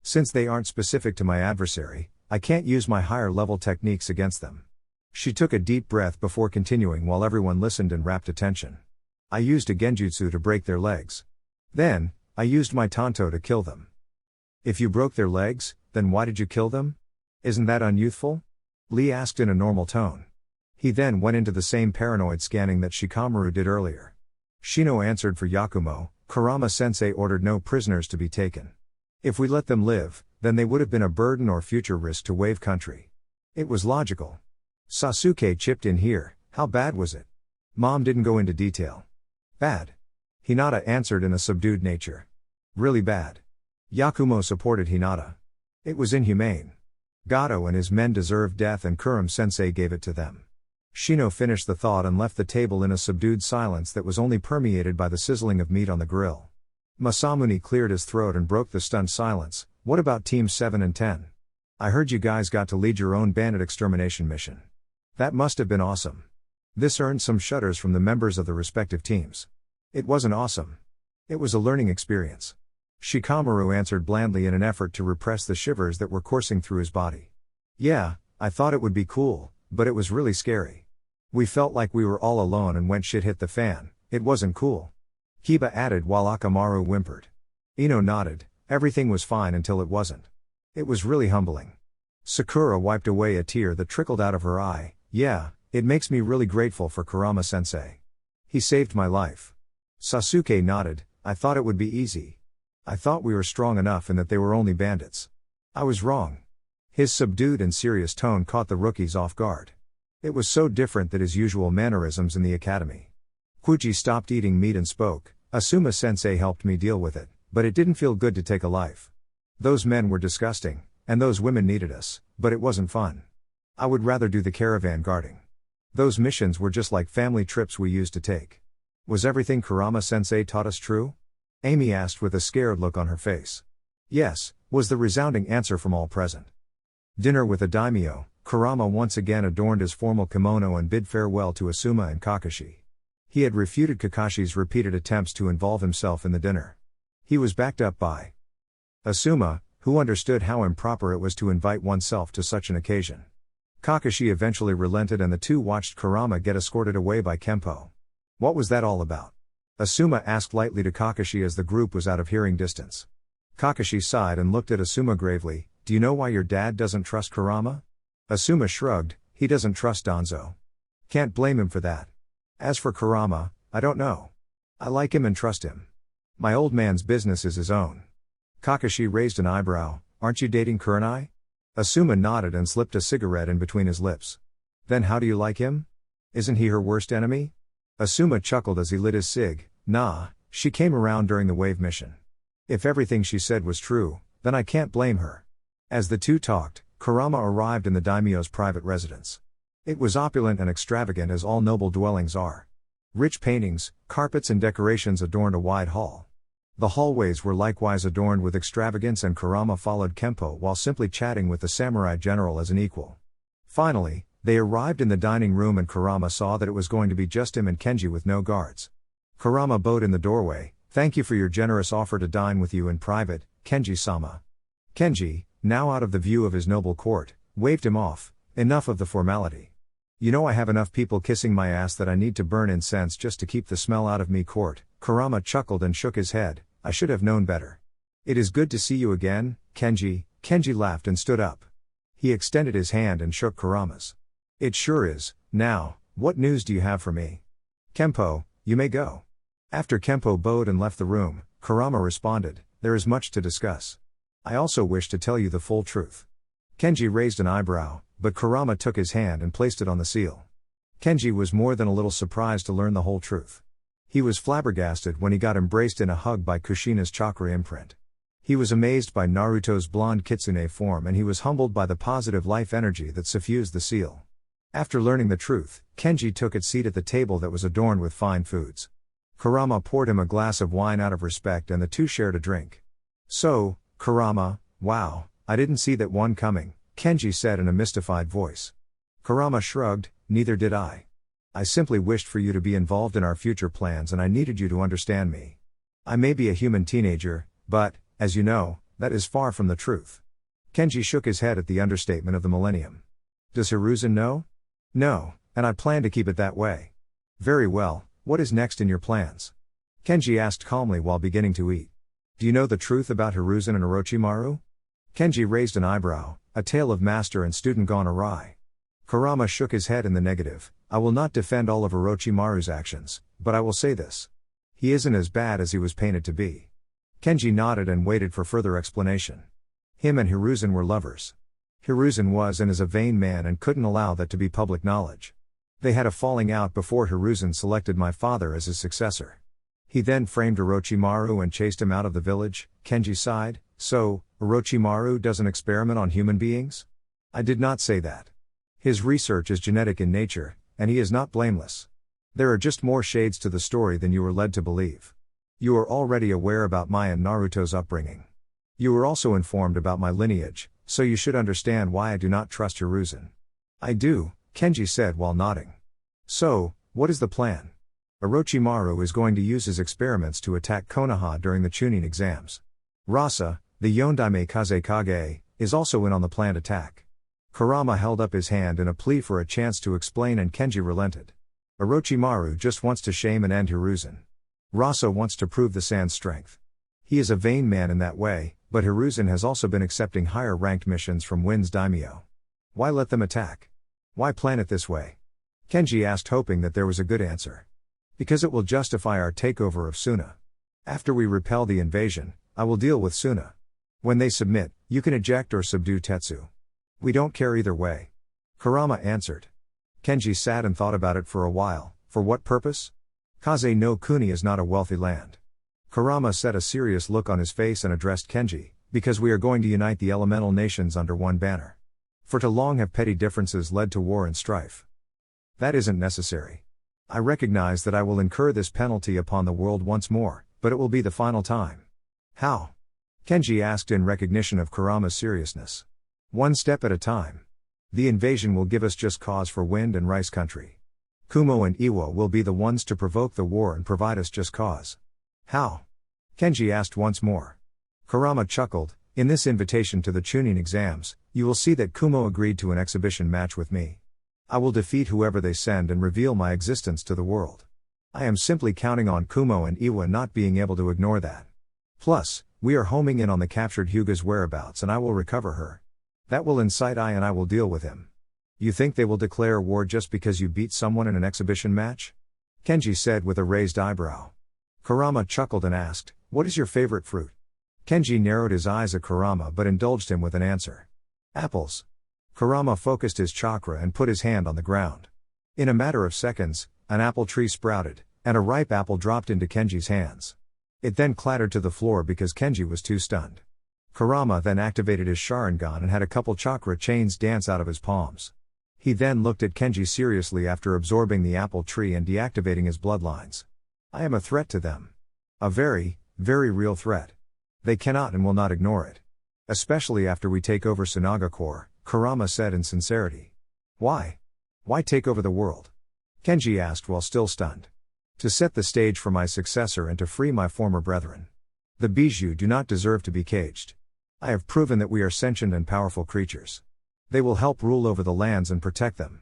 Since they aren't specific to my adversary, I can't use my higher level techniques against them. She took a deep breath before continuing while everyone listened in rapt attention. I used a genjutsu to break their legs. Then, I used my tanto to kill them. If you broke their legs, then why did you kill them? Isn't that unyouthful? Lee asked in a normal tone. He then went into the same paranoid scanning that Shikamaru did earlier. Shino answered for Yakumo. Kurama-sensei ordered no prisoners to be taken. If we let them live, then they would have been a burden or future risk to Wave Country. It was logical. Sasuke chipped in here. How bad was it? Mom didn't go into detail. Bad. Hinata answered in a subdued nature. Really bad. Yakumo supported Hinata. It was inhumane. Gato and his men deserved death and Kurama-sensei gave it to them. Shino finished the thought and left the table in a subdued silence that was only permeated by the sizzling of meat on the grill. Masamune cleared his throat and broke the stunned silence. What about Teams 7 and 10? I heard you guys got to lead your own bandit extermination mission. That must have been awesome. This earned some shudders from the members of the respective teams. It wasn't awesome. It was a learning experience. Shikamaru answered blandly in an effort to repress the shivers that were coursing through his body. Yeah, I thought it would be cool, but it was really scary. We felt like we were all alone and when shit hit the fan, it wasn't cool. Kiba added while Akamaru whimpered. Ino nodded, everything was fine until it wasn't. It was really humbling. Sakura wiped away a tear that trickled out of her eye. Yeah, it makes me really grateful for Kurama-sensei. He saved my life. Sasuke nodded, I thought it would be easy. I thought we were strong enough and that they were only bandits. I was wrong. His subdued and serious tone caught the rookies off guard. It was so different than his usual mannerisms in the academy. Kuchi stopped eating meat and spoke. Asuma-sensei helped me deal with it, but it didn't feel good to take a life. Those men were disgusting, and those women needed us, but it wasn't fun. I would rather do the caravan guarding. Those missions were just like family trips we used to take. Was everything Kurama-sensei taught us true? Amy asked with a scared look on her face. Yes, was the resounding answer from all present. Dinner with a daimyo. Kurama once again adorned his formal kimono and bid farewell to Asuma and Kakashi. He had refuted Kakashi's repeated attempts to involve himself in the dinner. He was backed up by Asuma, who understood how improper it was to invite oneself to such an occasion. Kakashi eventually relented and the two watched Kurama get escorted away by Kempo. What was that all about? Asuma asked lightly to Kakashi as the group was out of hearing distance. Kakashi sighed and looked at Asuma gravely. Do you know why your dad doesn't trust Kurama? Asuma shrugged, he doesn't trust Danzo. Can't blame him for that. As for Kurama, I don't know. I like him and trust him. My old man's business is his own. Kakashi raised an eyebrow, aren't you dating Kurenai? Asuma nodded and slipped a cigarette in between his lips. Then how do you like him? Isn't he her worst enemy? Asuma chuckled as he lit his cig. Nah, she came around during the wave mission. If everything she said was true, then I can't blame her. As the two talked, Kurama arrived in the daimyo's private residence. It was opulent and extravagant as all noble dwellings are. Rich paintings, carpets and decorations adorned a wide hall. The hallways were likewise adorned with extravagance and Kurama followed Kempo while simply chatting with the samurai general as an equal. Finally, they arrived in the dining room and Kurama saw that it was going to be just him and Kenji with no guards. Kurama bowed in the doorway, thank you for your generous offer to dine with you in private, Kenji-sama. Kenji, now out of the view of his noble court, waved him off, enough of the formality. You know I have enough people kissing my ass that I need to burn incense just to keep the smell out of me court. Kurama chuckled and shook his head, I should have known better. It is good to see you again, Kenji. Kenji laughed and stood up. He extended his hand and shook Kurama's. It sure is. Now, what news do you have for me? Kempo, you may go. After Kempo bowed and left the room, Kurama responded, there is much to discuss. I also wish to tell you the full truth. Kenji raised an eyebrow, but Kurama took his hand and placed it on the seal. Kenji was more than a little surprised to learn the whole truth. He was flabbergasted when he got embraced in a hug by Kushina's chakra imprint. He was amazed by Naruto's blonde kitsune form and he was humbled by the positive life energy that suffused the seal. After learning the truth, Kenji took its seat at the table that was adorned with fine foods. Kurama poured him a glass of wine out of respect and the two shared a drink. So, Kurama, wow, I didn't see that one coming, Kenji said in a mystified voice. Kurama shrugged, neither did I. I simply wished for you to be involved in our future plans and I needed you to understand me. I may be a human teenager, but, as you know, that is far from the truth. Kenji shook his head at the understatement of the millennium. Does Hiruzen know? No, and I plan to keep it that way. Very well, what is next in your plans? Kenji asked calmly while beginning to eat. Do you know the truth about Hiruzen and Orochimaru? Kenji raised an eyebrow, a tale of master and student gone awry. Kurama shook his head in the negative. I will not defend all of Orochimaru's actions, but I will say this. He isn't as bad as he was painted to be. Kenji nodded and waited for further explanation. Him and Hiruzen were lovers. Hiruzen was and is a vain man and couldn't allow that to be public knowledge. They had a falling out before Hiruzen selected my father as his successor. He then framed Orochimaru and chased him out of the village. Kenji sighed. So, Orochimaru doesn't experiment on human beings? I did not say that. His research is genetic in nature, and he is not blameless. There are just more shades to the story than you were led to believe. You are already aware about my and Naruto's upbringing. You were also informed about my lineage, so you should understand why I do not trust Hiruzen. I do, Kenji said while nodding. So, what is the plan? Orochimaru is going to use his experiments to attack Konoha during the Chunin exams. Rasa, the Yondaime Kazekage, is also in on the planned attack. Kurama held up his hand in a plea for a chance to explain and Kenji relented. Orochimaru just wants to shame and end Hiruzen. Rasa wants to prove the Sand's strength. He is a vain man in that way, but Hiruzen has also been accepting higher ranked missions from Wind's daimyo. Why let them attack? Why plan it this way? Kenji asked, hoping that there was a good answer. Because it will justify our takeover of Suna. After we repel the invasion, I will deal with Suna. When they submit, you can eject or subdue Tetsu. We don't care either way. Kurama answered. Kenji sat and thought about it for a while. For what purpose? Kaze no Kuni is not a wealthy land. Kurama set a serious look on his face and addressed Kenji, because we are going to unite the elemental nations under one banner. For too long have petty differences led to war and strife. That isn't necessary. I recognize that I will incur this penalty upon the world once more, but it will be the final time. How? Kenji asked in recognition of Kurama's seriousness. One step at a time. The invasion will give us just cause for Wind and Rice Country. Kumo and Iwa will be the ones to provoke the war and provide us just cause. How? Kenji asked once more. Kurama chuckled. In this invitation to the Chunin exams, you will see that Kumo agreed to an exhibition match with me. I will defeat whoever they send and reveal my existence to the world. I am simply counting on Kumo and Iwa not being able to ignore that. Plus, we are homing in on the captured Hyuga's whereabouts and I will recover her. That will incite I will deal with him. You think they will declare war just because you beat someone in an exhibition match? Kenji said with a raised eyebrow. Kurama chuckled and asked, what is your favorite fruit? Kenji narrowed his eyes at Kurama but indulged him with an answer. Apples. Kurama focused his chakra and put his hand on the ground. In a matter of seconds, an apple tree sprouted, and a ripe apple dropped into Kenji's hands. It then clattered to the floor because Kenji was too stunned. Kurama then activated his Sharingan and had a couple chakra chains dance out of his palms. He then looked at Kenji seriously after absorbing the apple tree and deactivating his bloodlines. I am a threat to them. A very, very real threat. They cannot and will not ignore it. Especially after we take over Iwagakure, Kurama said in sincerity. Why? Why take over the world? Kenji asked while still stunned. To set the stage for my successor and to free my former brethren. The Bijou do not deserve to be caged. I have proven that we are sentient and powerful creatures. They will help rule over the lands and protect them.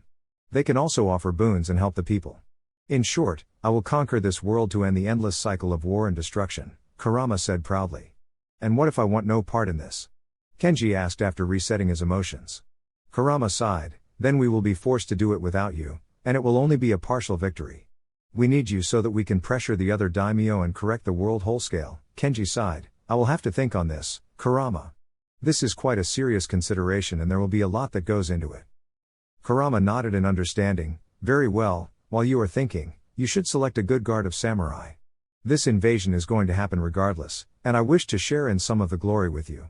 They can also offer boons and help the people. In short, I will conquer this world to end the endless cycle of war and destruction, Kurama said proudly. And what if I want no part in this? Kenji asked after resetting his emotions. Kurama sighed, then we will be forced to do it without you, and it will only be a partial victory. We need you so that we can pressure the other daimyo and correct the world wholescale. Kenji sighed, I will have to think on this, Kurama. This is quite a serious consideration and there will be a lot that goes into it. Kurama nodded in understanding, very well, while you are thinking, you should select a good guard of samurai. This invasion is going to happen regardless, and I wish to share in some of the glory with you.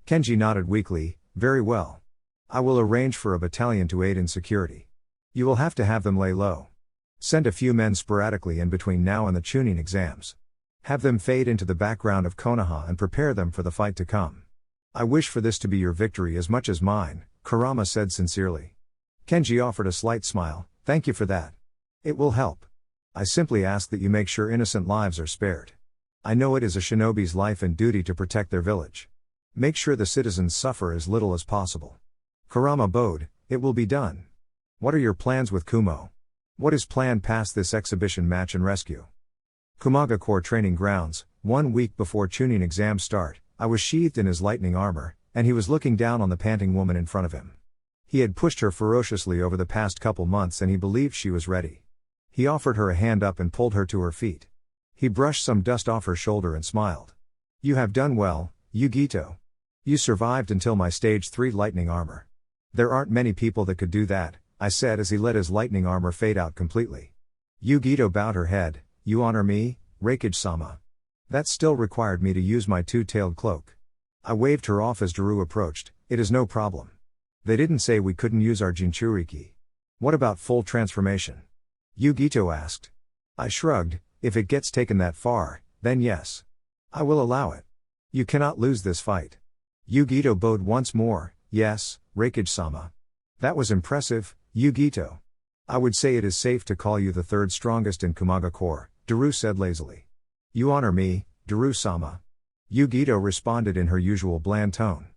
Kenji nodded weakly, very well. I will arrange for a battalion to aid in security. You will have to have them lay low. Send a few men sporadically in between now and the Chunin exams. Have them fade into the background of Konoha and prepare them for the fight to come. I wish for this to be your victory as much as mine, Kurama said sincerely. Kenji offered a slight smile, thank you for that. It will help. I simply ask that you make sure innocent lives are spared. I know it is a shinobi's life and duty to protect their village. Make sure the citizens suffer as little as possible. Kurama bowed, it will be done. What are your plans with Kumo? What is planned past this exhibition match and rescue? Iwagakure training grounds, 1 week before Chunin exams start, I was sheathed in his lightning armor, and he was looking down on the panting woman in front of him. He had pushed her ferociously over the past couple months and he believed she was ready. He offered her a hand up and pulled her to her feet. He brushed some dust off her shoulder and smiled. "You have done well, Yugito. You survived until my stage 3 lightning armor. There aren't many people that could do that," I said as he let his lightning armor fade out completely. Yugito bowed her head. "You honor me, Raikage-sama. That still required me to use my two-tailed cloak." I waved her off as Daru approached. "It is no problem. They didn't say we couldn't use our Jinchuriki. What about full transformation?" Yugito asked. I shrugged. "If it gets taken that far, then yes. I will allow it. You cannot lose this fight." Yugito bowed once more. "Yes, Raikage-sama. That was impressive, Yugito. I would say it is safe to call you the third strongest in Iwagakure," Daru said lazily. "You honor me, Daru-sama." Yugito responded in her usual bland tone.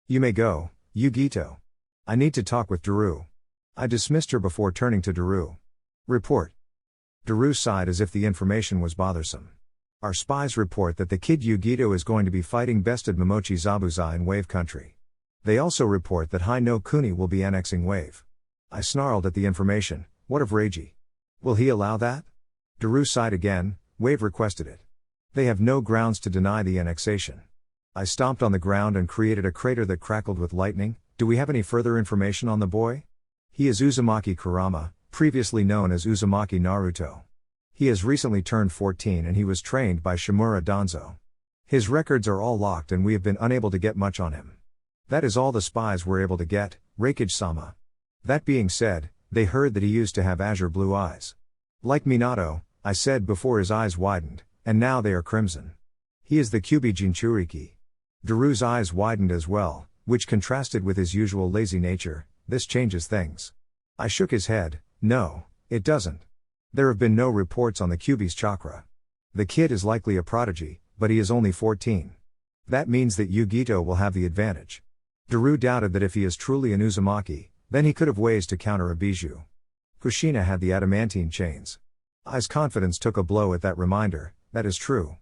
"You may go, Yugito. I need to talk with Daru." I dismissed her before turning to Daru. "Report." Daru sighed as if the information was bothersome. "Our spies report that the kid Yugito is going to be fighting bested Momochi Zabuza in Wave Country. They also report that Hai no Kuni will be annexing Wave." I snarled at the information. "What of Reiji? Will he allow that?" Daru sighed again. "Wave requested it. They have no grounds to deny the annexation." I stomped on the ground and created a crater that crackled with lightning. "Do we have any further information on the boy?" "He is Uzumaki Kurama, previously known as Uzumaki Naruto. He has recently turned 14 and he was trained by Shimura Danzo. His records are all locked and we have been unable to get much on him. That is all the spies were able to get, Raikage-sama. That being said, they heard that he used to have azure blue eyes. Like Minato," I said before his eyes widened, "and now they are crimson. He is the Kyubi Jinchuriki." Daru's eyes widened as well, which contrasted with his usual lazy nature. "This changes things." I shook his head. "No, it doesn't. There have been no reports on the Kyubi's chakra. The kid is likely a prodigy, but he is only 14. That means that Yugito will have the advantage." Daru doubted that if he is truly an Uzumaki, then he could have ways to counter a Bijou. Kushina had the adamantine chains. I's confidence took a blow at that reminder. "That is true.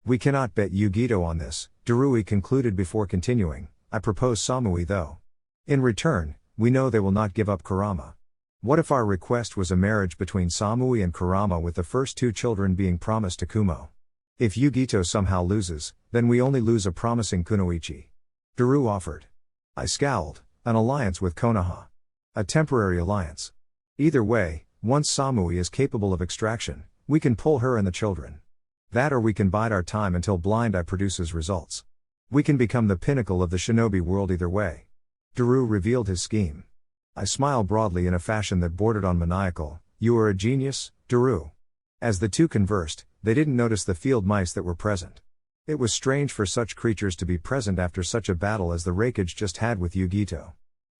We cannot bet Yugito on this," Darui concluded before continuing. "I propose Samui though. In return, we know they will not give up Kurama. What if our request was a marriage between Samui and Kurama with the first 2 children being promised to Kumo? If Yugito somehow loses, then we only lose a promising Kunoichi." Daru offered. I scowled. "An alliance with Konoha. A temporary alliance. Either way, once Samui is capable of extraction, we can pull her and the children. That or we can bide our time until Blind Eye produces results. We can become the pinnacle of the shinobi world either way." Daru revealed his scheme. I smiled broadly in a fashion that bordered on maniacal. "You are a genius, Daru." As the two conversed, they didn't notice the field mice that were present. It was strange for such creatures to be present after such a battle as the Raikage just had with Yugito.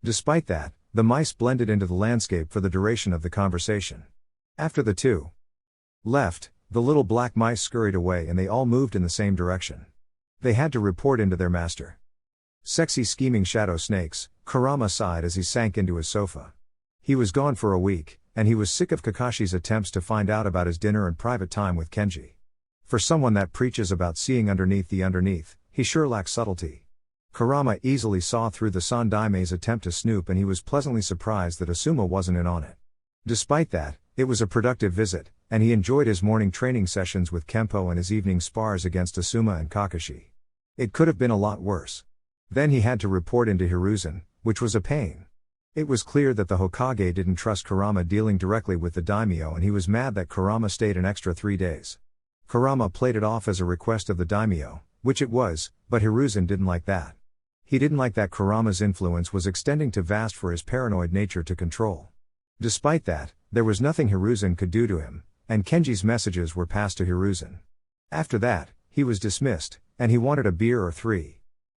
Despite that, the mice blended into the landscape for the duration of the conversation. After the two left, the little black mice scurried away and they all moved in the same direction. They had to report into their master. "Sexy scheming shadow snakes," Kurama sighed as he sank into his sofa. He was gone for a week, and he was sick of Kakashi's attempts to find out about his dinner and private time with Kenji. For someone that preaches about seeing underneath the underneath, he sure lacks subtlety. Kurama easily saw through the Sandaime's attempt to snoop and he was pleasantly surprised that Asuma wasn't in on it. Despite that, it was a productive visit, and he enjoyed his morning training sessions with Kempo and his evening spars against Asuma and Kakashi. It could have been a lot worse. Then he had to report into Hiruzen, which was a pain. It was clear that the Hokage didn't trust Kurama dealing directly with the daimyo and he was mad that Kurama stayed an extra 3 days. Kurama played it off as a request of the daimyo, which it was, but Hiruzen didn't like that. He didn't like that Kurama's influence was extending too vast for his paranoid nature to control. Despite that, there was nothing Hiruzen could do to him, and Kenji's messages were passed to Hiruzen. After that, he was dismissed, and he wanted a beer or 3.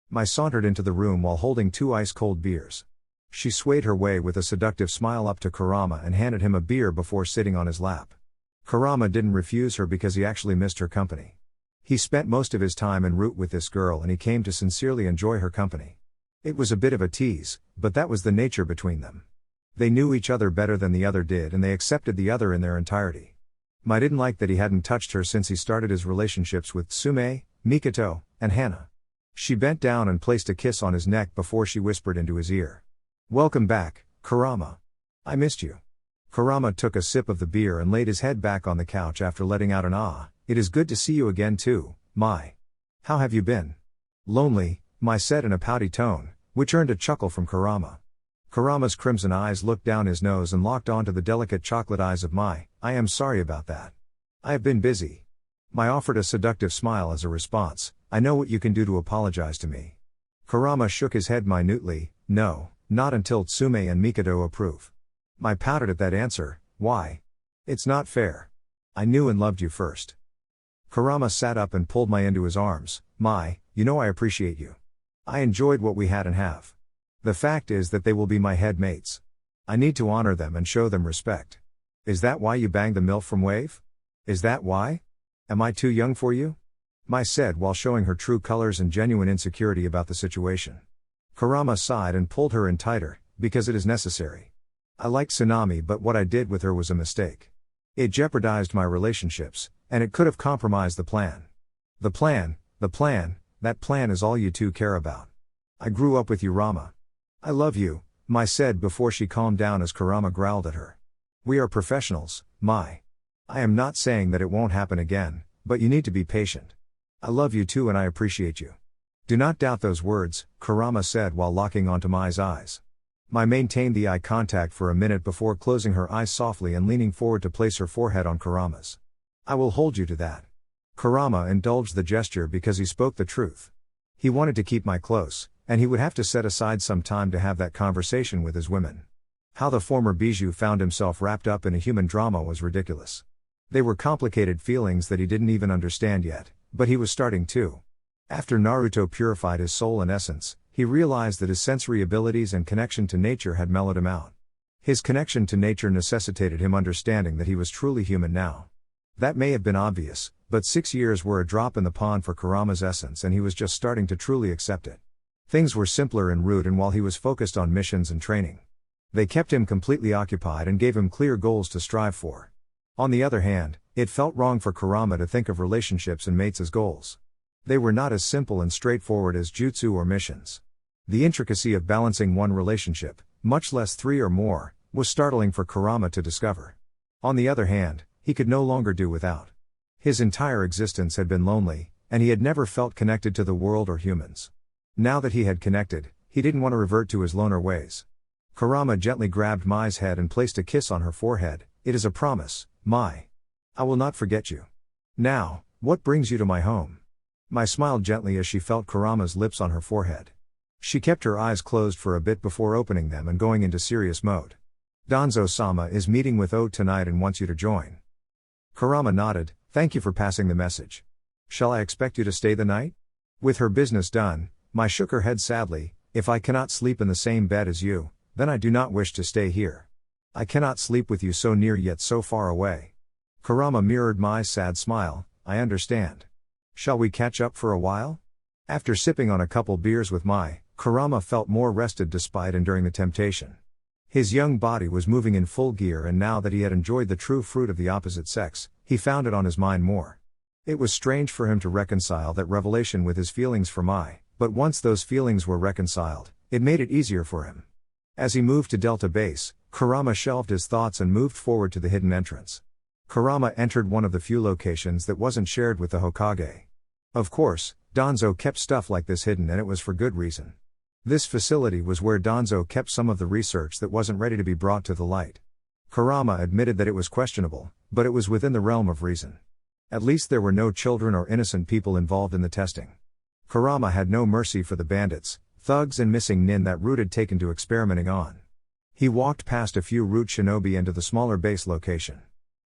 Mai sauntered into the room while holding 2 ice-cold beers. She swayed her way with a seductive smile up to Kurama and handed him a beer before sitting on his lap. Kurama didn't refuse her because he actually missed her company. He spent most of his time en route with this girl and he came to sincerely enjoy her company. It was a bit of a tease, but that was the nature between them. They knew each other better than the other did and they accepted the other in their entirety. Mai didn't like that he hadn't touched her since he started his relationships with Tsume, Mikoto, and Hana. She bent down and placed a kiss on his neck before she whispered into his ear. "Welcome back, Kurama. I missed you. Kurama took a sip of the beer and laid his head back on the couch after letting out an ah. It is good to see you again too, Mai. How have you been? Lonely, Mai said in a pouty tone, which earned a chuckle from Kurama. Kurama's crimson eyes looked down his nose and locked onto the delicate chocolate eyes of Mai. I am sorry about that. I have been busy. Mai offered a seductive smile as a response. I know what you can do to apologize to me. Kurama shook his head minutely. No, not until Tsume and Mikado approve. Mai pouted at that answer. Why? It's not fair. I knew and loved you first. Kurama sat up and pulled Mai into his arms. Mai, you know I appreciate you. I enjoyed what we had and have. The fact is that they will be my head mates. I need to honor them and show them respect. Is that why you banged the MILF from Wave? Is that why? Am I too young for you? Mai said while showing her true colors and genuine insecurity about the situation. Kurama sighed and pulled her in tighter, because it is necessary. I like Tsunami, but what I did with her was a mistake. It jeopardized my relationships, and it could have compromised the plan. The plan, that plan is all you two care about. I grew up with you, Rama. I love you, Mai said before she calmed down as Kurama growled at her. We are professionals, Mai. I am not saying that it won't happen again, but you need to be patient. I love you too and I appreciate you. Do not doubt those words, Kurama said while locking onto Mai's eyes. Mai maintained the eye contact for a minute before closing her eyes softly and leaning forward to place her forehead on Kurama's. I will hold you to that. Kurama indulged the gesture because he spoke the truth. He wanted to keep Mai close, and he would have to set aside some time to have that conversation with his women. How the former Bijou found himself wrapped up in a human drama was ridiculous. They were complicated feelings that he didn't even understand yet, but he was starting to. After Naruto purified his soul and essence, he realized that his sensory abilities and connection to nature had mellowed him out. His connection to nature necessitated him understanding that he was truly human now. That may have been obvious, but 6 years were a drop in the pond for Kurama's essence and he was just starting to truly accept it. Things were simpler and rude and while he was focused on missions and training. They kept him completely occupied and gave him clear goals to strive for. On the other hand, it felt wrong for Kurama to think of relationships and mates as goals. They were not as simple and straightforward as jutsu or missions. The intricacy of balancing one relationship, much less 3 or more, was startling for Kurama to discover. On the other hand, he could no longer do without. His entire existence had been lonely, and he had never felt connected to the world or humans. Now that he had connected, he didn't want to revert to his loner ways. Kurama gently grabbed Mai's head and placed a kiss on her forehead. It is a promise, Mai. I will not forget you. Now, what brings you to my home? Mai smiled gently as she felt Kurama's lips on her forehead. She kept her eyes closed for a bit before opening them and going into serious mode. Danzo-sama is meeting with O tonight and wants you to join. Kurama nodded. Thank you for passing the message. Shall I expect you to stay the night? With her business done, Mai shook her head sadly. If I cannot sleep in the same bed as you, then I do not wish to stay here. I cannot sleep with you so near yet so far away. Kurama mirrored Mai's sad smile. I understand. Shall we catch up for a while? After sipping on a couple beers with Mai, Kurama felt more rested despite enduring the temptation. His young body was moving in full gear and now that he had enjoyed the true fruit of the opposite sex, he found it on his mind more. It was strange for him to reconcile that revelation with his feelings for Mai, but once those feelings were reconciled, it made it easier for him. As he moved to Delta Base, Kurama shelved his thoughts and moved forward to the hidden entrance. Kurama entered one of the few locations that wasn't shared with the Hokage. Of course, Danzo kept stuff like this hidden and it was for good reason. This facility was where Danzo kept some of the research that wasn't ready to be brought to the light. Kurama admitted that it was questionable, but it was within the realm of reason. At least there were no children or innocent people involved in the testing. Kurama had no mercy for the bandits, thugs and missing nin that Root had taken to experimenting on. He walked past a few Root shinobi into the smaller base location.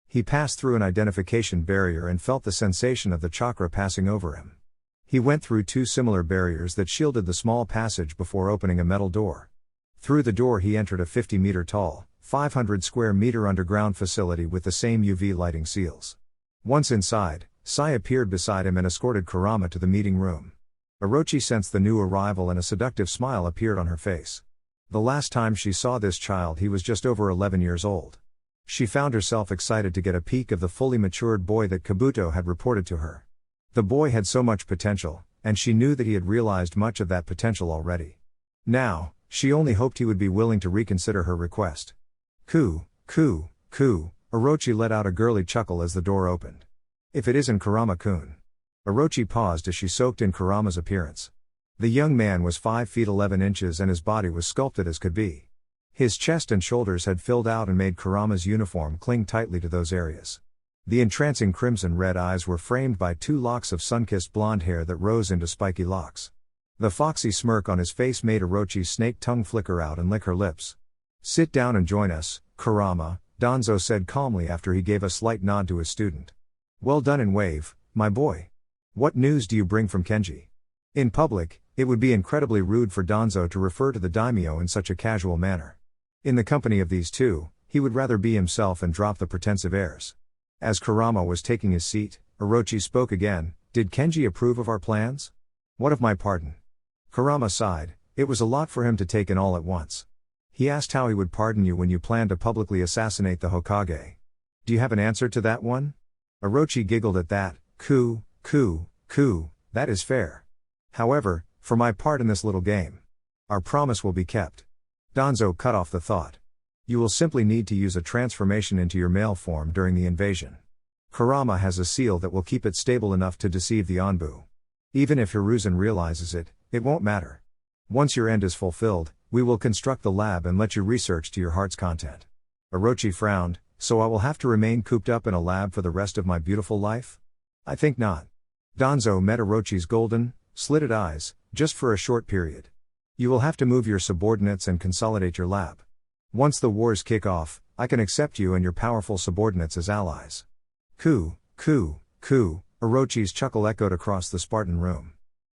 He passed through an identification barrier and felt the sensation of the chakra passing over him. He went through 2 similar barriers that shielded the small passage before opening a metal door. Through the door he entered a 50-meter-tall, 500-square-meter underground facility with the same UV lighting seals. Once inside, Sai appeared beside him and escorted Kurama to the meeting room. Orochi sensed the new arrival and a seductive smile appeared on her face. The last time she saw this child he was just over 11 years old. She found herself excited to get a peek of the fully matured boy that Kabuto had reported to her. The boy had so much potential, and she knew that he had realized much of that potential already. Now, She only hoped he would be willing to reconsider her request. Coup, coup, coup, Orochi let out a girly chuckle as the door opened. If it isn't Kurama-kun. Orochi paused as she soaked in Kurama's appearance. The young man was 5 feet 11 inches and his body was sculpted as could be. His chest and shoulders had filled out and made Kurama's uniform cling tightly to those areas. The entrancing crimson-red eyes were framed by 2 locks of sun-kissed blonde hair that rose into spiky locks. The foxy smirk on his face made Orochi's snake tongue flicker out and lick her lips. "Sit down and join us, Kurama," Danzo said calmly after he gave a slight nod to his student. "Well done and wave, my boy. What news do you bring from Kenji?" In public, it would be incredibly rude for Danzo to refer to the daimyo in such a casual manner. In the company of these two, he would rather be himself and drop the pretensive airs. As Kurama was taking his seat, Orochi spoke again. "Did Kenji approve of our plans?" "What of my pardon?" Kurama sighed. It was a lot for him to take in all at once. He asked how he would pardon you when you planned to publicly assassinate the Hokage. "Do you have an answer to that one?" Orochi giggled at that. Coup, that is fair. However, for my part in this little game, our promise will be kept. Danzo cut off the thought. You will simply need to use a transformation into your male form during the invasion. Kurama has a seal that will keep it stable enough to deceive the Anbu. Even if Hiruzen realizes it, it won't matter. Once your end is fulfilled, we will construct the lab and let you research to your heart's content. Orochi frowned. So I will have to remain cooped up in a lab for the rest of my beautiful life? I think not. Danzo met Orochi's golden, slitted eyes, just for a short period. You will have to move your subordinates and consolidate your lab. Once the wars kick off, I can accept you and your powerful subordinates as allies. Coup, Orochi's chuckle echoed across the Spartan room.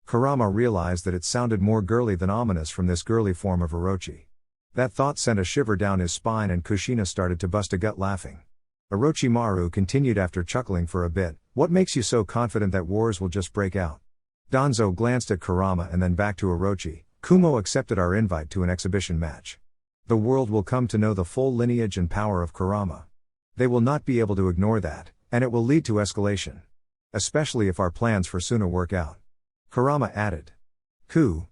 Kurama realized that it sounded more girly than ominous from this girly form of Orochi. That thought sent a shiver down his spine and Kushina started to bust a gut laughing. Orochimaru continued after chuckling for a bit. What makes you so confident that wars will just break out? Danzo glanced at Kurama and then back to Orochi. Kumo accepted our invite to an exhibition match. The world will come to know the full lineage and power of Kurama. They will not be able to ignore that, and it will lead to escalation. Especially if our plans for Suna work out. Kurama added. Coup,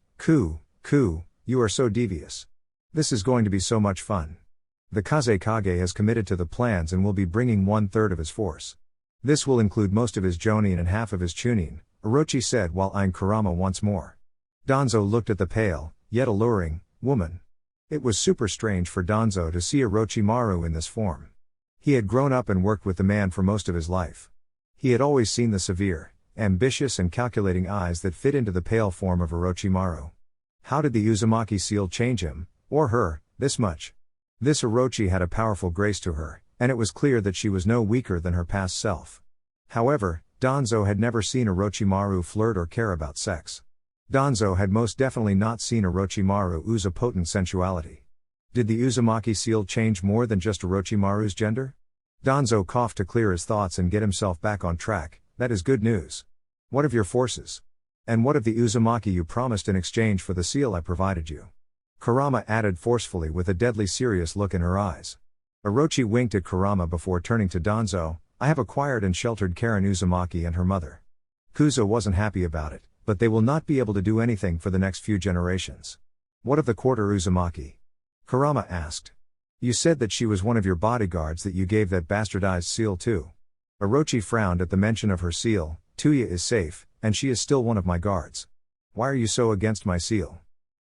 you are so devious. This is going to be so much fun. The Kazekage has committed to the plans and will be bringing 1/3 of his force. This will include most of his Jonin and half of his Chunin, Orochi said while eyeing Kurama once more. Danzo looked at the pale, yet alluring, woman. It was super strange for Danzo to see Orochimaru in this form. He had grown up and worked with the man for most of his life. He had always seen the severe, ambitious and calculating eyes that fit into the pale form of Orochimaru. How did the Uzumaki seal change him, or her, this much? This Orochi had a powerful grace to her, and it was clear that she was no weaker than her past self. However, Danzo had never seen Orochimaru flirt or care about sex. Danzo had most definitely not seen Orochimaru ooze a potent sensuality. Did the Uzumaki seal change more than just Orochimaru's gender? Danzo coughed to clear his thoughts and get himself back on track. That is good news. What of your forces? And what of the Uzumaki you promised in exchange for the seal I provided you? Kurama added forcefully with a deadly serious look in her eyes. Orochi winked at Kurama before turning to Danzo. I have acquired and sheltered Karen Uzumaki and her mother. Kuzo wasn't happy about it, but they will not be able to do anything for the next few generations. What of the quarter Uzumaki? Kurama asked. You said that she was one of your bodyguards that you gave that bastardized seal to. Orochi frowned at the mention of her seal. Tuya is safe, and she is still one of my guards. Why are you so against my seal?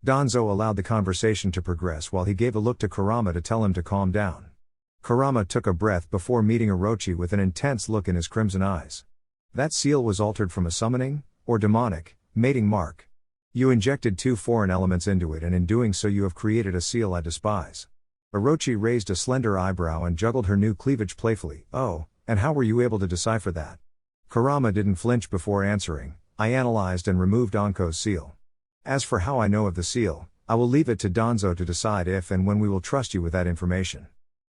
Danzo allowed the conversation to progress while he gave a look to Kurama to tell him to calm down. Kurama took a breath before meeting Orochi with an intense look in his crimson eyes. That seal was altered from a summoning, or demonic, mating mark. You injected 2 foreign elements into it and in doing so you have created a seal I despise. Orochi raised a slender eyebrow and juggled her new cleavage playfully. Oh, and how were you able to decipher that? Kurama didn't flinch before answering. I analyzed and removed Anko's seal. As for how I know of the seal, I will leave it to Danzo to decide if and when we will trust you with that information.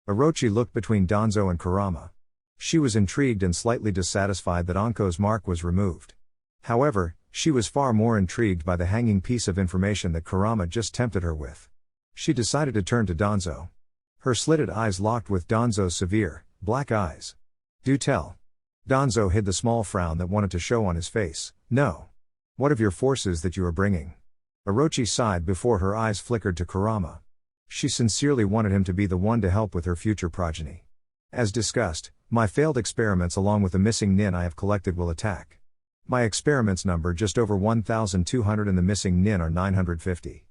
Orochi looked between Danzo and Kurama. She was intrigued and slightly dissatisfied that Anko's mark was removed. However, she was far more intrigued by the hanging piece of information that Kurama just tempted her with. She decided to turn to Danzo. Her slitted eyes locked with Danzo's severe, black eyes. Do tell. Danzo hid the small frown that wanted to show on his face. No. What of your forces that you are bringing? Orochi sighed before her eyes flickered to Kurama. She sincerely wanted him to be the one to help with her future progeny. As discussed, my failed experiments along with the missing nin I have collected will attack. My experiments number just over 1,200 and the missing nin are 950.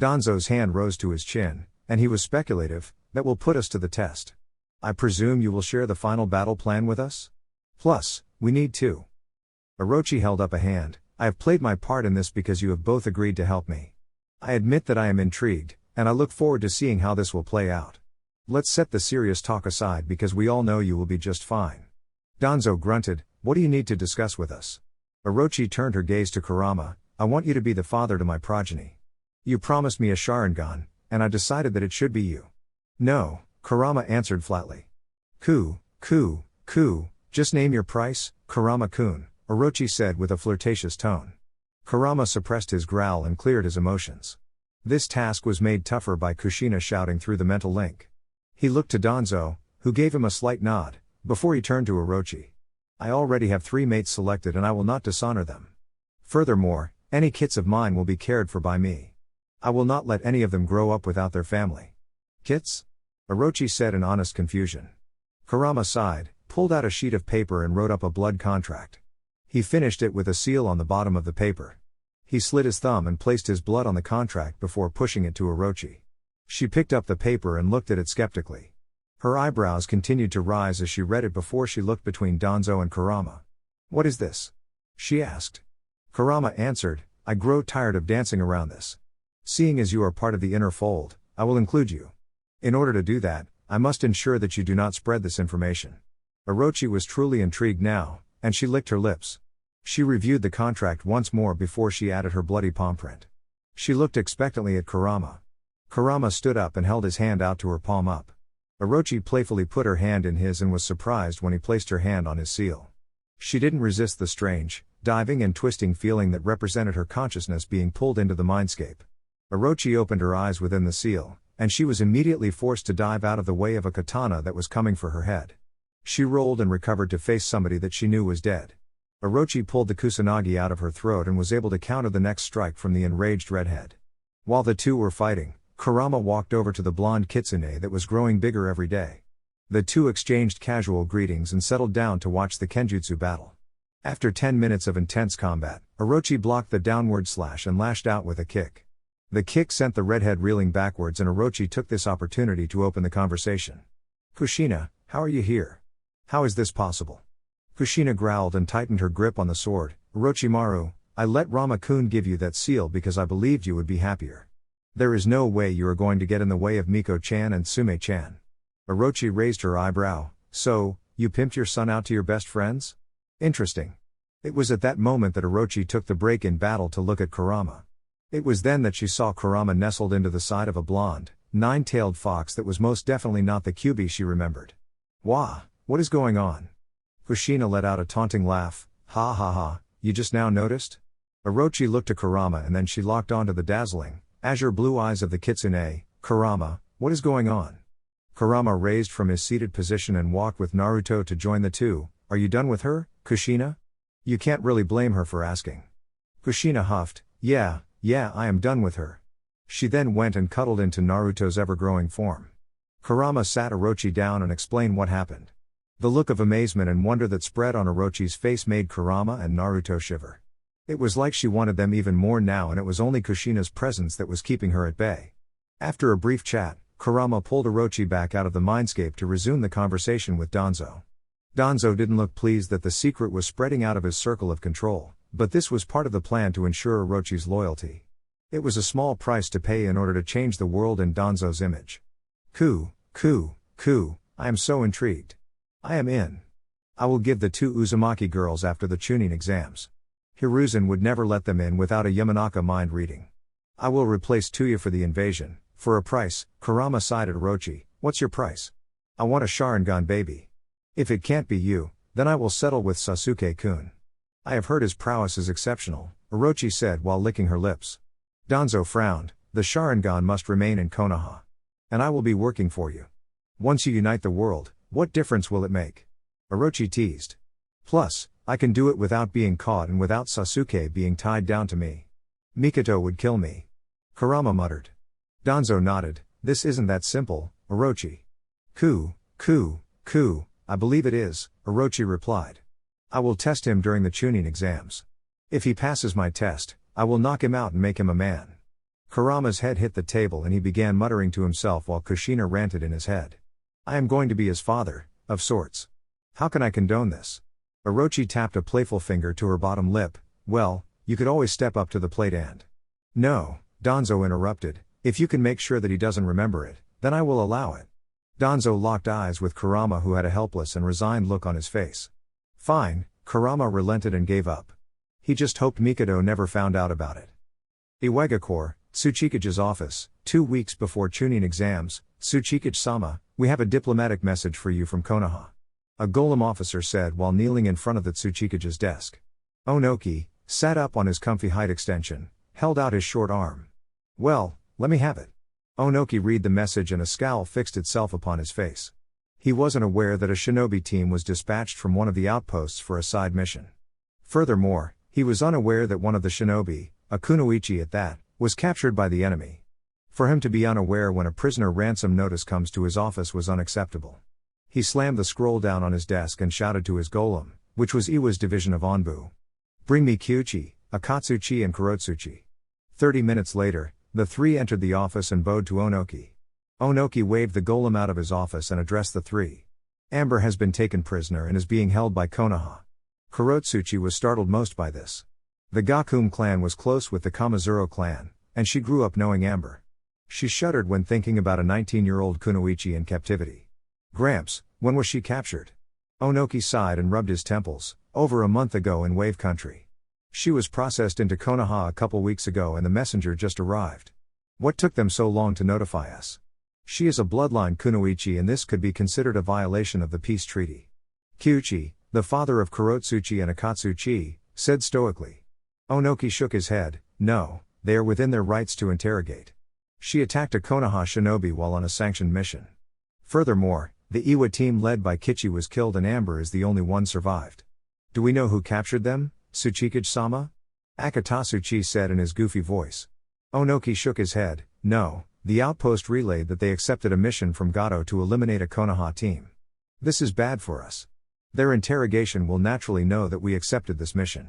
Danzo's hand rose to his chin, and he was speculative, that will put us to the test. I presume you will share the final battle plan with us? Plus, we need to. Orochi held up a hand. I have played my part in this because you have both agreed to help me. I admit that I am intrigued, and I look forward to seeing how this will play out. Let's set the serious talk aside because we all know you will be just fine. Danzo grunted, what do you need to discuss with us? Orochi turned her gaze to Kurama, I want you to be the father to my progeny. You promised me a Sharingan, and I decided that it should be you. No, Kurama answered flatly. Coup, just name your price, Kurama-kun, Orochi said with a flirtatious tone. Kurama suppressed his growl and cleared his emotions. This task was made tougher by Kushina shouting through the mental link. He looked to Danzo, who gave him a slight nod, before he turned to Orochi. I already have 3 mates selected and I will not dishonor them. Furthermore, any kits of mine will be cared for by me. I will not let any of them grow up without their family. Kits? Orochi said in honest confusion. Kurama sighed, pulled out a sheet of paper and wrote up a blood contract. He finished it with a seal on the bottom of the paper. He slid his thumb and placed his blood on the contract before pushing it to Orochi. She picked up the paper and looked at it skeptically. Her eyebrows continued to rise as she read it before she looked between Danzo and Kurama. What is this? She asked. Kurama answered, I grow tired of dancing around this. Seeing as you are part of the inner fold, I will include you. In order to do that, I must ensure that you do not spread this information. Orochi was truly intrigued now, and she licked her lips. She reviewed the contract once more before she added her bloody palm print. She looked expectantly at Kurama. Kurama stood up and held his hand out to her palm up. Orochi playfully put her hand in his and was surprised when he placed her hand on his seal. She didn't resist the strange, diving and twisting feeling that represented her consciousness being pulled into the mindscape. Orochi opened her eyes within the seal, and she was immediately forced to dive out of the way of a katana that was coming for her head. She rolled and recovered to face somebody that she knew was dead. Orochi pulled the kusanagi out of her throat and was able to counter the next strike from the enraged redhead. While the two were fighting, Kurama walked over to the blonde kitsune that was growing bigger every day. The two exchanged casual greetings and settled down to watch the kenjutsu battle. After 10 minutes of intense combat, Orochi blocked the downward slash and lashed out with a kick. The kick sent the redhead reeling backwards and Orochi took this opportunity to open the conversation. Kushina, how are you here? How is this possible? Kushina growled and tightened her grip on the sword. Orochimaru, I let Rama-kun give you that seal because I believed you would be happier. There is no way you are going to get in the way of Miko-chan and Sume-chan. Orochi raised her eyebrow. So, you pimped your son out to your best friends? Interesting. It was at that moment that Orochi took the break in battle to look at Kurama. It was then that she saw Kurama nestled into the side of a blonde, 9-tailed fox that was most definitely not the Kyuubi she remembered. Wah, what is going on? Kushina let out a taunting laugh. Ha ha ha, you just now noticed? Orochi looked to Kurama and then she locked onto the dazzling, azure blue eyes of the kitsune. Kurama, what is going on? Kurama raised from his seated position and walked with Naruto to join the two. Are you done with her, Kushina? You can't really blame her for asking. Kushina huffed, yeah, I am done with her. She then went and cuddled into Naruto's ever-growing form. Kurama sat Orochi down and explained what happened. The look of amazement and wonder that spread on Orochi's face made Kurama and Naruto shiver. It was like she wanted them even more now and it was only Kushina's presence that was keeping her at bay. After a brief chat, Kurama pulled Orochi back out of the mindscape to resume the conversation with Danzo. Danzo didn't look pleased that the secret was spreading out of his circle of control, but this was part of the plan to ensure Orochi's loyalty. It was a small price to pay in order to change the world in Danzo's image. Coup, I am so intrigued. I am in. I will give the 2 Uzumaki girls after the Chunin exams. Hiruzen would never let them in without a Yamanaka mind reading. I will replace Tuya for the invasion, for a price. Kurama sighed at Orochi, what's your price? I want a Sharingan baby. If it can't be you, then I will settle with Sasuke-kun. I have heard his prowess is exceptional, Orochi said while licking her lips. Danzo frowned, the Sharingan must remain in Konoha. And I will be working for you. Once you unite the world, what difference will it make? Orochi teased. Plus, I can do it without being caught and without Sasuke being tied down to me. Mikoto would kill me. Kurama muttered. Danzo nodded. This isn't that simple, Orochi. Coup, I believe it is, Orochi replied. I will test him during the Chunin exams. If he passes my test, I will knock him out and make him a man. Kurama's head hit the table and he began muttering to himself while Kushina ranted in his head. I am going to be his father, of sorts. How can I condone this? Orochi tapped a playful finger to her bottom lip. Well, you could always step up to the plate and... No, Danzo interrupted, if you can make sure that he doesn't remember it, then I will allow it. Danzo locked eyes with Kurama, who had a helpless and resigned look on his face. Fine, Kurama relented and gave up. He just hoped Mikoto never found out about it. Iwagakure, Tsuchikage's office, 2 weeks before Chunin exams. Tsuchikage-sama, we have a diplomatic message for you from Konoha. A golem officer said while kneeling in front of the Tsuchikage's desk. Onoki sat up on his comfy height extension, held out his short arm. Well, let me have it. Onoki read the message and a scowl fixed itself upon his face. He wasn't aware that a shinobi team was dispatched from one of the outposts for a side mission. Furthermore, he was unaware that one of the shinobi, a kunoichi at that, was captured by the enemy. For him to be unaware when a prisoner ransom notice comes to his office was unacceptable. He slammed the scroll down on his desk and shouted to his golem, which was Iwa's division of Onbu. Bring me Kyuchi, Akatsuki and Kurotsuchi. 30 minutes later, the three entered the office and bowed to Onoki. Onoki waved the golem out of his office and addressed the three. Amber has been taken prisoner and is being held by Konoha. Kurotsuchi was startled most by this. The Gakum clan was close with the Kamizuro clan, and she grew up knowing Amber. She shuddered when thinking about a 19-year-old kunoichi in captivity. Gramps, when was she captured? Onoki sighed and rubbed his temples. Over a month ago in Wave Country. She was processed into Konoha a couple weeks ago and the messenger just arrived. What took them so long to notify us? She is a bloodline kunoichi and this could be considered a violation of the peace treaty. Kyuchi, the father of Kurotsuchi and Akatsuki, said stoically. Onoki shook his head. No, they are within their rights to interrogate. She attacked a Konoha shinobi while on a sanctioned mission. Furthermore, the Iwa team led by Kichi was killed and Amber is the only one survived. Do we know who captured them, Tsuchikage-sama? Akatsuki said in his goofy voice. Onoki shook his head. No, the outpost relayed that they accepted a mission from Gato to eliminate a Konoha team. This is bad for us. Their interrogation will naturally know that we accepted this mission.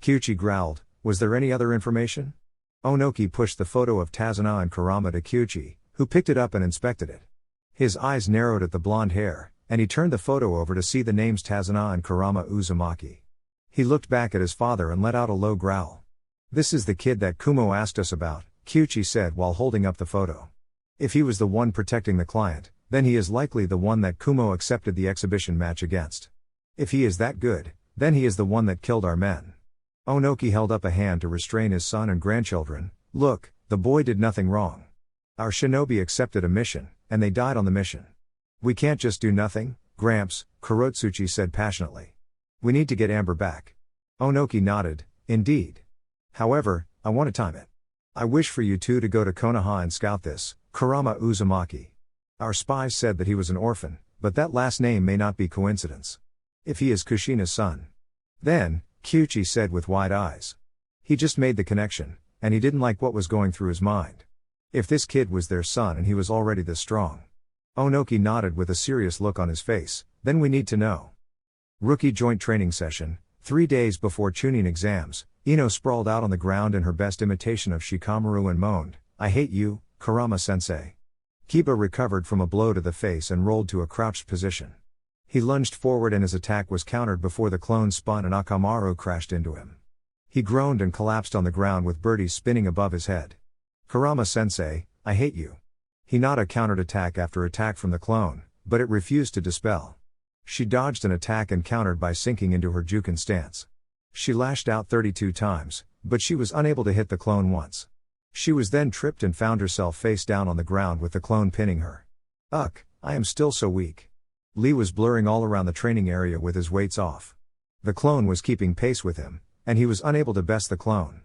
Kyuchi growled, was there any other information? Onoki pushed the photo of Tazuna and Kurama to Kyuchi, who picked it up and inspected it. His eyes narrowed at the blonde hair, and he turned the photo over to see the names Tazuna and Kurama Uzumaki. He looked back at his father and let out a low growl. This is the kid that Kumo asked us about, Kyuchi said while holding up the photo. If he was the one protecting the client, then he is likely the one that Kumo accepted the exhibition match against. If he is that good, then he is the one that killed our men. Onoki held up a hand to restrain his son and grandchildren. Look, the boy did nothing wrong. Our shinobi accepted a mission, and they died on the mission. We can't just do nothing, Gramps, Kurotsuchi said passionately. We need to get Amber back. Onoki nodded, indeed. However, I want to time it. I wish for you two to go to Konoha and scout this, Kurama Uzumaki. Our spies said that he was an orphan, but that last name may not be coincidence. If he is Kushina's son. Then, Kyuchi said with wide eyes. He just made the connection, and he didn't like what was going through his mind. If this kid was their son and he was already this strong. Onoki nodded with a serious look on his face, then we need to know. Rookie joint training session, 3 days before Chunin exams, Ino sprawled out on the ground in her best imitation of Shikamaru and moaned, I hate you, Kurama-sensei. Kiba recovered from a blow to the face and rolled to a crouched position. He lunged forward and his attack was countered before the clone spun and Akamaru crashed into him. He groaned and collapsed on the ground with birdies spinning above his head. Kurama-sensei, I hate you. Hinata countered attack after attack from the clone, but it refused to dispel. She dodged an attack and countered by sinking into her Juken stance. She lashed out 32 times, but she was unable to hit the clone once. She was then tripped and found herself face down on the ground with the clone pinning her. Ugh, I am still so weak. Lee was blurring all around the training area with his weights off. The clone was keeping pace with him, and he was unable to best the clone.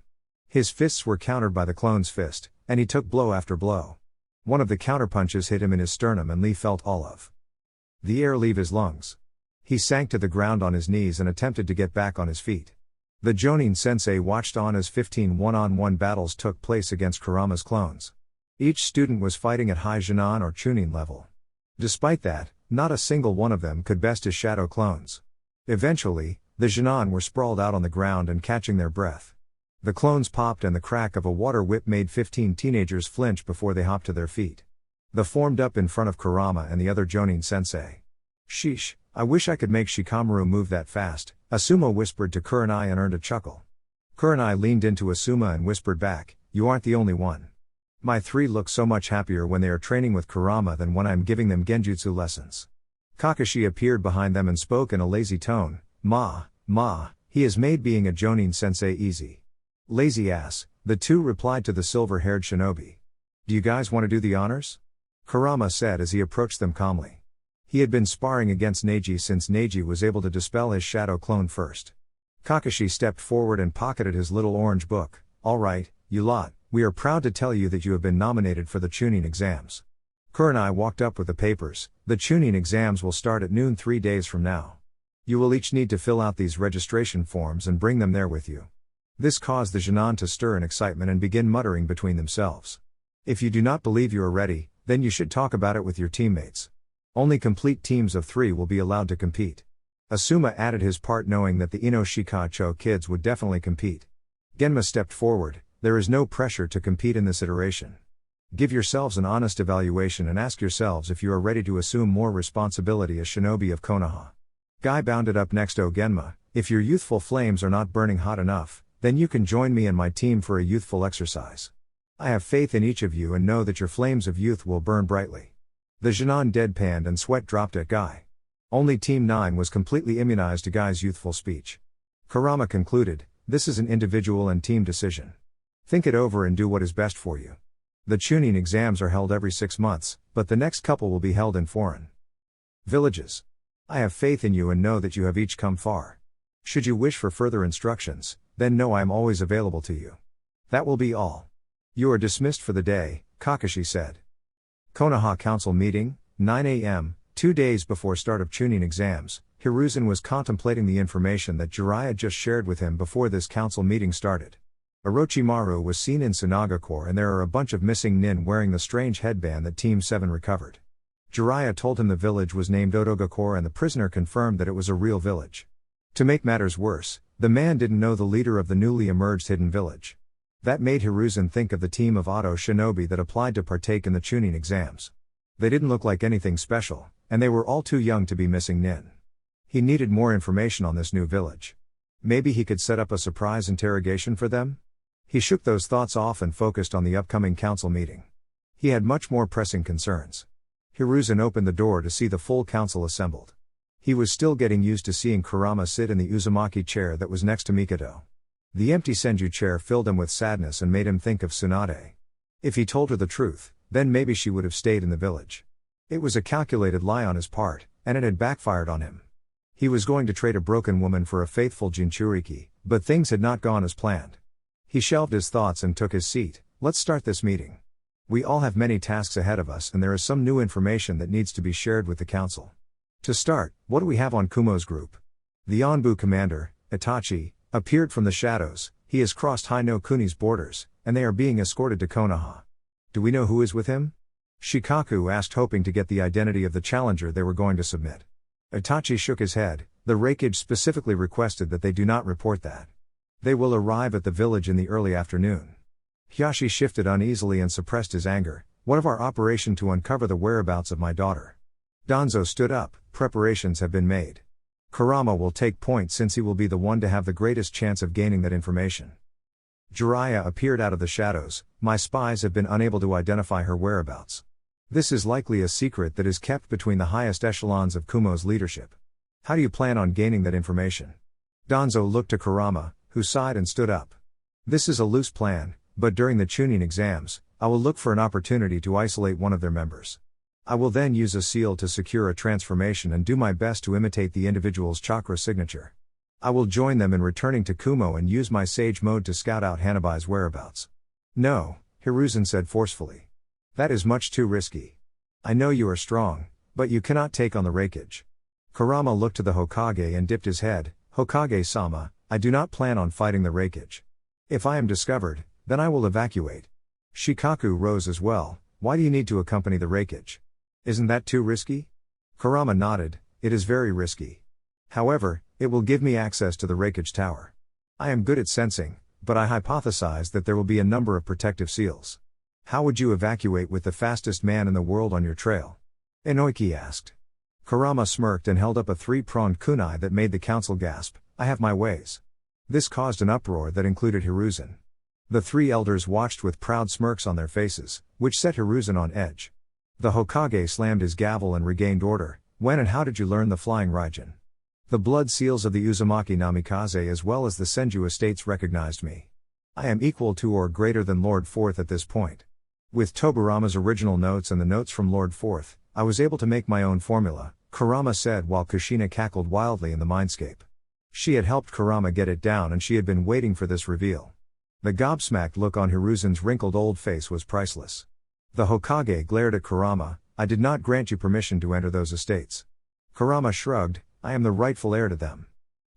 His fists were countered by the clone's fist, and he took blow after blow. One of the counterpunches hit him in his sternum and Lee felt all of the air leave his lungs. He sank to the ground on his knees and attempted to get back on his feet. The Jonin sensei watched on as 15 one-on-one battles took place against Kurama's clones. Each student was fighting at high Genin or Chunin level. Despite that, not a single one of them could best his shadow clones. Eventually, the Genin were sprawled out on the ground and catching their breath. The clones popped and the crack of a water whip made 15 teenagers flinch before they hopped to their feet. They formed up in front of Kurama and the other Jonin sensei. Sheesh, I wish I could make Shikamaru move that fast, Asuma whispered to Kurenai and earned a chuckle. Kurenai leaned into Asuma and whispered back, you aren't the only one. My three look so much happier when they are training with Kurama than when I'm giving them genjutsu lessons. Kakashi appeared behind them and spoke in a lazy tone, Ma, he has made being a Jonin sensei easy. Lazy ass, the two replied to the silver-haired shinobi. Do you guys want to do the honors? Kurama said as he approached them calmly. He had been sparring against Neji since Neji was able to dispel his shadow clone first. Kakashi stepped forward and pocketed his little orange book. Alright, you lot, we are proud to tell you that you have been nominated for the Chunin exams. Kurenai walked up with the papers. The Chunin exams will start at noon 3 days from now. You will each need to fill out these registration forms and bring them there with you. This caused the Genin to stir in excitement and begin muttering between themselves. If you do not believe you are ready, then you should talk about it with your teammates. Only complete teams of 3 will be allowed to compete. Asuma added his part knowing that the Inoshikacho kids would definitely compete. Genma stepped forward, there is no pressure to compete in this iteration. Give yourselves an honest evaluation and ask yourselves if you are ready to assume more responsibility as shinobi of Konoha. Guy bounded up next. Oh Genma, if your youthful flames are not burning hot enough, then you can join me and my team for a youthful exercise. I have faith in each of you and know that your flames of youth will burn brightly. The Genin deadpanned and sweat dropped at Guy. Only Team 9 was completely immunized to Guy's youthful speech. Kurama concluded, this is an individual and team decision. Think it over and do what is best for you. The Chunin exams are held every 6 months, but the next couple will be held in foreign villages. I have faith in you and know that you have each come far. Should you wish for further instructions, then know I am always available to you. That will be all. You are dismissed for the day, Kakashi said. Konoha Council Meeting, 9 a.m., 2 days before start of Chunin exams, Hiruzen was contemplating the information that Jiraiya just shared with him before this council meeting started. Orochimaru was seen in Iwagakure and there are a bunch of missing nin wearing the strange headband that Team 7 recovered. Jiraiya told him the village was named Odogakure and the prisoner confirmed that it was a real village. To make matters worse, the man didn't know the leader of the newly emerged hidden village. That made Hiruzen think of the team of Auto Shinobi that applied to partake in the Chunin exams. They didn't look like anything special, and they were all too young to be missing nin. He needed more information on this new village. Maybe he could set up a surprise interrogation for them? He shook those thoughts off and focused on the upcoming council meeting. He had much more pressing concerns. Hiruzen opened the door to see the full council assembled. He was still getting used to seeing Kurama sit in the Uzumaki chair that was next to Mikado. The empty Senju chair filled him with sadness and made him think of Tsunade. If he told her the truth, then maybe she would have stayed in the village. It was a calculated lie on his part, and it had backfired on him. He was going to trade a broken woman for a faithful Jinchuriki, but things had not gone as planned. He shelved his thoughts and took his seat. Let's start this meeting. We all have many tasks ahead of us and there is some new information that needs to be shared with the council. To start, what do we have on Kumo's group? The Onbu commander, Itachi, appeared from the shadows. He has crossed Hai no Kuni's borders, and they are being escorted to Konoha. Do we know who is with him? Shikaku asked, hoping to get the identity of the challenger they were going to submit. Itachi shook his head. The Raikage specifically requested that they do not report that. They will arrive at the village in the early afternoon. Hyashi shifted uneasily and suppressed his anger. What of our operation to uncover the whereabouts of my daughter? Danzo stood up. Preparations have been made. Kurama will take point since he will be the one to have the greatest chance of gaining that information. Jiraiya appeared out of the shadows. My spies have been unable to identify her whereabouts. This is likely a secret that is kept between the highest echelons of Kumo's leadership. How do you plan on gaining that information? Danzo looked to Kurama, who sighed and stood up. This is a loose plan, but during the Chunin exams, I will look for an opportunity to isolate one of their members. I will then use a seal to secure a transformation and do my best to imitate the individual's chakra signature. I will join them in returning to Kumo and use my sage mode to scout out Hanabai's whereabouts. No, Hiruzen said forcefully. That is much too risky. I know you are strong, but you cannot take on the Raikage. Kurama looked to the Hokage and dipped his head. Hokage-sama, I do not plan on fighting the Raikage. If I am discovered, then I will evacuate. Shikaku rose as well. Why do you need to accompany the Raikage? Isn't that too risky? Kurama nodded, it is very risky. However, it will give me access to the Raikage Tower. I am good at sensing, but I hypothesize that there will be a number of protective seals. How would you evacuate with the fastest man in the world on your trail? Inoki asked. Kurama smirked and held up a three-pronged kunai that made the council gasp, I have my ways. This caused an uproar that included Hiruzen. The three elders watched with proud smirks on their faces, which set Hiruzen on edge. The Hokage slammed his gavel and regained order. When and how did you learn the flying Raijin? The blood seals of the Uzumaki Namikaze as well as the Senju estates recognized me. I am equal to or greater than Lord Fourth at this point. With Toburama's original notes and the notes from Lord Fourth, I was able to make my own formula, Kurama said while Kushina cackled wildly in the mindscape. She had helped Kurama get it down and she had been waiting for this reveal. The gobsmacked look on Hiruzen's wrinkled old face was priceless. The Hokage glared at Kurama, I did not grant you permission to enter those estates. Kurama shrugged, I am the rightful heir to them.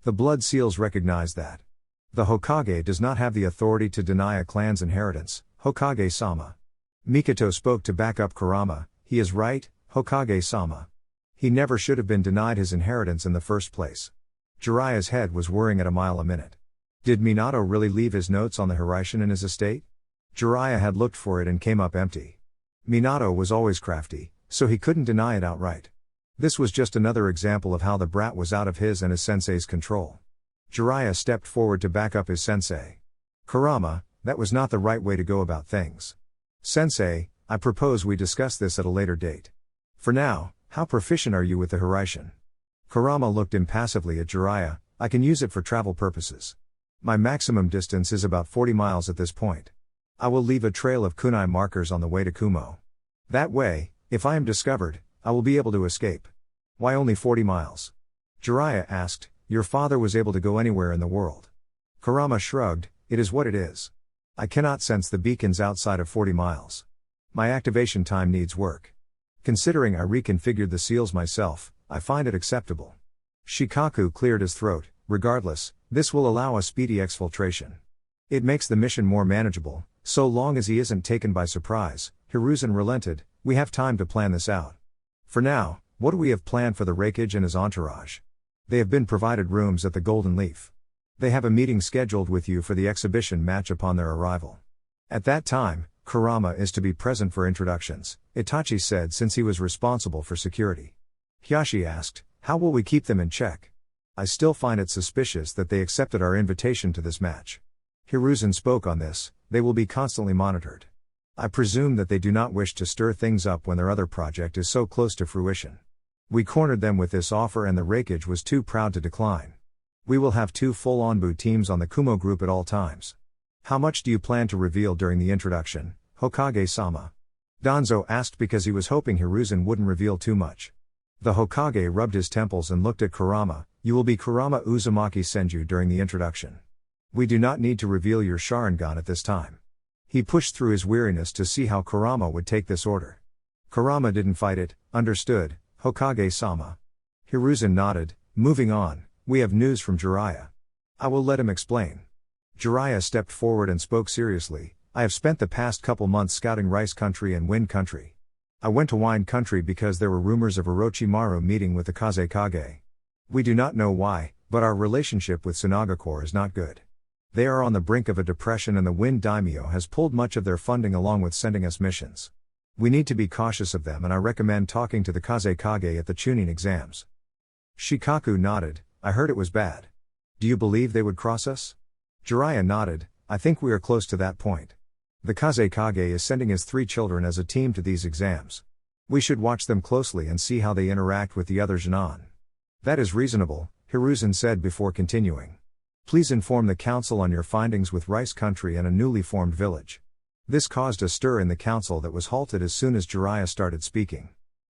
The blood seals recognize that. The Hokage does not have the authority to deny a clan's inheritance, Hokage-sama. Mikoto spoke to back up Kurama, he is right, Hokage-sama. He never should have been denied his inheritance in the first place. Jiraiya's head was whirring at a mile a minute. Did Minato really leave his notes on the Hiraishin in his estate? Jiraiya had looked for it and came up empty. Minato was always crafty, so he couldn't deny it outright. This was just another example of how the brat was out of his and his sensei's control. Jiraiya stepped forward to back up his sensei. Kurama, that was not the right way to go about things. Sensei, I propose we discuss this at a later date. For now, how proficient are you with the Hiraishin? Kurama looked impassively at Jiraiya, I can use it for travel purposes. My maximum distance is about 40 miles at this point. I will leave a trail of kunai markers on the way to Kumo. That way, if I am discovered, I will be able to escape. Why only 40 miles? Jiraiya asked, your father was able to go anywhere in the world. Kurama shrugged, it is what it is. I cannot sense the beacons outside of 40 miles. My activation time needs work. Considering I reconfigured the seals myself, I find it acceptable. Shikaku cleared his throat, regardless, this will allow a speedy exfiltration. It makes the mission more manageable, so long as he isn't taken by surprise. Hiruzen relented, we have time to plan this out. For now, what do we have planned for the Raikage and his entourage? They have been provided rooms at the Golden Leaf. They have a meeting scheduled with you for the exhibition match upon their arrival. At that time, Kurama is to be present for introductions, Itachi said since he was responsible for security. Hyashi asked, how will we keep them in check? I still find it suspicious that they accepted our invitation to this match. Hiruzen spoke on this, they will be constantly monitored. I presume that they do not wish to stir things up when their other project is so close to fruition. We cornered them with this offer and the Raikage was too proud to decline. We will have 2 full Onbu teams on the Kumo group at all times. How much do you plan to reveal during the introduction, Hokage-sama? Danzo asked because he was hoping Hiruzen wouldn't reveal too much. The Hokage rubbed his temples and looked at Kurama, you will be Kurama Uzumaki Senju during the introduction. We do not need to reveal your Sharingan at this time. He pushed through his weariness to see how Kurama would take this order. Kurama didn't fight it, understood, Hokage-sama. Hiruzen nodded, moving on, we have news from Jiraiya. I will let him explain. Jiraiya stepped forward and spoke seriously, I have spent the past couple months scouting Rice Country and Wind Country. I went to Wine Country because there were rumors of Orochimaru meeting with the Kazekage. We do not know why, but our relationship with Tsunagakure is not good. They are on the brink of a depression and the Wind Daimyo has pulled much of their funding along with sending us missions. We need to be cautious of them and I recommend talking to the Kazekage at the Chunin exams. Shikaku nodded, I heard it was bad. Do you believe they would cross us? Jiraiya nodded, I think we are close to that point. The Kazekage is sending his 3 children as a team to these exams. We should watch them closely and see how they interact with the other Genin. That is reasonable, Hiruzen said before continuing. Please inform the council on your findings with Rice Country and a newly formed village. This caused a stir in the council that was halted as soon as Jiraiya started speaking.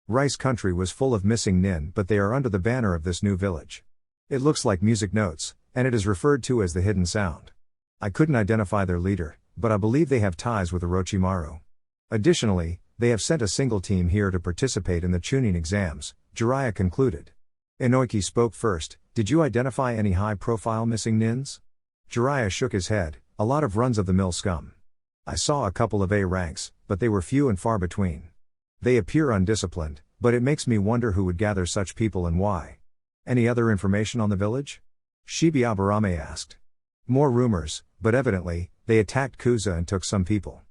Rice Country was full of missing nin but they are under the banner of this new village. It looks like music notes, and it is referred to as the Hidden Sound. I couldn't identify their leader, but I believe they have ties with Orochimaru. Additionally, they have sent a single team here to participate in the Chunin exams, Jiraiya concluded. Inoki spoke first, Did you identify any high-profile missing nins? Jiraiya shook his head, a lot of runs-of-the-mill scum. I saw a couple of A ranks, but they were few and far between. They appear undisciplined, but it makes me wonder who would gather such people and why. Any other information on the village? Shibi Aburame asked. More rumors, but evidently, they attacked Kuza and took some people.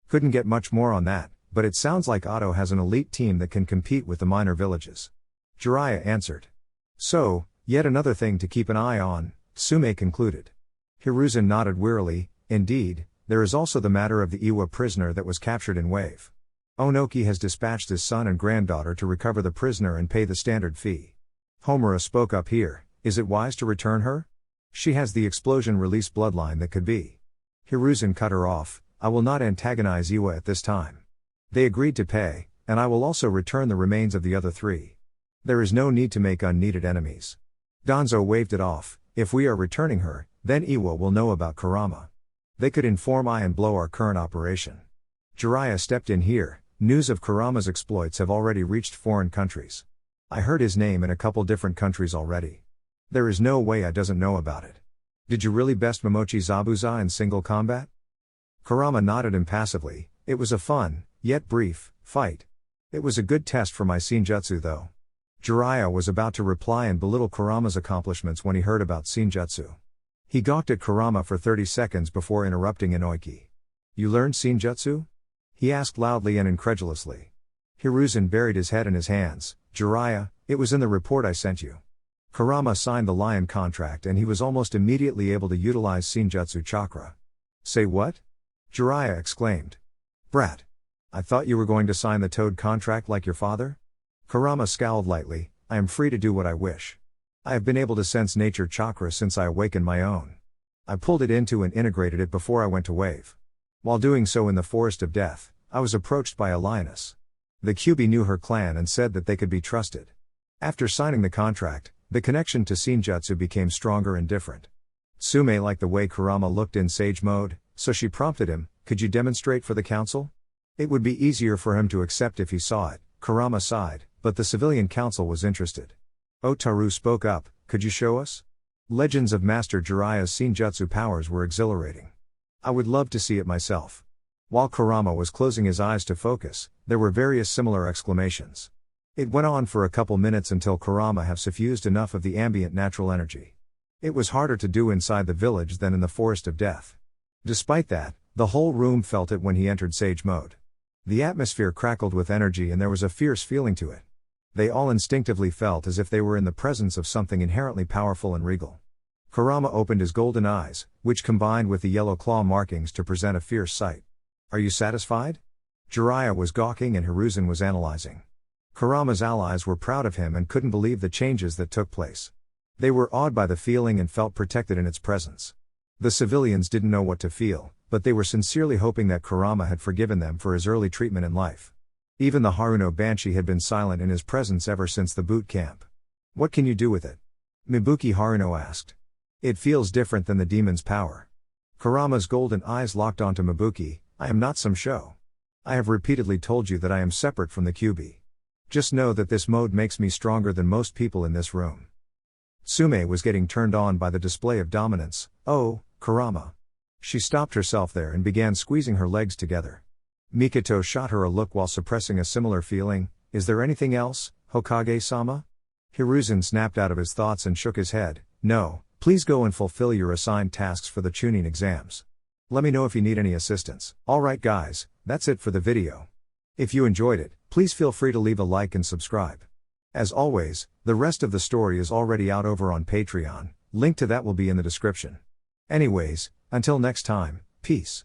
Couldn't get much more on that, but it sounds like Otto has an elite team that can compete with the minor villages. Jiraiya answered. So, yet another thing to keep an eye on, Sume concluded. Hiruzen nodded wearily. Indeed, there is also the matter of the Iwa prisoner that was captured in Wave. Onoki has dispatched his son and granddaughter to recover the prisoner and pay the standard fee. Homura spoke up here. Is it wise to return her? She has the explosion release bloodline that could be. Hiruzen cut her off. I will not antagonize Iwa at this time. They agreed to pay, and I will also return the remains of the other three. There is no need to make unneeded enemies. Danzo waved it off. If we are returning her, then Iwa will know about Kurama. They could inform I and blow our current operation. Jiraiya stepped in here. News of Kurama's exploits have already reached foreign countries. I heard his name in a couple different countries already. There is no way I doesn't know about it. Did you really best Momochi Zabuza in single combat? Kurama nodded impassively. It was a fun, yet brief, fight. It was a good test for my senjutsu though. Jiraiya was about to reply and belittle Kurama's accomplishments when he heard about senjutsu. He gawked at Kurama for 30 seconds before interrupting Inoiki. You learned senjutsu? He asked loudly and incredulously. Hiruzen buried his head in his hands. Jiraiya, it was in the report I sent you. Kurama signed the lion contract and he was almost immediately able to utilize senjutsu chakra. Say what? Jiraiya exclaimed. Brat. I thought you were going to sign the toad contract like your father? Kurama scowled lightly. I am free to do what I wish. I have been able to sense nature chakra since I awakened my own. I pulled it into and integrated it before I went to Wave. While doing so in the Forest of Death, I was approached by a lioness. The Kyubi knew her clan and said that they could be trusted. After signing the contract, the connection to senjutsu became stronger and different. Sume liked the way Kurama looked in sage mode, so she prompted him, could you demonstrate for the council? It would be easier for him to accept if he saw it. Kurama sighed, but the civilian council was interested. Otaru spoke up, could you show us? Legends of Master Jiraiya's senjutsu powers were exhilarating. I would love to see it myself. While Kurama was closing his eyes to focus, there were various similar exclamations. It went on for a couple minutes until Kurama have suffused enough of the ambient natural energy. It was harder to do inside the village than in the Forest of Death. Despite that, the whole room felt it when he entered sage mode. The atmosphere crackled with energy and there was a fierce feeling to it. They all instinctively felt as if they were in the presence of something inherently powerful and regal. Kurama opened his golden eyes, which combined with the yellow claw markings to present a fierce sight. Are you satisfied? Jiraiya was gawking and Hiruzen was analyzing. Kurama's allies were proud of him and couldn't believe the changes that took place. They were awed by the feeling and felt protected in its presence. The civilians didn't know what to feel, but they were sincerely hoping that Kurama had forgiven them for his early treatment in life. Even the Haruno Banshee had been silent in his presence ever since the boot camp. What can you do with it? Mibuki Haruno asked. It feels different than the demon's power. Kurama's golden eyes locked onto Mibuki. I am not some show. I have repeatedly told you that I am separate from the Kyubi. Just know that this mode makes me stronger than most people in this room. Sume was getting turned on by the display of dominance. Oh, Kurama. She stopped herself there and began squeezing her legs together. Mikoto shot her a look while suppressing a similar feeling. Is there anything else, Hokage-sama? Hiruzen snapped out of his thoughts and shook his head. No, please go and fulfill your assigned tasks for the Chunin exams. Let me know if you need any assistance. Alright guys, that's it for the video. If you enjoyed it, please feel free to leave a like and subscribe. As always, the rest of the story is already out over on Patreon, link to that will be in the description. Anyways, until next time, peace.